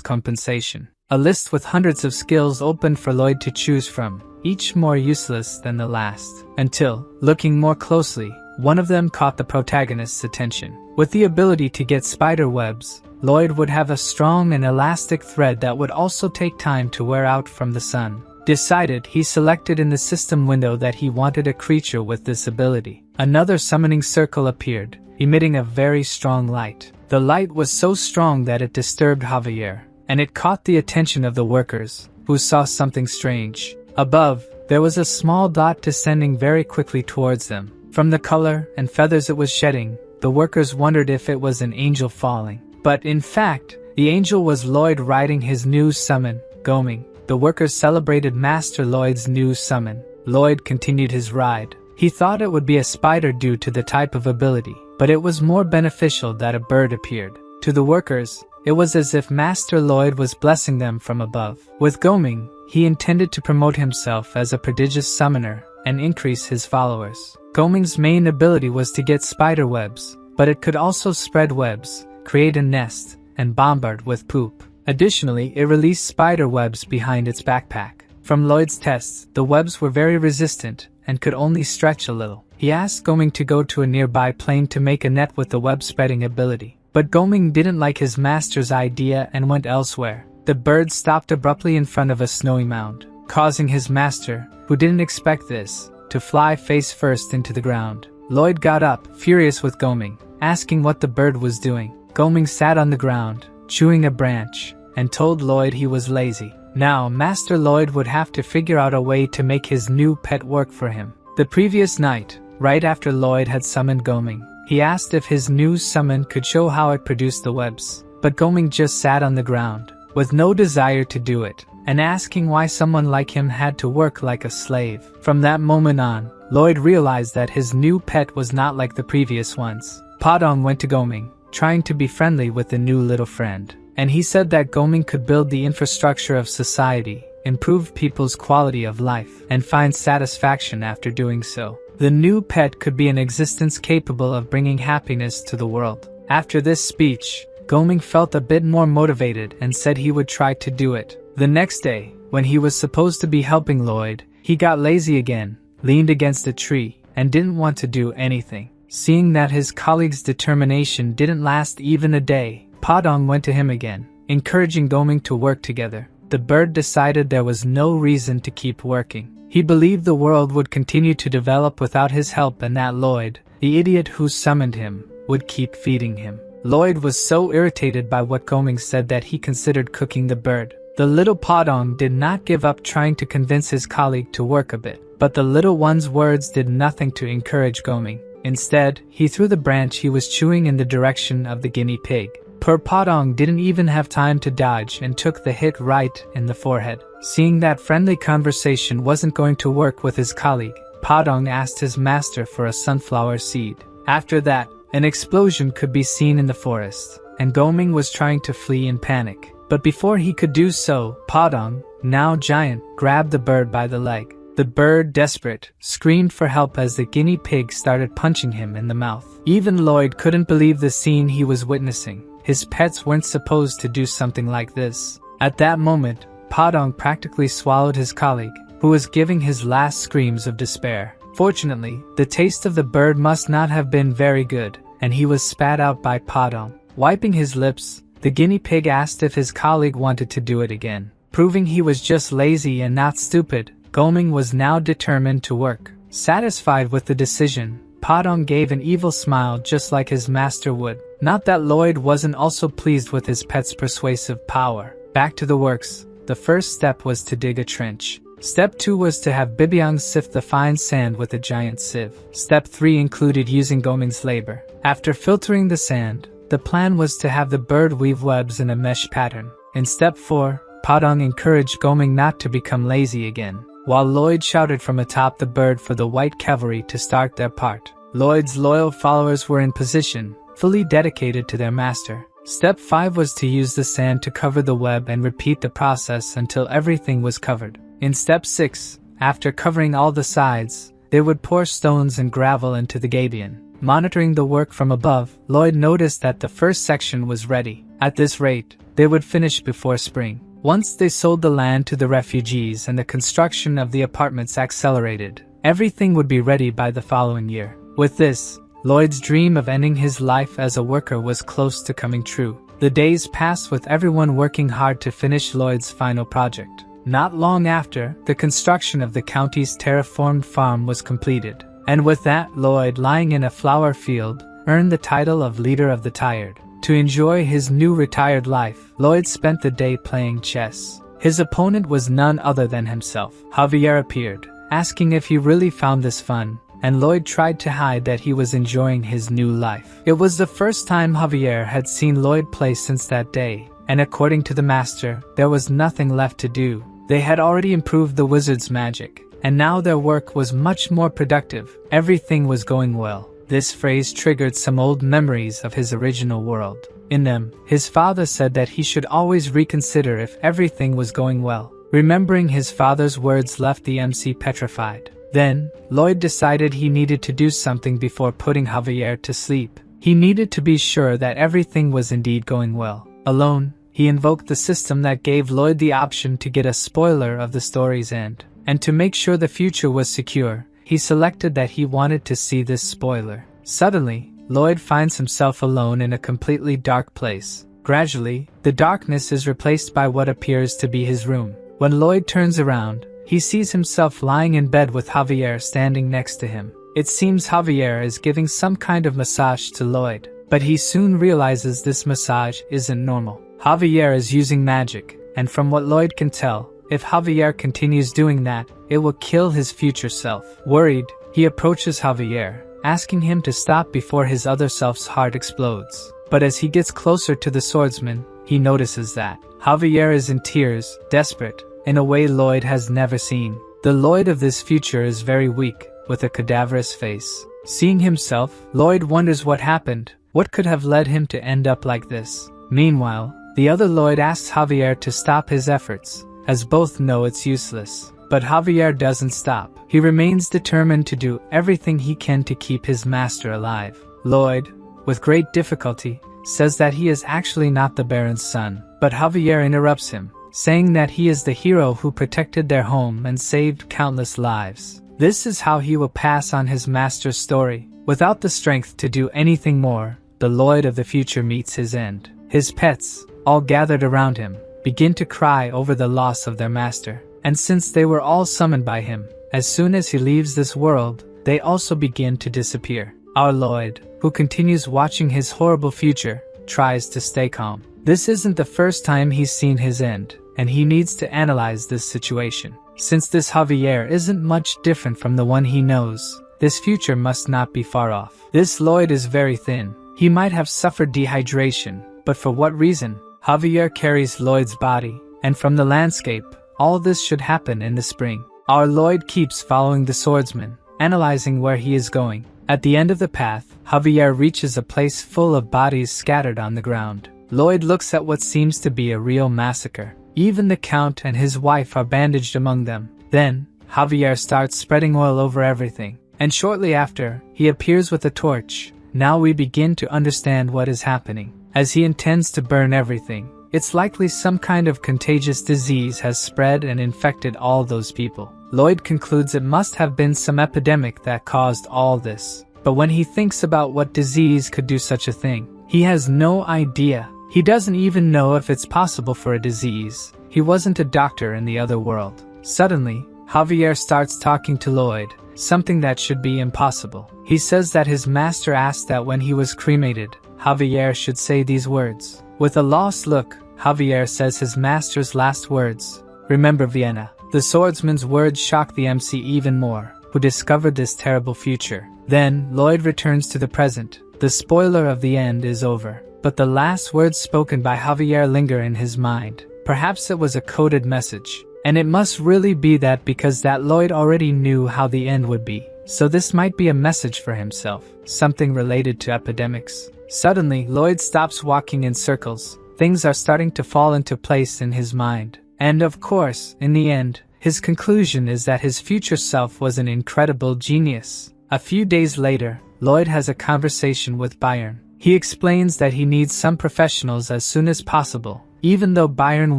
compensation. A list with hundreds of skills opened for Lloyd to choose from, each more useless than the last. Until, looking more closely, one of them caught the protagonist's attention. With the ability to get spider webs, Lloyd would have a strong and elastic thread that would also take time to wear out from the sun. Decided, he selected in the system window that he wanted a creature with this ability. Another summoning circle appeared, emitting a very strong light. The light was so strong that it disturbed Javier, and it caught the attention of the workers, who saw something strange. Above, there was a small dot descending very quickly towards them. From the color and feathers it was shedding, the workers wondered if it was an angel falling. But in fact, the angel was Lloyd riding his new summon, Goming. The workers celebrated Master Lloyd's new summon. Lloyd continued his ride. He thought it would be a spider due to the type of ability, but it was more beneficial that a bird appeared. To the workers, it was as if Master Lloyd was blessing them from above. With Goming, he intended to promote himself as a prodigious summoner and increase his followers. Goming's main ability was to get spider webs, but it could also spread webs, create a nest, and bombard with poop. Additionally, it released spider webs behind its backpack. From Lloyd's tests, the webs were very resistant and could only stretch a little. He asked Goming to go to a nearby plane to make a net with the web-spreading ability. But Goming didn't like his master's idea and went elsewhere. The bird stopped abruptly in front of a snowy mound, causing his master, who didn't expect this, to fly face first into the ground. Lloyd got up, furious with Goming, asking what the bird was doing. Goming sat on the ground, chewing a branch, and told Lloyd he was lazy. Now, Master Lloyd would have to figure out a way to make his new pet work for him. The previous night, right after Lloyd had summoned Goming, he asked if his new summon could show how it produced the webs. But Goming just sat on the ground, with no desire to do it, and asking why someone like him had to work like a slave. From that moment on, Lloyd realized that his new pet was not like the previous ones. Padong went to Goming, trying to be friendly with the new little friend. And he said that Goming could build the infrastructure of society, improve people's quality of life, and find satisfaction after doing so. The new pet could be an existence capable of bringing happiness to the world. After this speech, Goming felt a bit more motivated and said he would try to do it. The next day, when he was supposed to be helping Lloyd, he got lazy again, leaned against a tree, and didn't want to do anything. Seeing that his colleague's determination didn't last even a day, Padong went to him again, encouraging Goming to work together. The bird decided there was no reason to keep working. He believed the world would continue to develop without his help and that Lloyd, the idiot who summoned him, would keep feeding him. Lloyd was so irritated by what Goming said that he considered cooking the bird. The little Padong did not give up trying to convince his colleague to work a bit, but the little one's words did nothing to encourage Goming. Instead, he threw the branch he was chewing in the direction of the guinea pig. Poor Padong didn't even have time to dodge and took the hit right in the forehead. Seeing that friendly conversation wasn't going to work with his colleague, Padong asked his master for a sunflower seed. After that, an explosion could be seen in the forest, and Goming was trying to flee in panic. But before he could do so, Padong, now giant, grabbed the bird by the leg. The bird, desperate, screamed for help as the guinea pig started punching him in the mouth. Even Lloyd couldn't believe the scene he was witnessing. His pets weren't supposed to do something like this. At that moment, Padong practically swallowed his colleague, who was giving his last screams of despair. Fortunately, the taste of the bird must not have been very good, and he was spat out by Padong. Wiping his lips, the guinea pig asked if his colleague wanted to do it again. Proving he was just lazy and not stupid, Goming was now determined to work. Satisfied with the decision, Padong gave an evil smile just like his master would. Not that Lloyd wasn't also pleased with his pet's persuasive power. Back to the works. The first step was to dig a trench. Step 2 was to have Bibyang sift the fine sand with a giant sieve. Step 3 included using Goming's labor. After filtering the sand, the plan was to have the bird weave webs in a mesh pattern. In step 4, Padong encouraged Goming not to become lazy again, while Lloyd shouted from atop the bird for the white cavalry to start their part. Lloyd's loyal followers were in position, fully dedicated to their master. Step 5 was to use the sand to cover the web and repeat the process until everything was covered. In step 6, after covering all the sides, they would pour stones and gravel into the gabion. Monitoring the work from above, Lloyd noticed that the first section was ready. At this rate, they would finish before spring. Once they sold the land to the refugees and the construction of the apartments accelerated, everything would be ready by the following year. With this, Lloyd's dream of ending his life as a worker was close to coming true. The days passed with everyone working hard to finish Lloyd's final project. Not long after, the construction of the county's terraformed farm was completed. And with that, Lloyd, lying in a flower field, earned the title of Leader of the Tired. To enjoy his new retired life, Lloyd spent the day playing chess. His opponent was none other than himself. Javier appeared, asking if he really found this fun, and Lloyd tried to hide that he was enjoying his new life. It was the first time Javier had seen Lloyd play since that day, and according to the master, there was nothing left to do. They had already improved the wizard's magic, and now their work was much more productive. Everything was going well. This phrase triggered some old memories of his original world. In them, his father said that he should always reconsider if everything was going well. Remembering his father's words left the MC petrified. Then, Lloyd decided he needed to do something before putting Javier to sleep. He needed to be sure that everything was indeed going well. Alone, he invoked the system that gave Lloyd the option to get a spoiler of the story's end. And to make sure the future was secure, he selected that he wanted to see this spoiler. Suddenly, Lloyd finds himself alone in a completely dark place. Gradually, the darkness is replaced by what appears to be his room. When Lloyd turns around, he sees himself lying in bed with Javier standing next to him. It seems Javier is giving some kind of massage to Lloyd, but he soon realizes this massage isn't normal. Javier is using magic, and from what Lloyd can tell, if Javier continues doing that, it will kill his future self. Worried, he approaches Javier, asking him to stop before his other self's heart explodes. But as he gets closer to the swordsman, he notices that Javier is in tears, desperate, in a way Lloyd has never seen. The Lloyd of this future is very weak, with a cadaverous face. Seeing himself, Lloyd wonders what happened, what could have led him to end up like this. Meanwhile, the other Lloyd asks Javier to stop his efforts, as both know it's useless. But Javier doesn't stop. He remains determined to do everything he can to keep his master alive. Lloyd, with great difficulty, says that he is actually not the Baron's son, but Javier interrupts him, saying that he is the hero who protected their home and saved countless lives. This is how he will pass on his master's story. Without the strength to do anything more, the Lloyd of the future meets his end. His pets, all gathered around him, begin to cry over the loss of their master. And since they were all summoned by him, as soon as he leaves this world, they also begin to disappear. Our Lloyd, who continues watching his horrible future, tries to stay calm. This isn't the first time he's seen his end, and he needs to analyze this situation. Since this Javier isn't much different from the one he knows, this future must not be far off. This Lloyd is very thin. He might have suffered dehydration, but for what reason? Javier carries Lloyd's body, and from the landscape, all this should happen in the spring. Our Lloyd keeps following the swordsman, analyzing where he is going. At the end of the path, Javier reaches a place full of bodies scattered on the ground. Lloyd looks at what seems to be a real massacre. Even the Count and his wife are bandaged among them. Then, Javier starts spreading oil over everything, and shortly after, he appears with a torch. Now we begin to understand what is happening. As he intends to burn everything, it's likely some kind of contagious disease has spread and infected all those people. Lloyd concludes it must have been some epidemic that caused all this. But when he thinks about what disease could do such a thing, he has no idea. He doesn't even know if it's possible for a disease. He wasn't a doctor in the other world. Suddenly, Javier starts talking to Lloyd, something that should be impossible. He says that his master asked that when he was cremated, Javier should say these words. With a lost look, Javier says his master's last words. Remember Vienna. The swordsman's words shock the MC even more, who discovered this terrible future. Then, Lloyd returns to the present. The spoiler of the end is over, but the last words spoken by Javier linger in his mind. Perhaps it was a coded message. And it must really be that because that Lloyd already knew how the end would be. So this might be a message for himself, something related to epidemics. Suddenly, Lloyd stops walking in circles. Things are starting to fall into place in his mind. And of course, in the end, his conclusion is that his future self was an incredible genius. A few days later, Lloyd has a conversation with Byron. He explains that he needs some professionals as soon as possible, even though Byron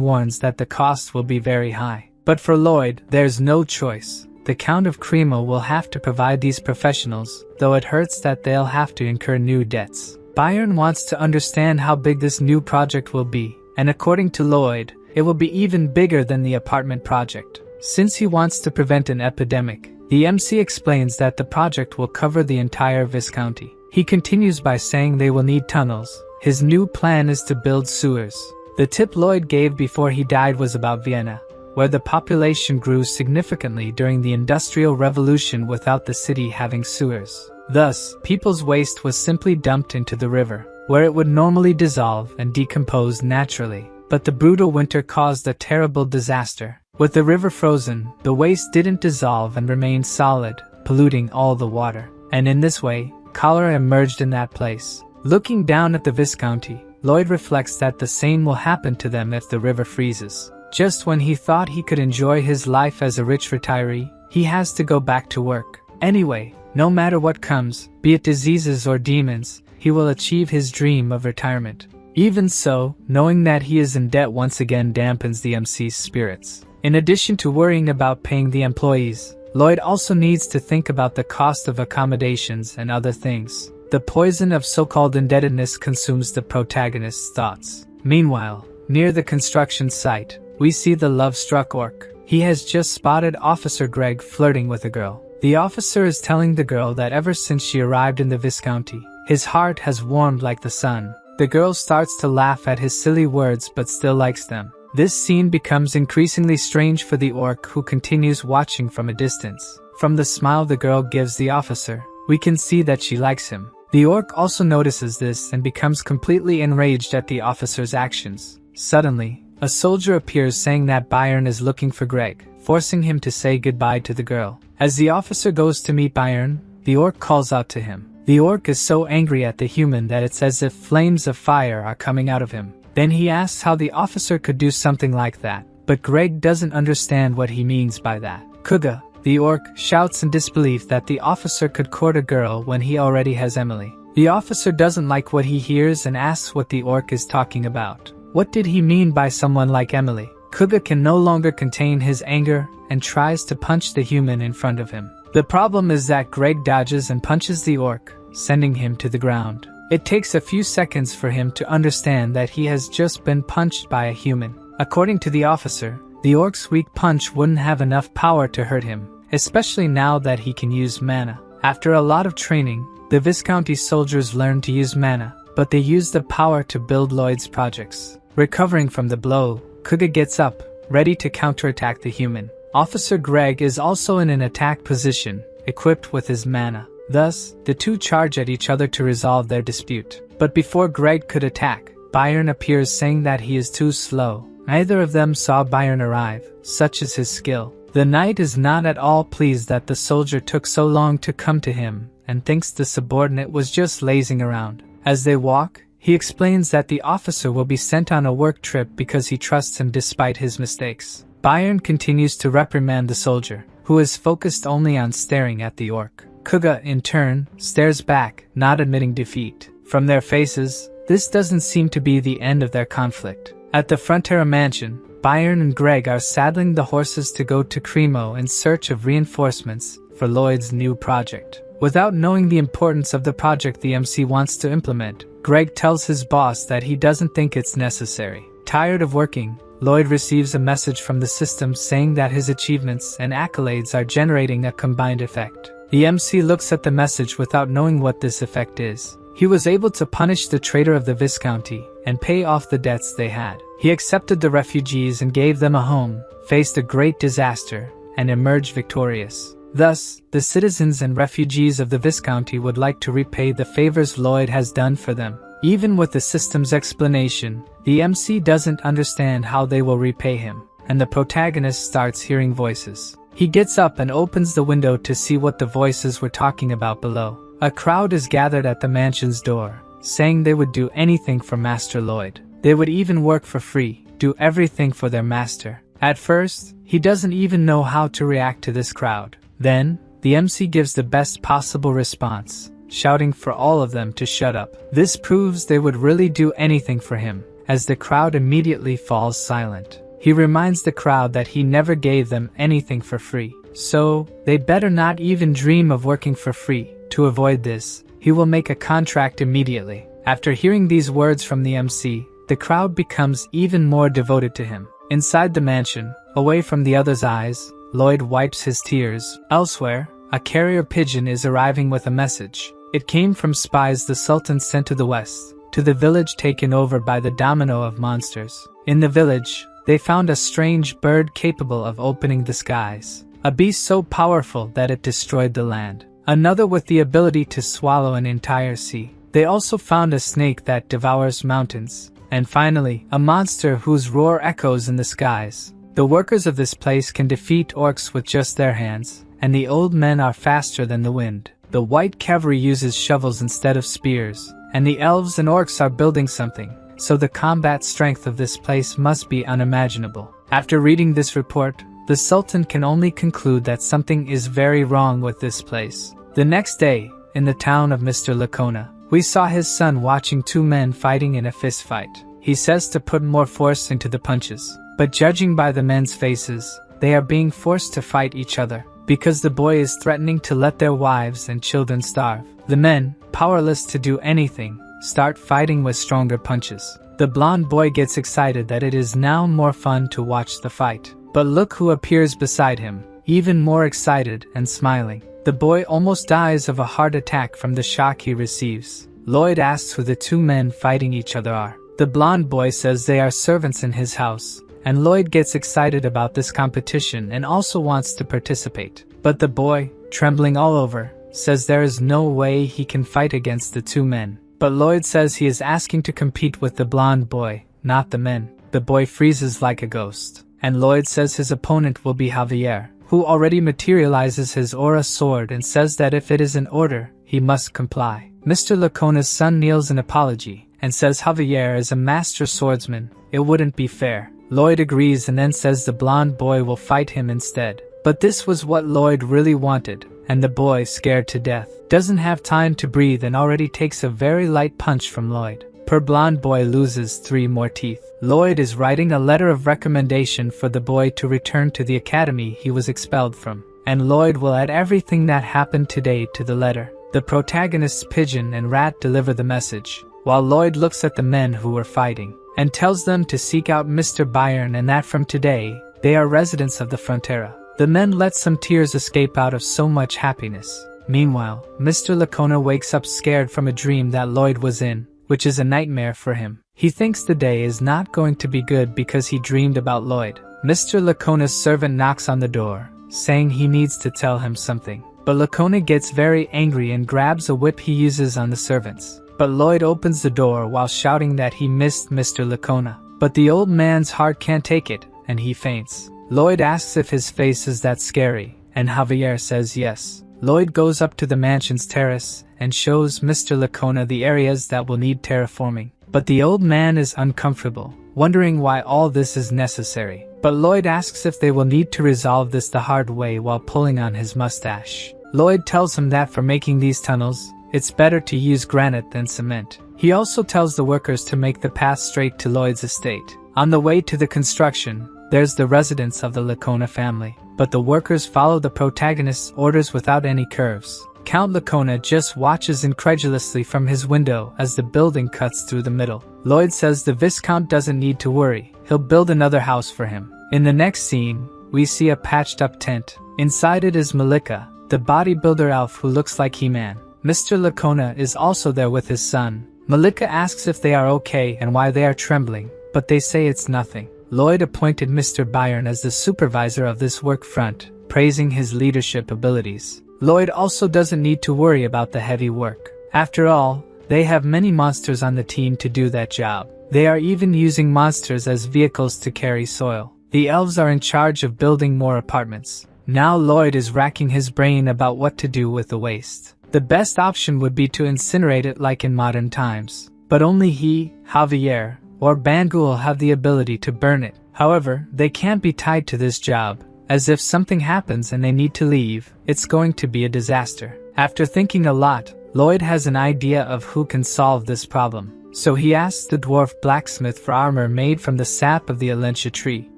warns that the cost will be very high. But for Lloyd, there's no choice. The Count of Cremo will have to provide these professionals, though it hurts that they'll have to incur new debts. Byron wants to understand how big this new project will be, and according to Lloyd, it will be even bigger than the apartment project. Since he wants to prevent an epidemic, the MC explains that the project will cover the entire Viscounty. He continues by saying they will need tunnels. His new plan is to build sewers. The tip Lloyd gave before he died was about Vienna, where the population grew significantly during the Industrial Revolution without the city having sewers. Thus, people's waste was simply dumped into the river, where it would normally dissolve and decompose naturally. But the brutal winter caused a terrible disaster. With the river frozen, the waste didn't dissolve and remained solid, polluting all the water. And in this way, cholera emerged in that place. Looking down at the Viscounty, Lloyd reflects that the same will happen to them if the river freezes. Just when he thought he could enjoy his life as a rich retiree, he has to go back to work. Anyway, no matter what comes, be it diseases or demons, he will achieve his dream of retirement. Even so, knowing that he is in debt once again dampens the MC's spirits. In addition to worrying about paying the employees, Lloyd also needs to think about the cost of accommodations and other things. The poison of so-called indebtedness consumes the protagonist's thoughts. Meanwhile, near the construction site, we see the love-struck orc. He has just spotted Officer Greg flirting with a girl. The officer is telling the girl that ever since she arrived in the Viscounty, his heart has warmed like the sun. The girl starts to laugh at his silly words but still likes them. This scene becomes increasingly strange for the orc, who continues watching from a distance. From the smile the girl gives the officer, we can see that she likes him. The orc also notices this and becomes completely enraged at the officer's actions. Suddenly, a soldier appears saying that Byron is looking for Greg, forcing him to say goodbye to the girl. As the officer goes to meet Byron, the orc calls out to him. The orc is so angry at the human that it's as if flames of fire are coming out of him. Then he asks how the officer could do something like that, but Greg doesn't understand what he means by that. Kuga, the orc, shouts in disbelief that the officer could court a girl when he already has Emily. The officer doesn't like what he hears and asks what the orc is talking about. What did he mean by someone like Emily? Kuga can no longer contain his anger and tries to punch the human in front of him. The problem is that Greg dodges and punches the orc, sending him to the ground. It takes a few seconds for him to understand that he has just been punched by a human. According to the officer, the orc's weak punch wouldn't have enough power to hurt him, especially now that he can use mana. After a lot of training, the Viscounty soldiers learned to use mana, but they used the power to build Lloyd's projects. Recovering from the blow, Kuga gets up, ready to counterattack the human. Officer Greg is also in an attack position, equipped with his mana. Thus, the two charge at each other to resolve their dispute. But before Greg could attack, Byron appears saying that he is too slow. Neither of them saw Byron arrive, such is his skill. The knight is not at all pleased that the soldier took so long to come to him, and thinks the subordinate was just lazing around. As they walk, he explains that the officer will be sent on a work trip because he trusts him despite his mistakes. Byron continues to reprimand the soldier, who is focused only on staring at the orc. Kuga, in turn, stares back, not admitting defeat. From their faces, this doesn't seem to be the end of their conflict. At the Frontera mansion, Byron and Greg are saddling the horses to go to Cremo in search of reinforcements for Lloyd's new project. Without knowing the importance of the project the MC wants to implement, Greg tells his boss that he doesn't think it's necessary. Tired of working, Lloyd receives a message from the system saying that his achievements and accolades are generating a combined effect. The MC looks at the message without knowing what this effect is. he was able to punish the traitor of the Viscounty and pay off the debts they had. He accepted the refugees and gave them a home, faced a great disaster, and emerged victorious. Thus, the citizens and refugees of the Viscounty would like to repay the favors Lloyd has done for them. Even with the system's explanation, the MC doesn't understand how they will repay him, and the protagonist starts hearing voices. He gets up and opens the window to see what the voices were talking about below. A crowd is gathered at the mansion's door, saying they would do anything for Master Lloyd. They would even work for free, do everything for their master. At first, he doesn't even know how to react to this crowd. Then, the MC gives the best possible response, shouting for all of them to shut up. This proves they would really do anything for him, as the crowd immediately falls silent. He reminds the crowd that he never gave them anything for free, so they better not even dream of working for free. To avoid this, he will make a contract immediately. After hearing these words from the MC, the crowd becomes even more devoted to him. Inside the mansion, away from the others' eyes, Lloyd wipes his tears. Elsewhere, a carrier pigeon is arriving with a message. It came from spies the Sultan sent to the west, to the village taken over by the domino of monsters. In the village, they found a strange bird capable of opening the skies, a beast so powerful that it destroyed the land, another with the ability to swallow an entire sea. They also found a snake that devours mountains, and finally, a monster whose roar echoes in the skies. The workers of this place can defeat orcs with just their hands, and the old men are faster than the wind. The white cavalry uses shovels instead of spears, and the elves and orcs are building something, so the combat strength of this place must be unimaginable. After reading this report, the Sultan can only conclude that something is very wrong with this place. The next day, in the town of Mr. Lacona, we saw his son watching two men fighting in a fist fight. He says to put more force into the punches, but judging by the men's faces, they are being forced to fight each other, because the boy is threatening to let their wives and children starve. The men, powerless to do anything, start fighting with stronger punches. The blonde boy gets excited that it is now more fun to watch the fight. But look who appears beside him, even more excited and smiling. The boy almost dies of a heart attack from the shock he receives. Lloyd asks who the two men fighting each other are. The blonde boy says they are servants in his house, and Lloyd gets excited about this competition and also wants to participate. But the boy, trembling all over, says there is no way he can fight against the two men. But Lloyd says he is asking to compete with the blonde boy, not the men. The boy freezes like a ghost, and Lloyd says his opponent will be Javier, who already materializes his aura sword and says that if it is an order, he must comply. Mr. Lacona's son kneels in apology and says Javier is a master swordsman. It wouldn't be fair. Lloyd agrees and then says the blonde boy will fight him instead. But this was what Lloyd really wanted, and the boy, scared to death, doesn't have time to breathe and already takes a very light punch from Lloyd. Poor blonde boy loses 3 more teeth. Lloyd is writing a letter of recommendation for the boy to return to the academy he was expelled from, and Lloyd will add everything that happened today to the letter. The protagonists Pigeon and Rat deliver the message, while Lloyd looks at the men who were fighting, and tells them to seek out Mr. Byron and that from today, they are residents of the Frontera. The men let some tears escape out of so much happiness. Meanwhile, Mr. Lacona wakes up scared from a dream that Lloyd was in, which is a nightmare for him. He thinks the day is not going to be good because he dreamed about Lloyd. Mr. Lacona's servant knocks on the door, saying he needs to tell him something. But Lacona gets very angry and grabs a whip he uses on the servants. But Lloyd opens the door while shouting that he missed Mr. Lacona. But the old man's heart can't take it, and he faints. Lloyd asks if his face is that scary, and Javier says yes. Lloyd goes up to the mansion's terrace and shows Mr. Lacona the areas that will need terraforming. But the old man is uncomfortable, wondering why all this is necessary. But Lloyd asks if they will need to resolve this the hard way while pulling on his mustache. Lloyd tells him that for making these tunnels, it's better to use granite than cement. He also tells the workers to make the path straight to Lloyd's estate. On the way to the construction, there's the residence of the Lacona family, but the workers follow the protagonist's orders without any curves. Count Lacona just watches incredulously from his window as the building cuts through the middle. Lloyd says the Viscount doesn't need to worry, he'll build another house for him. In the next scene, we see a patched up tent. Inside it is Malika, the bodybuilder elf who looks like He-Man. Mr. Lacona is also there with his son. Malika asks if they are okay and why they are trembling, but they say it's nothing. Lloyd appointed Mr. Byron as the supervisor of this work front, praising his leadership abilities. Lloyd also doesn't need to worry about the heavy work. After all, they have many monsters on the team to do that job. They are even using monsters as vehicles to carry soil. The elves are in charge of building more apartments. Now Lloyd is racking his brain about what to do with the waste. The best option would be to incinerate it like in modern times. But only he, Javier, or Bangul have the ability to burn it. However, they can't be tied to this job, as if something happens and they need to leave, it's going to be a disaster. After thinking a lot, Lloyd has an idea of who can solve this problem. So he asks the dwarf blacksmith for armor made from the sap of the Alentia tree.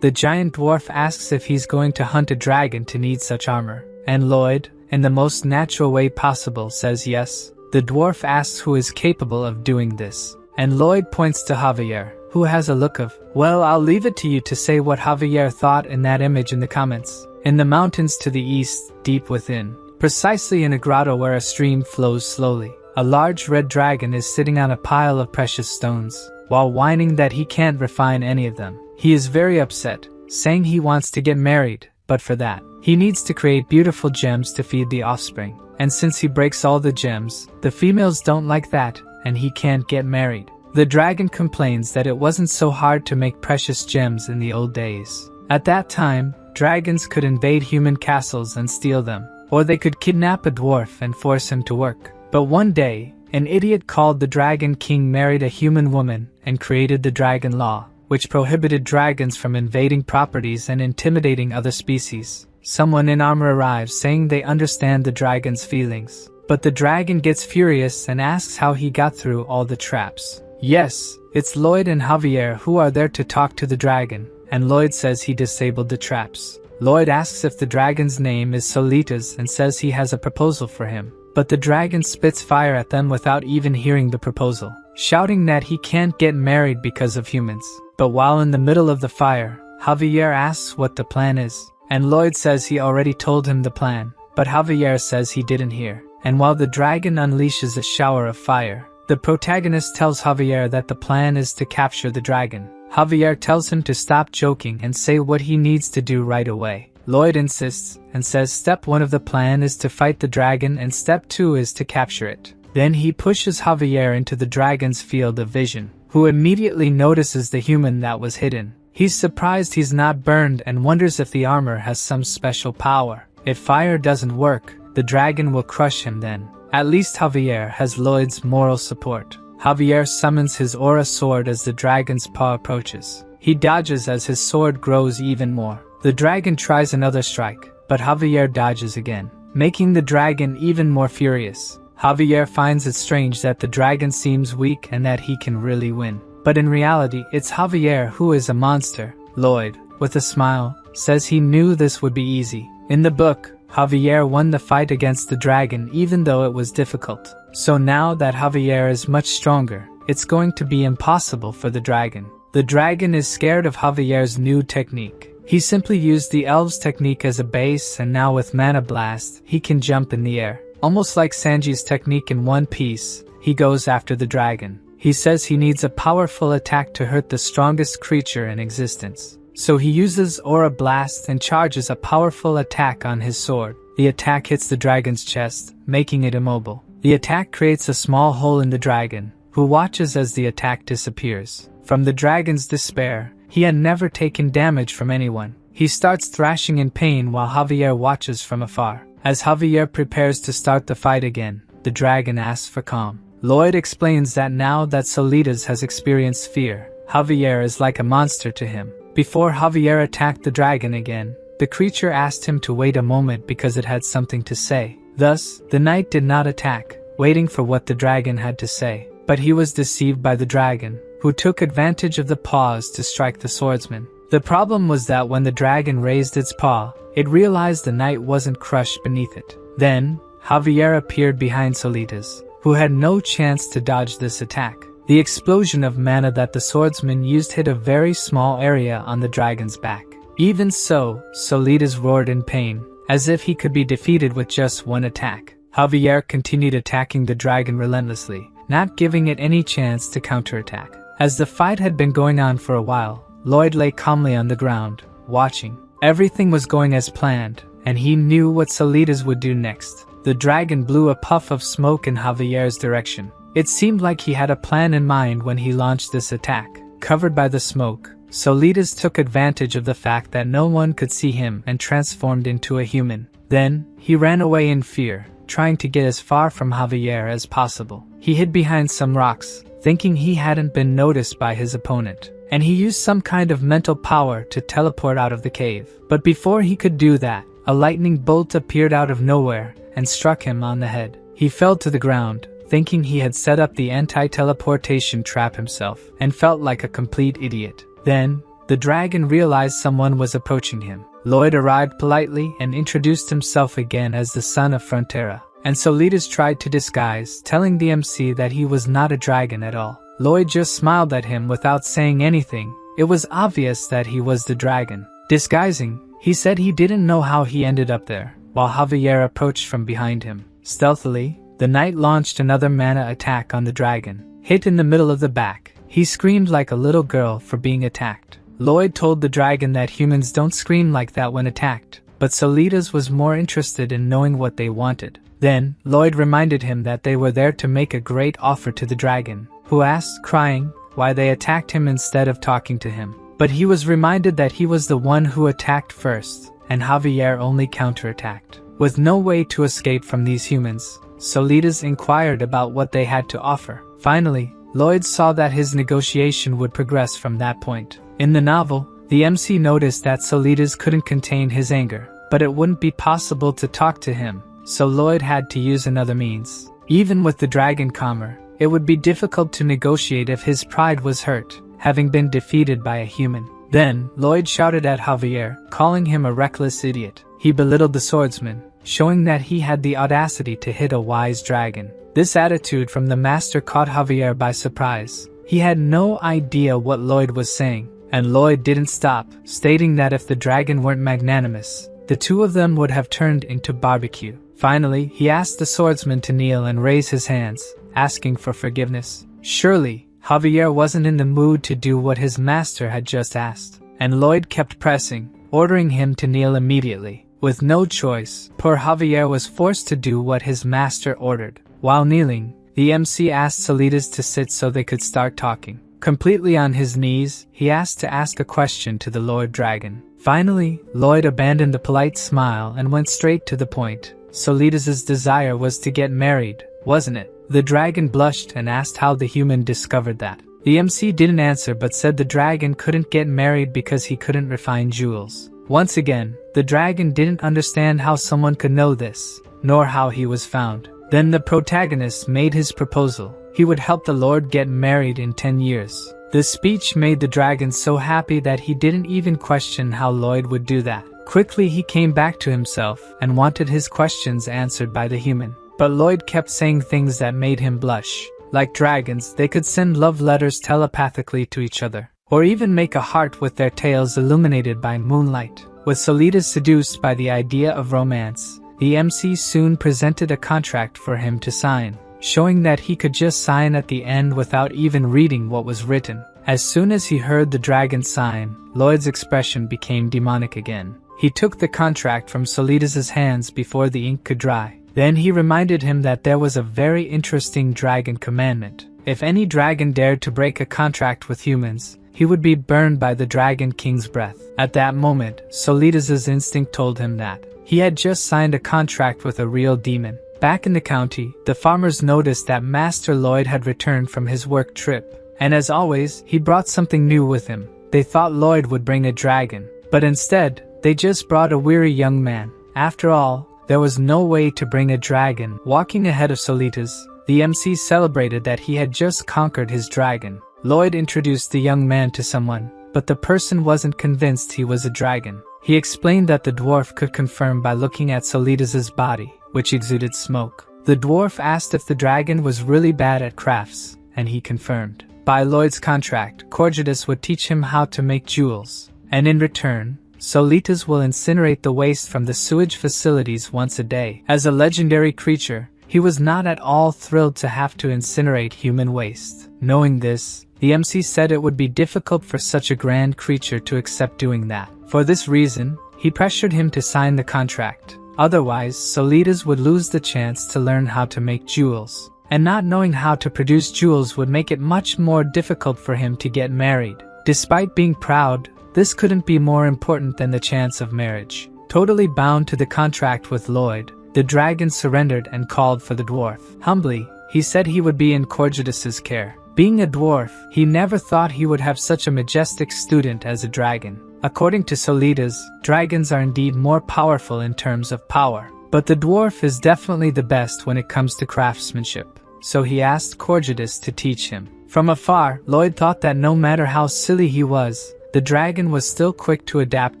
The giant dwarf asks if he's going to hunt a dragon to need such armor. And Lloyd, in the most natural way possible, says yes. The dwarf asks who is capable of doing this. And Lloyd points to Javier, who has a look of, well, I'll leave it to you to say what Javier thought in that image in the comments. In the mountains to the east, deep within, precisely in a grotto where a stream flows slowly, a large red dragon is sitting on a pile of precious stones, while whining that he can't refine any of them. He is very upset, saying he wants to get married, but for that, he needs to create beautiful gems to feed the offspring. And since he breaks all the gems, the females don't like that, and he can't get married. The dragon complains that it wasn't so hard to make precious gems in the old days. At that time, dragons could invade human castles and steal them, or they could kidnap a dwarf and force him to work. But one day, an idiot called the Dragon King married a human woman and created the Dragon Law, which prohibited dragons from invading properties and intimidating other species. Someone in armor arrives saying they understand the dragon's feelings. But the dragon gets furious and asks how he got through all the traps. Yes, it's Lloyd and Javier who are there to talk to the dragon, and Lloyd says he disabled the traps. Lloyd asks if the dragon's name is Solitas and says he has a proposal for him. But the dragon spits fire at them without even hearing the proposal, shouting that he can't get married because of humans. But while in the middle of the fire, Javier asks what the plan is, and Lloyd says he already told him the plan, but Javier says he didn't hear. And while the dragon unleashes a shower of fire, the protagonist tells Javier that the plan is to capture the dragon. Javier tells him to stop joking and say what he needs to do right away. Lloyd insists and says step 1 of the plan is to fight the dragon and step 2 is to capture it. Then he pushes Javier into the dragon's field of vision, who immediately notices the human that was hidden. He's surprised he's not burned and wonders if the armor has some special power. If fire doesn't work, the dragon will crush him then. At least Javier has Lloyd's moral support. Javier summons his aura sword as the dragon's paw approaches. He dodges as his sword grows even more. The dragon tries another strike, but Javier dodges again, making the dragon even more furious. Javier finds it strange that the dragon seems weak and that he can really win. But in reality, it's Javier who is a monster. Lloyd, with a smile, says he knew this would be easy. In the book, Javier won the fight against the dragon even though it was difficult. So now that Javier is much stronger, it's going to be impossible for the dragon. The dragon is scared of Javier's new technique. He simply used the elves' technique as a base, and now with Mana Blast, he can jump in the air. Almost like Sanji's technique in One Piece, he goes after the dragon. He says he needs a powerful attack to hurt the strongest creature in existence. So he uses Aura Blast and charges a powerful attack on his sword. The attack hits the dragon's chest, making it immobile. The attack creates a small hole in the dragon, who watches as the attack disappears. From the dragon's despair, he had never taken damage from anyone. He starts thrashing in pain while Javier watches from afar. As Javier prepares to start the fight again, the dragon asks for calm. Lloyd explains that now that Solitas has experienced fear, Javier is like a monster to him. Before Javier attacked the dragon again, the creature asked him to wait a moment because it had something to say. Thus, the knight did not attack, waiting for what the dragon had to say. But he was deceived by the dragon, who took advantage of the pause to strike the swordsman. The problem was that when the dragon raised its paw, it realized the knight wasn't crushed beneath it. Then, Javier appeared behind Solitas, who had no chance to dodge this attack. The explosion of mana that the swordsman used hit a very small area on the dragon's back. Even so, Solitas roared in pain, as if he could be defeated with just one attack. Javier continued attacking the dragon relentlessly, not giving it any chance to counterattack. As the fight had been going on for a while, Lloyd lay calmly on the ground, watching. Everything was going as planned, and he knew what Solitas would do next. The dragon blew a puff of smoke in Javier's direction. It seemed like he had a plan in mind when he launched this attack. Covered by the smoke, Solitas took advantage of the fact that no one could see him and transformed into a human. Then, he ran away in fear, trying to get as far from Javier as possible. He hid behind some rocks, thinking he hadn't been noticed by his opponent, and he used some kind of mental power to teleport out of the cave. But before he could do that, a lightning bolt appeared out of nowhere and struck him on the head. He fell to the ground, thinking he had set up the anti-teleportation trap himself, and felt like a complete idiot. Then, the dragon realized someone was approaching him. Lloyd arrived politely and introduced himself again as the son of Frontera, and Solitas tried to disguise, telling the MC that he was not a dragon at all. Lloyd just smiled at him without saying anything. It was obvious that he was the dragon. Disguising, he said he didn't know how he ended up there, while Javier approached from behind him. Stealthily, the knight launched another mana attack on the dragon. Hit in the middle of the back, he screamed like a little girl for being attacked. Lloyd told the dragon that humans don't scream like that when attacked, but Solitas was more interested in knowing what they wanted. Then, Lloyd reminded him that they were there to make a great offer to the dragon, who asked, crying, why they attacked him instead of talking to him. But he was reminded that he was the one who attacked first, and Javier only counterattacked. With no way to escape from these humans, Solitas inquired about what they had to offer. Finally, Lloyd saw that his negotiation would progress from that point. In the novel, the MC noticed that Solitas couldn't contain his anger, but it wouldn't be possible to talk to him, so Lloyd had to use another means. Even with the dragon calmer, it would be difficult to negotiate if his pride was hurt, having been defeated by a human. Then, Lloyd shouted at Javier, calling him a reckless idiot. He belittled the swordsman, showing that he had the audacity to hit a wise dragon. This attitude from the master caught Javier by surprise. He had no idea what Lloyd was saying, and Lloyd didn't stop, stating that if the dragon weren't magnanimous, the two of them would have turned into barbecue. Finally, he asked the swordsman to kneel and raise his hands, asking for forgiveness. Surely, Javier wasn't in the mood to do what his master had just asked, and Lloyd kept pressing, ordering him to kneel immediately. With no choice, poor Javier was forced to do what his master ordered. While kneeling, the MC asked Solitas to sit so they could start talking. Completely on his knees, he asked to ask a question to the Lord Dragon. Finally, Lloyd abandoned the polite smile and went straight to the point. Solitas' desire was to get married, wasn't it? The dragon blushed and asked how the human discovered that. The MC didn't answer but said the dragon couldn't get married because he couldn't refine jewels. Once again, the dragon didn't understand how someone could know this, nor how he was found. Then the protagonist made his proposal. He would help the Lord get married in 10 years. This speech made the dragon so happy that he didn't even question how Lloyd would do that. Quickly he came back to himself and wanted his questions answered by the human. But Lloyd kept saying things that made him blush. Like dragons, they could send love letters telepathically to each other, or even make a heart with their tails illuminated by moonlight. With Solitas seduced by the idea of romance, the MC soon presented a contract for him to sign, showing that he could just sign at the end without even reading what was written. As soon as he heard the dragon sign, Lloyd's expression became demonic again. He took the contract from Solitas' hands before the ink could dry. Then he reminded him that there was a very interesting dragon commandment. If any dragon dared to break a contract with humans, he would be burned by the Dragon King's breath. At that moment, Solitas' instinct told him that he had just signed a contract with a real demon. Back in the county, the farmers noticed that Master Lloyd had returned from his work trip, and as always, he brought something new with him. They thought Lloyd would bring a dragon, but instead, they just brought a weary young man. After all, there was no way to bring a dragon. Walking ahead of Solitas, the MC celebrated that he had just conquered his dragon. Lloyd introduced the young man to someone, but the person wasn't convinced he was a dragon. He explained that the dwarf could confirm by looking at Solitas' body, which exuded smoke. The dwarf asked if the dragon was really bad at crafts, and he confirmed. By Lloyd's contract, Corgidus would teach him how to make jewels, and in return, Solitas will incinerate the waste from the sewage facilities once a day. As a legendary creature, he was not at all thrilled to have to incinerate human waste. Knowing this, the MC said it would be difficult for such a grand creature to accept doing that. For this reason, he pressured him to sign the contract. Otherwise, Solitas would lose the chance to learn how to make jewels. And not knowing how to produce jewels would make it much more difficult for him to get married. Despite being proud, this couldn't be more important than the chance of marriage. Totally bound to the contract with Lloyd, the dragon surrendered and called for the dwarf. Humbly, he said he would be in Corjudas's care. Being a dwarf, he never thought he would have such a majestic student as a dragon. According to Solitas, dragons are indeed more powerful in terms of power. But the dwarf is definitely the best when it comes to craftsmanship. So he asked Corjudas to teach him. From afar, Lloyd thought that no matter how silly he was, the dragon was still quick to adapt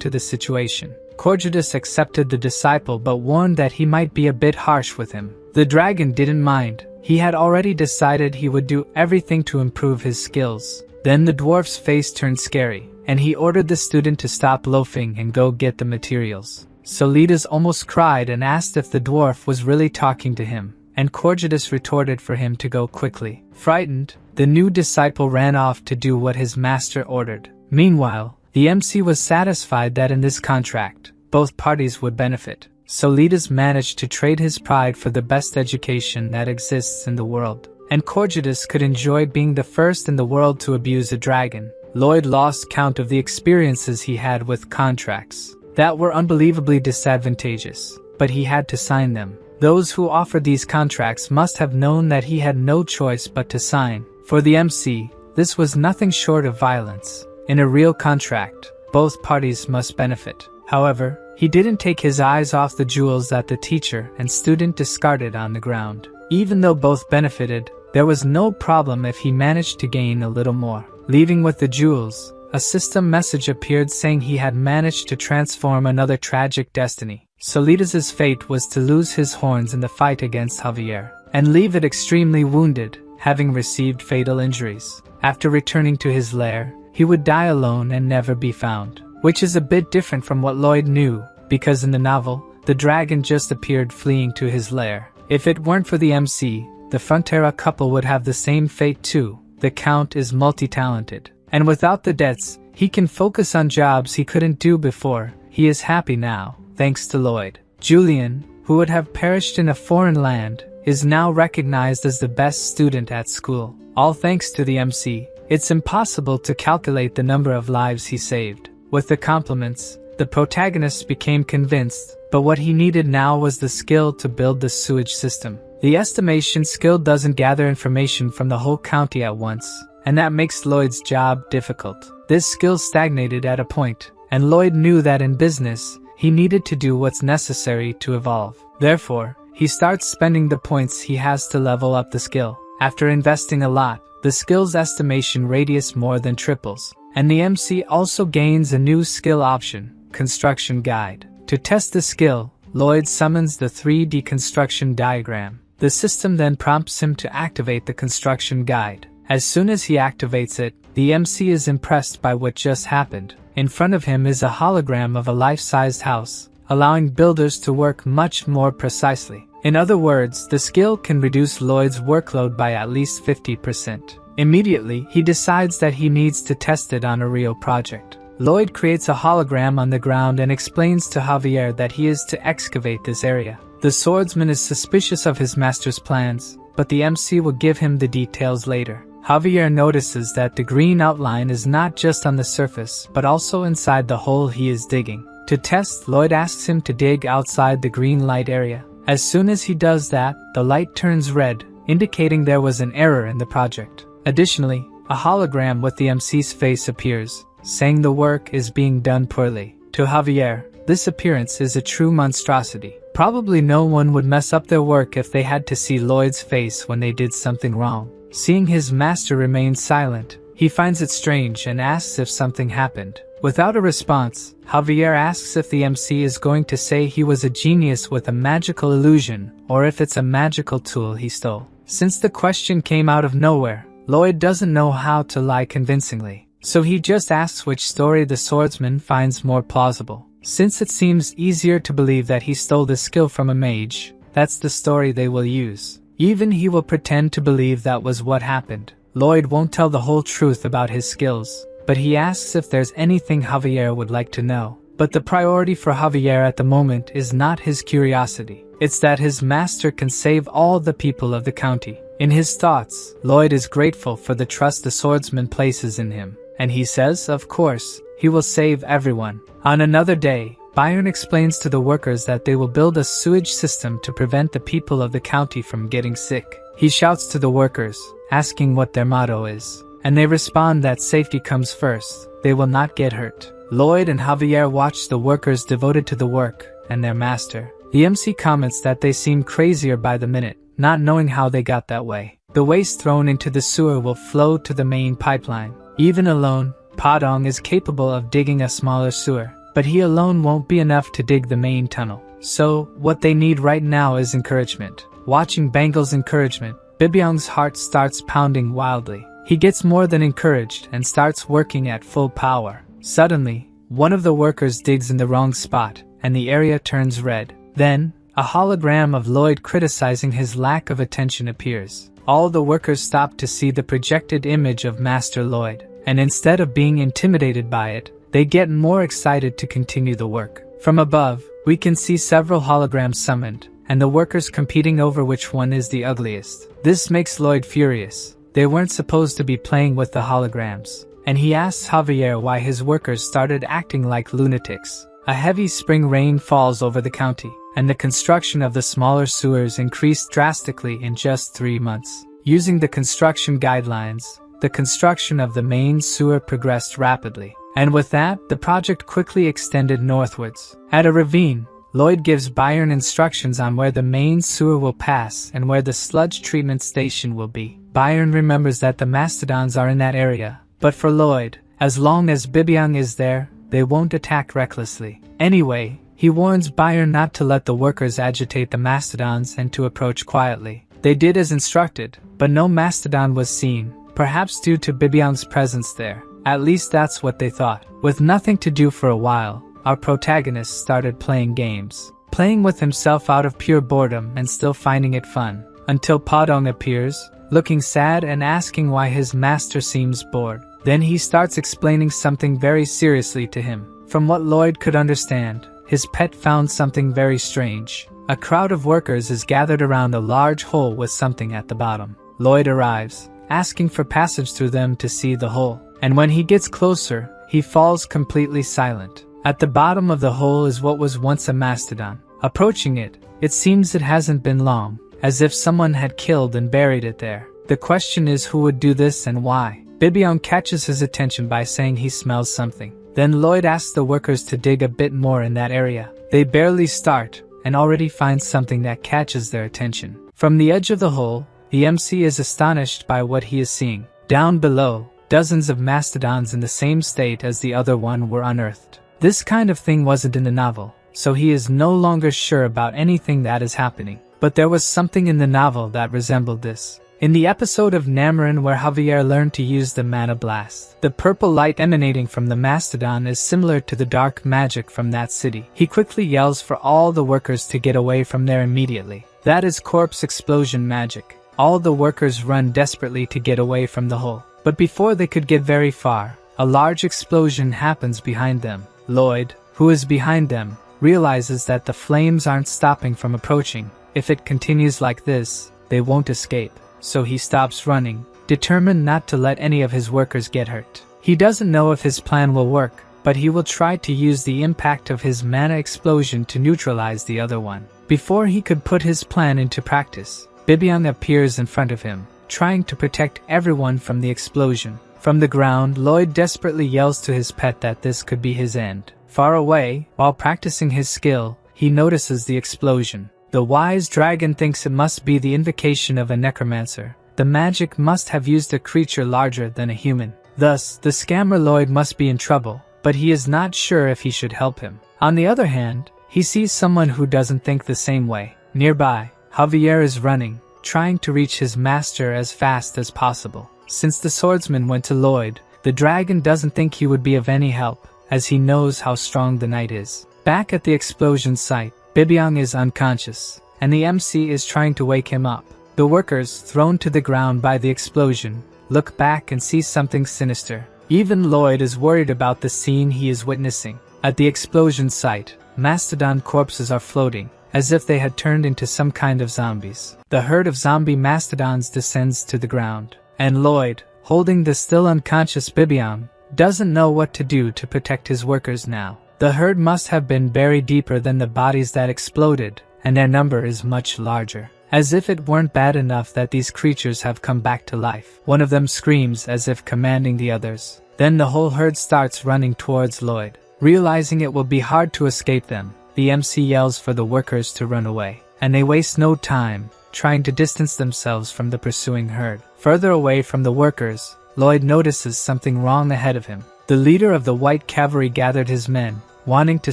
to the situation. Corjudas accepted the disciple but warned that he might be a bit harsh with him. The dragon didn't mind. He had already decided he would do everything to improve his skills. Then the dwarf's face turned scary, and he ordered the student to stop loafing and go get the materials. Solitas almost cried and asked if the dwarf was really talking to him, and Corjudas retorted for him to go quickly. Frightened, the new disciple ran off to do what his master ordered. Meanwhile, the MC was satisfied that in this contract, both parties would benefit. Solitas managed to trade his pride for the best education that exists in the world, and Corjudas could enjoy being the first in the world to abuse a dragon. Lloyd lost count of the experiences he had with contracts that were unbelievably disadvantageous, but he had to sign them. Those who offered these contracts must have known that he had no choice but to sign. For the MC, this was nothing short of violence. In a real contract, both parties must benefit. However, he didn't take his eyes off the jewels that the teacher and student discarded on the ground. Even though both benefited, there was no problem if he managed to gain a little more. Leaving with the jewels, a system message appeared saying he had managed to transform another tragic destiny. Solitas' fate was to lose his horns in the fight against Javier, and leave it extremely wounded, having received fatal injuries. After returning to his lair, he would die alone and never be found. Which is a bit different from what Lloyd knew, because in the novel, the dragon just appeared fleeing to his lair. If it weren't for the MC, the Frontera couple would have the same fate too. The Count is multi-talented, and without the debts, he can focus on jobs he couldn't do before. He is happy now, thanks to Lloyd. Julian, who would have perished in a foreign land, is now recognized as the best student at school. All thanks to the MC. It's impossible to calculate the number of lives he saved. With the compliments, the protagonist became convinced, but what he needed now was the skill to build the sewage system. The estimation skill doesn't gather information from the whole county at once, and that makes Lloyd's job difficult. This skill stagnated at a point, and Lloyd knew that in business, he needed to do what's necessary to evolve. Therefore, he starts spending the points he has to level up the skill. After investing a lot, the skill's estimation radius more than triples. And the MC also gains a new skill option, Construction Guide. To test the skill, Lloyd summons the 3D construction diagram. The system then prompts him to activate the construction guide. As soon as he activates it, the MC is impressed by what just happened. In front of him is a hologram of a life-sized house, allowing builders to work much more precisely. In other words, the skill can reduce Lloyd's workload by at least 50%. Immediately, he decides that he needs to test it on a real project. Lloyd creates a hologram on the ground and explains to Javier that he is to excavate this area. The swordsman is suspicious of his master's plans, but the MC will give him the details later. Javier notices that the green outline is not just on the surface, but also inside the hole he is digging. To test, Lloyd asks him to dig outside the green light area. As soon as he does that, the light turns red, indicating there was an error in the project. Additionally, a hologram with the MC's face appears, saying the work is being done poorly. To Javier, this appearance is a true monstrosity. Probably no one would mess up their work if they had to see Lloyd's face when they did something wrong. Seeing his master remain silent, he finds it strange and asks if something happened. Without a response, Javier asks if the MC is going to say he was a genius with a magical illusion, or if it's a magical tool he stole. Since the question came out of nowhere, Lloyd doesn't know how to lie convincingly. So he just asks which story the swordsman finds more plausible. Since it seems easier to believe that he stole the skill from a mage, that's the story they will use. Even he will pretend to believe that was what happened. Lloyd won't tell the whole truth about his skills, but he asks if there's anything Javier would like to know. But the priority for Javier at the moment is not his curiosity. It's that his master can save all the people of the county. In his thoughts, Lloyd is grateful for the trust the swordsman places in him, and he says, of course, he will save everyone. On another day, Byron explains to the workers that they will build a sewage system to prevent the people of the county from getting sick. He shouts to the workers, asking what their motto is, and they respond that safety comes first. They will not get hurt. Lloyd and Javier watch the workers devoted to the work and their master. The MC comments that they seem crazier by the minute, not knowing how they got that way. The waste thrown into the sewer will flow to the main pipeline. Even alone, Padong is capable of digging a smaller sewer, but he alone won't be enough to dig the main tunnel. So, what they need right now is encouragement. Watching Bangle's encouragement, Bibyong's heart starts pounding wildly. He gets more than encouraged and starts working at full power. Suddenly, one of the workers digs in the wrong spot, and the area turns red. Then, a hologram of Lloyd criticizing his lack of attention appears. All the workers stop to see the projected image of Master Lloyd, and instead of being intimidated by it, they get more excited to continue the work. From above, we can see several holograms summoned, and the workers competing over which one is the ugliest. This makes Lloyd furious. They weren't supposed to be playing with the holograms. And he asks Javier why his workers started acting like lunatics. A heavy spring rain falls over the county, and the construction of the smaller sewers increased drastically in just 3 months. Using the construction guidelines, the construction of the main sewer progressed rapidly. And with that, the project quickly extended northwards. At a ravine, Lloyd gives Byron instructions on where the main sewer will pass and where the sludge treatment station will be. Byron remembers that the mastodons are in that area. But for Lloyd, as long as Bibyong is there, they won't attack recklessly. Anyway, he warns Byron not to let the workers agitate the mastodons and to approach quietly. They did as instructed, but no mastodon was seen, perhaps due to Bibyong's presence there. At least that's what they thought. With nothing to do for a while, our protagonist started playing games. Playing with himself out of pure boredom and still finding it fun. Until Padong appears, looking sad and asking why his master seems bored. Then he starts explaining something very seriously to him. From what Lloyd could understand, his pet found something very strange. A crowd of workers is gathered around a large hole with something at the bottom. Lloyd arrives, asking for passage through them to see the hole. And when he gets closer, he falls completely silent. At the bottom of the hole is what was once a mastodon. Approaching it, it seems it hasn't been long, as if someone had killed and buried it there. The question is who would do this and why. Bibyong catches his attention by saying he smells something. Then Lloyd asks the workers to dig a bit more in that area. They barely start, and already find something that catches their attention. From the edge of the hole, the MC is astonished by what he is seeing. Down below, dozens of mastodons in the same state as the other one were unearthed. This kind of thing wasn't in the novel, so he is no longer sure about anything that is happening. But there was something in the novel that resembled this. In the episode of Namarin where Javier learned to use the mana blast, the purple light emanating from the mastodon is similar to the dark magic from that city. He quickly yells for all the workers to get away from there immediately. That is corpse explosion magic. All the workers run desperately to get away from the hole. But before they could get very far, a large explosion happens behind them. Lloyd, who is behind them, realizes that the flames aren't stopping from approaching. If it continues like this, they won't escape. So he stops running, determined not to let any of his workers get hurt. He doesn't know if his plan will work, but he will try to use the impact of his mana explosion to neutralize the other one. Before he could put his plan into practice, Bibyong appears in front of him, trying to protect everyone from the explosion. From the ground, Lloyd desperately yells to his pet that this could be his end. Far away, while practicing his skill, he notices the explosion. The wise dragon thinks it must be the invocation of a necromancer. The magic must have used a creature larger than a human. Thus, the scammer Lloyd must be in trouble, but he is not sure if he should help him. On the other hand, he sees someone who doesn't think the same way. Nearby, Javier is running, trying to reach his master as fast as possible. Since the swordsman went to Lloyd, The dragon doesn't think he would be of any help, as he knows how strong the knight is. Back at the explosion site, Bibyong is unconscious, and the MC is trying to wake him up. The workers, thrown to the ground by the explosion, look back and see something sinister. Even Lloyd is worried about the scene he is witnessing. At the explosion site, mastodon corpses are floating, as if they had turned into some kind of zombies. The herd of zombie mastodons descends to the ground, and Lloyd, holding the still unconscious Bibyong, doesn't know what to do to protect his workers now. The herd must have been buried deeper than the bodies that exploded, and their number is much larger. As if it weren't bad enough that these creatures have come back to life. One of them screams as if commanding the others. Then the whole herd starts running towards Lloyd. Realizing it will be hard to escape them, the MC yells for the workers to run away, and they waste no time trying to distance themselves from the pursuing herd. Further away from the workers, Lloyd notices something wrong ahead of him. The leader of the white cavalry gathered his men, wanting to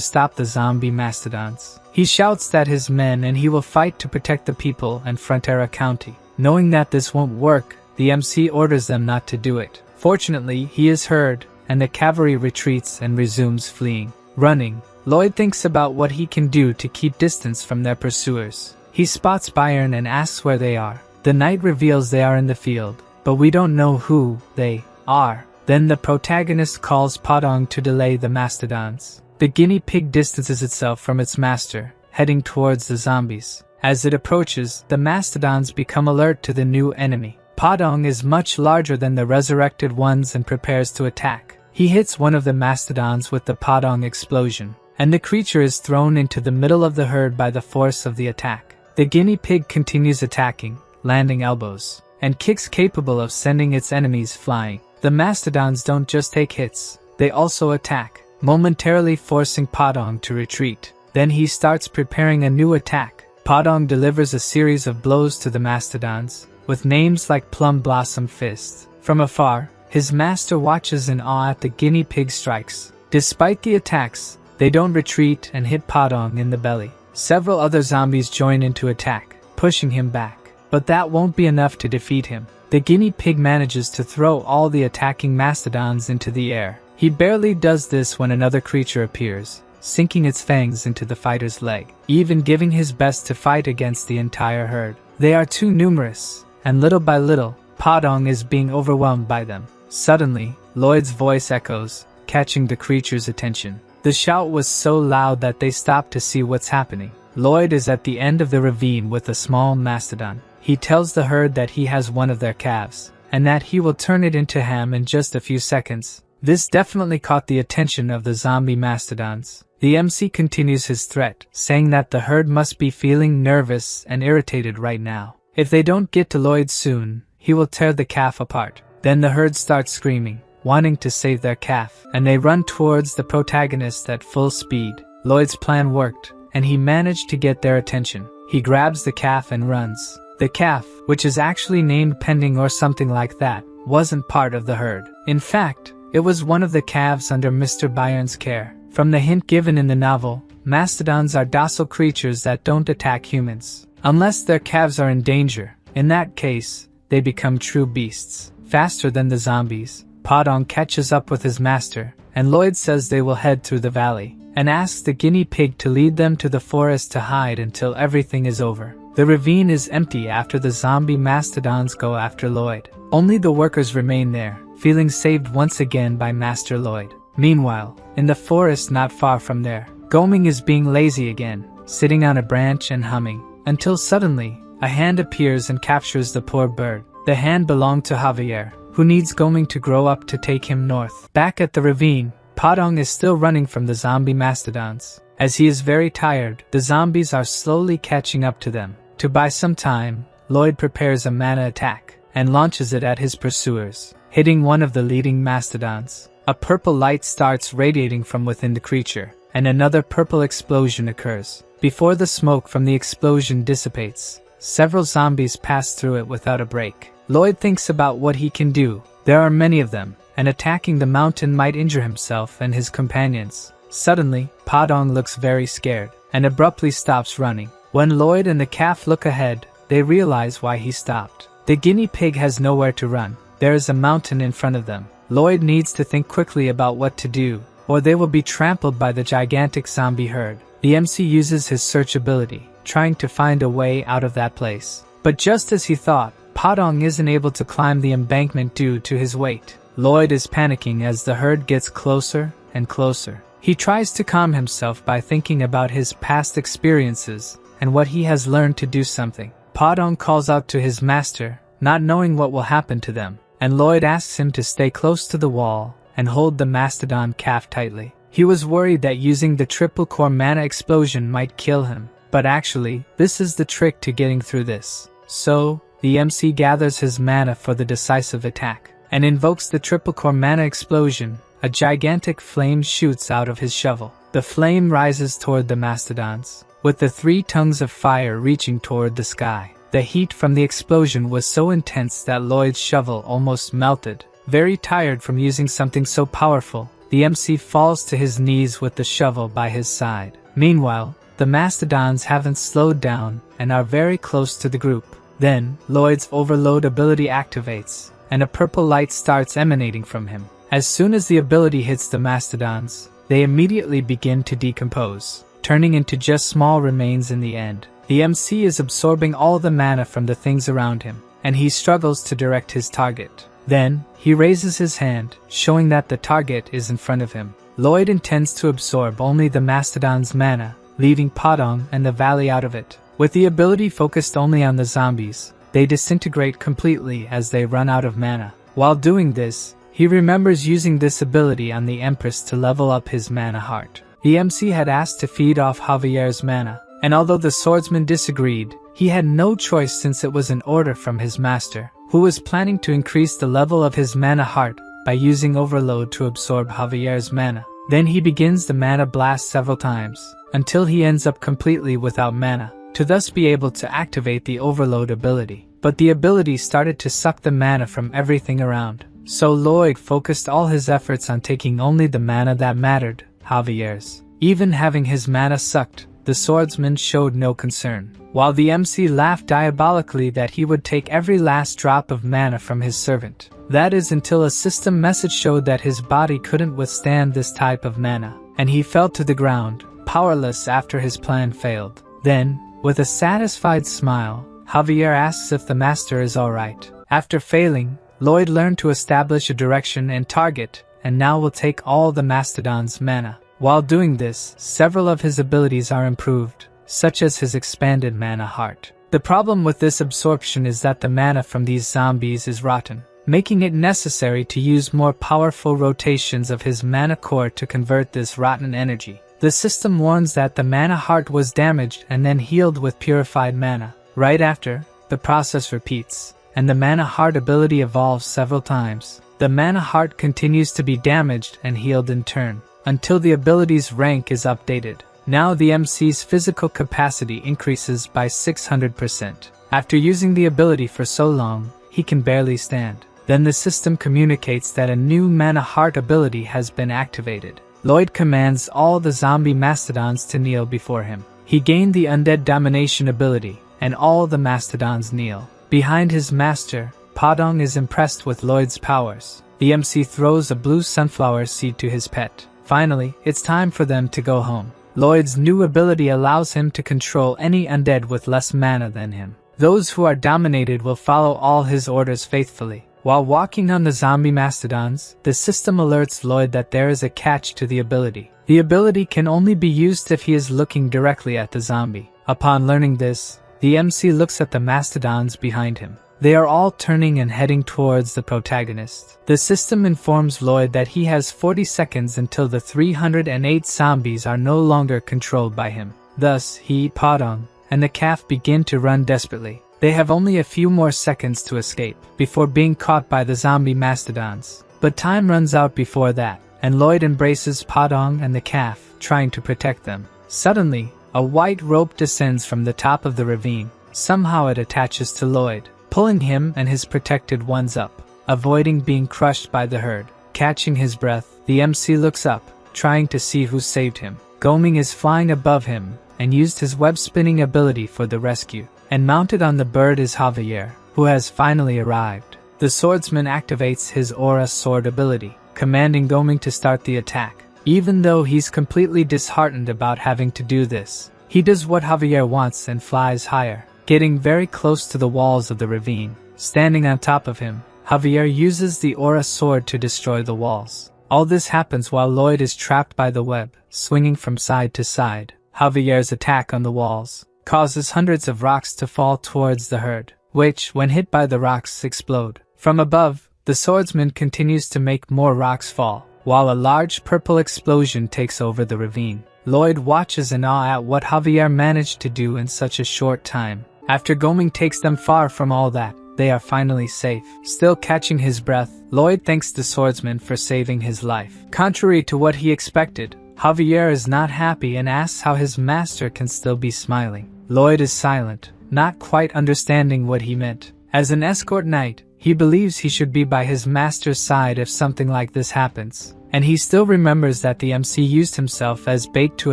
stop the zombie mastodons. He shouts that his men and he will fight to protect the people and Frontera County. Knowing that this won't work, the MC orders them not to do it. Fortunately, he is heard, and the cavalry retreats and resumes fleeing. Running, Lloyd thinks about what he can do to keep distance from their pursuers. He spots Byron and asks where they are. The knight reveals they are in the field, but we don't know who they are. Then the protagonist calls Podong to delay the mastodons. The guinea pig distances itself from its master, heading towards the zombies. As it approaches, the mastodons become alert to the new enemy. Podong is much larger than the resurrected ones and prepares to attack. He hits one of the mastodons with the Podong explosion, and the creature is thrown into the middle of the herd by the force of the attack. The guinea pig continues attacking, landing elbows and kicks capable of sending its enemies flying. The mastodons don't just take hits, they also attack, momentarily forcing Podong to retreat. Then he starts preparing a new attack. Podong delivers a series of blows to the mastodons, with names like Plum Blossom Fist. From afar, his master watches in awe at the guinea pig strikes. Despite the attacks, they don't retreat and hit Podong in the belly. Several other zombies join in to attack, pushing him back. But that won't be enough to defeat him. The guinea pig manages to throw all the attacking mastodons into the air. He barely does this when another creature appears, sinking its fangs into the fighter's leg, even giving his best to fight against the entire herd. They are too numerous, and little by little, Podong is being overwhelmed by them. Suddenly, Lloyd's voice echoes, catching the creature's attention. The shout was so loud that they stop to see what's happening. Lloyd is at the end of the ravine with a small mastodon. He tells the herd that he has one of their calves, and that he will turn it into ham in just a few seconds. This definitely caught the attention of the zombie mastodons. The MC continues his threat, saying that the herd must be feeling nervous and irritated right now. If they don't get to Lloyd soon, he will tear the calf apart. Then the herd starts screaming, wanting to save their calf, and they run towards the protagonist at full speed. Lloyd's plan worked, and he managed to get their attention. He grabs the calf and runs. The calf, which is actually named Pending or something like that, wasn't part of the herd. In fact, it was one of the calves under Mr. Byron's care. From the hint given in the novel, mastodons are docile creatures that don't attack humans, unless their calves are in danger. In that case, they become true beasts. Faster than the zombies, Podong catches up with his master, and Lloyd says they will head through the valley, and asks the guinea pig to lead them to the forest to hide until everything is over. The ravine is empty after the zombie mastodons go after Lloyd. Only the workers remain there, feeling saved once again by Master Lloyd. Meanwhile, in the forest not far from there, Goming is being lazy again, sitting on a branch and humming, until suddenly, a hand appears and captures the poor bird. The hand belonged to Javier, who needs Goming to grow up to take him north. Back at the ravine, Podong is still running from the zombie mastodons. As he is very tired, the zombies are slowly catching up to them. To buy some time, Lloyd prepares a mana attack, and launches it at his pursuers, hitting one of the leading mastodons. A purple light starts radiating from within the creature, and another purple explosion occurs. Before the smoke from the explosion dissipates, several zombies pass through it without a break. Lloyd thinks about what he can do. There are many of them, and attacking the mountain might injure himself and his companions. Suddenly, Podong looks very scared, and abruptly stops running. When Lloyd and the calf look ahead, they realize why he stopped. The guinea pig has nowhere to run. There is a mountain in front of them, Lloyd needs to think quickly about what to do, or they will be trampled by the gigantic zombie herd. The MC uses his search ability, trying to find a way out of that place. But just as he thought, Padong isn't able to climb the embankment due to his weight. Lloyd is panicking as the herd gets closer and closer. He tries to calm himself by thinking about his past experiences and what he has learned to do something. Padong calls out to his master, not knowing what will happen to them, and Lloyd asks him to stay close to the wall and hold the mastodon calf tightly. He was worried that using the triple core mana explosion might kill him, but actually, this is the trick to getting through this. So, the MC gathers his mana for the decisive attack, and invokes the triple core mana explosion. A gigantic flame shoots out of his shovel. The flame rises toward the mastodons, with the 3 tongues of fire reaching toward the sky. The heat from the explosion was so intense that Lloyd's shovel almost melted. Very tired from using something so powerful, the MC falls to his knees with the shovel by his side. Meanwhile, the mastodons haven't slowed down and are very close to the group. Then, Lloyd's overload ability activates, and a purple light starts emanating from him. As soon as the ability hits the mastodons, they immediately begin to decompose, turning into just small remains in the end. The MC is absorbing all the mana from the things around him, and he struggles to direct his target. Then, he raises his hand, showing that the target is in front of him. Lloyd intends to absorb only the mastodon's mana, leaving Padong and the valley out of it. With the ability focused only on the zombies, they disintegrate completely as they run out of mana. While doing this, he remembers using this ability on the Empress to level up his mana heart. The MC had asked to feed off Javier's mana, and although the swordsman disagreed, he had no choice since it was an order from his master, who was planning to increase the level of his mana heart by using overload to absorb Javier's mana. Then he begins the mana blast several times, until he ends up completely without mana, to thus be able to activate the overload ability. But the ability started to suck the mana from everything around. So Lloyd focused all his efforts on taking only the mana that mattered, Javier's. Even having his mana sucked, the swordsman showed no concern, while the MC laughed diabolically that he would take every last drop of mana from his servant. That is until a system message showed that his body couldn't withstand this type of mana, and he fell to the ground, powerless after his plan failed. Then, with a satisfied smile, Javier asks if the master is alright. After failing, Lloyd learned to establish a direction and target, and now will take all the mastodon's mana. While doing this, several of his abilities are improved, such as his expanded mana heart. The problem with this absorption is that the mana from these zombies is rotten, making it necessary to use more powerful rotations of his mana core to convert this rotten energy. The system warns that the mana heart was damaged and then healed with purified mana. Right after, the process repeats, and the mana heart ability evolves several times. The mana heart continues to be damaged and healed in turn, until the ability's rank is updated. Now the MC's physical capacity increases by 600%. After using the ability for so long, he can barely stand. Then the system communicates that a new mana heart ability has been activated. Lloyd commands all the zombie mastodons to kneel before him. He gained the undead domination ability, and all the mastodons kneel. Behind his master, Padong is impressed with Lloyd's powers. The MC throws a blue sunflower seed to his pet. Finally, it's time for them to go home. Lloyd's new ability allows him to control any undead with less mana than him. Those who are dominated will follow all his orders faithfully. While walking on the zombie mastodons, the system alerts Lloyd that there is a catch to the ability. The ability can only be used if he is looking directly at the zombie. Upon learning this, the MC looks at the mastodons behind him. They are all turning and heading towards the protagonist. The system informs Lloyd that he has 40 seconds until the 308 zombies are no longer controlled by him. Thus, he, Padong, and the calf begin to run desperately. They have only a few more seconds to escape, before being caught by the zombie mastodons. But time runs out before that, and Lloyd embraces Padong and the calf, trying to protect them. Suddenly, a white rope descends from the top of the ravine. Somehow it attaches to Lloyd, pulling him and his protected ones up, avoiding being crushed by the herd. Catching his breath, the MC looks up, trying to see who saved him. Goming is flying above him, and used his web-spinning ability for the rescue. And mounted on the bird is Javier, who has finally arrived. the swordsman activates his aura sword ability, commanding Goming to start the attack. Even though he's completely disheartened about having to do this, he does what Javier wants and flies higher, getting very close to the walls of the ravine. Standing on top of him, Javier uses the aura sword to destroy the walls. All this happens while Lloyd is trapped by the web, swinging from side to side. Javier's attack on the walls causes hundreds of rocks to fall towards the herd, which, when hit by the rocks, explode. From above, the swordsman continues to make more rocks fall, while a large purple explosion takes over the ravine. Lloyd watches in awe at what Javier managed to do in such a short time. After Goming takes them far from all that, they are finally safe. Still catching his breath, Lloyd thanks the swordsman for saving his life. Contrary to what he expected, Javier is not happy and asks how his master can still be smiling. Lloyd is silent, not quite understanding what he meant. As an escort knight, he believes he should be by his master's side if something like this happens. And he still remembers that the MC used himself as bait to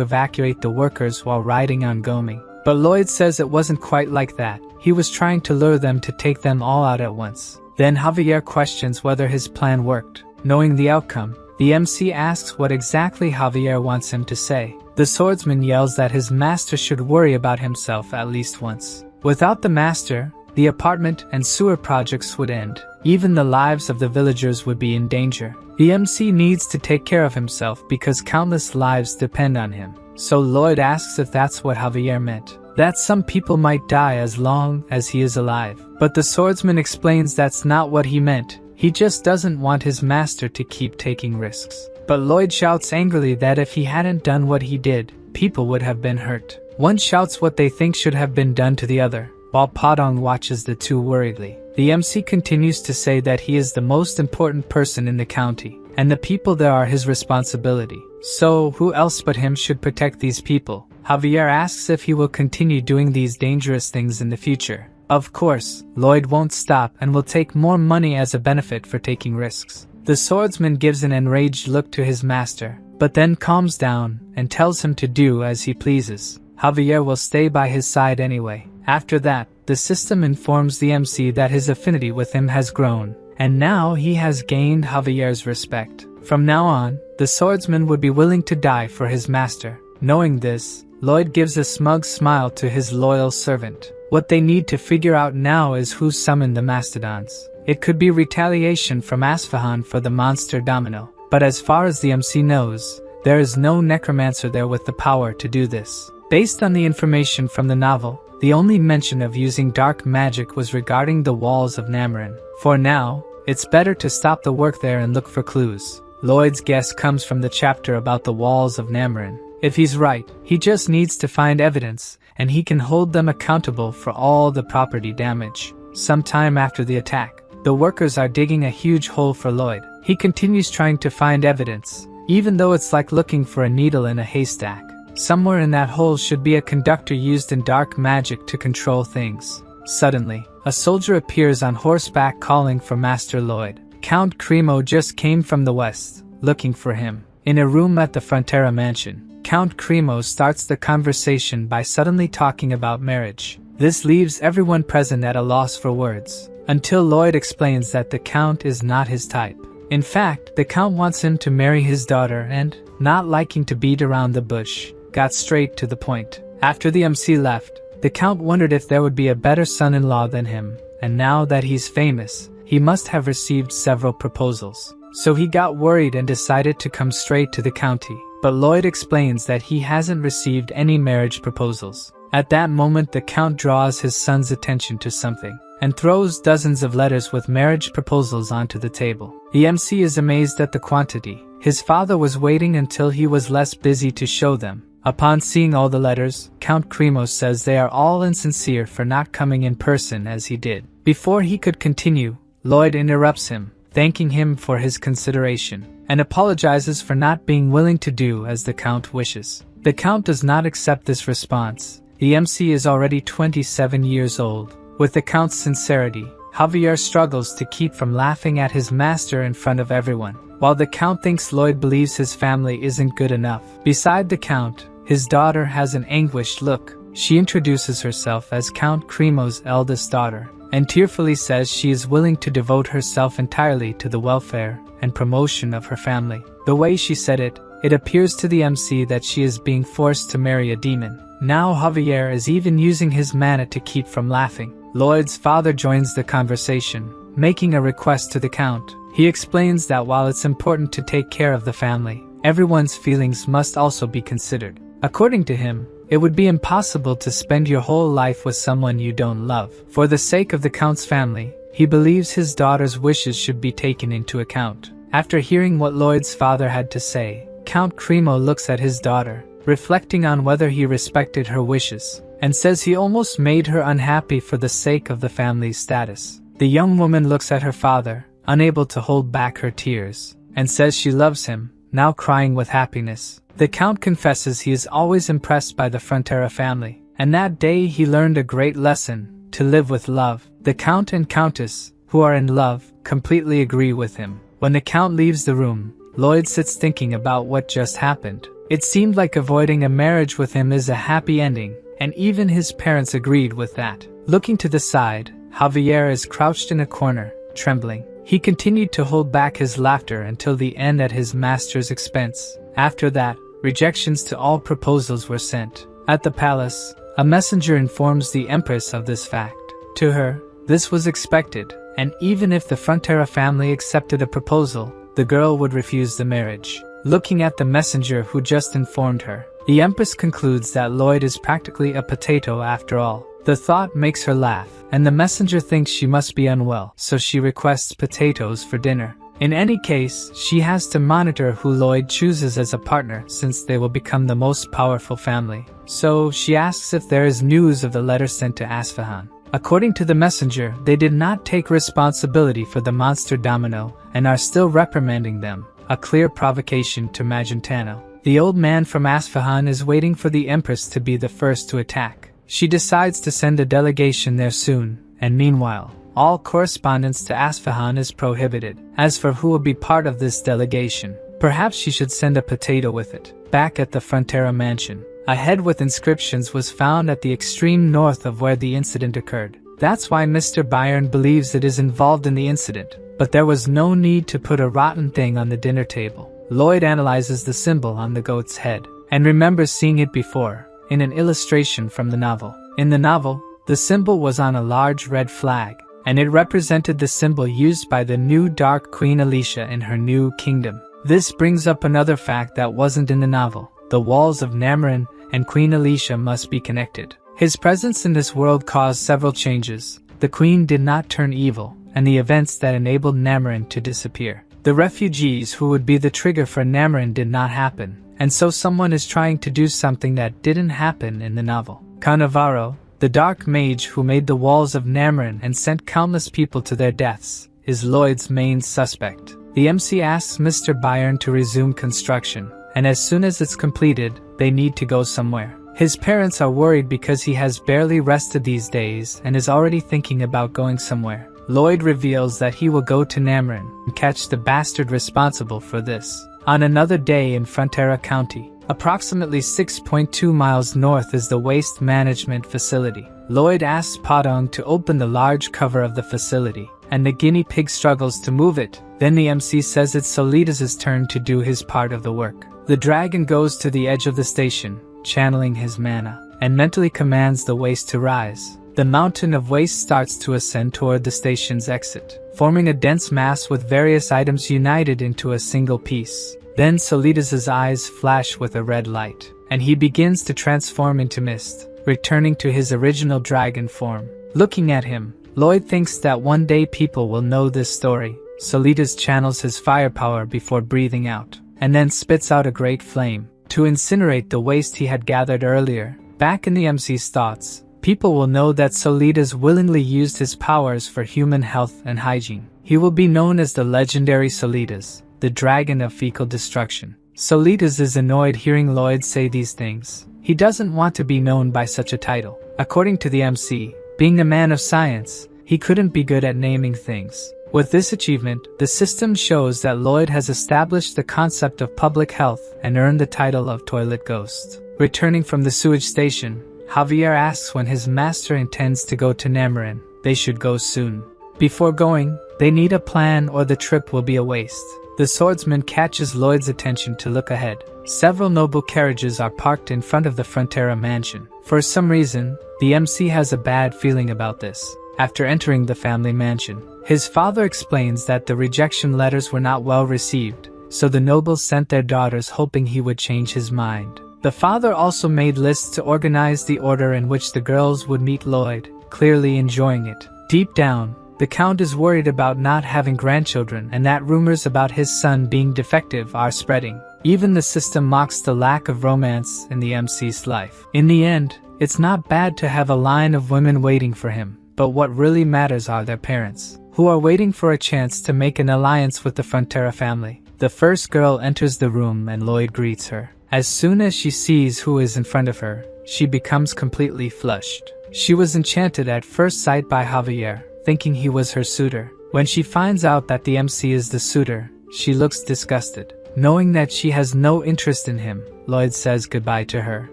evacuate the workers while riding on Goming. But Lloyd says it wasn't quite like that. He was trying to lure them to take them all out at once. Then Javier questions whether his plan worked. Knowing the outcome, the MC asks what exactly Javier wants him to say. The swordsman yells that his master should worry about himself at least once. Without the master, the apartment and sewer projects would end. Even the lives of the villagers would be in danger. The MC needs to take care of himself because countless lives depend on him. So Lloyd asks if that's what Javier meant. That some people might die as long as he is alive. But the swordsman explains that's not what he meant. He just doesn't want his master to keep taking risks. But Lloyd shouts angrily that if he hadn't done what he did, people would have been hurt. One shouts what they think should have been done to the other, while Padong watches the two worriedly. The MC continues to say that he is the most important person in the county, and the people there are his responsibility. So, who else but him should protect these people? Javier asks if he will continue doing these dangerous things in the future. Of course, Lloyd won't stop and will take more money as a benefit for taking risks. The swordsman gives an enraged look to his master, but then calms down and tells him to do as he pleases. Javier will stay by his side anyway. After that, the system informs the MC that his affinity with him has grown, and now he has gained Javier's respect. From now on, the swordsman would be willing to die for his master. Knowing this, Lloyd gives a smug smile to his loyal servant. What they need to figure out now is who summoned the mastodons. It could be retaliation from Asfahan for the monster Domino, but as far as the MC knows, there is no necromancer there with the power to do this. Based on the information from the novel, the only mention of using dark magic was regarding the walls of Namarin. For now, it's better to stop the work there and look for clues. Lloyd's guess comes from the chapter about the walls of Namarin. If he's right, he just needs to find evidence, and he can hold them accountable for all the property damage. Sometime after the attack, the workers are digging a huge hole for Lloyd. He continues trying to find evidence, even though it's like looking for a needle in a haystack. Somewhere in that hole should be a conductor used in dark magic to control things. Suddenly, a soldier appears on horseback calling for Master Lloyd. Count Cremo just came from the west, looking for him. In a room at the Frontera mansion, Count Cremo starts the conversation by suddenly talking about marriage. This leaves everyone present at a loss for words, until Lloyd explains that the Count is not his type. In fact, the Count wants him to marry his daughter and, not liking to beat around the bush, got straight to the point. After the MC left, the Count wondered if there would be a better son-in-law than him, and now that he's famous, he must have received several proposals. So he got worried and decided to come straight to the county. But Lloyd explains that he hasn't received any marriage proposals. At that moment, the Count draws his son's attention to something, and throws dozens of letters with marriage proposals onto the table. The MC is amazed at the quantity. His father was waiting until he was less busy to show them. Upon seeing all the letters, Count Cremo says they are all insincere for not coming in person as he did. Before he could continue, Lloyd interrupts him, thanking him for his consideration, and apologizes for not being willing to do as the Count wishes. The Count does not accept this response. The MC is already 27 years old. With the Count's sincerity, Javier struggles to keep from laughing at his master in front of everyone, while the Count thinks Lloyd believes his family isn't good enough. Beside the Count, his daughter has an anguished look. She introduces herself as Count Cremo's eldest daughter, and tearfully says she is willing to devote herself entirely to the welfare and promotion of her family. The way she said it, it appears to the MC that she is being forced to marry a demon. Now Javier is even using his mana to keep from laughing. Lloyd's father joins the conversation, making a request to the Count. He explains that while it's important to take care of the family, everyone's feelings must also be considered. According to him, it would be impossible to spend your whole life with someone you don't love. For the sake of the Count's family, he believes his daughter's wishes should be taken into account. After hearing what Lloyd's father had to say, Count Cremo looks at his daughter, reflecting on whether he respected her wishes, and says he almost made her unhappy for the sake of the family's status. The young woman looks at her father, unable to hold back her tears, and says she loves him, now crying with happiness. The Count confesses he is always impressed by the Frontera family, and that day he learned a great lesson, to live with love. The Count and Countess, who are in love, completely agree with him. When the Count leaves the room, Lloyd sits thinking about what just happened. It seemed like avoiding a marriage with him is a happy ending, and even his parents agreed with that. Looking to the side, Javier is crouched in a corner, trembling. He continued to hold back his laughter until the end at his master's expense. After that, rejections to all proposals were sent. At the palace, a messenger informs the Empress of this fact. To her, this was expected, and even if the Frontera family accepted a proposal, the girl would refuse the marriage. Looking at the messenger who just informed her, the Empress concludes that Lloyd is practically a potato after all. The thought makes her laugh, and the messenger thinks she must be unwell, so she requests potatoes for dinner. In any case, she has to monitor who Lloyd chooses as a partner since they will become the most powerful family. So she asks if there is news of the letter sent to Asfahan. According to the messenger, they did not take responsibility for the monster domino and are still reprimanding them, a clear provocation to Magentano. The old man from Asfahan is waiting for the Empress to be the first to attack. She decides to send a delegation there soon, and meanwhile, all correspondence to Asfahan is prohibited. As for who will be part of this delegation, perhaps she should send a potato with it. Back at the Frontera mansion, a head with inscriptions was found at the extreme north of where the incident occurred. That's why Mr. Byron believes it is involved in the incident, but there was no need to put a rotten thing on the dinner table. Lloyd analyzes the symbol on the goat's head, and remembers seeing it before, in an illustration from the novel. In the novel, the symbol was on a large red flag, and it represented the symbol used by the new Dark Queen Alicia in her new kingdom. This brings up another fact that wasn't in the novel. The walls of Namarin and Queen Alicia must be connected. His presence in this world caused several changes. The queen did not turn evil, and the events that enabled Namarin to disappear. The refugees who would be the trigger for Namarin did not happen, and so someone is trying to do something that didn't happen in the novel. Cannavaro, the dark mage who made the walls of Namarin and sent countless people to their deaths, is Lloyd's main suspect. The MC asks Mr. Byron to resume construction, and as soon as it's completed, they need to go somewhere. His parents are worried because he has barely rested these days and is already thinking about going somewhere. Lloyd reveals that he will go to Namarin and catch the bastard responsible for this. On another day in Frontera County, approximately 6.2 miles north is the Waste Management Facility. Lloyd asks Padong to open the large cover of the facility, and the guinea pig struggles to move it. Then the MC says it's Solidas' turn to do his part of the work. The dragon goes to the edge of the station, channeling his mana, and mentally commands the waste to rise. The mountain of waste starts to ascend toward the station's exit, forming a dense mass with various items united into a single piece. Then Solidas' eyes flash with a red light, and he begins to transform into mist, returning to his original dragon form. Looking at him, Lloyd thinks that one day people will know this story. Solidas channels his firepower before breathing out, and then spits out a great flame to incinerate the waste he had gathered earlier. Back in the MC's thoughts, people will know that Solidas willingly used his powers for human health and hygiene. He will be known as the legendary Solidas, the dragon of fecal destruction. Solidas is annoyed hearing Lloyd say these things. He doesn't want to be known by such a title. According to the MC, being a man of science, he couldn't be good at naming things. With this achievement, the system shows that Lloyd has established the concept of public health and earned the title of Toilet Ghost. Returning from the sewage station, Javier asks when his master intends to go to Namarin. they should go soon. Before going, they need a plan or the trip will be a waste. The swordsman catches Lloyd's attention to look ahead. Several noble carriages are parked in front of the Frontera mansion. For some reason, the MC has a bad feeling about this. After entering the family mansion, his father explains that the rejection letters were not well received, so the nobles sent their daughters hoping he would change his mind. The father also made lists to organize the order in which the girls would meet Lloyd, clearly enjoying it. Deep down, the Count is worried about not having grandchildren and that rumors about his son being defective are spreading. Even the system mocks the lack of romance in the MC's life. In the end, it's not bad to have a line of women waiting for him, but what really matters are their parents, who are waiting for a chance to make an alliance with the Frontera family. The first girl enters the room and Lloyd greets her. As soon as she sees who is in front of her, she becomes completely flushed. She was enchanted at first sight by Javier, thinking he was her suitor. When she finds out that the MC is the suitor, she looks disgusted. Knowing that she has no interest in him, Lloyd says goodbye to her.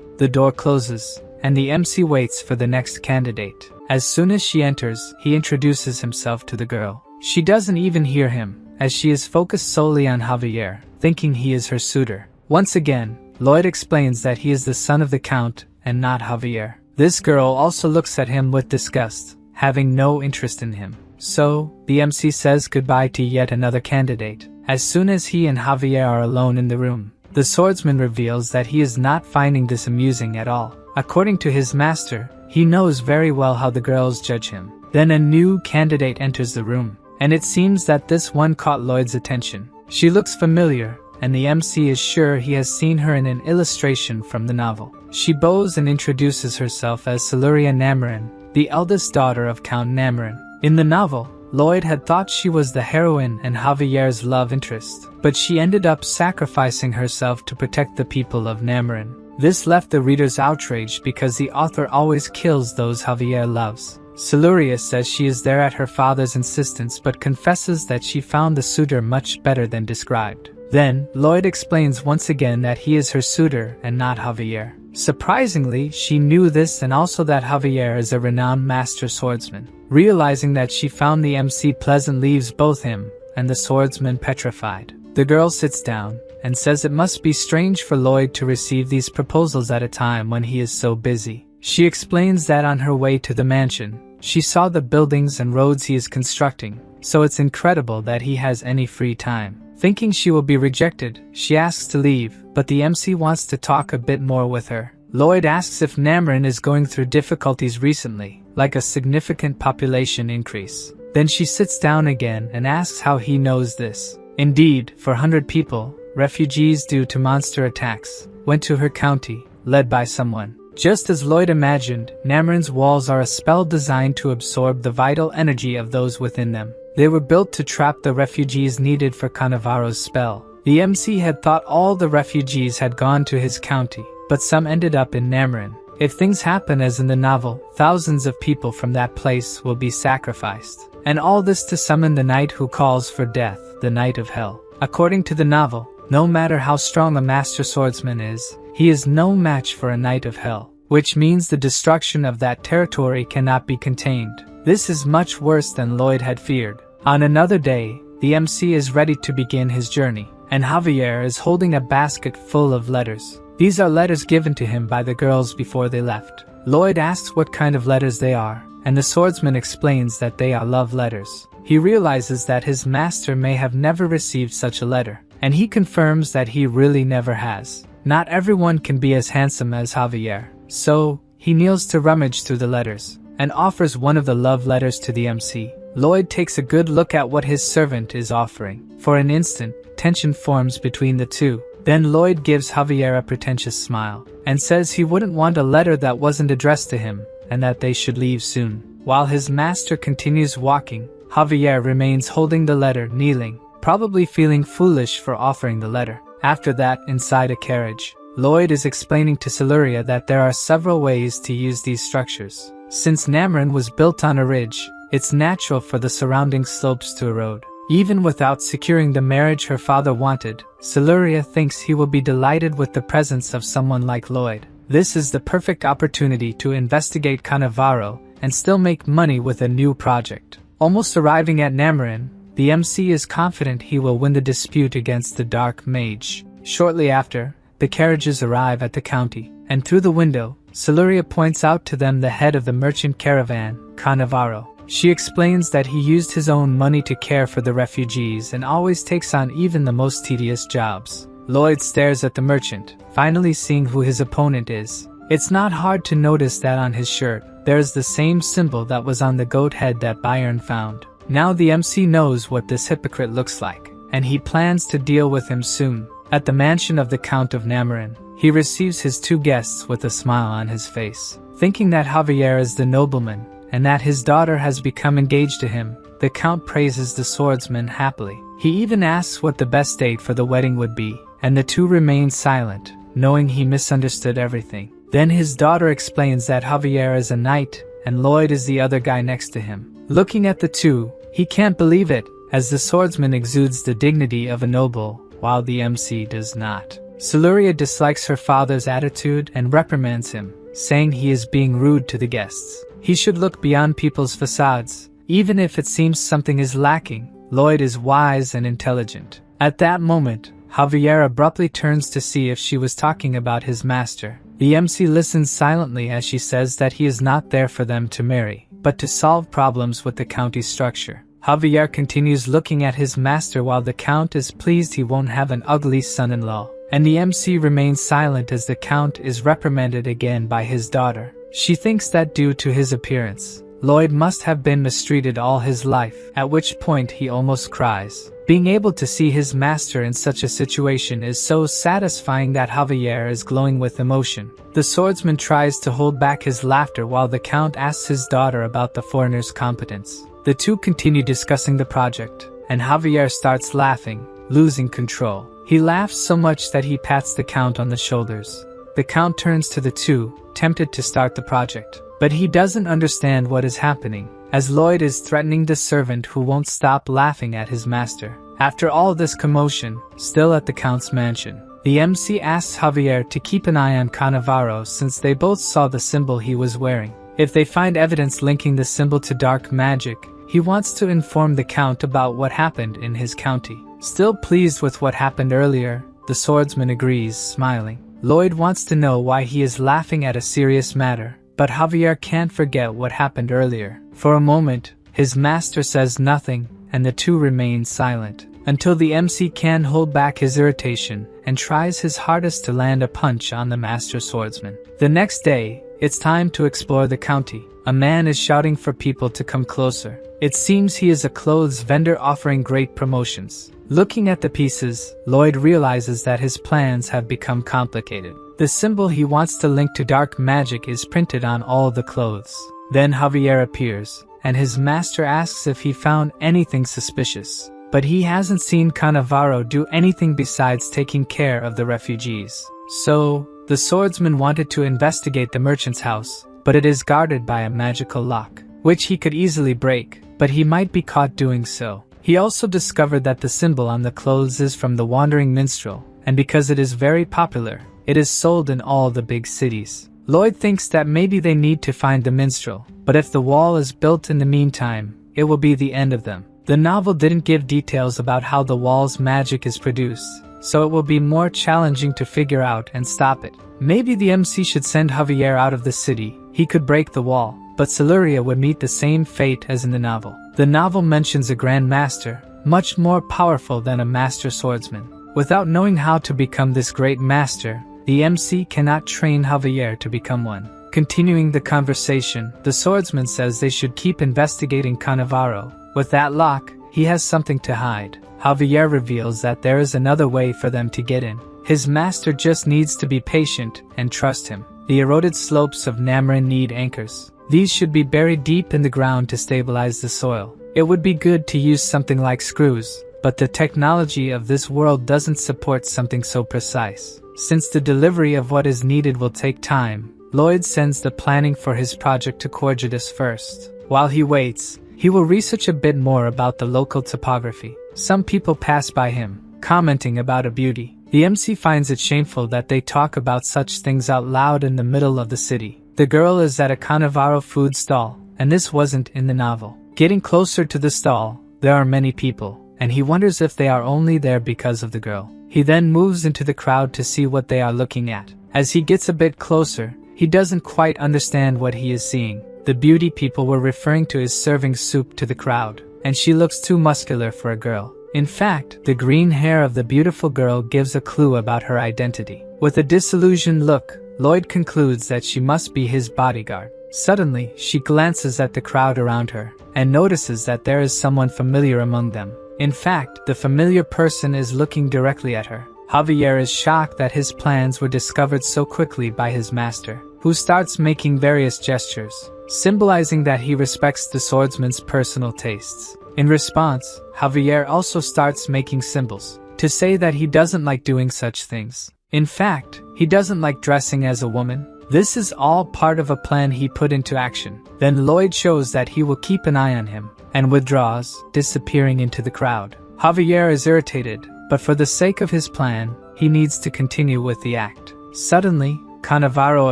The door closes, and the MC waits for the next candidate. As soon as she enters, he introduces himself to the girl. She doesn't even hear him, as she is focused solely on Javier, thinking he is her suitor. Once again, Lloyd explains that he is the son of the Count and not Javier. This girl also looks at him with disgust, having no interest in him. So, the MC says goodbye to yet another candidate. As soon as he and Javier are alone in the room, the swordsman reveals that he is not finding this amusing at all. According to his master, he knows very well how the girls judge him. Then a new candidate enters the room, and it seems that this one caught Lloyd's attention. She looks familiar, and the MC is sure he has seen her in an illustration from the novel. She bows and introduces herself as Siluria Namarin, the eldest daughter of Count Namarin. In the novel, Lloyd had thought she was the heroine and Javier's love interest, but she ended up sacrificing herself to protect the people of Namarin. This left the readers outraged because the author always kills those Javier loves. Siluria says she is there at her father's insistence but confesses that she found the suitor much better than described. Then, Lloyd explains once again that he is her suitor and not Javier. Surprisingly, she knew this and also that Javier is a renowned master swordsman. Realizing that she found the MC pleasant leaves both him and the swordsman petrified. The girl sits down and says it must be strange for Lloyd to receive these proposals at a time when he is so busy. She explains that on her way to the mansion, she saw the buildings and roads he is constructing, so it's incredible that he has any free time. Thinking she will be rejected, she asks to leave, but the MC wants to talk a bit more with her. Lloyd asks if Namarin is going through difficulties recently, like a significant population increase. Then she sits down again and asks how he knows this. Indeed, 400 people, refugees due to monster attacks, went to her county, led by someone. Just as Lloyd imagined, Namarin's walls are a spell designed to absorb the vital energy of those within them. They were built to trap the refugees needed for Cannavaro's spell. The MC had thought all the refugees had gone to his county, but some ended up in Namarin. If things happen as in the novel, thousands of people from that place will be sacrificed. And all this to summon the knight who calls for death, the Knight of Hell. According to the novel, no matter how strong a master swordsman is, he is no match for a Knight of Hell, which means the destruction of that territory cannot be contained. This is much worse than Lloyd had feared. On another day, the MC is ready to begin his journey, and Javier is holding a basket full of letters. These are letters given to him by the girls before they left. Lloyd asks what kind of letters they are, and the swordsman explains that they are love letters. He realizes that his master may have never received such a letter, and he confirms that he really never has. Not everyone can be as handsome as Javier, so he kneels to rummage through the letters, and offers one of the love letters to the MC. Lloyd takes a good look at what his servant is offering. For an instant, tension forms between the two. Then Lloyd gives Javier a pretentious smile, and says he wouldn't want a letter that wasn't addressed to him, and that they should leave soon. While his master continues walking, Javier remains holding the letter, kneeling, probably feeling foolish for offering the letter. After that, inside a carriage, Lloyd is explaining to Siluria that there are several ways to use these structures. Since Namarin was built on a ridge, it's natural for the surrounding slopes to erode. Even without securing the marriage her father wanted, Siluria thinks he will be delighted with the presence of someone like Lloyd. This is the perfect opportunity to investigate Cannavaro and still make money with a new project. Almost arriving at Namarin, the MC is confident he will win the dispute against the Dark Mage. Shortly after, the carriages arrive at the county, and through the window, Siluria points out to them the head of the merchant caravan, Cannavaro. She explains that he used his own money to care for the refugees and always takes on even the most tedious jobs. Lloyd stares at the merchant, finally seeing who his opponent is. It's not hard to notice that on his shirt, there's the same symbol that was on the goat head that Byron found. Now the MC knows what this hypocrite looks like, and he plans to deal with him soon. At the mansion of the Count of Namarin, he receives his two guests with a smile on his face. Thinking that Javier is the nobleman, and that his daughter has become engaged to him, the Count praises the swordsman happily. He even asks what the best date for the wedding would be, and the two remain silent, knowing he misunderstood everything. Then his daughter explains that Javier is a knight, and Lloyd is the other guy next to him. Looking at the two, he can't believe it, as the swordsman exudes the dignity of a noble, while the MC does not. Siluria dislikes her father's attitude and reprimands him, saying he is being rude to the guests. He should look beyond people's facades, even if it seems something is lacking. Lloyd is wise and intelligent. At that moment, Javier abruptly turns to see if she was talking about his master. The MC listens silently as she says that he is not there for them to marry, but to solve problems with the county structure. Javier continues looking at his master while the Count is pleased he won't have an ugly son-in-law, and the MC remains silent as the Count is reprimanded again by his daughter. She thinks that due to his appearance, Lloyd must have been mistreated all his life, at which point he almost cries. Being able to see his master in such a situation is so satisfying that Javier is glowing with emotion. The swordsman tries to hold back his laughter while the Count asks his daughter about the foreigner's competence. The two continue discussing the project, and Javier starts laughing, losing control. He laughs so much that he pats the Count on the shoulders. The Count turns to the two, tempted to start the project, but he doesn't understand what is happening, as Lloyd is threatening the servant who won't stop laughing at his master. After all this commotion, still at the Count's mansion, the MC asks Javier to keep an eye on Cannavaro since they both saw the symbol he was wearing. If they find evidence linking the symbol to dark magic, he wants to inform the Count about what happened in his county. Still pleased with what happened earlier, the swordsman agrees, smiling. Lloyd wants to know why he is laughing at a serious matter, but Javier can't forget what happened earlier. For a moment, his master says nothing, and the two remain silent, until the MC can hold back his irritation and tries his hardest to land a punch on the master swordsman. The next day, it's time to explore the county. A man is shouting for people to come closer. It seems he is a clothes vendor offering great promotions. Looking at the pieces, Lloyd realizes that his plans have become complicated. The symbol he wants to link to dark magic is printed on all the clothes. Then Javier appears, and his master asks if he found anything suspicious. But he hasn't seen Cannavaro do anything besides taking care of the refugees. So, the swordsman wanted to investigate the merchant's house, but it is guarded by a magical lock, which he could easily break, but he might be caught doing so. He also discovered that the symbol on the clothes is from the Wandering Minstrel, and because it is very popular, it is sold in all the big cities. Lloyd thinks that maybe they need to find the minstrel, but if the wall is built in the meantime, it will be the end of them. The novel didn't give details about how the wall's magic is produced, so it will be more challenging to figure out and stop it. Maybe the MC should send Javier out of the city. He could break the wall, but Siluria would meet the same fate as in the novel. The novel mentions a Grand Master, much more powerful than a Master Swordsman. Without knowing how to become this great master, the MC cannot train Javier to become one. Continuing the conversation, the swordsman says they should keep investigating Cannavaro. With that lock, he has something to hide. Javier reveals that there is another way for them to get in. His master just needs to be patient and trust him. The eroded slopes of Namarin need anchors. These should be buried deep in the ground to stabilize the soil. It would be good to use something like screws, but the technology of this world doesn't support something so precise. Since the delivery of what is needed will take time, Lloyd sends the planning for his project to Corgidus first. While he waits, he will research a bit more about the local topography. Some people pass by him, commenting about a beauty. The MC finds it shameful that they talk about such things out loud in the middle of the city. The girl is at a Cannavaro food stall, and this wasn't in the novel. Getting closer to the stall, there are many people, and he wonders if they are only there because of the girl. He then moves into the crowd to see what they are looking at. As he gets a bit closer, he doesn't quite understand what he is seeing. The beauty people were referring to his serving soup to the crowd, and she looks too muscular for a girl. In fact, the green hair of the beautiful girl gives a clue about her identity. With a disillusioned look, Lloyd concludes that she must be his bodyguard. Suddenly, she glances at the crowd around her, and notices that there is someone familiar among them. In fact, the familiar person is looking directly at her. Javier is shocked that his plans were discovered so quickly by his master, who starts making various gestures, symbolizing that he respects the swordsman's personal tastes. In response, Javier also starts making symbols, to say that he doesn't like doing such things. In fact, he doesn't like dressing as a woman. This is all part of a plan he put into action. Then Lloyd shows that he will keep an eye on him, and withdraws, disappearing into the crowd. Javier is irritated, but for the sake of his plan, he needs to continue with the act. Suddenly, Cannavaro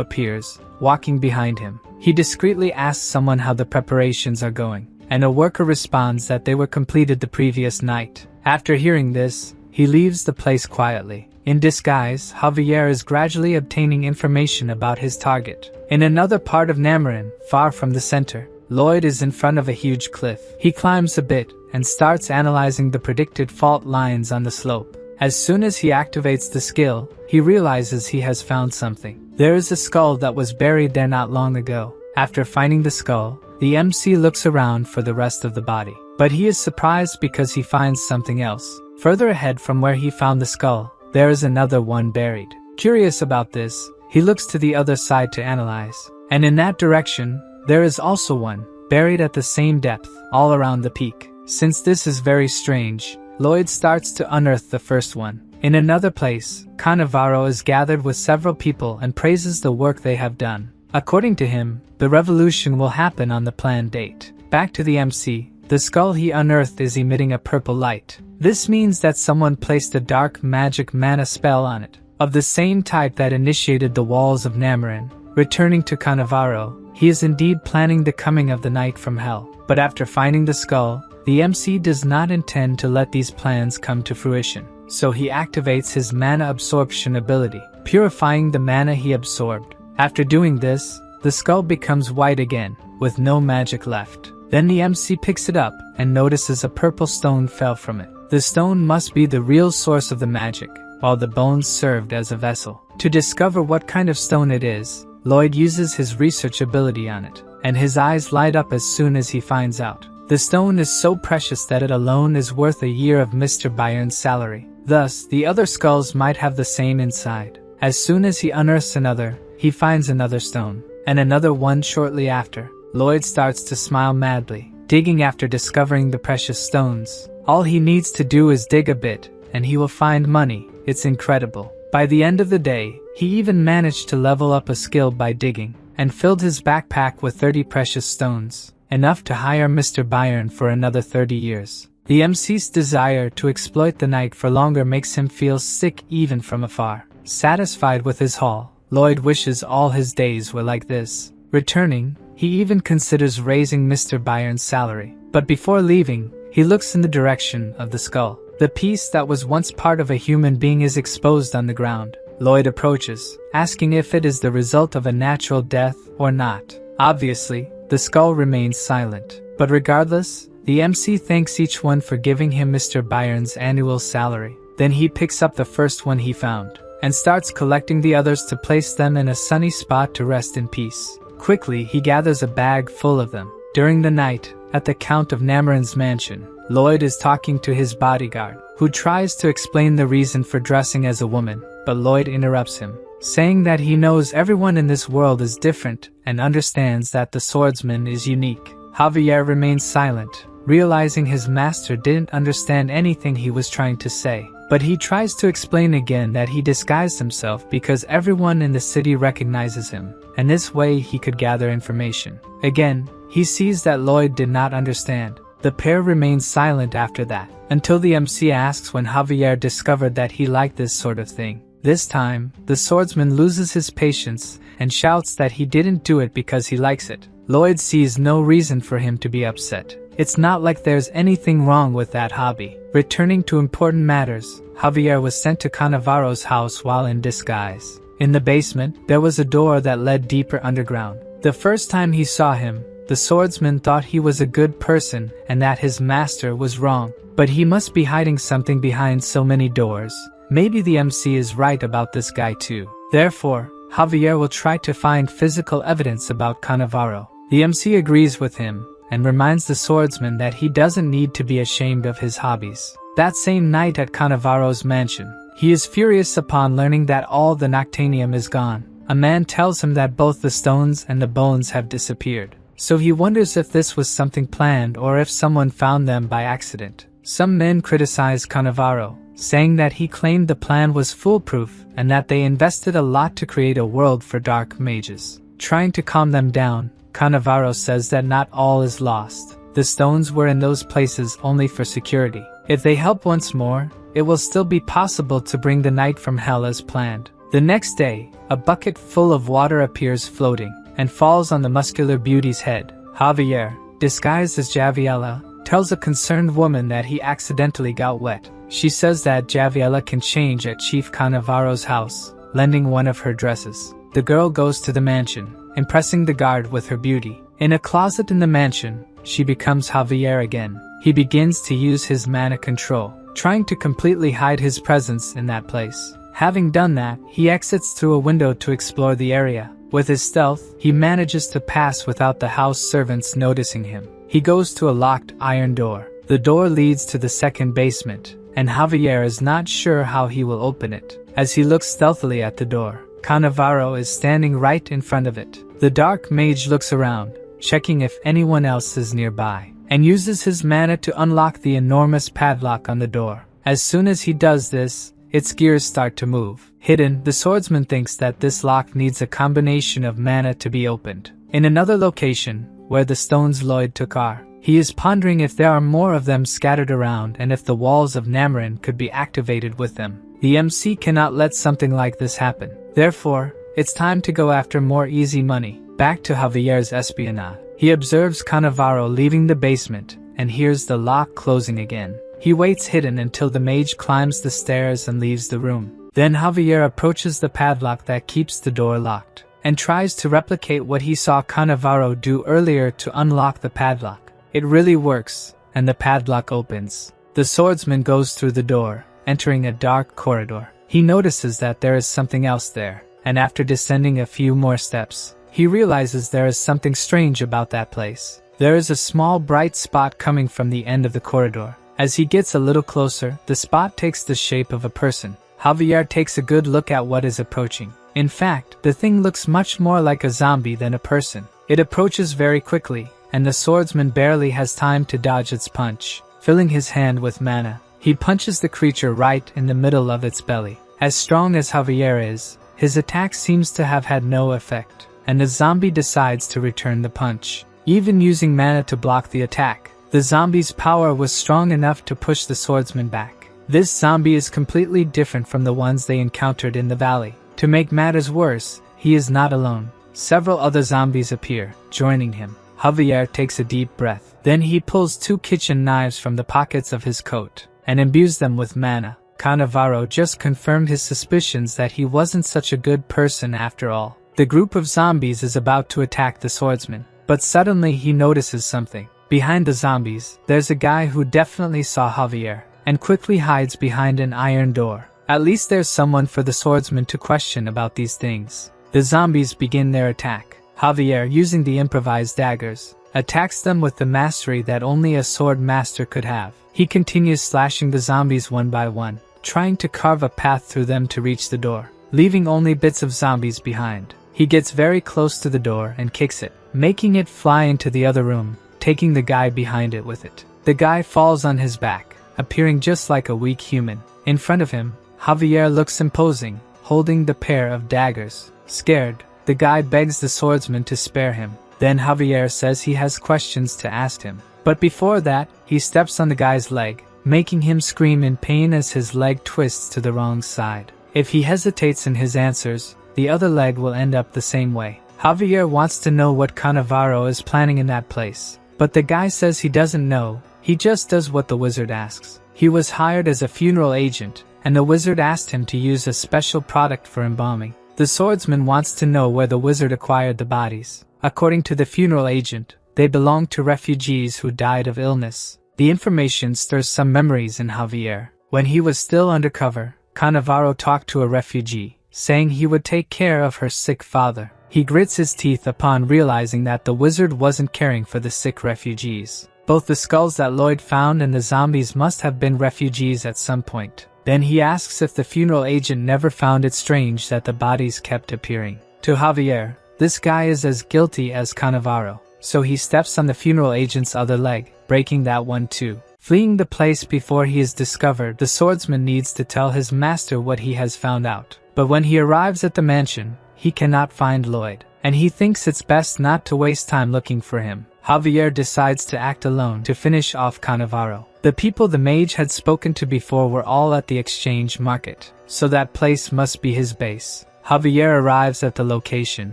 appears, walking behind him. He discreetly asks someone how the preparations are going, and a worker responds that they were completed the previous night. After hearing this, he leaves the place quietly. In disguise, Javier is gradually obtaining information about his target. In another part of Namarin, far from the center, Lloyd is in front of a huge cliff. He climbs a bit, and starts analyzing the predicted fault lines on the slope. As soon as he activates the skill, he realizes he has found something. There is a skull that was buried there not long ago. After finding the skull, the MC looks around for the rest of the body. But he is surprised because he finds something else. Further ahead from where he found the skull, there is another one buried. Curious about this, he looks to the other side to analyze. And in that direction, there is also one, buried at the same depth, all around the peak. Since this is very strange, Lloyd starts to unearth the first one. In another place, Cannavaro is gathered with several people and praises the work they have done. According to him, the revolution will happen on the planned date. Back to the MC, the skull he unearthed is emitting a purple light. This means that someone placed a dark magic mana spell on it, of the same type that initiated the walls of Namarin. Returning to Cannavaro, he is indeed planning the coming of the night from hell. But after finding the skull, the MC does not intend to let these plans come to fruition. So he activates his mana absorption ability, purifying the mana he absorbed. After doing this, the skull becomes white again, with no magic left. Then the MC picks it up and notices a purple stone fell from it. The stone must be the real source of the magic, while the bones served as a vessel. To discover what kind of stone it is, Lloyd uses his research ability on it, and his eyes light up as soon as he finds out. The stone is so precious that it alone is worth a year of Mr. Byron's salary. Thus, the other skulls might have the same inside. As soon as he unearths another, he finds another stone, and another one shortly after. Lloyd starts to smile madly, digging after discovering the precious stones. All he needs to do is dig a bit, and he will find money. It's incredible. By the end of the day, he even managed to level up a skill by digging, and filled his backpack with 30 precious stones, enough to hire Mr. Byron for another 30 years. The MC's desire to exploit the night for longer makes him feel sick even from afar. Satisfied with his haul, Lloyd wishes all his days were like this. Returning, he even considers raising Mr. Byron's salary. But before leaving, he looks in the direction of the skull. The piece that was once part of a human being is exposed on the ground. Lloyd approaches, asking if it is the result of a natural death or not. Obviously, the skull remains silent. But regardless, the MC thanks each one for giving him Mr. Byron's annual salary. Then he picks up the first one he found, and starts collecting the others to place them in a sunny spot to rest in peace. Quickly, he gathers a bag full of them. During the night, at the Count of Namarin's mansion, Lloyd is talking to his bodyguard, who tries to explain the reason for dressing as a woman, but Lloyd interrupts him, saying that he knows everyone in this world is different and understands that the swordsman is unique. Javier remains silent, realizing his master didn't understand anything he was trying to say. But he tries to explain again that he disguised himself because everyone in the city recognizes him, and this way he could gather information. Again, he sees that Lloyd did not understand. The pair remains silent after that, until the MC asks when Javier discovered that he liked this sort of thing. This time, the swordsman loses his patience and shouts that he didn't do it because he likes it. Lloyd sees no reason for him to be upset. It's not like there's anything wrong with that hobby. Returning to important matters, Javier was sent to Cannavaro's house while in disguise. In the basement, there was a door that led deeper underground. The first time he saw him, the swordsman thought he was a good person and that his master was wrong. But he must be hiding something behind so many doors. Maybe the MC is right about this guy too. Therefore, Javier will try to find physical evidence about Cannavaro. The MC agrees with him and reminds the swordsman that he doesn't need to be ashamed of his hobbies. That same night at Cannavaro's mansion, he is furious upon learning that all the Noctanium is gone. A man tells him that both the stones and the bones have disappeared. So he wonders if this was something planned or if someone found them by accident. Some men criticize Cannavaro, saying that he claimed the plan was foolproof and that they invested a lot to create a world for dark mages. Trying to calm them down, Cannavaro says that not all is lost. The stones were in those places only for security. If they help once more, it will still be possible to bring the knight from hell as planned. The next day, a bucket full of water appears floating and falls on the muscular beauty's head. Javier, disguised as Javiella, tells a concerned woman that he accidentally got wet. She says that Javiella can change at Chief Cannavaro's house, lending one of her dresses. The girl goes to the mansion, impressing the guard with her beauty. In a closet in the mansion, she becomes Javier again. He begins to use his mana control, trying to completely hide his presence in that place. Having done that, he exits through a window to explore the area. With his stealth, he manages to pass without the house servants noticing him. He goes to a locked iron door. The door leads to the second basement, and Javier is not sure how he will open it. As he looks stealthily at the door, Cannavaro is standing right in front of it. The dark mage looks around, checking if anyone else is nearby, and uses his mana to unlock the enormous padlock on the door. As soon as he does this, its gears start to move. Hidden, the swordsman thinks that this lock needs a combination of mana to be opened. In another location, where the stones Lloyd took are, he is pondering if there are more of them scattered around and if the walls of Namarin could be activated with them. The MC cannot let something like this happen. Therefore, it's time to go after more easy money. Back to Javier's espionage. He observes Cannavaro leaving the basement and hears the lock closing again. He waits hidden until the mage climbs the stairs and leaves the room. Then Javier approaches the padlock that keeps the door locked and tries to replicate what he saw Cannavaro do earlier to unlock the padlock. It really works, and the padlock opens. The swordsman goes through the door, entering a dark corridor. He notices that there is something else there, and after descending a few more steps, he realizes there is something strange about that place. There is a small bright spot coming from the end of the corridor. As he gets a little closer, the spot takes the shape of a person. Javier takes a good look at what is approaching. In fact, the thing looks much more like a zombie than a person. It approaches very quickly, and the swordsman barely has time to dodge its punch. Filling his hand with mana, he punches the creature right in the middle of its belly. As strong as Javier is, his attack seems to have had no effect, and the zombie decides to return the punch. Even using mana to block the attack, the zombie's power was strong enough to push the swordsman back. This zombie is completely different from the ones they encountered in the valley. To make matters worse, he is not alone. Several other zombies appear, joining him. Javier takes a deep breath. Then he pulls 2 kitchen knives from the pockets of his coat and imbues them with mana. Cannavaro just confirmed his suspicions that he wasn't such a good person after all. The group of zombies is about to attack the swordsman, but suddenly he notices something. Behind the zombies, there's a guy who definitely saw Javier, and quickly hides behind an iron door. At least there's someone for the swordsman to question about these things. The zombies begin their attack. Javier, using the improvised daggers, attacks them with the mastery that only a sword master could have. He continues slashing the zombies one by one, trying to carve a path through them to reach the door, leaving only bits of zombies behind. He gets very close to the door and kicks it, making it fly into the other room, taking the guy behind it with it. The guy falls on his back, appearing just like a weak human. In front of him, Javier looks imposing, holding the pair of daggers. Scared, the guy begs the swordsman to spare him. Then Javier says he has questions to ask him. But before that, he steps on the guy's leg, making him scream in pain as his leg twists to the wrong side. If he hesitates in his answers, the other leg will end up the same way. Javier wants to know what Cannavaro is planning in that place, but the guy says he doesn't know, he just does what the wizard asks. He was hired as a funeral agent, and the wizard asked him to use a special product for embalming. The swordsman wants to know where the wizard acquired the bodies. According to the funeral agent, they belonged to refugees who died of illness. The information stirs some memories in Javier. When he was still undercover, Cannavaro talked to a refugee, saying he would take care of her sick father. He grits his teeth upon realizing that the wizard wasn't caring for the sick refugees. Both the skulls that Lloyd found and the zombies must have been refugees at some point. Then he asks if the funeral agent never found it strange that the bodies kept appearing. To Javier, this guy is as guilty as Cannavaro, so he steps on the funeral agent's other leg, breaking that one too. Fleeing the place before he is discovered, the swordsman needs to tell his master what he has found out. But when he arrives at the mansion, he cannot find Lloyd, and he thinks it's best not to waste time looking for him. Javier decides to act alone to finish off Cannavaro. The people the mage had spoken to before were all at the exchange market, so that place must be his base. Javier arrives at the location,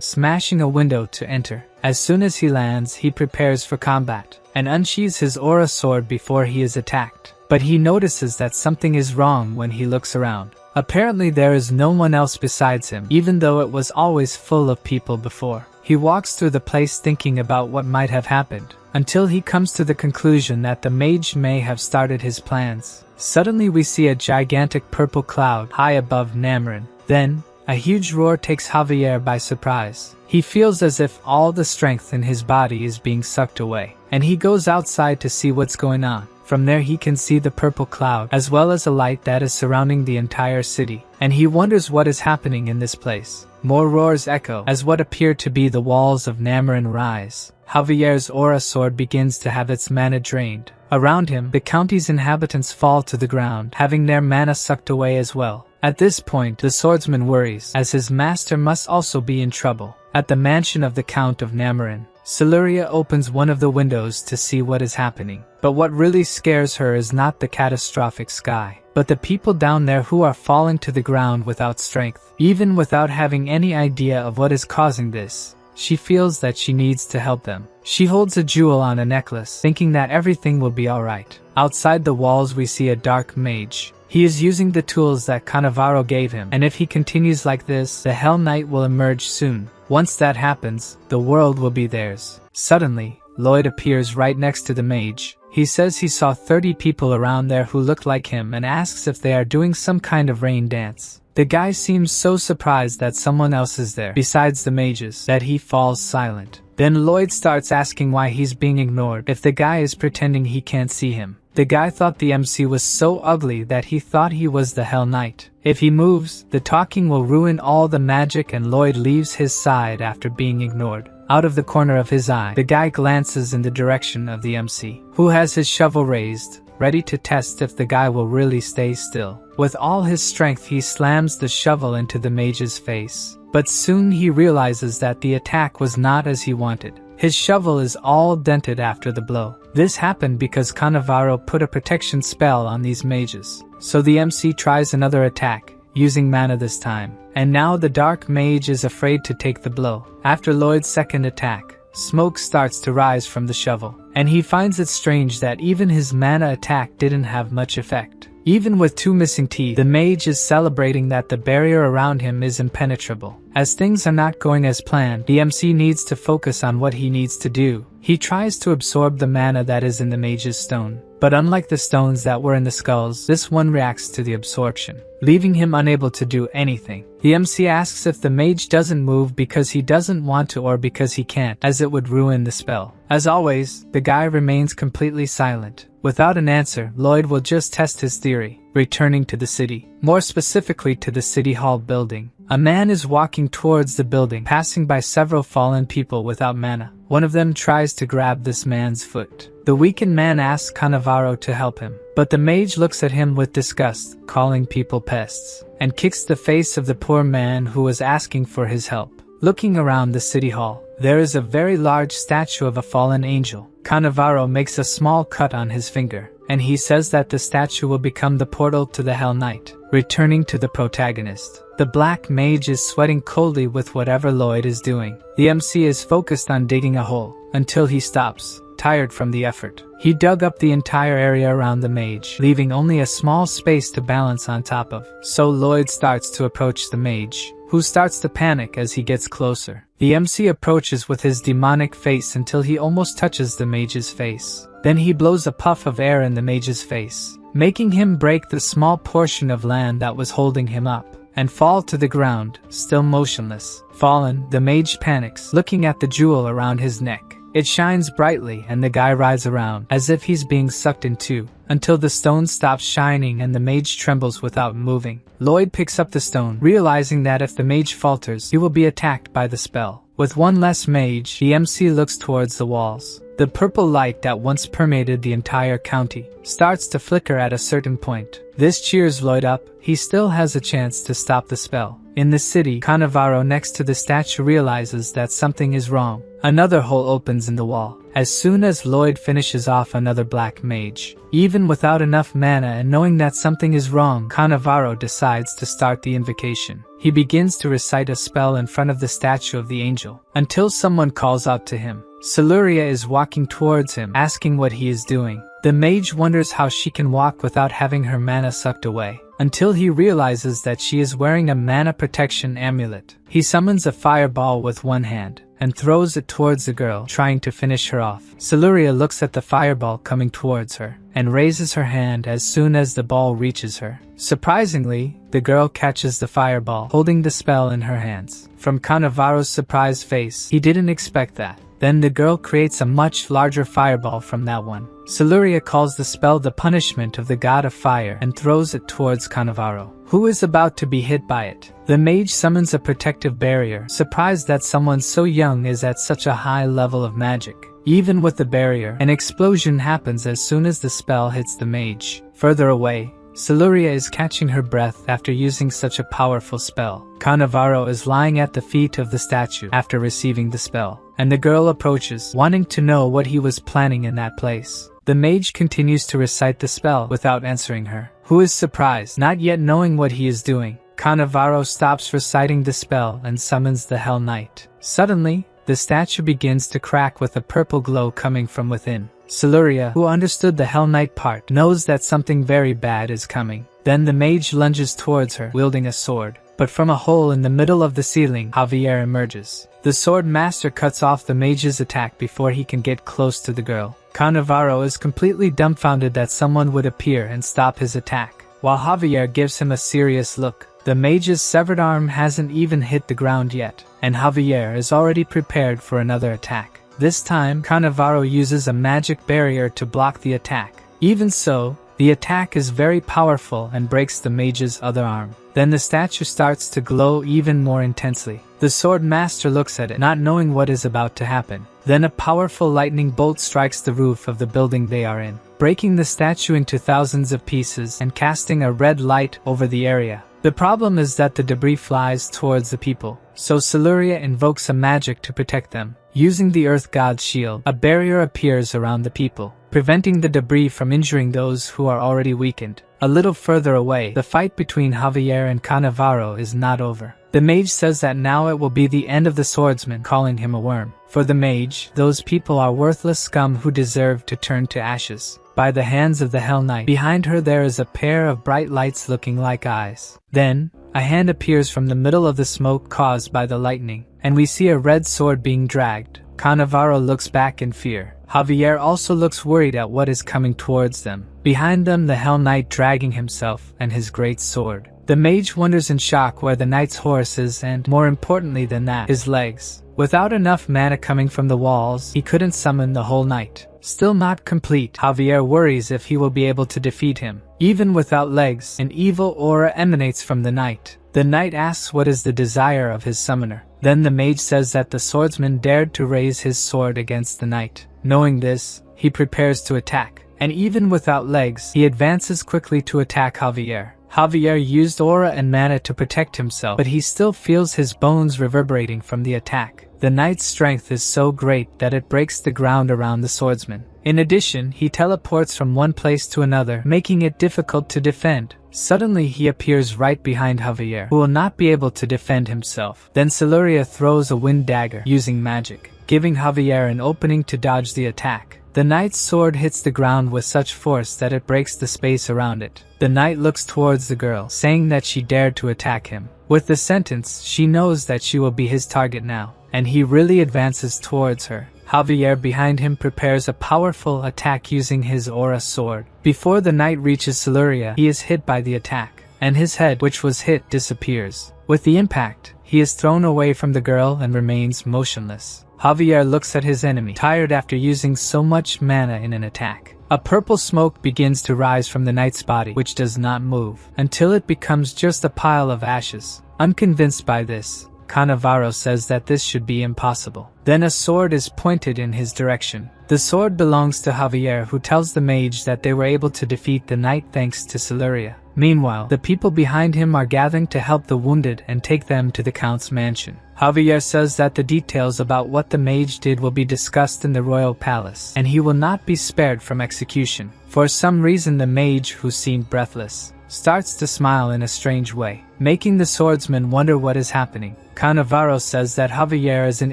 smashing a window to enter. As soon as he lands, he prepares for combat, and unsheathes his aura sword before he is attacked. But he notices that something is wrong when he looks around. Apparently there is no one else besides him, even though it was always full of people before. He walks through the place thinking about what might have happened, until he comes to the conclusion that the mage may have started his plans. Suddenly we see a gigantic purple cloud high above Nameron. Then, a huge roar takes Javier by surprise. He feels as if all the strength in his body is being sucked away, and he goes outside to see what's going on. From there he can see the purple cloud, as well as a light that is surrounding the entire city, and he wonders what is happening in this place. More roars echo as what appear to be the walls of Nameron rise. Javier's aura sword begins to have its mana drained. Around him, the county's inhabitants fall to the ground, having their mana sucked away as well. At this point, the swordsman worries, as his master must also be in trouble. At the mansion of the Count of Nameron, Siluria opens one of the windows to see what is happening. But what really scares her is not the catastrophic sky, but the people down there who are falling to the ground without strength. Even without having any idea of what is causing this, she feels that she needs to help them. She holds a jewel on a necklace, thinking that everything will be alright. Outside the walls we see a dark mage. He is using the tools that Cannavaro gave him, and if he continues like this, the Hell Knight will emerge soon. Once that happens, the world will be theirs. Suddenly, Lloyd appears right next to the mage. He says he saw 30 people around there who look like him and asks if they are doing some kind of rain dance. The guy seems so surprised that someone else is there, besides the mages, that he falls silent. Then Lloyd starts asking why he's being ignored if the guy is pretending he can't see him. The guy thought the MC was so ugly that he thought he was the Hell Knight. If he moves, the talking will ruin all the magic, and Lloyd leaves his side after being ignored. Out of the corner of his eye, the guy glances in the direction of the MC, who has his shovel raised, ready to test if the guy will really stay still. With all his strength he slams the shovel into the mage's face. But soon he realizes that the attack was not as he wanted. His shovel is all dented after the blow. This happened because Cannavaro put a protection spell on these mages. So the MC tries another attack, using mana this time. And now the dark mage is afraid to take the blow. After Lloyd's second attack, smoke starts to rise from the shovel, and he finds it strange that even his mana attack didn't have much effect. Even with 2 missing teeth, the mage is celebrating that the barrier around him is impenetrable. As things are not going as planned, the MC needs to focus on what he needs to do. He tries to absorb the mana that is in the mage's stone. But unlike the stones that were in the skulls, this one reacts to the absorption, leaving him unable to do anything. The MC asks if the mage doesn't move because he doesn't want to or because he can't, as it would ruin the spell. As always, the guy remains completely silent. Without an answer, Lloyd will just test his theory, returning to the city. More specifically to the City Hall building. A man is walking towards the building, passing by several fallen people without mana. One of them tries to grab this man's foot. The weakened man asks Cannavaro to help him, but the mage looks at him with disgust, calling people pests, and kicks the face of the poor man who was asking for his help. Looking around the city hall, there is a very large statue of a fallen angel. Cannavaro makes a small cut on his finger, and he says that the statue will become the portal to the Hell Knight. Returning to the protagonist, the black mage is sweating coldly with whatever Lloyd is doing. The MC is focused on digging a hole, until he stops, tired from the effort. He dug up the entire area around the mage, leaving only a small space to balance on top of. So Lloyd starts to approach the mage, who starts to panic as he gets closer. The MC approaches with his demonic face until he almost touches the mage's face. Then he blows a puff of air in the mage's face, making him break the small portion of land that was holding him up, and fall to the ground, still motionless. Fallen, the mage panics, looking at the jewel around his neck. It shines brightly and the guy rides around, as if he's being sucked into, until the stone stops shining and the mage trembles without moving. Lloyd picks up the stone, realizing that if the mage falters, he will be attacked by the spell. With one less mage, the MC looks towards the walls. The purple light that once permeated the entire county starts to flicker at a certain point. This cheers Lloyd up. He still has a chance to stop the spell. In the city, Cannavaro next to the statue realizes that something is wrong. Another hole opens in the wall. As soon as Lloyd finishes off another black mage, even without enough mana and knowing that something is wrong, Cannavaro decides to start the invocation. He begins to recite a spell in front of the statue of the angel, until someone calls out to him. Siluria is walking towards him, asking what he is doing. The mage wonders how she can walk without having her mana sucked away, until he realizes that she is wearing a mana protection amulet. He summons a fireball with one hand, and throws it towards the girl, trying to finish her off. Siluria looks at the fireball coming towards her, and raises her hand as soon as the ball reaches her. Surprisingly, the girl catches the fireball, holding the spell in her hands. From Cannavaro's surprised face, he didn't expect that. Then the girl creates a much larger fireball from that one. Siluria calls the spell the punishment of the god of fire and throws it towards Cannavaro, who is about to be hit by it. The mage summons a protective barrier, surprised that someone so young is at such a high level of magic. Even with the barrier, an explosion happens as soon as the spell hits the mage. Further away, Siluria is catching her breath after using such a powerful spell. Cannavaro is lying at the feet of the statue after receiving the spell, and the girl approaches, wanting to know what he was planning in that place. The mage continues to recite the spell without answering her, who is surprised, not yet knowing what he is doing. Cannavaro stops reciting the spell and summons the Hell Knight. Suddenly, the statue begins to crack with a purple glow coming from within. Siluria, who understood the Hell Knight part, knows that something very bad is coming. Then the mage lunges towards her, wielding a sword. But from a hole in the middle of the ceiling, Javier emerges. The sword master cuts off the mage's attack before he can get close to the girl. Cannavaro is completely dumbfounded that someone would appear and stop his attack, while Javier gives him a serious look. The mage's severed arm hasn't even hit the ground yet, and Javier is already prepared for another attack. This time, Cannavaro uses a magic barrier to block the attack. Even so, the attack is very powerful and breaks the mage's other arm. Then the statue starts to glow even more intensely. The sword master looks at it, not knowing what is about to happen. Then a powerful lightning bolt strikes the roof of the building they are in, breaking the statue into thousands of pieces and casting a red light over the area. The problem is that the debris flies towards the people, so Siluria invokes a magic to protect them. Using the Earth God's shield, a barrier appears around the people, preventing the debris from injuring those who are already weakened. A little further away, the fight between Javier and Cannavaro is not over. The mage says that now it will be the end of the swordsman, calling him a worm. For the mage, those people are worthless scum who deserve to turn to ashes by the hands of the Hell Knight. Behind her there is a pair of bright lights looking like eyes. Then, a hand appears from the middle of the smoke caused by the lightning, and we see a red sword being dragged. Cannavaro looks back in fear. Javier also looks worried at what is coming towards them. Behind them, the Hell Knight dragging himself and his great sword. The mage wonders in shock where the knight's horse is and, more importantly than that, his legs. Without enough mana coming from the walls, he couldn't summon the whole knight. Still not complete, Javier worries if he will be able to defeat him. Even without legs, an evil aura emanates from the knight. The knight asks what is the desire of his summoner. Then the mage says that the swordsman dared to raise his sword against the knight. Knowing this, he prepares to attack, and even without legs, he advances quickly to attack Javier. Javier used aura and mana to protect himself, but he still feels his bones reverberating from the attack. The knight's strength is so great that it breaks the ground around the swordsman. In addition, he teleports from one place to another, making it difficult to defend. Suddenly he appears right behind Javier, who will not be able to defend himself. Then Siluria throws a wind dagger using magic, giving Javier an opening to dodge the attack. The knight's sword hits the ground with such force that it breaks the space around it. The knight looks towards the girl, saying that she dared to attack him. With the sentence, she knows that she will be his target now, and he really advances towards her. Javier behind him prepares a powerful attack using his aura sword. Before the knight reaches Siluria, he is hit by the attack, and his head, which was hit, disappears. With the impact, he is thrown away from the girl and remains motionless. Javier looks at his enemy, tired after using so much mana in an attack. A purple smoke begins to rise from the knight's body, which does not move, until it becomes just a pile of ashes. Unconvinced by this, Cannavaro says that this should be impossible. Then a sword is pointed in his direction. The sword belongs to Javier, who tells the mage that they were able to defeat the knight thanks to Siluria. Meanwhile, the people behind him are gathering to help the wounded and take them to the count's mansion. Javier says that the details about what the mage did will be discussed in the royal palace, and he will not be spared from execution. For some reason, the mage, who seemed breathless, starts to smile in a strange way, making the swordsman wonder what is happening. Cannavaro says that Javier is an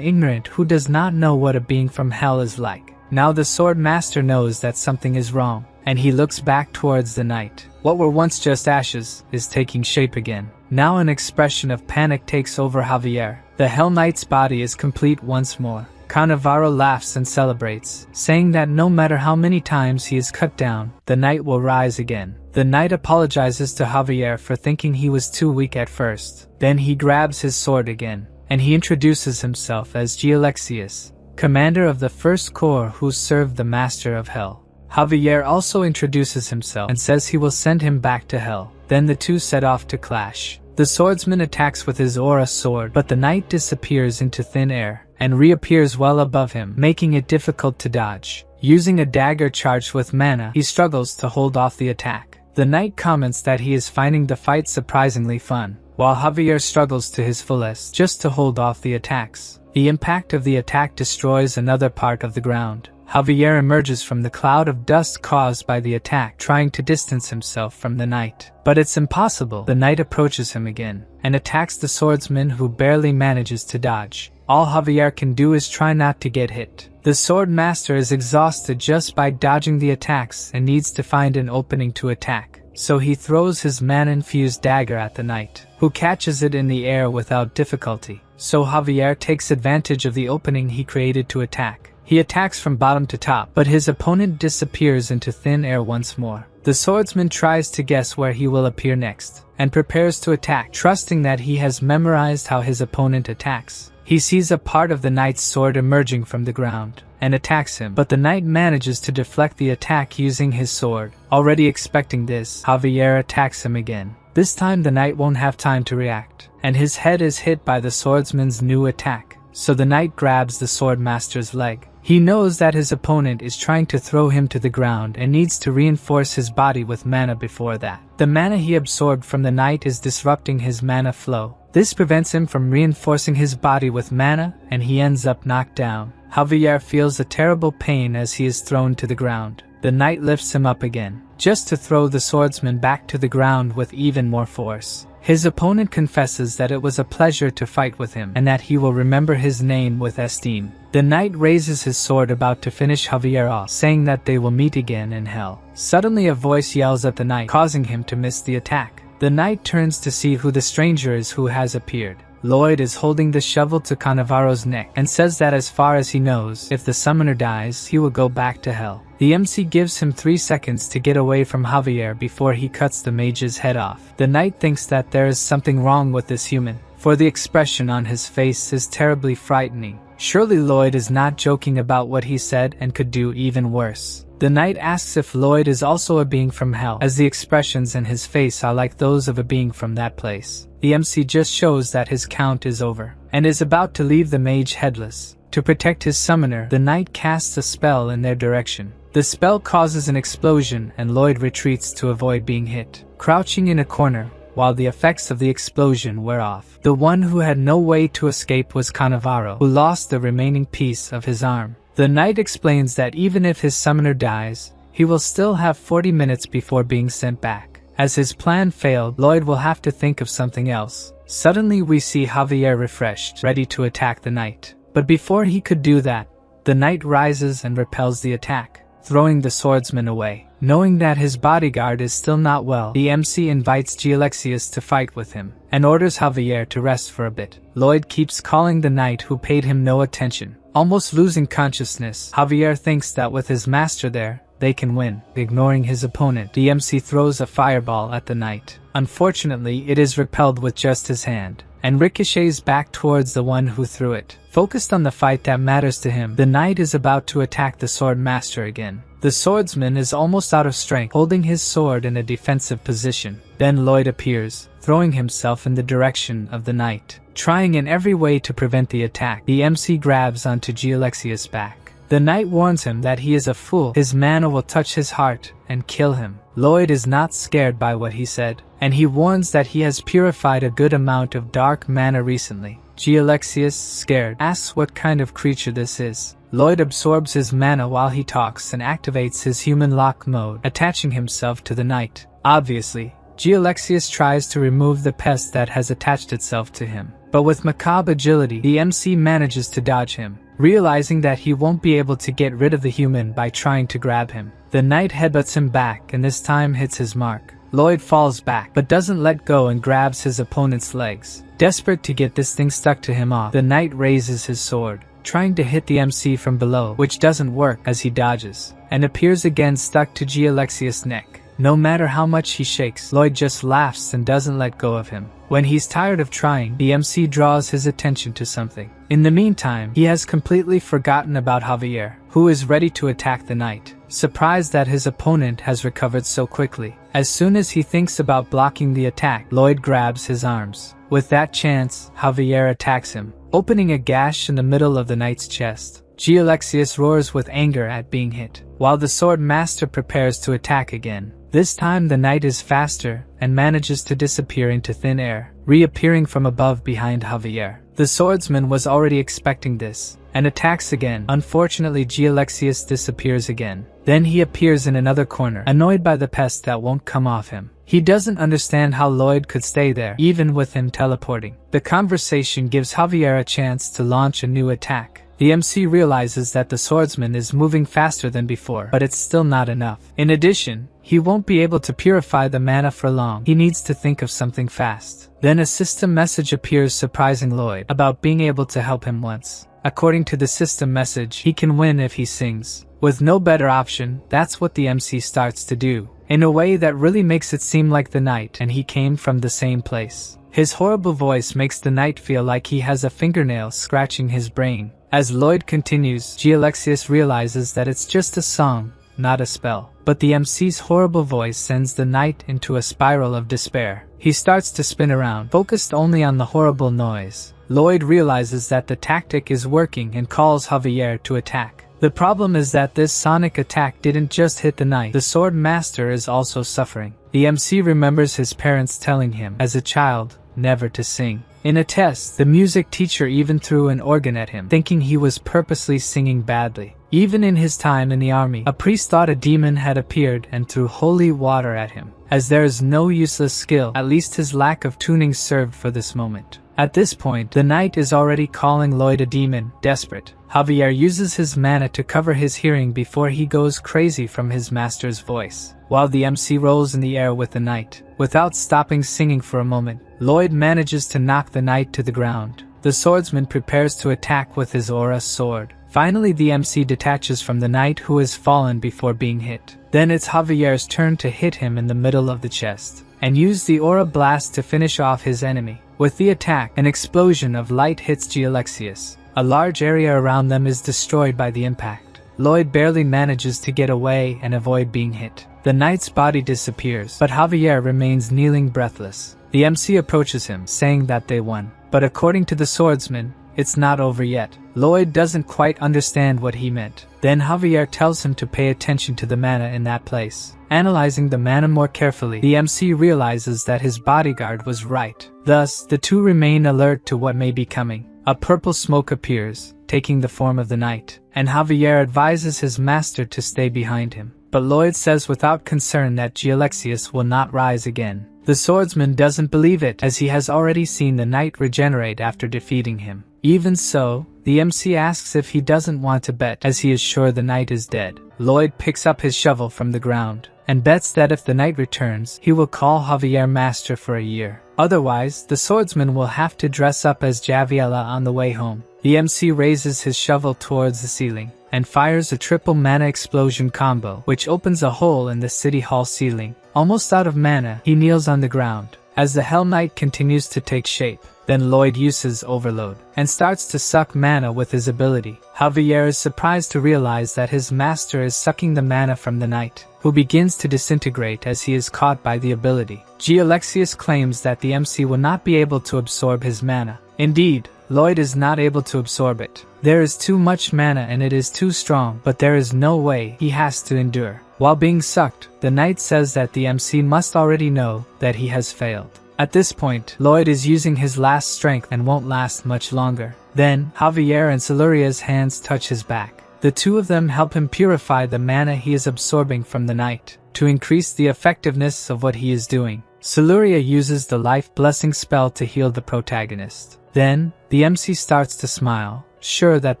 ignorant who does not know what a being from hell is like. Now the sword master knows that something is wrong, and he looks back towards the knight. What were once just ashes is taking shape again. Now an expression of panic takes over Javier. The Hell Knight's body is complete once more. Cannavaro laughs and celebrates, saying that no matter how many times he is cut down, the knight will rise again. The knight apologizes to Javier for thinking he was too weak at first. Then he grabs his sword again, and he introduces himself as Gialexius, commander of the First Corps who served the Master of Hell. Javier also introduces himself and says he will send him back to hell. Then the two set off to clash. The swordsman attacks with his aura sword, but the knight disappears into thin air and reappears well above him, making it difficult to dodge. Using a dagger charged with mana, he struggles to hold off the attack. The knight comments that he is finding the fight surprisingly fun, while Javier struggles to his fullest just to hold off the attacks. The impact of the attack destroys another part of the ground. Javier emerges from the cloud of dust caused by the attack, trying to distance himself from the knight. But it's impossible. The knight approaches him again and attacks the swordsman, who barely manages to dodge. All Javier can do is try not to get hit. The sword master is exhausted just by dodging the attacks and needs to find an opening to attack. So he throws his mana-infused dagger at the knight, who catches it in the air without difficulty. So Javier takes advantage of the opening he created to attack. He attacks from bottom to top, but his opponent disappears into thin air once more. The swordsman tries to guess where he will appear next, and prepares to attack, trusting that he has memorized how his opponent attacks. He sees a part of the knight's sword emerging from the ground, and attacks him, but the knight manages to deflect the attack using his sword. Already expecting this, Javier attacks him again. This time the knight won't have time to react, and his head is hit by the swordsman's new attack. So the knight grabs the sword master's leg. He knows that his opponent is trying to throw him to the ground and needs to reinforce his body with mana before that. The mana he absorbed from the knight is disrupting his mana flow. This prevents him from reinforcing his body with mana, and he ends up knocked down. Javier feels a terrible pain as he is thrown to the ground. The knight lifts him up again, just to throw the swordsman back to the ground with even more force. His opponent confesses that it was a pleasure to fight with him, and that he will remember his name with esteem. The knight raises his sword about to finish Javier off, saying that they will meet again in hell. Suddenly a voice yells at the knight, causing him to miss the attack. The knight turns to see who the stranger is who has appeared. Lloyd is holding the shovel to Cannavaro's neck and says that as far as he knows, if the summoner dies, he will go back to hell. The MC gives him 3 seconds to get away from Javier before he cuts the mage's head off. The knight thinks that there is something wrong with this human, for the expression on his face is terribly frightening. Surely Lloyd is not joking about what he said and could do even worse. The knight asks if Lloyd is also a being from hell, as the expressions in his face are like those of a being from that place. The MC just shows that his count is over, and is about to leave the mage headless. To protect his summoner, the knight casts a spell in their direction. The spell causes an explosion, and Lloyd retreats to avoid being hit, crouching in a corner while the effects of the explosion wear off. The one who had no way to escape was Cannavaro, who lost the remaining piece of his arm. The knight explains that even if his summoner dies, he will still have 40 minutes before being sent back. As his plan failed, Lloyd will have to think of something else. Suddenly we see Javier refreshed, ready to attack the knight. But before he could do that, the knight rises and repels the attack, throwing the swordsman away. Knowing that his bodyguard is still not well, the MC invites Gialexius to fight with him, and orders Javier to rest for a bit. Lloyd keeps calling the knight who paid him no attention. Almost losing consciousness, Javier thinks that with his master there, they can win. Ignoring his opponent, the MC throws a fireball at the knight. Unfortunately, it is repelled with just his hand, and ricochets back towards the one who threw it. Focused on the fight that matters to him, the knight is about to attack the sword master again. The swordsman is almost out of strength, holding his sword in a defensive position. Then Lloyd appears, throwing himself in the direction of the knight, trying in every way to prevent the attack. The MC grabs onto Gialexius' back. The knight warns him that he is a fool, his mana will touch his heart and kill him. Lloyd is not scared by what he said, and he warns that he has purified a good amount of dark mana recently. Gialexius, scared, asks what kind of creature this is. Lloyd absorbs his mana while he talks and activates his human lock mode, attaching himself to the knight. Obviously, Gialexius tries to remove the pest that has attached itself to him, but with macabre agility, the MC manages to dodge him. Realizing that he won't be able to get rid of the human by trying to grab him, the knight headbutts him back and this time hits his mark. Lloyd falls back, but doesn't let go and grabs his opponent's legs. Desperate to get this thing stuck to him off, the knight raises his sword, trying to hit the MC from below, which doesn't work as he dodges, and appears again stuck to Gialexius' neck. No matter how much he shakes, Lloyd just laughs and doesn't let go of him. When he's tired of trying, the MC draws his attention to something. In the meantime, he has completely forgotten about Javier, who is ready to attack the knight, surprised that his opponent has recovered so quickly. As soon as he thinks about blocking the attack, Lloyd grabs his arms. With that chance, Javier attacks him, opening a gash in the middle of the knight's chest. Gialexius roars with anger at being hit, while the sword master prepares to attack again. This time the knight is faster and manages to disappear into thin air, reappearing from above behind Javier. The swordsman was already expecting this, and attacks again. Unfortunately, Gialexius disappears again. Then he appears in another corner, annoyed by the pest that won't come off him. He doesn't understand how Lloyd could stay there, even with him teleporting. The conversation gives Javier a chance to launch a new attack. The MC realizes that the swordsman is moving faster than before, but it's still not enough. In addition, he won't be able to purify the mana for long. He needs to think of something fast. Then a system message appears surprising Lloyd about being able to help him once. According to the system message, he can win if he sings. With no better option, that's what the MC starts to do, in a way that really makes it seem like the knight and he came from the same place. His horrible voice makes the knight feel like he has a fingernail scratching his brain. As Lloyd continues, Gialexius realizes that it's just a song, not a spell. But the MC's horrible voice sends the knight into a spiral of despair. He starts to spin around, focused only on the horrible noise. Lloyd realizes that the tactic is working and calls Javier to attack. The problem is that this sonic attack didn't just hit the knight, the sword master is also suffering. The MC remembers his parents telling him, as a child, never to sing. In a test, the music teacher even threw an organ at him, thinking he was purposely singing badly. Even in his time in the army, a priest thought a demon had appeared and threw holy water at him. As there is no useless skill, at least his lack of tuning served for this moment. At this point, the knight is already calling Lloyd a demon, desperate. Javier uses his mana to cover his hearing before he goes crazy from his master's voice, while the MC rolls in the air with the knight. Without stopping singing for a moment, Lloyd manages to knock the knight to the ground. The swordsman prepares to attack with his aura sword. Finally, the MC detaches from the knight who has fallen before being hit. Then it's Javier's turn to hit him in the middle of the chest, and use the aura blast to finish off his enemy. With the attack, an explosion of light hits Gialexius. A large area around them is destroyed by the impact. Lloyd barely manages to get away and avoid being hit. The knight's body disappears, but Javier remains kneeling breathless. The MC approaches him, saying that they won. But according to the swordsman, it's not over yet. Lloyd doesn't quite understand what he meant. Then Javier tells him to pay attention to the mana in that place. Analyzing the mana more carefully, the MC realizes that his bodyguard was right. Thus, the two remain alert to what may be coming. A purple smoke appears, taking the form of the knight, and Javier advises his master to stay behind him. But Lloyd says without concern that Gialexius will not rise again. The swordsman doesn't believe it, as he has already seen the knight regenerate after defeating him. Even so, the MC asks if he doesn't want to bet, as he is sure the knight is dead. Lloyd picks up his shovel from the ground, and bets that if the knight returns, he will call Javier master for a year. Otherwise, the swordsman will have to dress up as Javiella on the way home. The MC raises his shovel towards the ceiling, and fires a triple mana explosion combo, which opens a hole in the city hall ceiling. Almost out of mana, he kneels on the ground, as the Hell Knight continues to take shape. Then Lloyd uses Overload, and starts to suck mana with his ability. Javier is surprised to realize that his master is sucking the mana from the knight, who begins to disintegrate as he is caught by the ability. Gialexius claims that the MC will not be able to absorb his mana. Indeed, Lloyd is not able to absorb it. There is too much mana and it is too strong, but there is no way, he has to endure. While being sucked, the knight says that the MC must already know that he has failed. At this point, Lloyd is using his last strength and won't last much longer. Then, Javier and Siluria's hands touch his back. The two of them help him purify the mana he is absorbing from the knight, to increase the effectiveness of what he is doing. Siluria uses the Life Blessing spell to heal the protagonist. Then, the MC starts to smile, sure that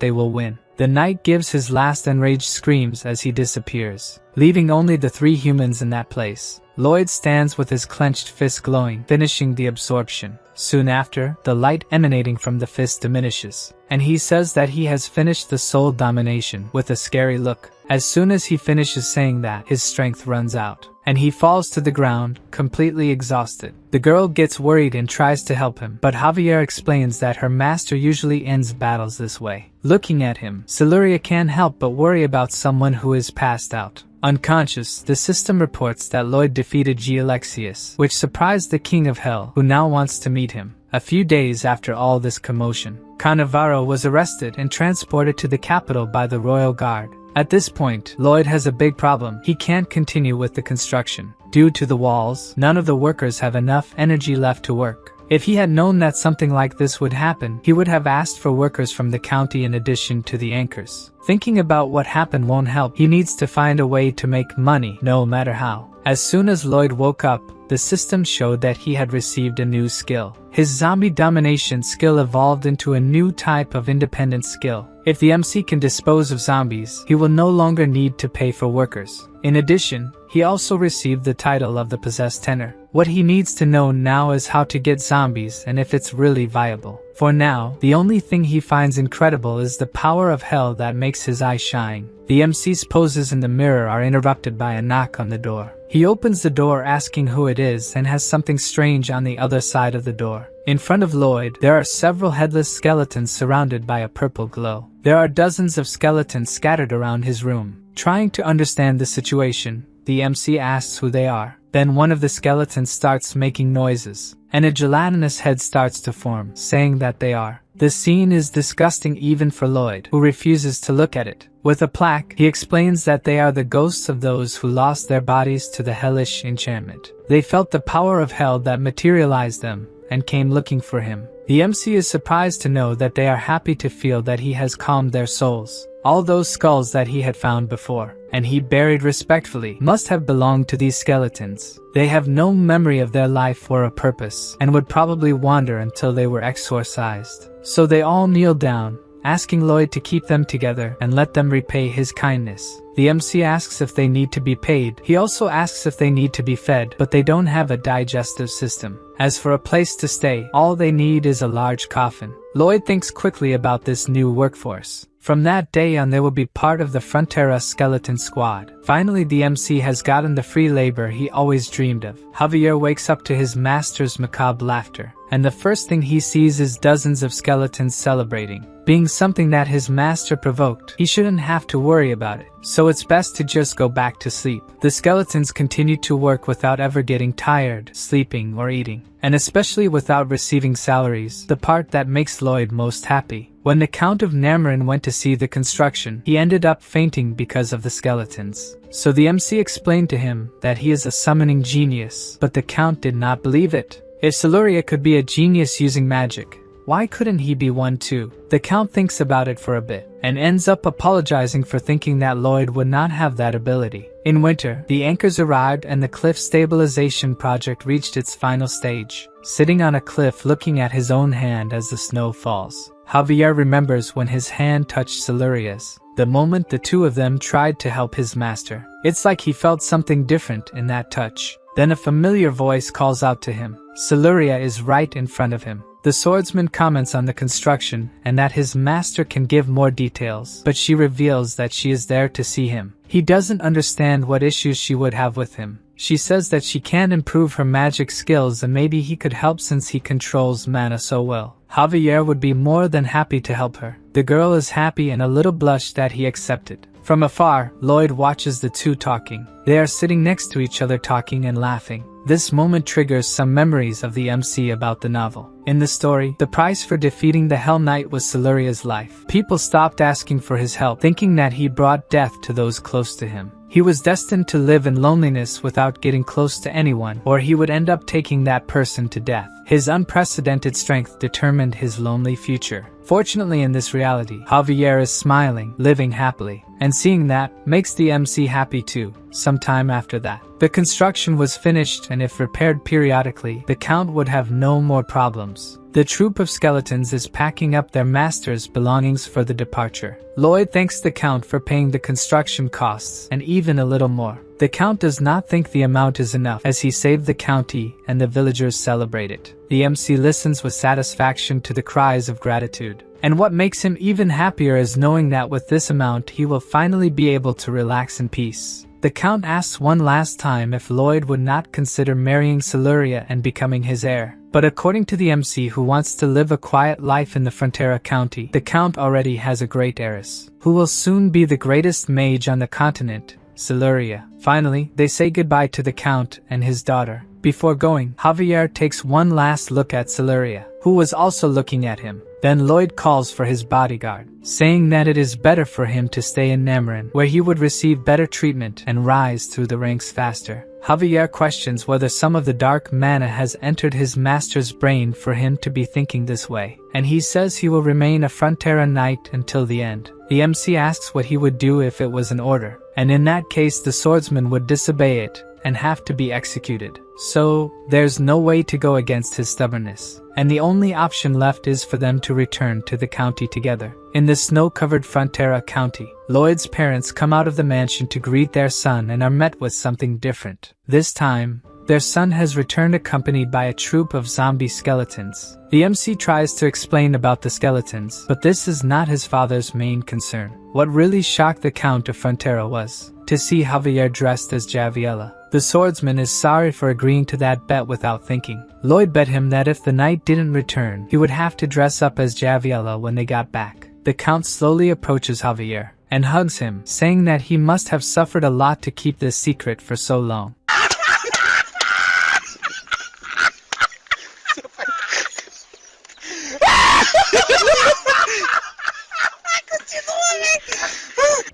they will win. The knight gives his last enraged screams as he disappears, leaving only the three humans in that place. Lloyd stands with his clenched fist glowing, finishing the absorption. Soon after, the light emanating from the fist diminishes, and he says that he has finished the soul domination with a scary look. As soon as he finishes saying that, his strength runs out, and he falls to the ground, completely exhausted. The girl gets worried and tries to help him, but Javier explains that her master usually ends battles this way. Looking at him, Siluria can't help but worry about someone who is passed out. Unconscious, the system reports that Lloyd defeated Gialexius, which surprised the King of Hell, who now wants to meet him. A few days after all this commotion, Cannavaro was arrested and transported to the capital by the Royal Guard. At this point, Lloyd has a big problem. He can't continue with the construction. Due to the walls, none of the workers have enough energy left to work. If he had known that something like this would happen, he would have asked for workers from the county in addition to the anchors. Thinking about what happened won't help. He needs to find a way to make money, no matter how. As soon as Lloyd woke up, the system showed that he had received a new skill. His zombie domination skill evolved into a new type of independent skill. If the MC can dispose of zombies, he will no longer need to pay for workers. In addition, he also received the title of the Possessed Tenor. What he needs to know now is how to get zombies and if it's really viable. For now, the only thing he finds incredible is the power of hell that makes his eyes shine. The MC's poses in the mirror are interrupted by a knock on the door. He opens the door asking who it is and has something strange on the other side of the door. In front of Lloyd, there are several headless skeletons surrounded by a purple glow. There are dozens of skeletons scattered around his room. Trying to understand the situation, the MC asks who they are. Then one of the skeletons starts making noises, and a gelatinous head starts to form, saying that they are. The scene is disgusting even for Lloyd, who refuses to look at it. With a plaque, he explains that they are the ghosts of those who lost their bodies to the hellish enchantment. They felt the power of hell that materialized them, and came looking for him. The MC is surprised to know that they are happy to feel that he has calmed their souls. All those skulls that he had found before, and he buried respectfully, must have belonged to these skeletons. They have no memory of their life or a purpose, and would probably wander until they were exorcised. So they all kneel down, asking Lloyd to keep them together and let them repay his kindness. The MC asks if they need to be paid. He also asks if they need to be fed, but they don't have a digestive system. As for a place to stay, all they need is a large coffin. Lloyd thinks quickly about this new workforce. From that day on, they will be part of the Frontera skeleton squad. Finally, the MC has gotten the free labor he always dreamed of. Javier wakes up to his master's macabre laughter, and the first thing he sees is dozens of skeletons celebrating. Being something that his master provoked, he shouldn't have to worry about it, so it's best to just go back to sleep. The skeletons continue to work without ever getting tired, sleeping, or eating, and especially without receiving salaries, the part that makes Lloyd most happy. When the Count of Namarin went to see the construction, he ended up fainting because of the skeletons. So the MC explained to him that he is a summoning genius, but the Count did not believe it. If Siluria could be a genius using magic, Why couldn't he be one too? The Count thinks about it for a bit, and ends up apologizing for thinking that Lloyd would not have that ability. In winter, the anchors arrived and the cliff stabilization project reached its final stage. Sitting on a cliff looking at his own hand as the snow falls, Javier remembers when his hand touched Siluria's, the moment the two of them tried to help his master. It's like he felt something different in that touch. Then a familiar voice calls out to him. Siluria is right in front of him. The swordsman comments on the construction and that his master can give more details, but she reveals that she is there to see him. He doesn't understand what issues she would have with him. She says that she can improve her magic skills and maybe he could help since he controls mana so well. Javier would be more than happy to help her. The girl is happy and a little blushed that he accepted. From afar, Lloyd watches the two talking. They are sitting next to each other talking and laughing. This moment triggers some memories of the MC about the novel. In the story, the price for defeating the Hell Knight was Siluria's life. People stopped asking for his help, thinking that he brought death to those close to him. He was destined to live in loneliness without getting close to anyone, or he would end up taking that person to death. His unprecedented strength determined his lonely future. Fortunately, in this reality, Javier is smiling, living happily, and seeing that makes the MC happy too. Sometime after that, the construction was finished, and if repaired periodically, the Count would have no more problems. The troop of skeletons is packing up their master's belongings for the departure. Lloyd thanks the Count for paying the construction costs, and even a little more. The Count does not think the amount is enough, as he saved the county and the villagers celebrate it. The MC listens with satisfaction to the cries of gratitude. And what makes him even happier is knowing that with this amount he will finally be able to relax in peace. The Count asks one last time if Lloyd would not consider marrying Siluria and becoming his heir. But according to the MC, who wants to live a quiet life in the Frontera County, the Count already has a great heiress, who will soon be the greatest mage on the continent, Siluria. Finally, they say goodbye to the Count and his daughter. Before going, Javier takes one last look at Siluria, who was also looking at him. Then Lloyd calls for his bodyguard, saying that it is better for him to stay in Namran, where he would receive better treatment and rise through the ranks faster. Javier questions whether some of the dark mana has entered his master's brain for him to be thinking this way, and he says he will remain a Frontera knight until the end. The MC asks what he would do if it was an order, and in that case the swordsman would disobey it and have to be executed. So, there's no way to go against his stubbornness, and the only option left is for them to return to the county together. In the snow-covered Frontera County, Lloyd's parents come out of the mansion to greet their son and are met with something different. This time, their son has returned accompanied by a troop of zombie skeletons. The MC tries to explain about the skeletons, but this is not his father's main concern. What really shocked the Count of Frontera was to see Javier dressed as Javiella. The swordsman is sorry for agreeing to that bet without thinking. Lloyd bet him that if the knight didn't return, he would have to dress up as Javiella when they got back. The Count slowly approaches Javier and hugs him, saying that he must have suffered a lot to keep this secret for so long.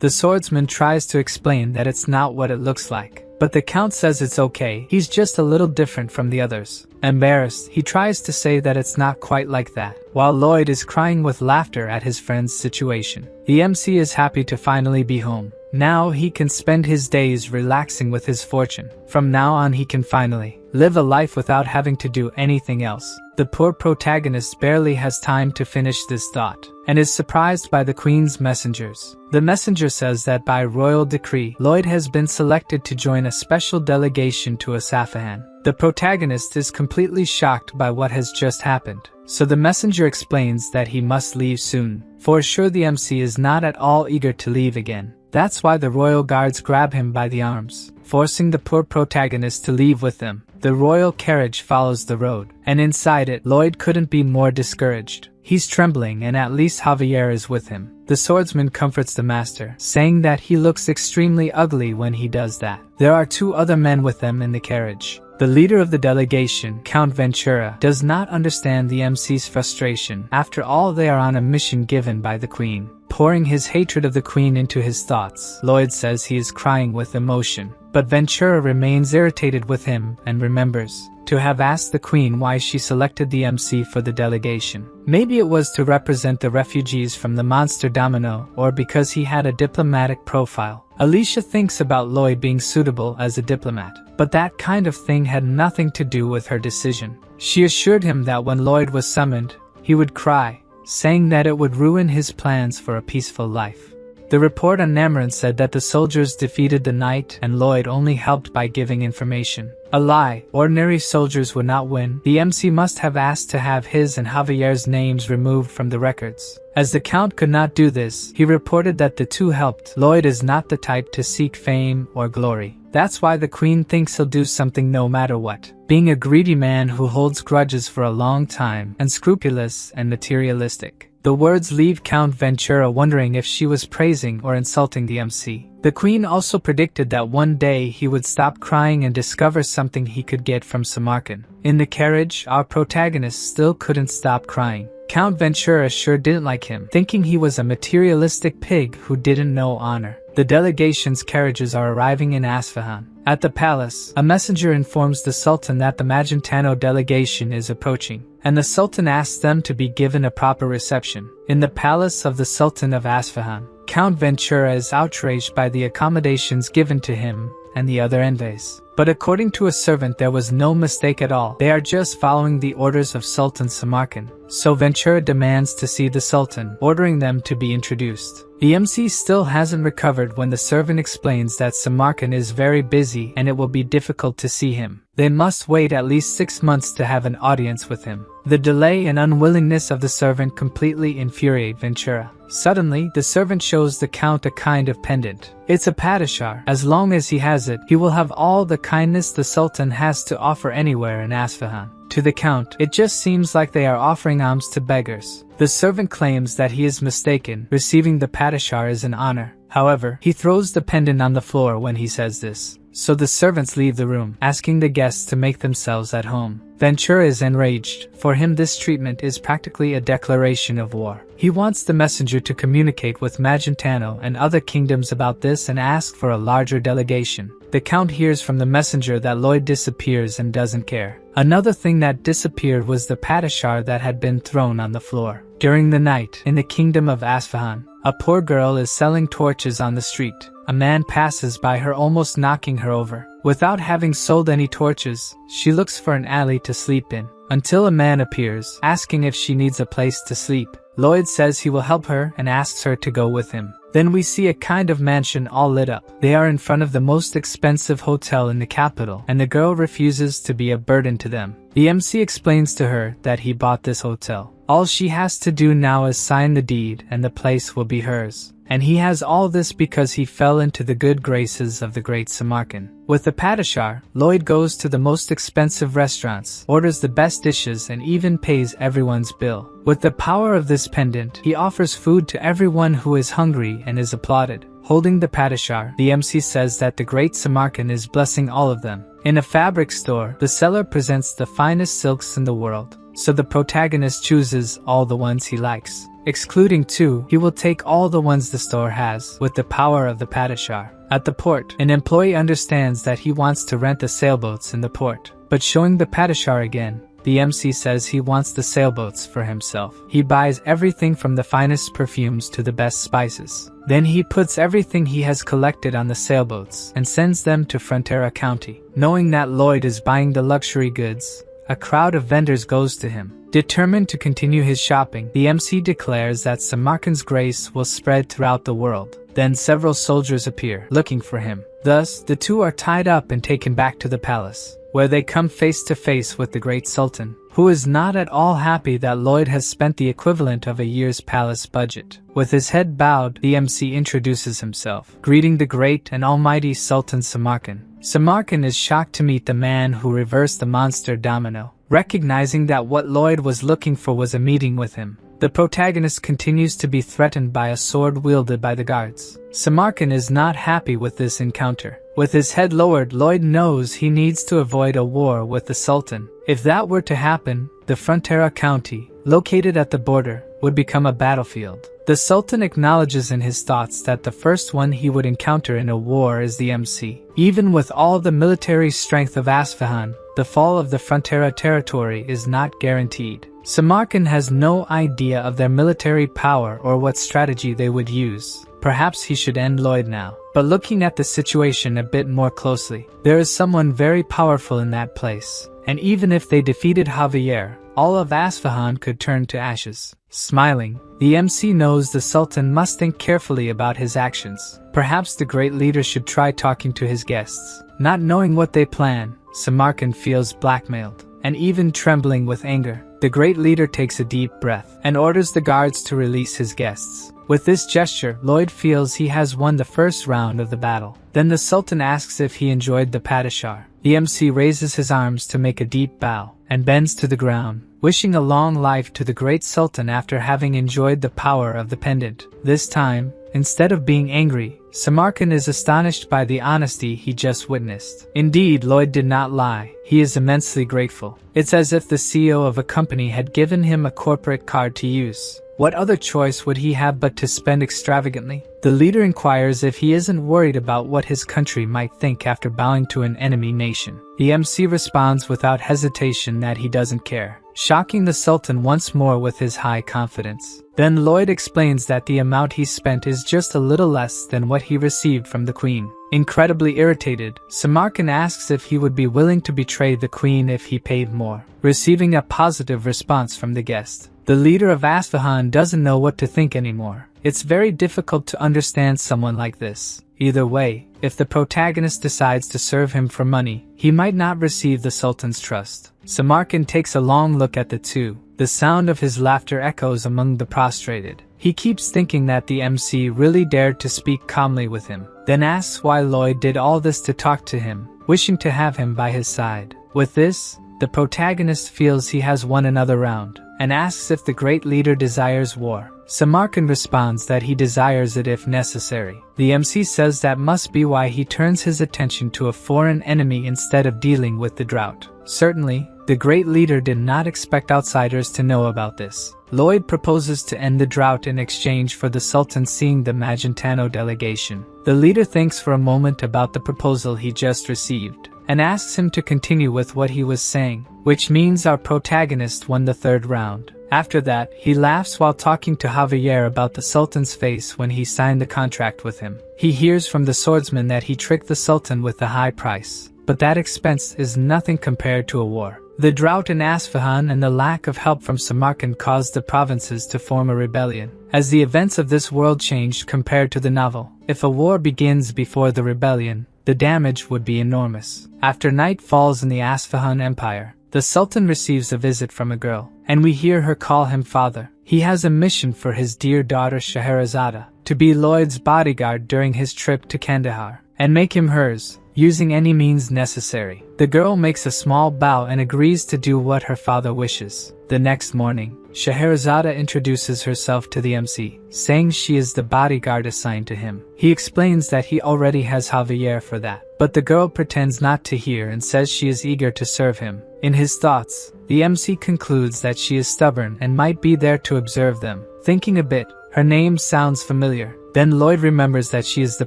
The swordsman tries to explain that it's not what it looks like, but the Count says it's okay, he's just a little different from the others. Embarrassed, he tries to say that it's not quite like that, while Lloyd is crying with laughter at his friend's situation. The MC is happy to finally be home. Now he can spend his days relaxing with his fortune. From now on he can finally live a life without having to do anything else. The poor protagonist barely has time to finish this thought, and is surprised by the Queen's messengers. The messenger says that by royal decree, Lloyd has been selected to join a special delegation to Asafahan. The protagonist is completely shocked by what has just happened, so the messenger explains that he must leave soon. For sure the MC is not at all eager to leave again. That's why the royal guards grab him by the arms, forcing the poor protagonist to leave with them. The royal carriage follows the road, and inside it, Lloyd couldn't be more discouraged. He's trembling, and at least Javier is with him. The swordsman comforts the master, saying that he looks extremely ugly when he does that. There are two other men with them in the carriage. The leader of the delegation, Count Ventura, does not understand the MC's frustration. After all, they are on a mission given by the Queen. pouring his hatred of the queen into his thoughts. Lloyd says he is crying with emotion, but Ventura remains irritated with him and remembers to have asked the queen why she selected the MC for the delegation. Maybe it was to represent the refugees from the monster domino, or because he had a diplomatic profile. Alicia thinks about Lloyd being suitable as a diplomat, but that kind of thing had nothing to do with her decision. She assured him that when Lloyd was summoned, he would cry, saying that it would ruin his plans for a peaceful life. The report on Namarin said that the soldiers defeated the knight and Lloyd only helped by giving information. A lie. Ordinary soldiers would not win. The MC must have asked to have his and Javier's names removed from the records. As the Count could not do this, he reported that the two helped. Lloyd is not the type to seek fame or glory. That's why the queen thinks he'll do something no matter what. Being a greedy man who holds grudges for a long time, unscrupulous and materialistic. The words leave Count Ventura wondering if she was praising or insulting the MC. The queen also predicted that one day he would stop crying and discover something he could get from Samarkand. In the carriage, our protagonist still couldn't stop crying. Count Ventura sure didn't like him, thinking he was a materialistic pig who didn't know honor. The delegation's carriages are arriving in Asfahan. At the palace, a messenger informs the Sultan that the Magentano delegation is approaching, and the Sultan asks them to be given a proper reception. In the palace of the Sultan of Asfahan, Count Ventura is outraged by the accommodations given to him and the other envoys. But according to a servant, there was no mistake at all. They are just following the orders of Sultan Samarkand. So Ventura demands to see the Sultan, ordering them to be introduced. The MC still hasn't recovered when the servant explains that Samarkand is very busy and it will be difficult to see him. They must wait at least 6 months to have an audience with him. The delay and unwillingness of the servant completely infuriate Ventura. Suddenly, the servant shows the Count a kind of pendant. It's a padishar. As long as he has it, he will have all the kindness the Sultan has to offer anywhere in Asfahan. To the Count, it just seems like they are offering alms to beggars. The servant claims that he is mistaken. Receiving the padishar is an honor. However, he throws the pendant on the floor when he says this. So the servants leave the room, asking the guests to make themselves at home. Ventura is enraged. For him, this treatment is practically a declaration of war. He wants the messenger to communicate with Magentano and other kingdoms about this and ask for a larger delegation. The Count hears from the messenger that Lloyd disappears and doesn't care. Another thing that disappeared was the padishar that had been thrown on the floor. During the night, in the kingdom of Asfahan, a poor girl is selling torches on the street. A man passes by her, almost knocking her over. Without having sold any torches, she looks for an alley to sleep in, until a man appears, asking if she needs a place to sleep. Lloyd says he will help her and asks her to go with him. Then we see a kind of mansion all lit up. They are in front of the most expensive hotel in the capital, and the girl refuses to be a burden to them. The MC explains to her that he bought this hotel. All she has to do now is sign the deed and the place will be hers. And he has all this because he fell into the good graces of the great Samarkand. With the padishar, Lloyd goes to the most expensive restaurants, orders the best dishes, and even pays everyone's bill. With the power of this pendant, he offers food to everyone who is hungry and is applauded. Holding the padishar, the MC says that the great Samarkand is blessing all of them. In a fabric store, the seller presents the finest silks in the world, so the protagonist chooses all the ones he likes. Excluding 2, he will take all the ones the store has, with the power of the padishar. At the port, an employee understands that he wants to rent the sailboats in the port, but showing the padishar again, the MC says he wants the sailboats for himself. He buys everything from the finest perfumes to the best spices. Then he puts everything he has collected on the sailboats and sends them to Frontera County. Knowing that Lloyd is buying the luxury goods, a crowd of vendors goes to him. Determined to continue his shopping, the MC declares that Samarkand's grace will spread throughout the world. Then several soldiers appear, looking for him. Thus, the two are tied up and taken back to the palace, where they come face to face with the great Sultan, who is not at all happy that Lloyd has spent the equivalent of a year's palace budget. With his head bowed, the MC introduces himself, greeting the great and almighty Sultan Samarkand. Samarkand is shocked to meet the man who reversed the monster domino. Recognizing that what Lloyd was looking for was a meeting with him, the protagonist continues to be threatened by a sword wielded by the guards. Samarkand is not happy with this encounter. With his head lowered, Lloyd knows he needs to avoid a war with the Sultan. If that were to happen, the Frontera County, located at the border, would become a battlefield. The Sultan acknowledges in his thoughts that the first one he would encounter in a war is the MC. Even with all the military strength of Isfahan, the fall of the Frontera territory is not guaranteed. Samarkand has no idea of their military power or what strategy they would use. Perhaps he should end Lloyd now. But looking at the situation a bit more closely, there is someone very powerful in that place. And even if they defeated Javier, all of Isfahan could turn to ashes. Smiling, the MC knows the Sultan must think carefully about his actions. Perhaps the great leader should try talking to his guests. Not knowing what they plan, Samarkand feels blackmailed, and even trembling with anger. The great leader takes a deep breath and orders the guards to release his guests. With this gesture, Lloyd feels he has won the first round of the battle. Then the Sultan asks if he enjoyed the Padishar. The MC raises his arms to make a deep bow and bends to the ground, wishing a long life to the great Sultan after having enjoyed the power of the pendant. This time, instead of being angry, Samarkand is astonished by the honesty he just witnessed. Indeed, Lloyd did not lie. He is immensely grateful. It's as if the CEO of a company had given him a corporate card to use. What other choice would he have but to spend extravagantly? The leader inquires if he isn't worried about what his country might think after bowing to an enemy nation. The MC responds without hesitation that he doesn't care, shocking the Sultan once more with his high confidence. Then Lloyd explains that the amount he spent is just a little less than what he received from the Queen. Incredibly irritated, Samarkand asks if he would be willing to betray the Queen if he paid more, receiving a positive response from the guest. The leader of Isfahan doesn't know what to think anymore. It's very difficult to understand someone like this. Either way, if the protagonist decides to serve him for money, he might not receive the Sultan's trust. Samarkand takes a long look at the two. The sound of his laughter echoes among the prostrated. He keeps thinking that the MC really dared to speak calmly with him, then asks why Lloyd did all this to talk to him, wishing to have him by his side. With this, the protagonist feels he has won another round, and asks if the great leader desires war. Samarkand responds that he desires it if necessary. The MC says that must be why he turns his attention to a foreign enemy instead of dealing with the drought. Certainly, the great leader did not expect outsiders to know about this. Lloyd proposes to end the drought in exchange for the Sultan seeing the Magentano delegation. The leader thinks for a moment about the proposal he just received, and asks him to continue with what he was saying, which means our protagonist won the third round. After that, he laughs while talking to Javier about the Sultan's face when he signed the contract with him. He hears from the swordsman that he tricked the Sultan with the high price, but that expense is nothing compared to a war. The drought in Isfahan and the lack of help from Samarkand caused the provinces to form a rebellion. As the events of this world changed compared to the novel, if a war begins before the rebellion, the damage would be enormous. After night falls in the Isfahan Empire, the Sultan receives a visit from a girl, and we hear her call him father. He has a mission for his dear daughter Scheherazade, to be Lloyd's bodyguard during his trip to Kandahar, and make him hers, using any means necessary. The girl makes a small bow and agrees to do what her father wishes. The next morning, Scheherazade introduces herself to the MC, saying she is the bodyguard assigned to him. He explains that he already has Javier for that, but the girl pretends not to hear and says she is eager to serve him. In his thoughts, the MC concludes that she is stubborn and might be there to observe them. Thinking a bit, her name sounds familiar. Then Lloyd remembers that she is the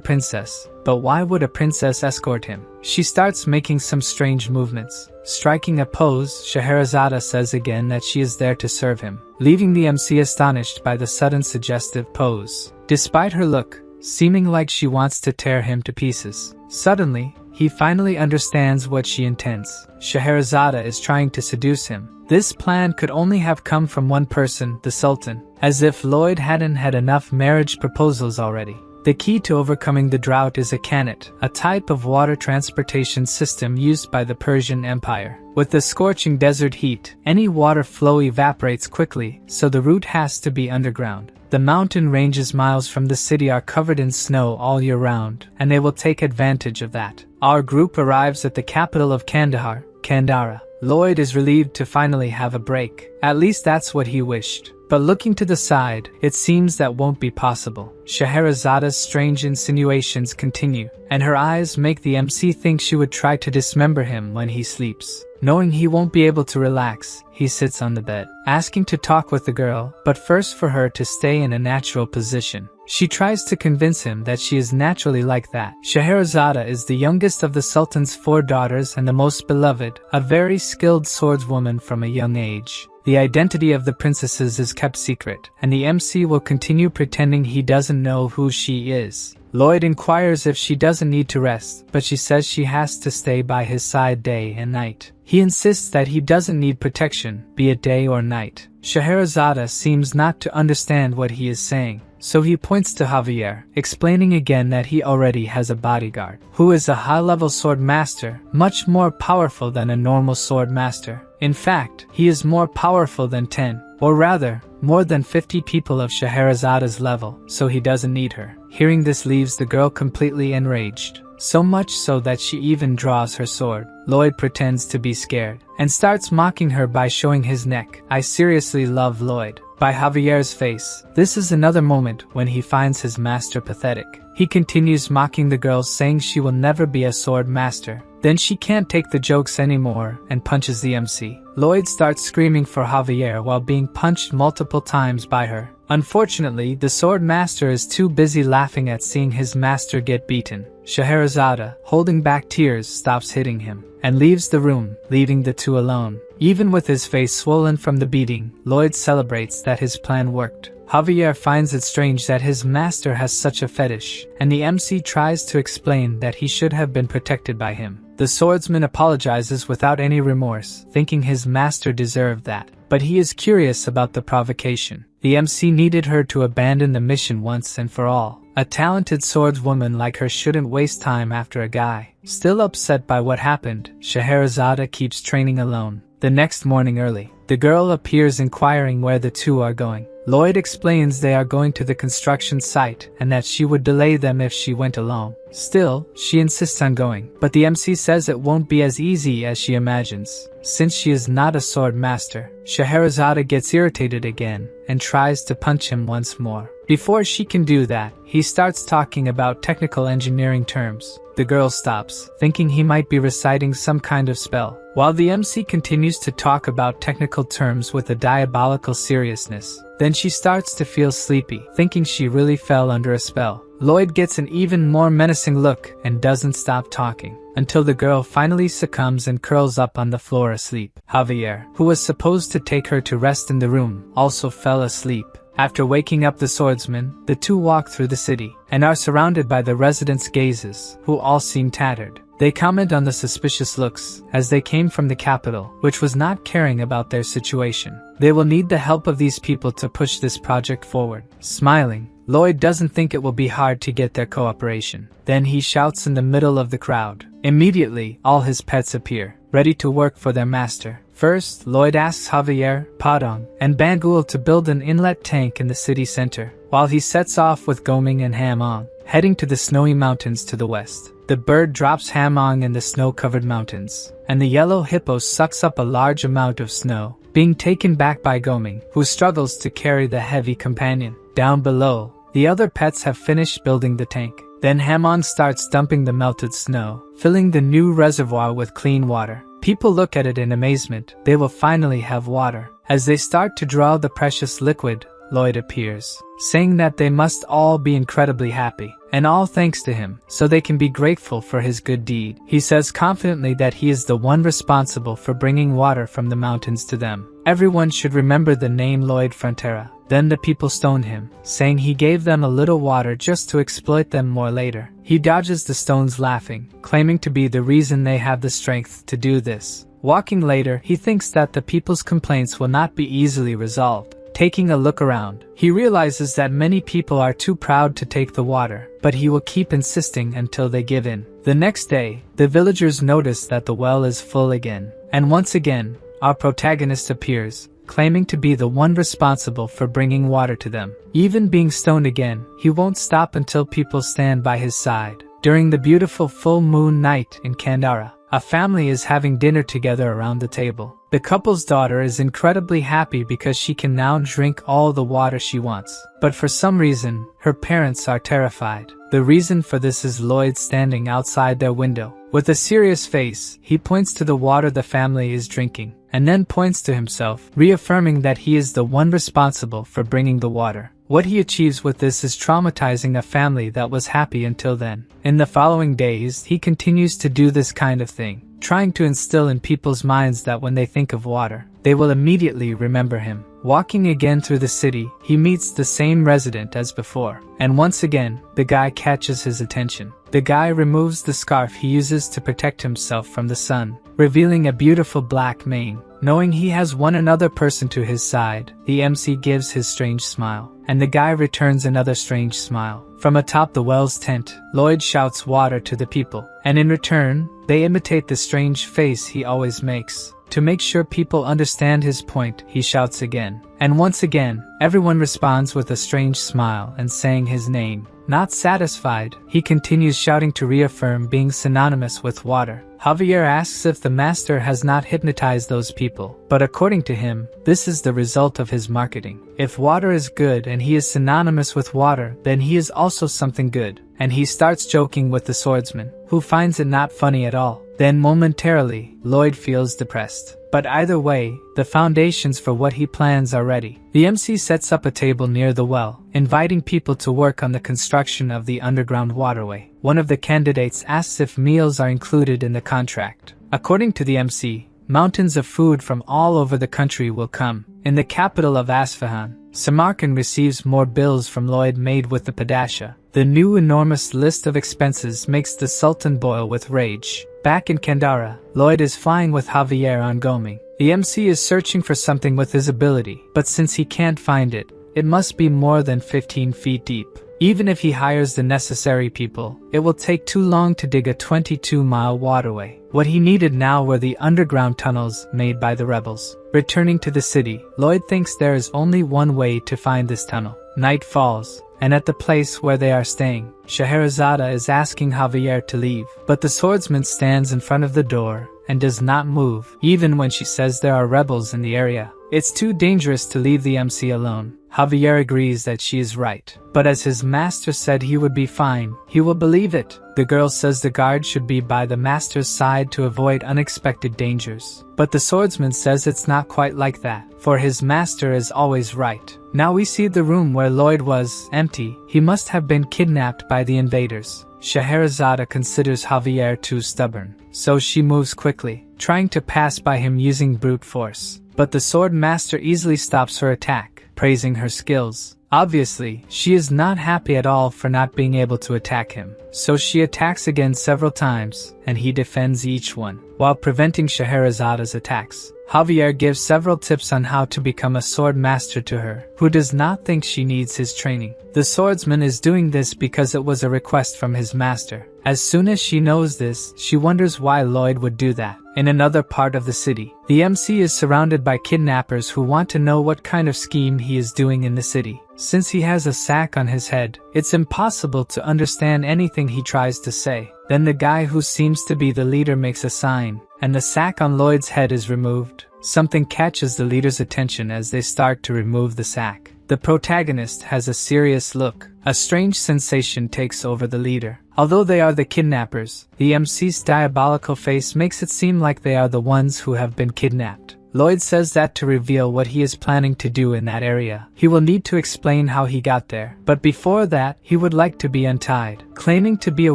princess. But why would a princess escort him? She starts making some strange movements. Striking a pose, Scheherazade says again that she is there to serve him, leaving the MC astonished by the sudden suggestive pose. Despite her look, seeming like she wants to tear him to pieces. Suddenly, he finally understands what she intends. Scheherazade is trying to seduce him. This plan could only have come from one person, the Sultan, as if Lloyd hadn't had enough marriage proposals already. The key to overcoming the drought is a kanat, a type of water transportation system used by the Persian Empire. With the scorching desert heat, any water flow evaporates quickly, so the route has to be underground. The mountain ranges miles from the city are covered in snow all year round, and they will take advantage of that. Our group arrives at the capital of Kandahar, Kandara. Lloyd is relieved to finally have a break. At least that's what he wished. but looking to the side, it seems that won't be possible. Scheherazada's strange insinuations continue, and her eyes make the MC think she would try to dismember him when he sleeps. Knowing he won't be able to relax, he sits on the bed, asking to talk with the girl, but first for her to stay in a natural position. She tries to convince him that she is naturally like that. Scheherazada is the youngest of the Sultan's 4 daughters and the most beloved, a very skilled swordswoman from a young age. The identity of the princesses is kept secret, and the MC will continue pretending he doesn't know who she is. Lloyd inquires if she doesn't need to rest, but she says she has to stay by his side day and night. He insists that he doesn't need protection, be it day or night. Scheherazada seems not to understand what he is saying, so he points to Javier, explaining again that he already has a bodyguard, who is a high-level sword master, much more powerful than a normal sword master. In fact, he is more powerful than 10, or rather, more than 50 people of Scheherazada's level, so he doesn't need her. Hearing this leaves the girl completely enraged, so much so that she even draws her sword. Lloyd pretends to be scared, and starts mocking her by showing his neck. I seriously love Lloyd. By Javier's face, this is another moment when he finds his master pathetic. He continues mocking the girl, saying she will never be a sword master. Then she can't take the jokes anymore and punches the MC. Lloyd starts screaming for Javier while being punched multiple times by her. Unfortunately, the sword master is too busy laughing at seeing his master get beaten. Scheherazada, holding back tears, stops hitting him and leaves the room, leaving the two alone. Even with his face swollen from the beating, Lloyd celebrates that his plan worked. Javier finds it strange that his master has such a fetish, and the MC tries to explain that he should have been protected by him. The swordsman apologizes without any remorse, thinking his master deserved that, but he is curious about the provocation. The MC needed her to abandon the mission once and for all. A talented swordswoman like her shouldn't waste time after a guy. Still upset by what happened, Scheherazada keeps training alone. The next morning early, the girl appears inquiring where the two are going. Lloyd explains they are going to the construction site and that she would delay them if she went alone. Still, she insists on going, but the MC says it won't be as easy as she imagines, since she is not a sword master. Scheherazada gets irritated again and tries to punch him once more. Before she can do that, he starts talking about technical engineering terms. The girl stops, thinking he might be reciting some kind of spell, while the MC continues to talk about technical terms with a diabolical seriousness. Then she starts to feel sleepy, thinking she really fell under a spell. Lloyd gets an even more menacing look and doesn't stop talking, until the girl finally succumbs and curls up on the floor asleep. Javier, who was supposed to take her to rest in the room, also fell asleep. After waking up the swordsman, the two walk through the city, and are surrounded by the residents' gazes, who all seem tattered. They comment on the suspicious looks, as they came from the capital, which was not caring about their situation. They will need the help of these people to push this project forward. Smiling, Lloyd doesn't think it will be hard to get their cooperation. Then he shouts in the middle of the crowd. Immediately, all his pets appear, ready to work for their master. First, Lloyd asks Javier, Padong, and Bangul to build an inlet tank in the city center, while he sets off with Goming and Hamong, heading to the snowy mountains to the west. The bird drops Hamong in the snow-covered mountains, and the yellow hippo sucks up a large amount of snow, being taken back by Goming, who struggles to carry the heavy companion. Down below, the other pets have finished building the tank. Then Hamon starts dumping the melted snow, filling the new reservoir with clean water. People look at it in amazement. They will finally have water. As they start to draw the precious liquid, Lloyd appears, saying that they must all be incredibly happy, and all thanks to him, so they can be grateful for his good deed. He says confidently that he is the one responsible for bringing water from the mountains to them. Everyone should remember the name Lloyd Frontera. Then the people stone him, saying he gave them a little water just to exploit them more later. He dodges the stones laughing, claiming to be the reason they have the strength to do this. Walking later, he thinks that the people's complaints will not be easily resolved. Taking a look around, he realizes that many people are too proud to take the water, but he will keep insisting until they give in. The next day, the villagers notice that the well is full again, and once again, our protagonist appears, claiming to be the one responsible for bringing water to them. Even being stoned again, he won't stop until people stand by his side. During the beautiful full moon night in Kandara, a family is having dinner together around the table. The couple's daughter is incredibly happy because she can now drink all the water she wants. But for some reason, her parents are terrified. The reason for this is Lloyd standing outside their window. With a serious face, he points to the water the family is drinking, and then points to himself, reaffirming that he is the one responsible for bringing the water. What he achieves with this is traumatizing a family that was happy until then. In the following days, he continues to do this kind of thing, trying to instill in people's minds that when they think of water, they will immediately remember him. Walking again through the city, he meets the same resident as before, and once again, the guy catches his attention. The guy removes the scarf he uses to protect himself from the sun, revealing a beautiful black mane. Knowing he has one another person to his side, the MC gives his strange smile, and the guy returns another strange smile. From atop the well's tent, Lloyd shouts water to the people, and in return, they imitate the strange face he always makes. To make sure people understand his point, he shouts again. And once again, everyone responds with a strange smile and saying his name. Not satisfied, he continues shouting to reaffirm being synonymous with water. Javier asks if the master has not hypnotized those people, but according to him, this is the result of his marketing. If water is good and he is synonymous with water, then he is also something good. And he starts joking with the swordsman, who finds it not funny at all. Then momentarily, Lloyd feels depressed. But either way, the foundations for what he plans are ready. The MC sets up a table near the well, inviting people to work on the construction of the underground waterway. One of the candidates asks if meals are included in the contract. According to the MC, mountains of food from all over the country will come. In the capital of Asfahan, Samarkand receives more bills from Lloyd made with the Padasha. The new enormous list of expenses makes the Sultan boil with rage. Back in Kandara, Lloyd is flying with Javier on Goming. The MC is searching for something with his ability, but since he can't find it, it must be more than 15 feet deep. Even if he hires the necessary people, it will take too long to dig a 22-mile waterway. What he needed now were the underground tunnels made by the rebels. Returning to the city, Lloyd thinks there is only one way to find this tunnel. Night falls, and at the place where they are staying, Scheherazade is asking Javier to leave, but the swordsman stands in front of the door and does not move, even when she says there are rebels in the area. It's too dangerous to leave the MC alone. Javier agrees that she is right, but as his master said he would be fine, he will believe it. The girl says the guard should be by the master's side to avoid unexpected dangers. But the swordsman says it's not quite like that, for his master is always right. Now we see the room where Lloyd was empty. He must have been kidnapped by the invaders. Scheherazade considers Javier too stubborn, so she moves quickly, trying to pass by him using brute force. But the sword master easily stops her attack, praising her skills. Obviously, she is not happy at all for not being able to attack him, so she attacks again several times, and he defends each one, while preventing Scheherazade's attacks. Javier gives several tips on how to become a sword master to her, who does not think she needs his training. The swordsman is doing this because it was a request from his master. As soon as she knows this, she wonders why Lloyd would do that. In another part of the city, the MC is surrounded by kidnappers who want to know what kind of scheme he is doing in the city. Since he has a sack on his head, it's impossible to understand anything he tries to say. Then the guy who seems to be the leader makes a sign, and the sack on Lloyd's head is removed. Something catches the leader's attention as they start to remove the sack. The protagonist has a serious look. A strange sensation takes over the leader. Although they are the kidnappers, the MC's diabolical face makes it seem like they are the ones who have been kidnapped. Lloyd says that to reveal what he is planning to do in that area, he will need to explain how he got there. But before that, he would like to be untied. Claiming to be a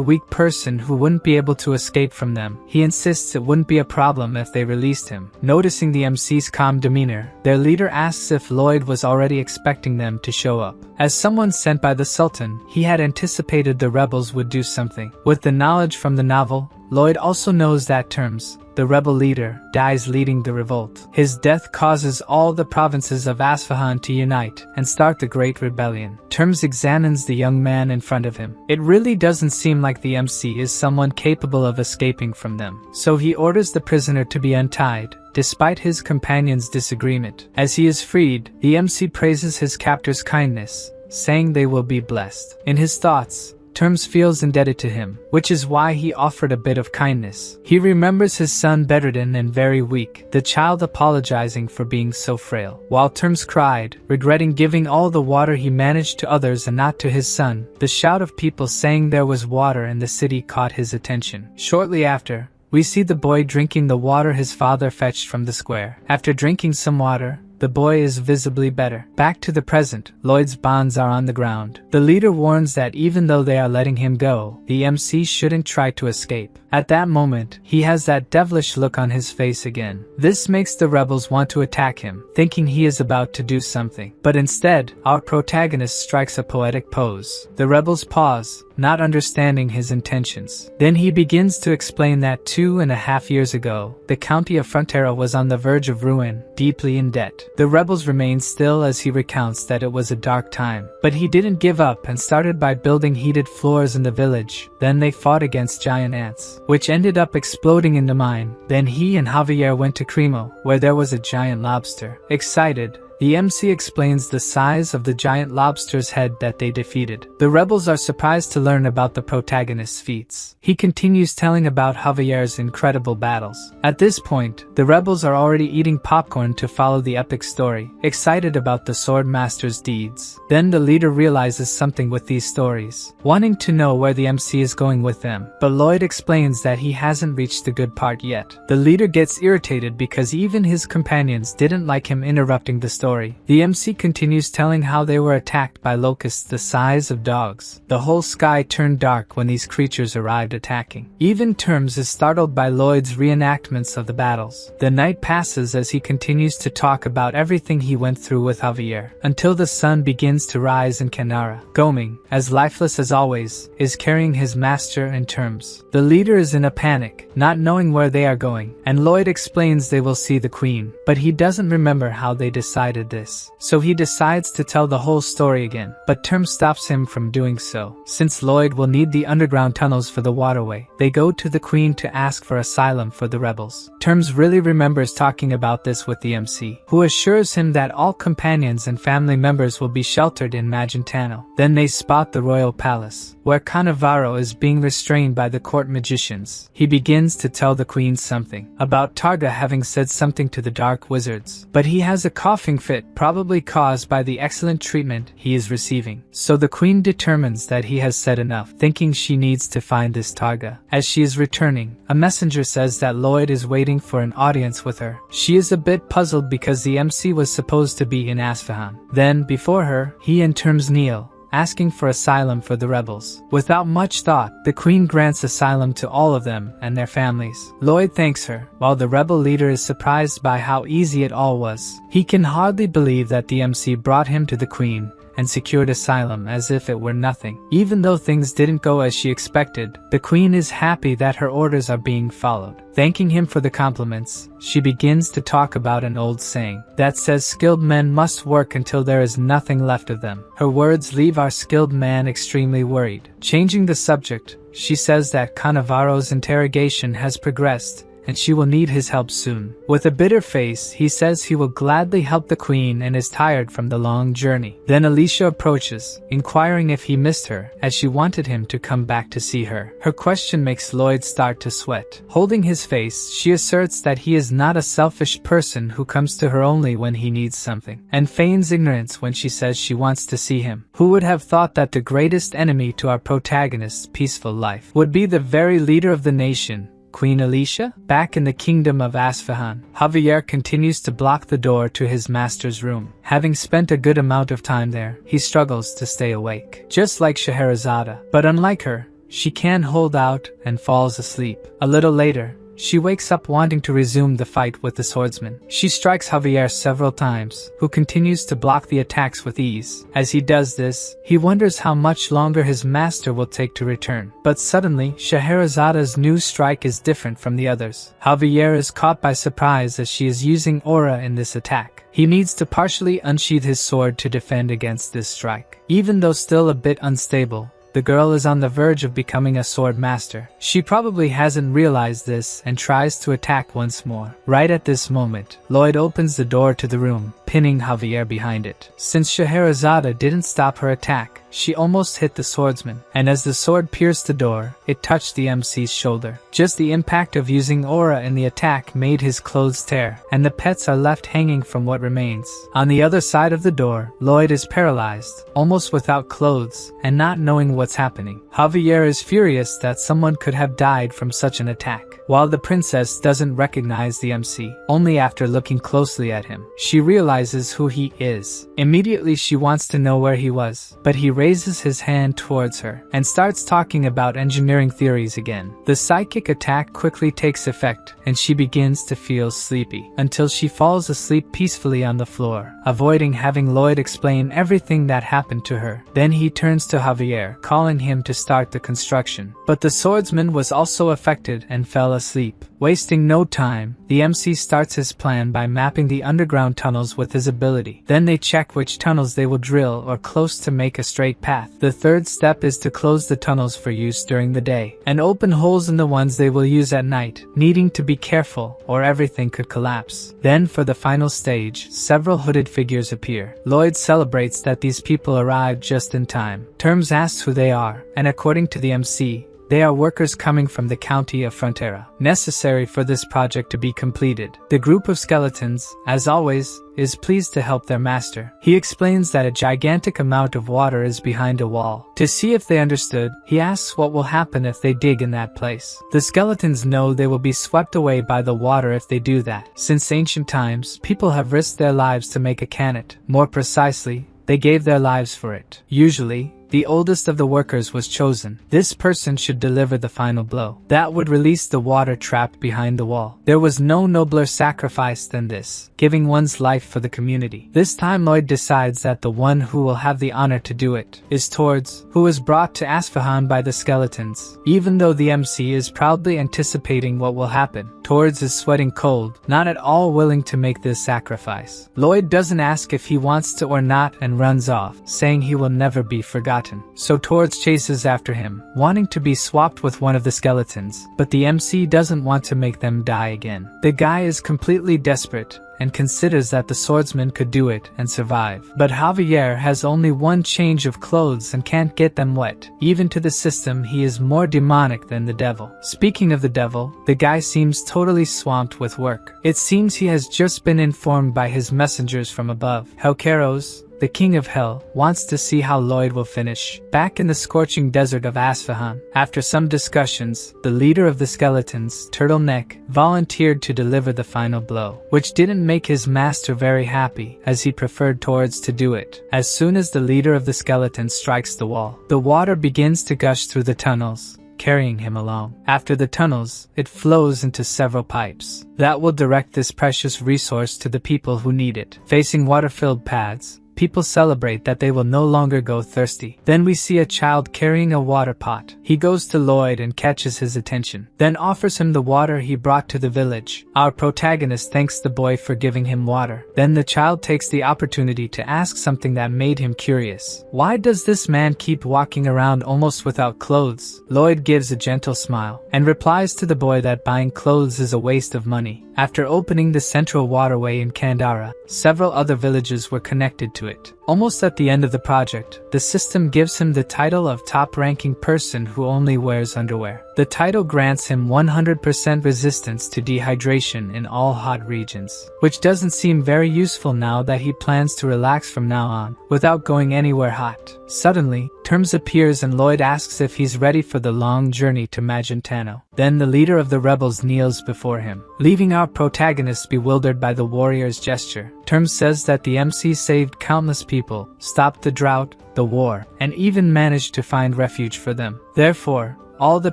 weak person who wouldn't be able to escape from them, he insists it wouldn't be a problem if they released him. Noticing the MC's calm demeanor, their leader asks if Lloyd was already expecting them to show up. As someone sent by the Sultan, he had anticipated the rebels would do something. With the knowledge from the novel, Lloyd also knows that Terms, the rebel leader, dies leading the revolt. His death causes all the provinces of Asfahan to unite and start the Great Rebellion. Terms examines the young man in front of him. It really doesn't seem like the MC is someone capable of escaping from them, so he orders the prisoner to be untied, despite his companion's disagreement. As he is freed, the MC praises his captor's kindness, saying they will be blessed. In his thoughts, Terms feels indebted to him, which is why he offered a bit of kindness. He remembers his son bedridden and very weak, the child apologizing for being so frail. While Terms cried, regretting giving all the water he managed to others and not to his son, the shout of people saying there was water in the city caught his attention. Shortly after, we see the boy drinking the water his father fetched from the square. After drinking some water, the boy is visibly better. Back to the present, Lloyd's bonds are on the ground. The leader warns that even though they are letting him go, the MC shouldn't try to escape. At that moment, he has that devilish look on his face again. This makes the rebels want to attack him, thinking he is about to do something. But instead, our protagonist strikes a poetic pose. The rebels pause, not understanding his intentions. Then he begins to explain that 2.5 years ago, the county of Frontera was on the verge of ruin, deeply in debt. The rebels remain still as he recounts that it was a dark time. But he didn't give up and started by building heated floors in the village. Then they fought against giant ants, which ended up exploding in the mine. Then he and Javier went to Cremo, where there was a giant lobster. Excited, the MC explains the size of the giant lobster's head that they defeated. The rebels are surprised to learn about the protagonist's feats. He continues telling about Javier's incredible battles. At this point, the rebels are already eating popcorn to follow the epic story, excited about the sword master's deeds. Then the leader realizes something with these stories, wanting to know where the MC is going with them. But Lloyd explains that he hasn't reached the good part yet. The leader gets irritated because even his companions didn't like him interrupting the story. The MC continues telling how they were attacked by locusts the size of dogs. The whole sky turned dark when these creatures arrived attacking. Even Terms is startled by Lloyd's reenactments of the battles. The night passes as he continues to talk about everything he went through with Javier, until the sun begins to rise in Canara. Goming, as lifeless as always, is carrying his master and Terms. The leader is in a panic, not knowing where they are going, and Lloyd explains they will see the queen, but he doesn't remember how they decided this. So he decides to tell the whole story again, but Terms stops him from doing so. Since Lloyd will need the underground tunnels for the waterway, they go to the queen to ask for asylum for the rebels. Terms really remembers talking about this with the MC, who assures him that all companions and family members will be sheltered in Magentano. Then they spot the royal palace, where Cannavaro is being restrained by the court magicians. He begins to tell the queen something about Targa having said something to the dark wizards, but he has a coughing fit, probably caused by the excellent treatment he is receiving. So the queen determines that he has said enough, thinking she needs to find this Targa. As she is returning, a messenger says that Lloyd is waiting for an audience with her. She is a bit puzzled because the MC was supposed to be in Asfahan. Then, before her, he and Terms kneel, asking for asylum for the rebels. Without much thought, the queen grants asylum to all of them and their families. Lloyd thanks her, while the rebel leader is surprised by how easy it all was. He can hardly believe that the MC brought him to the queen and secured asylum as if it were nothing. Even though things didn't go as she expected, the queen is happy that her orders are being followed. Thanking him for the compliments, she begins to talk about an old saying that says skilled men must work until there is nothing left of them. Her words leave our skilled man extremely worried. Changing the subject, she says that Cannavaro's interrogation has progressed and she will need his help soon. With a bitter face, he says he will gladly help the queen and is tired from the long journey. Then Alicia approaches, inquiring if he missed her, as she wanted him to come back to see her. Her question makes Lloyd start to sweat. Holding his face, she asserts that he is not a selfish person who comes to her only when he needs something, and feigns ignorance when she says she wants to see him. Who would have thought that the greatest enemy to our protagonist's peaceful life would be the very leader of the nation, Queen Alicia? Back in the kingdom of Asfahan, Javier continues to block the door to his master's room. Having spent a good amount of time there, he struggles to stay awake. Just like Scheherazade, but unlike her, she can hold out and falls asleep. A little later, she wakes up wanting to resume the fight with the swordsman. She strikes Javier several times, who continues to block the attacks with ease. As he does this, he wonders how much longer his master will take to return. But suddenly, Scheherazade's new strike is different from the others. Javier is caught by surprise as she is using aura in this attack. He needs to partially unsheath his sword to defend against this strike. Even though still a bit unstable, the girl is on the verge of becoming a sword master. She probably hasn't realized this and tries to attack once more. Right at this moment, Lloyd opens the door to the room, pinning Javier behind it. Since Scheherazade didn't stop her attack, she almost hit the swordsman, and as the sword pierced the door, it touched the MC's shoulder. Just the impact of using aura in the attack made his clothes tear, and the pets are left hanging from what remains. On the other side of the door, Lloyd is paralyzed, almost without clothes, and not knowing what's happening. Javier is furious that someone could have died from such an attack, while the princess doesn't recognize the MC. Only after looking closely at him, she realizes who he is. Immediately she wants to know where he was, but he raises his hand towards her and starts talking about engineering theories again. The psychic attack quickly takes effect and she begins to feel sleepy until she falls asleep peacefully on the floor, avoiding having Lloyd explain everything that happened to her. Then he turns to Javier, calling him to start the construction. But the swordsman was also affected and fell asleep. Wasting no time, the MC starts his plan by mapping the underground tunnels with his ability. Then they check which tunnels they will drill or close to make a straight path. The third step is to close the tunnels for use during the day, and open holes in the ones they will use at night, needing to be careful or everything could collapse. Then for the final stage, several hooded figures appear. Lloyd celebrates that these people arrived just in time. Terms asks who they are, and according to the MC, they are workers coming from the county of Frontera, necessary for this project to be completed. The group of skeletons, as always, is pleased to help their master. He explains that a gigantic amount of water is behind a wall. To see if they understood, he asks what will happen if they dig in that place. The skeletons know they will be swept away by the water if they do that. Since ancient times, people have risked their lives to make a canet. More precisely, they gave their lives for it. Usually, the oldest of the workers was chosen. This person should deliver the final blow. That would release the water trapped behind the wall. There was no nobler sacrifice than this, giving one's life for the community. This time Lloyd decides that the one who will have the honor to do it is Tords, who was brought to Asfahan by the skeletons. Even though the MC is proudly anticipating what will happen, Tords is sweating cold, not at all willing to make this sacrifice. Lloyd doesn't ask if he wants to or not and runs off, saying he will never be forgotten. So Tords chases after him, wanting to be swapped with one of the skeletons, but the MC doesn't want to make them die again. The guy is completely desperate and considers that the swordsman could do it and survive. But Javier has only one change of clothes and can't get them wet. Even to the system, he is more demonic than the devil. Speaking of the devil, the guy seems totally swamped with work. It seems he has just been informed by his messengers from above. Helkeros, the king of hell, wants to see how Lloyd will finish. Back in the scorching desert of Asfahan, after some discussions, the leader of the skeletons, Turtleneck, volunteered to deliver the final blow, which didn't make his master very happy, as he preferred Tords to do it. As soon as the leader of the skeletons strikes the wall, the water begins to gush through the tunnels, carrying him along. After the tunnels, it flows into several pipes that will direct this precious resource to the people who need it. Facing water-filled paths, people celebrate that they will no longer go thirsty. Then we see a child carrying a water pot. He goes to Lloyd and catches his attention, then offers him the water he brought to the village. Our protagonist thanks the boy for giving him water. Then the child takes the opportunity to ask something that made him curious. Why does this man keep walking around almost without clothes? Lloyd gives a gentle smile and replies to the boy that buying clothes is a waste of money. After opening the central waterway in Kandara, several other villages were connected to it. Almost at the end of the project, the system gives him the title of top-ranking person who only wears underwear. The title grants him 100% resistance to dehydration in all hot regions, which doesn't seem very useful now that he plans to relax from now on, without going anywhere hot. Suddenly, Terms appears and Lloyd asks if he's ready for the long journey to Magentano. Then the leader of the rebels kneels before him, leaving our protagonist bewildered by the warrior's gesture. Terms says that the MC saved countless people, stopped the drought, the war, and even managed to find refuge for them. Therefore, all the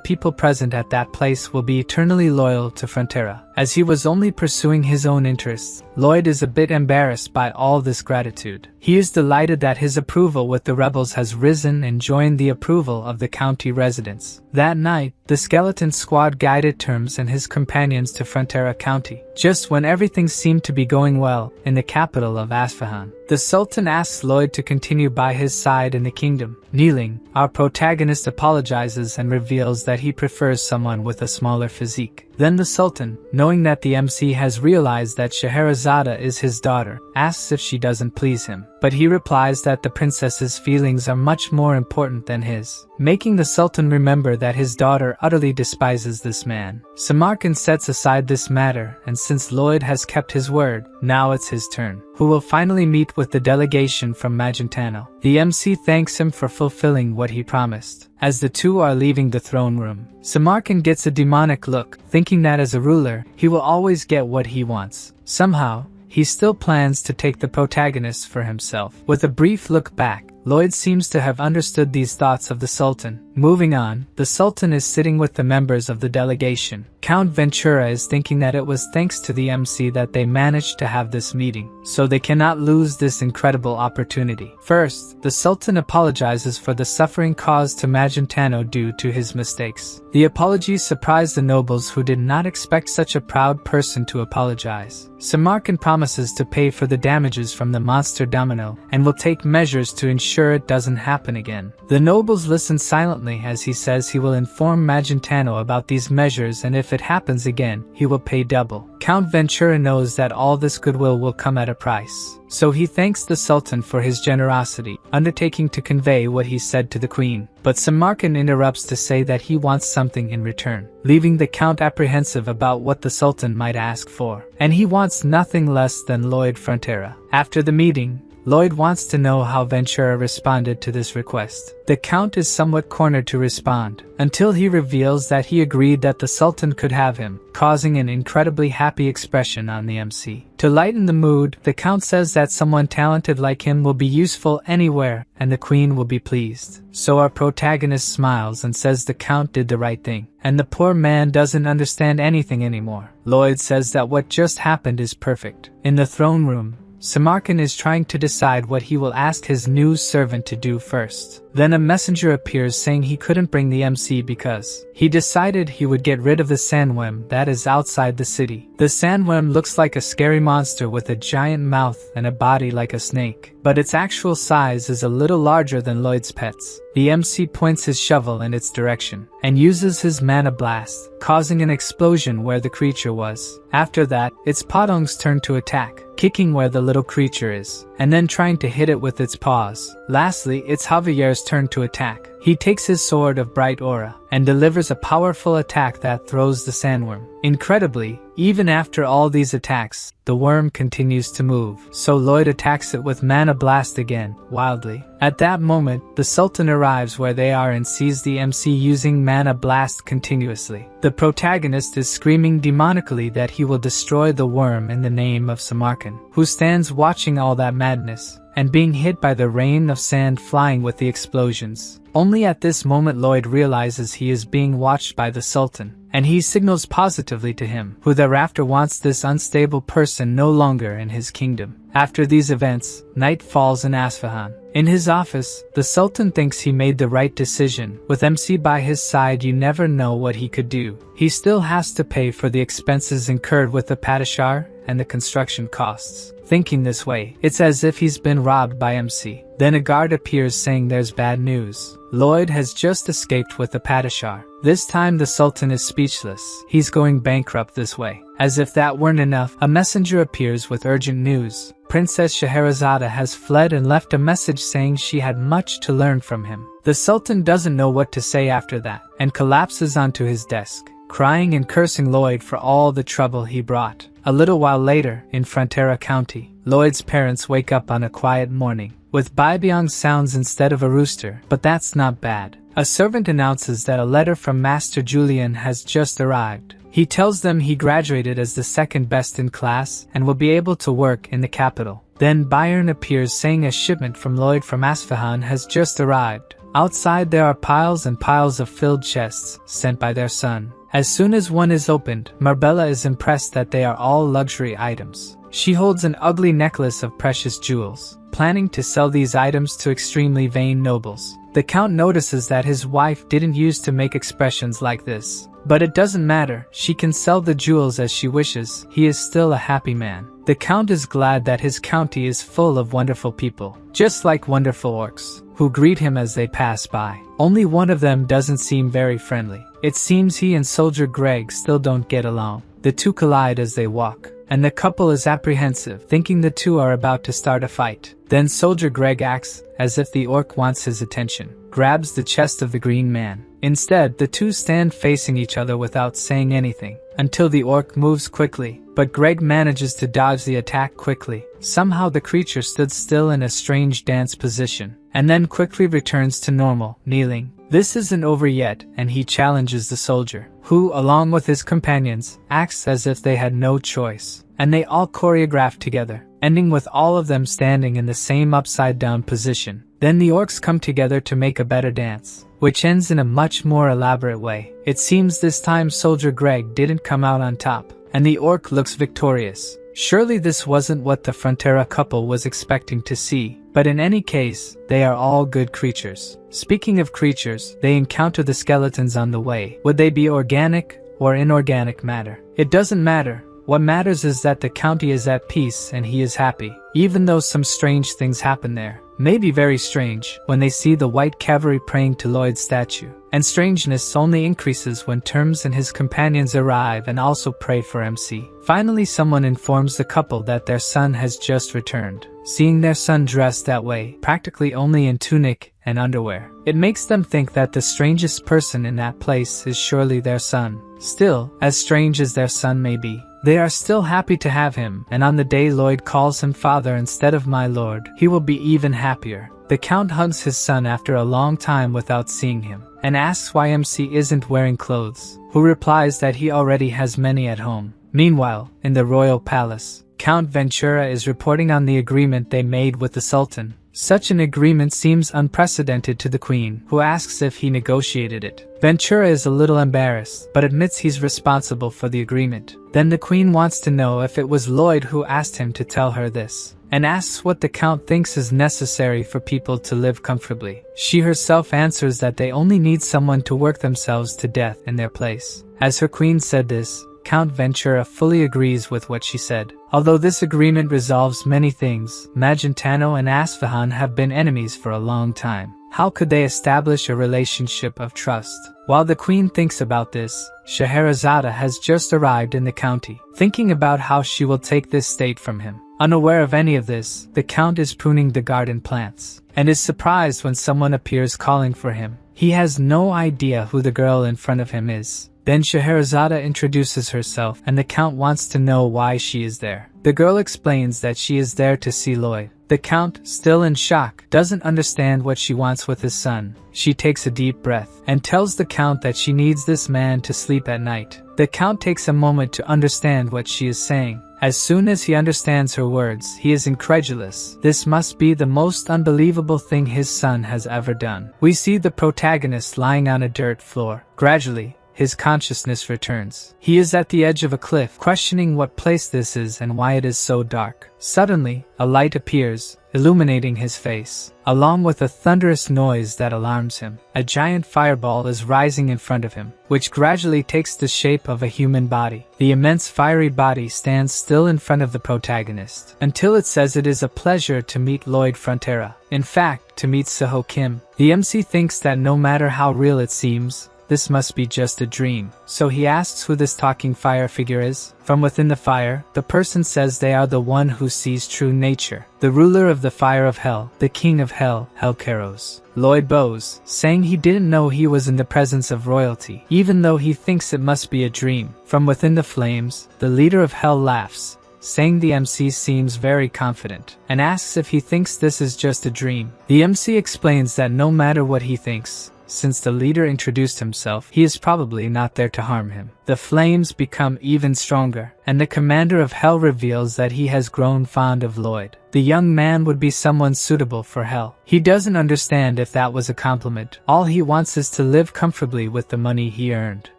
people present at that place will be eternally loyal to Frontera. As he was only pursuing his own interests, Lloyd is a bit embarrassed by all this gratitude. He is delighted that his approval with the rebels has risen and joined the approval of the county residents. That night, the skeleton squad guided Terms and his companions to Frontera County, just when everything seemed to be going well in the capital of Asfahan. The Sultan asks Lloyd to continue by his side in the kingdom. Kneeling, our protagonist apologizes and reveals that he prefers someone with a smaller physique. Then the Sultan, knowing that the MC has realized that Scheherazade is his daughter, asks if she doesn't please him, but he replies that the princess's feelings are much more important than his, making the Sultan remember that his daughter utterly despises this man. Samarkand sets aside this matter, and since Lloyd has kept his word, now it's his turn, who will finally meet with the delegation from Magentano. The MC thanks him for fulfilling what he promised. As the two are leaving the throne room, Samarkand gets a demonic look, thinking that as a ruler, he will always get what he wants. Somehow, he still plans to take the protagonist for himself. With a brief look back, Lloyd seems to have understood these thoughts of the Sultan. Moving on, the Sultan is sitting with the members of the delegation. Count Ventura is thinking that it was thanks to the MC that they managed to have this meeting, so they cannot lose this incredible opportunity. First, the Sultan apologizes for the suffering caused to Magentano due to his mistakes. The apologies surprise the nobles who did not expect such a proud person to apologize. Samarkand promises to pay for the damages from the monster domino and will take measures to ensure it doesn't happen again. The nobles listen silently as he says he will inform Magentano about these measures, and if it happens again, he will pay double. Count Ventura knows that all this goodwill will come at a price, so he thanks the Sultan for his generosity, undertaking to convey what he said to the Queen. But Samarkand interrupts to say that he wants something in return, leaving the Count apprehensive about what the Sultan might ask for. And he wants nothing less than Lloyd Frontera. After the meeting, Lloyd wants to know how Ventura responded to this request. The Count is somewhat cornered to respond, until he reveals that he agreed that the Sultan could have him, causing an incredibly happy expression on the MC. To lighten the mood, the Count says that someone talented like him will be useful anywhere, and the Queen will be pleased. So our protagonist smiles and says the Count did the right thing, and the poor man doesn't understand anything anymore. Lloyd says that what just happened is perfect. In the throne room, Samarkand is trying to decide what he will ask his new servant to do first. Then a messenger appears saying he couldn't bring the MC because he decided he would get rid of the sandworm that is outside the city. The sandworm looks like a scary monster with a giant mouth and a body like a snake, but its actual size is a little larger than Lloyd's pets. The MC points his shovel in its direction and uses his mana blast, causing an explosion where the creature was. After that, its Podong's turn to attack, kicking where the little creature is, and then trying to hit it with its paws. Lastly, it's Javier's turn to attack. He takes his sword of bright aura and delivers a powerful attack that throws the sandworm. Incredibly, even after all these attacks, the worm continues to move, so Lloyd attacks it with Mana Blast again, wildly. At that moment, the Sultan arrives where they are and sees the MC using Mana Blast continuously. The protagonist is screaming demonically that he will destroy the worm in the name of Samarkand, who stands watching all that madness, and being hit by the rain of sand flying with the explosions. Only at this moment Lloyd realizes he is being watched by the Sultan, and he signals positively to him, who thereafter wants this unstable person no longer in his kingdom. After these events, night falls in Isfahan. In his office, the Sultan thinks he made the right decision. With MC by his side, you never know what he could do. He still has to pay for the expenses incurred with the Padishar and the construction costs. Thinking this way, it's as if he's been robbed by MC. Then a guard appears saying there's bad news. Lloyd has just escaped with the Padishar. This time the Sultan is speechless. He's going bankrupt this way. As if that weren't enough, a messenger appears with urgent news. Princess Scheherazade has fled and left a message saying she had much to learn from him. The Sultan doesn't know what to say after that, and collapses onto his desk, crying and cursing Lloyd for all the trouble he brought. A little while later, in Frontera County, Lloyd's parents wake up on a quiet morning, with Bibyong sounds instead of a rooster, but that's not bad. A servant announces that a letter from Master Julian has just arrived. He tells them he graduated as the second best in class and will be able to work in the capital. Then Bayern appears saying a shipment from Lloyd from Isfahan has just arrived. Outside there are piles and piles of filled chests sent by their son. As soon as one is opened, Marbella is impressed that they are all luxury items. She holds an ugly necklace of precious jewels, planning to sell these items to extremely vain nobles. The Count notices that his wife didn't used to make expressions like this. But it doesn't matter, she can sell the jewels as she wishes, he is still a happy man. The Count is glad that his county is full of wonderful people, just like wonderful orcs. who greet him as they pass by. Only one of them doesn't seem very friendly. It seems he and Soldier Greg still don't get along. The two collide as they walk, and the couple is apprehensive, thinking the two are about to start a fight. Then Soldier Greg acts as if the orc wants his attention, grabs the chest of the green man. Instead, the two stand facing each other without saying anything, until the orc moves quickly, but Greg manages to dodge the attack quickly. Somehow the creature stood still in a strange dance position, and then quickly returns to normal, kneeling. This isn't over yet, and he challenges the soldier, who, along with his companions, acts as if they had no choice, and they all choreograph together, ending with all of them standing in the same upside-down position. Then the orcs come together to make a better dance, which ends in a much more elaborate way. It seems this time Soldier Greg didn't come out on top, and the orc looks victorious. Surely this wasn't what the Frontera couple was expecting to see, but in any case, they are all good creatures. Speaking of creatures, they encounter the skeletons on the way. Would they be organic or inorganic matter? It doesn't matter. What matters is that the county is at peace and he is happy, even though some strange things happen there. Maybe very strange when they see the white cavalry praying to Lloyd's statue. And strangeness only increases when Terms and his companions arrive and also pray for MC. Finally, someone informs the couple that their son has just returned. Seeing their son dressed that way, practically only in tunic and underwear, it makes them think that the strangest person in that place is surely their son. Still, as strange as their son may be, they are still happy to have him, and on the day Lloyd calls him father instead of my lord, he will be even happier. The Count hugs his son after a long time without seeing him, and asks why MC isn't wearing clothes, who replies that he already has many at home. Meanwhile, in the royal palace, Count Ventura is reporting on the agreement they made with the Sultan. Such an agreement seems unprecedented to the Queen, who asks if he negotiated it. Ventura is a little embarrassed, but admits he's responsible for the agreement. Then the Queen wants to know if it was Lloyd who asked him to tell her this, and asks what the Count thinks is necessary for people to live comfortably. She herself answers that they only need someone to work themselves to death in their place. As her Queen said this, Count Ventura fully agrees with what she said. Although this agreement resolves many things, Magentano and Asfahan have been enemies for a long time. How could they establish a relationship of trust? While the Queen thinks about this, Scheherazade has just arrived in the county, thinking about how she will take this state from him. Unaware of any of this, the Count is pruning the garden plants, and is surprised when someone appears calling for him. He has no idea who the girl in front of him is. Then Scheherazade introduces herself, and the Count wants to know why she is there. The girl explains that she is there to see Lloyd. The Count, still in shock, doesn't understand what she wants with his son. She takes a deep breath, and tells the Count that she needs this man to sleep at night. The Count takes a moment to understand what she is saying. As soon as he understands her words, he is incredulous. This must be the most unbelievable thing his son has ever done. We see the protagonist lying on a dirt floor. Gradually, his consciousness returns. He is at the edge of a cliff, questioning what place this is and why it is so dark. Suddenly, a light appears, illuminating his face, along with a thunderous noise that alarms him. A giant fireball is rising in front of him, which gradually takes the shape of a human body. The immense fiery body stands still in front of the protagonist, until it says it is a pleasure to meet Lloyd Frontera. In fact, to meet Seho Kim. The MC thinks that no matter how real it seems, this must be just a dream. So he asks who this talking fire figure is. From within the fire, the person says they are the one who sees true nature, the ruler of the fire of hell, the king of hell, Helkeros. Lloyd bows, saying he didn't know he was in the presence of royalty, even though he thinks it must be a dream. From within the flames, the leader of hell laughs, saying the MC seems very confident, and asks if he thinks this is just a dream. The MC explains that no matter what he thinks, since the leader introduced himself, he is probably not there to harm him. The flames become even stronger, and the commander of hell reveals that he has grown fond of Lloyd. The young man would be someone suitable for hell. He doesn't understand if that was a compliment. All he wants is to live comfortably with the money he earned.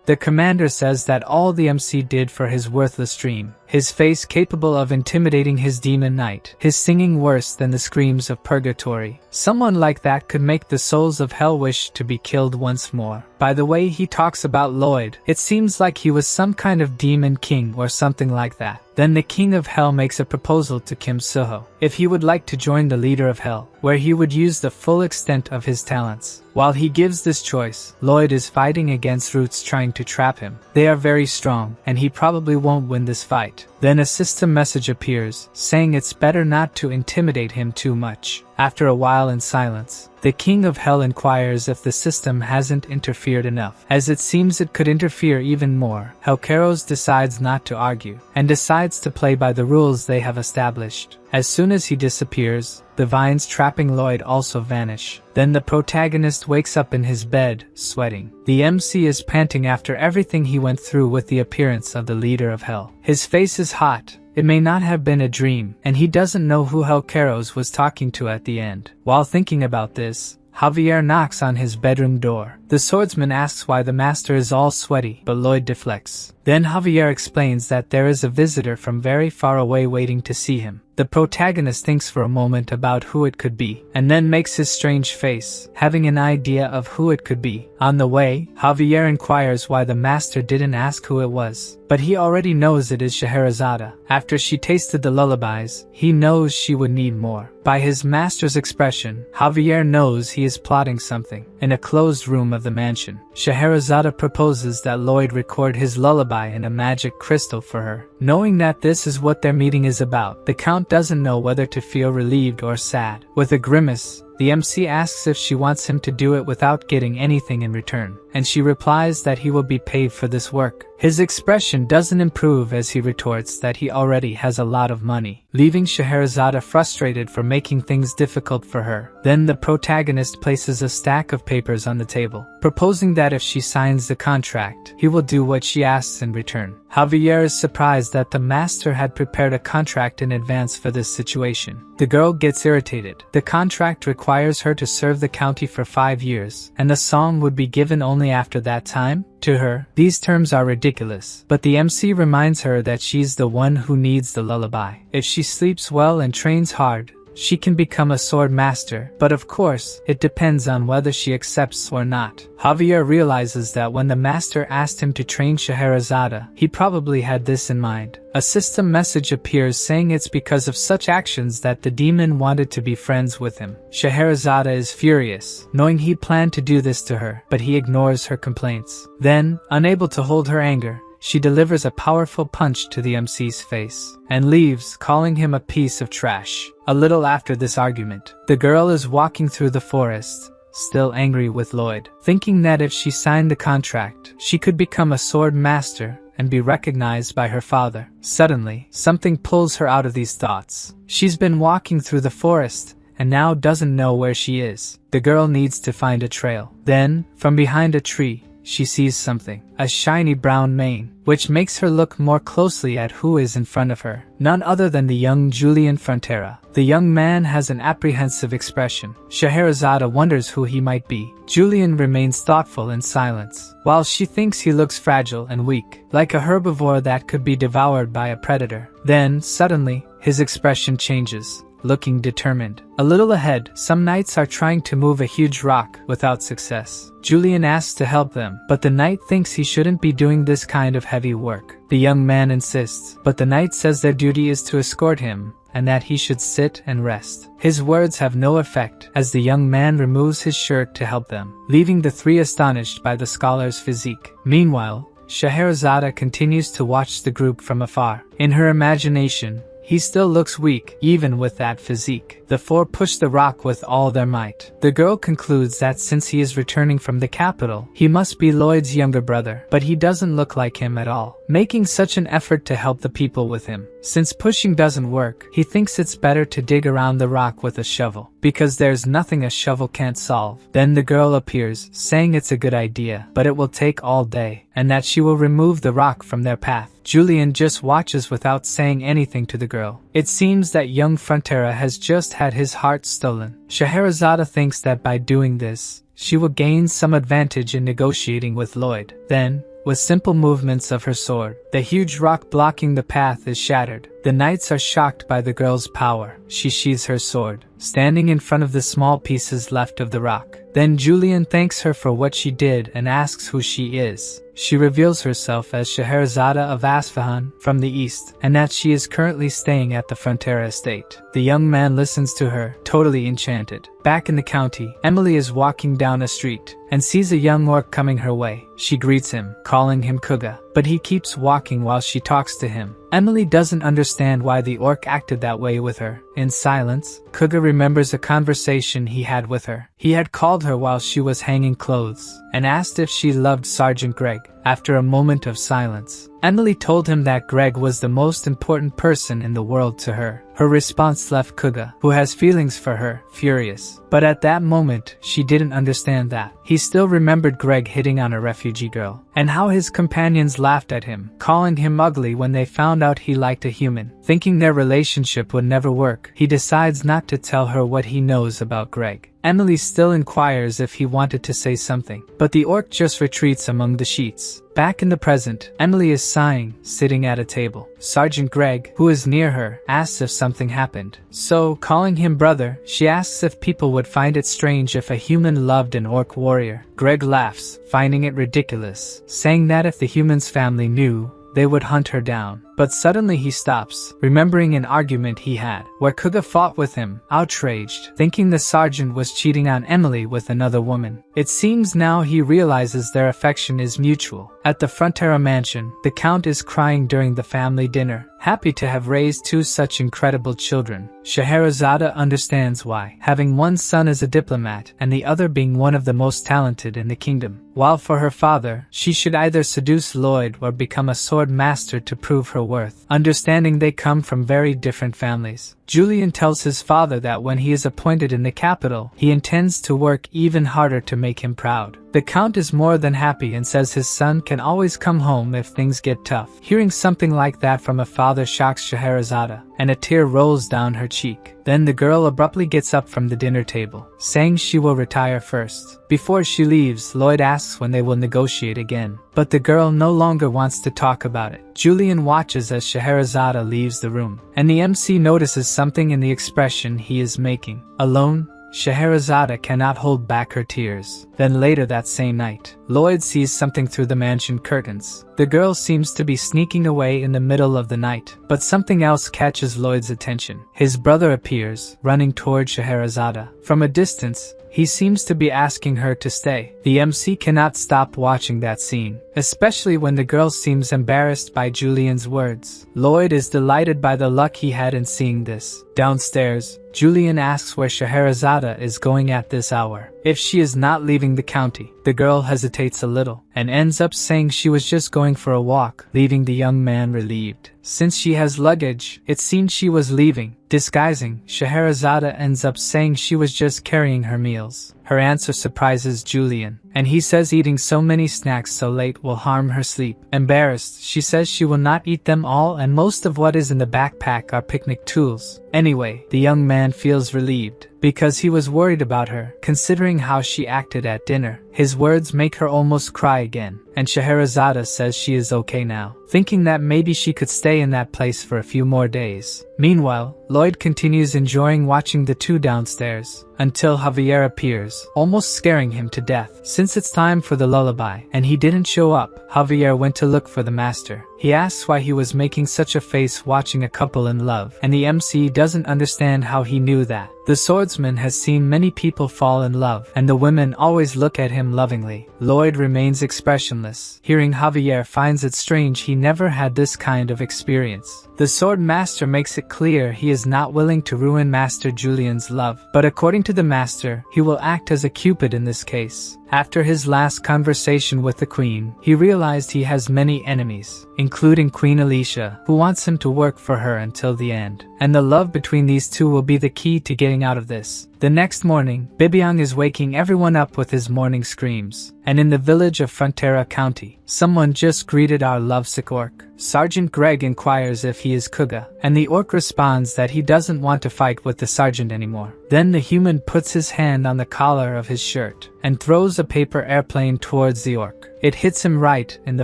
The commander says that all the MC did for his worthless dream, his face capable of intimidating his demon knight, his singing worse than the screams of purgatory. Someone like that could make the souls of hell wish to be killed once more. By the way he talks about Lloyd, it seems like he was some kind of demon king or something like that. Then the king of hell makes a proposal to Kim Seho if he would like to join the leader of hell, where he would use the full extent of his talents. While he gives this choice, Lloyd is fighting against Roots trying to trap him. They are very strong, and he probably won't win this fight. Then a system message appears, saying it's better not to intimidate him too much. After a while in silence, the king of hell inquires if the system hasn't interfered enough, as it seems it could interfere even more. Hellcaros decides not to argue, and decides to play by the rules they have established. As soon as he disappears, the vines trapping Lloyd also vanish. Then the protagonist wakes up in his bed, sweating. The MC is panting after everything he went through with the appearance of the leader of hell. His face is hot. It may not have been a dream, and he doesn't know who Hellcaros was talking to at the end. While thinking about this, Javier knocks on his bedroom door. The swordsman asks why the master is all sweaty, but Lloyd deflects. Then Javier explains that there is a visitor from very far away waiting to see him. The protagonist thinks for a moment about who it could be, and then makes his strange face, having an idea of who it could be. On the way, Javier inquires why the master didn't ask who it was, but he already knows it is Scheherazade. After she tasted the lullabies, he knows she would need more. By his master's expression, Javier knows he is plotting something. In a closed room of the mansion, Scheherazade proposes that Lloyd record his lullaby in a magic crystal for her. Knowing that this is what their meeting is about, the count doesn't know whether to feel relieved or sad. With a grimace, the MC asks if she wants him to do it without getting anything in return, and she replies that he will be paid for this work. His expression doesn't improve as he retorts that he already has a lot of money, leaving Scheherazade frustrated for making things difficult for her. Then the protagonist places a stack of papers on the table, proposing that if she signs the contract, he will do what she asks in return. Javier is surprised that the master had prepared a contract in advance for this situation. The girl gets irritated. The contract requires her to serve the county for 5 years, and the song would be given only after that time. To her, these terms are ridiculous, but the MC reminds her that she's the one who needs the lullaby. If she sleeps well and trains hard, she can become a sword master, but of course, it depends on whether she accepts or not. Javier realizes that when the master asked him to train Scheherazade, he probably had this in mind. A system message appears saying it's because of such actions that the demon wanted to be friends with him. Scheherazade is furious, knowing he planned to do this to her, but he ignores her complaints. Then, unable to hold her anger, she delivers a powerful punch to the MC's face, and leaves, calling him a piece of trash. A little after this argument, the girl is walking through the forest, still angry with Lloyd, thinking that if she signed the contract, she could become a sword master and be recognized by her father. Suddenly, something pulls her out of these thoughts. She's been walking through the forest, and now doesn't know where she is. The girl needs to find a trail. Then, from behind a tree, she sees something, a shiny brown mane, which makes her look more closely at who is in front of her. None other than the young Julian Frontera. The young man has an apprehensive expression. Scheherazade wonders who he might be. Julian remains thoughtful in silence, while she thinks he looks fragile and weak, like a herbivore that could be devoured by a predator. Then, suddenly, his expression changes, looking determined. A little ahead, some knights are trying to move a huge rock without success. Julian asks to help them, but the knight thinks he shouldn't be doing this kind of heavy work. The young man insists, but the knight says their duty is to escort him, and that he should sit and rest. His words have no effect, as the young man removes his shirt to help them, leaving the three astonished by the scholar's physique. Meanwhile, Scheherazade continues to watch the group from afar. In her imagination, he still looks weak, even with that physique. The four push the rock with all their might. The girl concludes that since he is returning from the capital, he must be Lloyd's younger brother, but he doesn't look like him at all, making such an effort to help the people with him. Since pushing doesn't work, he thinks it's better to dig around the rock with a shovel, because there's nothing a shovel can't solve. Then the girl appears, saying it's a good idea, but it will take all day, and that she will remove the rock from their path. Julian just watches without saying anything to the girl. It seems that young Frontera has just had his heart stolen. Scheherazade thinks that by doing this, she will gain some advantage in negotiating with Lloyd. Then, with simple movements of her sword, the huge rock blocking the path is shattered. The knights are shocked by the girl's power. She sheathes her sword, standing in front of the small pieces left of the rock. Then Julian thanks her for what she did and asks who she is. She reveals herself as Scheherazade of Isfahan from the east, and that she is currently staying at the Frontera estate. The young man listens to her, totally enchanted. Back in the county, Emily is walking down a street and sees a young orc coming her way. She greets him, calling him Kuga, but he keeps walking while she talks to him. Emily doesn't understand why the orc acted that way with her. In silence, Kuga remembers a conversation he had with her. He had called her while she was hanging clothes and asked if she loved Sergeant Greg. After a moment of silence, Emily told him that Greg was the most important person in the world to her. Her response left Kuga, who has feelings for her, furious. But at that moment, she didn't understand that. He still remembered Greg hitting on a refugee girl, and how his companions laughed at him, calling him ugly when they found out he liked a human. Thinking their relationship would never work, he decides not to tell her what he knows about Greg. Emily still inquires if he wanted to say something, but the orc just retreats among the sheets. Back in the present, Emily is sighing, sitting at a table. Sergeant Greg, who is near her, asks if something happened. So, calling him brother, she asks if people would find it strange if a human loved an orc warrior. Greg laughs, finding it ridiculous, saying that if the human's family knew, they would hunt her down. But suddenly he stops, remembering an argument he had, where Kuga fought with him, outraged, thinking the sergeant was cheating on Emily with another woman. It seems now he realizes their affection is mutual. At the Frontera mansion, the count is crying during the family dinner, happy to have raised two such incredible children. Scheherazade understands why, having one son as a diplomat and the other being one of the most talented in the kingdom. While for her father, she should either seduce Lloyd or become a sword master to prove her worth, understanding they come from very different families. Julian tells his father that when he is appointed in the capital, he intends to work even harder to make him proud. The count is more than happy and says his son can always come home if things get tough. Hearing something like that from a father shocks Scheherazade, and a tear rolls down her cheek. Then the girl abruptly gets up from the dinner table, saying she will retire first. Before she leaves, Lloyd asks when they will negotiate again, but the girl no longer wants to talk about it. Julian watches as Scheherazade leaves the room, and the MC notices something in the expression he is making. Alone, Scheherazade cannot hold back her tears. Then later that same night, Lloyd sees something through the mansion curtains. The girl seems to be sneaking away in the middle of the night, but something else catches Lloyd's attention. His brother appears, running toward Scheherazade. From a distance, he seems to be asking her to stay. The MC cannot stop watching that scene, especially when the girl seems embarrassed by Julian's words. Lloyd is delighted by the luck he had in seeing this. Downstairs, Julian asks where Scheherazade is going at this hour. If she is not leaving the county, the girl hesitates a little, and ends up saying she was just going for a walk, leaving the young man relieved. Since she has luggage, it seems she was leaving. Disguising, Scheherazade ends up saying she was just carrying her meals. Her answer surprises Julian, and he says eating so many snacks so late will harm her sleep. Embarrassed, she says she will not eat them all and most of what is in the backpack are picnic tools. Anyway, the young man feels relieved, because he was worried about her, considering how she acted at dinner. His words make her almost cry again, and Scheherazade says she is okay now, thinking that maybe she could stay in that place for a few more days. Meanwhile, Lloyd continues enjoying watching the two downstairs, until Javier appears, almost scaring him to death. Since it's time for the lullaby, and he didn't show up, Javier went to look for the master. He asks why he was making such a face watching a couple in love, and the MC doesn't understand how he knew that. The swordsman has seen many people fall in love, and the women always look at him lovingly. Lloyd remains expressionless. Hearing Javier finds it strange he never had this kind of experience. The sword master makes it clear he is not willing to ruin Master Julian's love, but according to the master, he will act as a cupid in this case. After his last conversation with the queen, he realized he has many enemies, including Queen Alicia, who wants him to work for her until the end. And the love between these two will be the key to getting out of this. The next morning, Bibiang is waking everyone up with his morning screams. And in the village of Frontera County, someone just greeted our lovesick orc. Sergeant Greg inquires if he is Kuga, and the orc responds that he doesn't want to fight with the sergeant anymore. Then the human puts his hand on the collar of his shirt and throws a paper airplane towards the orc. It hits him right in the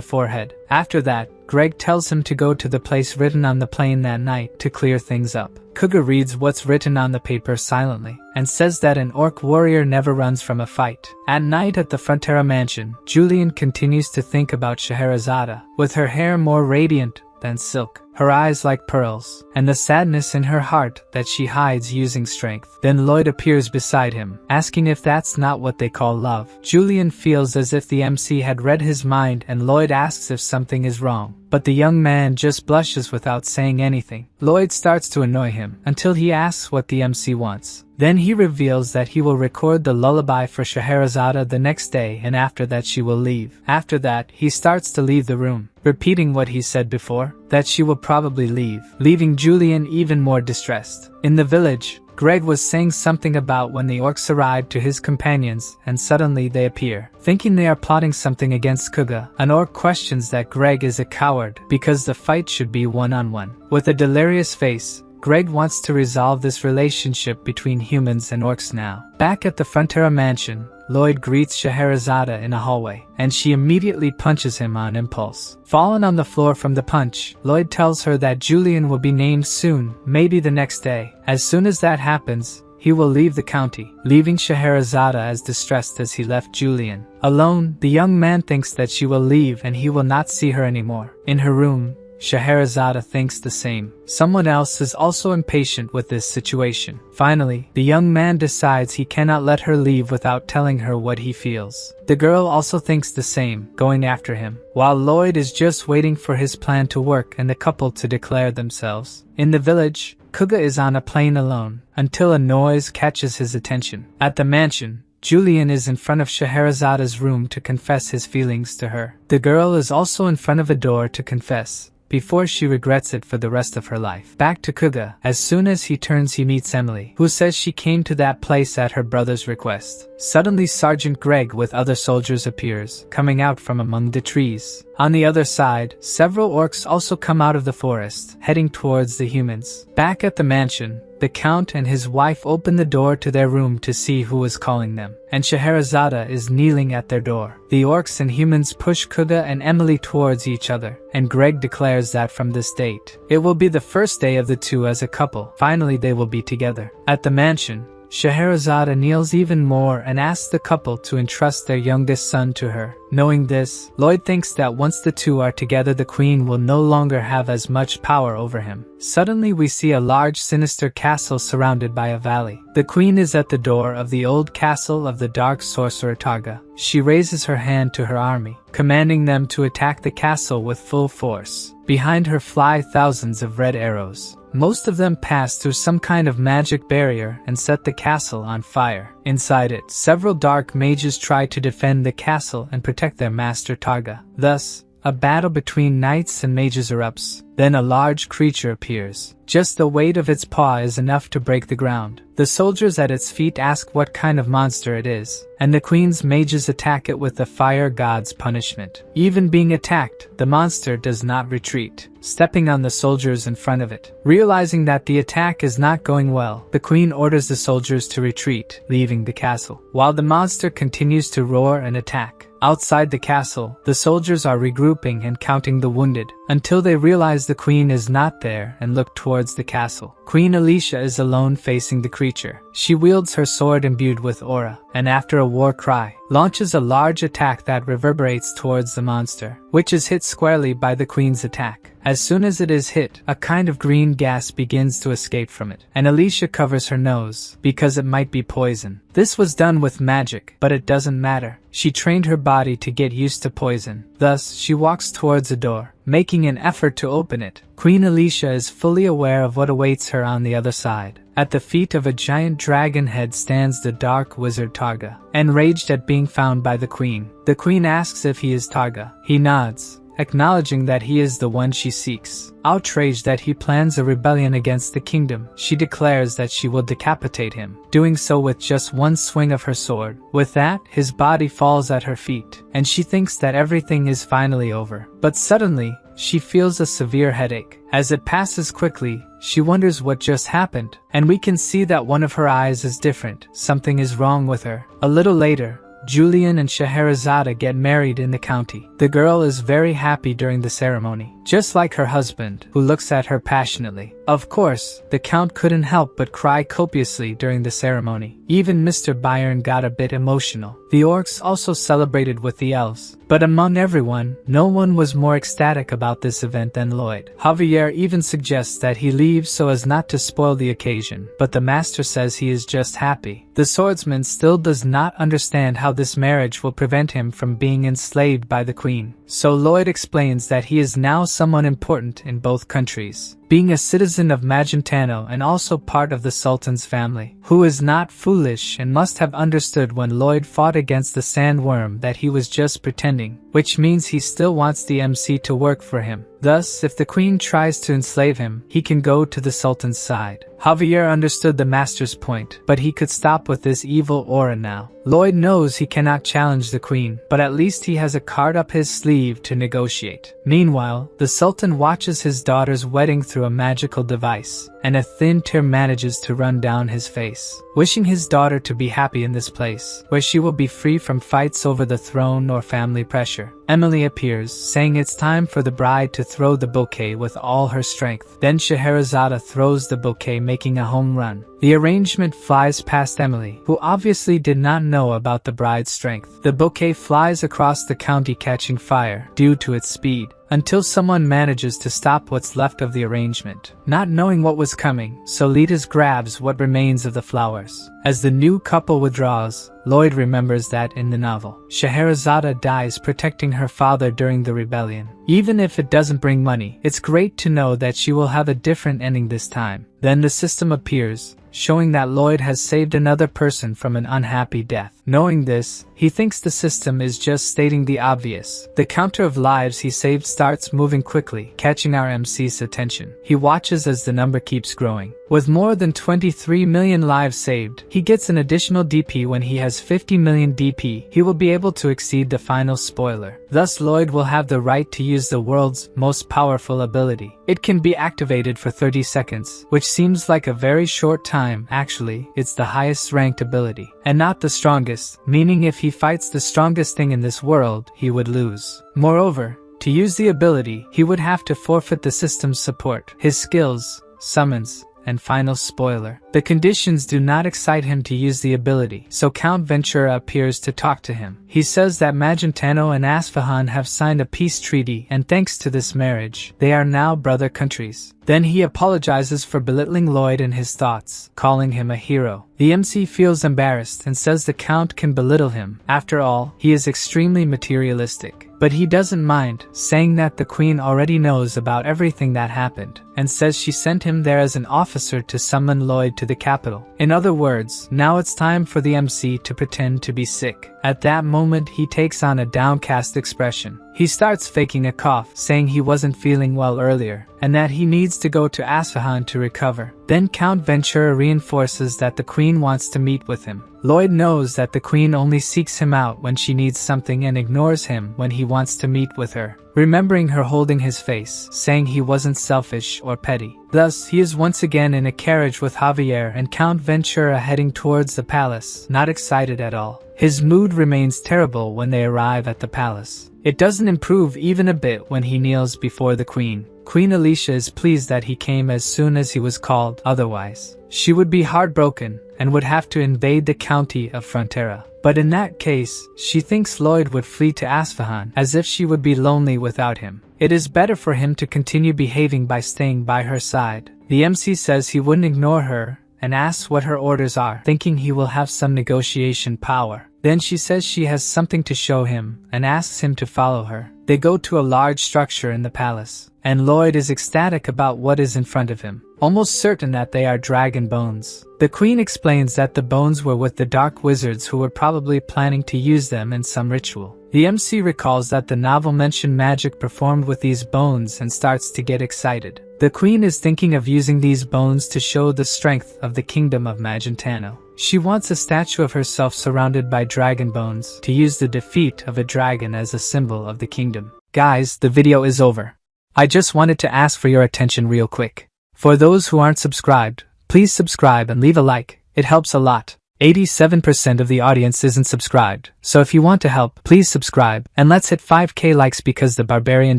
forehead. After that, Greg tells him to go to the place written on the plane that night to clear things up. Kuga reads what's written on the paper silently and says that an orc warrior never runs from a fight. At night at the Frontera mansion, Julian continues to think about Scheherazade, with her hair more radiant than silk, her eyes like pearls, and the sadness in her heart that she hides using strength. Then Lloyd appears beside him, asking if that's not what they call love. Julian feels as if the MC had read his mind, and Lloyd asks if something is wrong, but the young man just blushes without saying anything. Lloyd starts to annoy him until he asks what the MC wants. Then he reveals that he will record the lullaby for Scheherazade the next day, and after that she will leave. After that, he starts to leave the room, repeating what he said before, that she will probably leave, leaving Julian even more distressed. In the village, Greg was saying something about when the orcs arrived to his companions and suddenly they appear. Thinking they are plotting something against Kuga, an orc questions that Greg is a coward because the fight should be one-on-one. With a delirious face, Greg wants to resolve this relationship between humans and orcs now. Back at the Frontera mansion, Lloyd greets Scheherazade in a hallway, and she immediately punches him on impulse. Fallen on the floor from the punch, Lloyd tells her that Julian will be named soon, maybe the next day. As soon as that happens, he will leave the county, leaving Scheherazade as distressed as he left Julian. Alone, the young man thinks that she will leave and he will not see her anymore. In her room, Scheherazade thinks the same. Someone else is also impatient with this situation. Finally, the young man decides he cannot let her leave without telling her what he feels. The girl also thinks the same, going after him, while Lloyd is just waiting for his plan to work and the couple to declare themselves. In the village, Kuga is on a plane alone, until a noise catches his attention. At the mansion, Julian is in front of Scheherazade's room to confess his feelings to her. The girl is also in front of a door to confess, before she regrets it for the rest of her life. Back to Kuga. As soon as he turns, he meets Emily, who says she came to that place at her brother's request. Suddenly Sergeant Greg with other soldiers appears, coming out from among the trees. On the other side, several orcs also come out of the forest, heading towards the humans. Back at the mansion, the Count and his wife open the door to their room to see who is calling them, and Scheherazade is kneeling at their door. The orcs and humans push Kuga and Emily towards each other, and Greg declares that from this date, it will be the first day of the two as a couple. Finally, they will be together. At the mansion, Scheherazade kneels even more and asks the couple to entrust their youngest son to her. Knowing this, Lloyd thinks that once the two are together, the queen will no longer have as much power over him. Suddenly we see a large sinister castle surrounded by a valley. The queen is at the door of the old castle of the dark sorcerer Targa. She raises her hand to her army, commanding them to attack the castle with full force. Behind her fly thousands of red arrows. Most of them pass through some kind of magic barrier and set the castle on fire. Inside it, several dark mages try to defend the castle and protect their master Targa. Thus, a battle between knights and mages erupts. Then a large creature appears. Just the weight of its paw is enough to break the ground. The soldiers at its feet ask what kind of monster it is, and the queen's mages attack it with the fire god's punishment. Even being attacked, the monster does not retreat, stepping on the soldiers in front of it. Realizing that the attack is not going well, the queen orders the soldiers to retreat, leaving the castle, while the monster continues to roar and attack. Outside the castle, the soldiers are regrouping and counting the wounded, until they realize the queen is not there and look towards the castle. Queen Alicia is alone facing the creature. She wields her sword imbued with aura, and after a war cry, launches a large attack that reverberates towards the monster, which is hit squarely by the queen's attack. As soon as it is hit, a kind of green gas begins to escape from it, and Alicia covers her nose, because it might be poison. This was done with magic, but it doesn't matter. She trained her body to get used to poison. Thus, she walks towards a door, making an effort to open it. Queen Alicia is fully aware of what awaits her on the other side. At the feet of a giant dragon head stands the dark wizard Targa, enraged at being found by the queen. The queen asks if he is Targa. He nods, acknowledging that he is the one she seeks. Outraged that he plans a rebellion against the kingdom, she declares that she will decapitate him, doing so with just one swing of her sword. With that, his body falls at her feet, and she thinks that everything is finally over. But suddenly, she feels a severe headache. As it passes quickly, she wonders what just happened, and we can see that one of her eyes is different. Something is wrong with her. A little later, Julian and Scheherazade get married in the county. The girl is very happy during the ceremony, just like her husband, who looks at her passionately. Of course, the count couldn't help but cry copiously during the ceremony. Even Mr. Byron got a bit emotional. The orcs also celebrated with the elves. But among everyone, no one was more ecstatic about this event than Lloyd. Javier even suggests that he leaves so as not to spoil the occasion, but the master says he is just happy. The swordsman still does not understand how this marriage will prevent him from being enslaved by the queen. So Lloyd explains that he is now someone important in both countries, being a citizen of Magentano and also part of the Sultan's family, who is not foolish and must have understood when Lloyd fought against the sandworm that he was just pretending, which means he still wants the MC to work for him. Thus, if the queen tries to enslave him, he can go to the Sultan's side. Javier understood the master's point, but he could stop with this evil aura now. Lloyd knows he cannot challenge the queen, but at least he has a card up his sleeve to negotiate. Meanwhile, the Sultan watches his daughter's wedding through a magical device, and a thin tear manages to run down his face, wishing his daughter to be happy in this place, where she will be free from fights over the throne or family pressure. Emily appears, saying it's time for the bride to throw the bouquet with all her strength. Then Scheherazade throws the bouquet, making a home run. The arrangement flies past Emily, who obviously did not know about the bride's strength. The bouquet flies across the county, catching fire due to its speed, until someone manages to stop what's left of the arrangement. Not knowing what was coming, Solitas grabs what remains of the flowers. As the new couple withdraws, Lloyd remembers that in the novel, Scheherazade dies protecting her father during the rebellion. Even if it doesn't bring money, it's great to know that she will have a different ending this time. Then the system appears, showing that Lloyd has saved another person from an unhappy death. Knowing this, he thinks the system is just stating the obvious. The counter of lives he saved starts moving quickly, catching our MC's attention. He watches as the number keeps growing. With more than 23 million lives saved, he gets an additional DP. When he has 50 million DP, he will be able to exceed the final spoiler. Thus, Lloyd will have the right to use the world's most powerful ability. It can be activated for 30 seconds, which seems like a very short time. Actually, it's the highest ranked ability, and not the strongest, meaning if he fights the strongest thing in this world, he would lose. Moreover, to use the ability, he would have to forfeit the system's support, his skills, summons, and final spoiler. The conditions do not excite him to use the ability, so Count Ventura appears to talk to him. He says that Magentano and Asfahan have signed a peace treaty, and thanks to this marriage, they are now brother countries. Then he apologizes for belittling Lloyd in his thoughts, calling him a hero. The MC feels embarrassed and says the Count can belittle him. After all, he is extremely materialistic. But he doesn't mind, saying that the queen already knows about everything that happened, and says she sent him there as an officer to summon Lloyd to the capital. In other words, now it's time for the MC to pretend to be sick. At that moment, he takes on a downcast expression. He starts faking a cough, saying he wasn't feeling well earlier, and that he needs to go to Asfahan to recover. Then Count Ventura reinforces that the queen wants to meet with him. Lloyd knows that the queen only seeks him out when she needs something and ignores him when he wants to meet with her, remembering her holding his face, saying he wasn't selfish or petty. Thus, he is once again in a carriage with Javier and Count Ventura heading towards the palace, not excited at all. His mood remains terrible when they arrive at the palace. It doesn't improve even a bit when he kneels before the queen. Queen Alicia is pleased that he came as soon as he was called, otherwise she would be heartbroken and would have to invade the county of Frontera. But in that case, she thinks Lloyd would flee to Asfahan, as if she would be lonely without him. It is better for him to continue behaving by staying by her side. The MC says he wouldn't ignore her and asks what her orders are, thinking he will have some negotiation power. Then she says she has something to show him and asks him to follow her. They go to a large structure in the palace, and Lloyd is ecstatic about what is in front of him, almost certain that they are dragon bones. The queen explains that the bones were with the dark wizards who were probably planning to use them in some ritual. The MC recalls that the novel mentioned magic performed with these bones and starts to get excited. The queen is thinking of using these bones to show the strength of the kingdom of Magentano. She wants a statue of herself surrounded by dragon bones to use the defeat of a dragon as a symbol of the kingdom. Guys, the video is over. I just wanted to ask for your attention real quick. For those who aren't subscribed, please subscribe and leave a like, it helps a lot. 87% of the audience isn't subscribed, so if you want to help, please subscribe, and let's hit 5k likes because the barbarian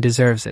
deserves it.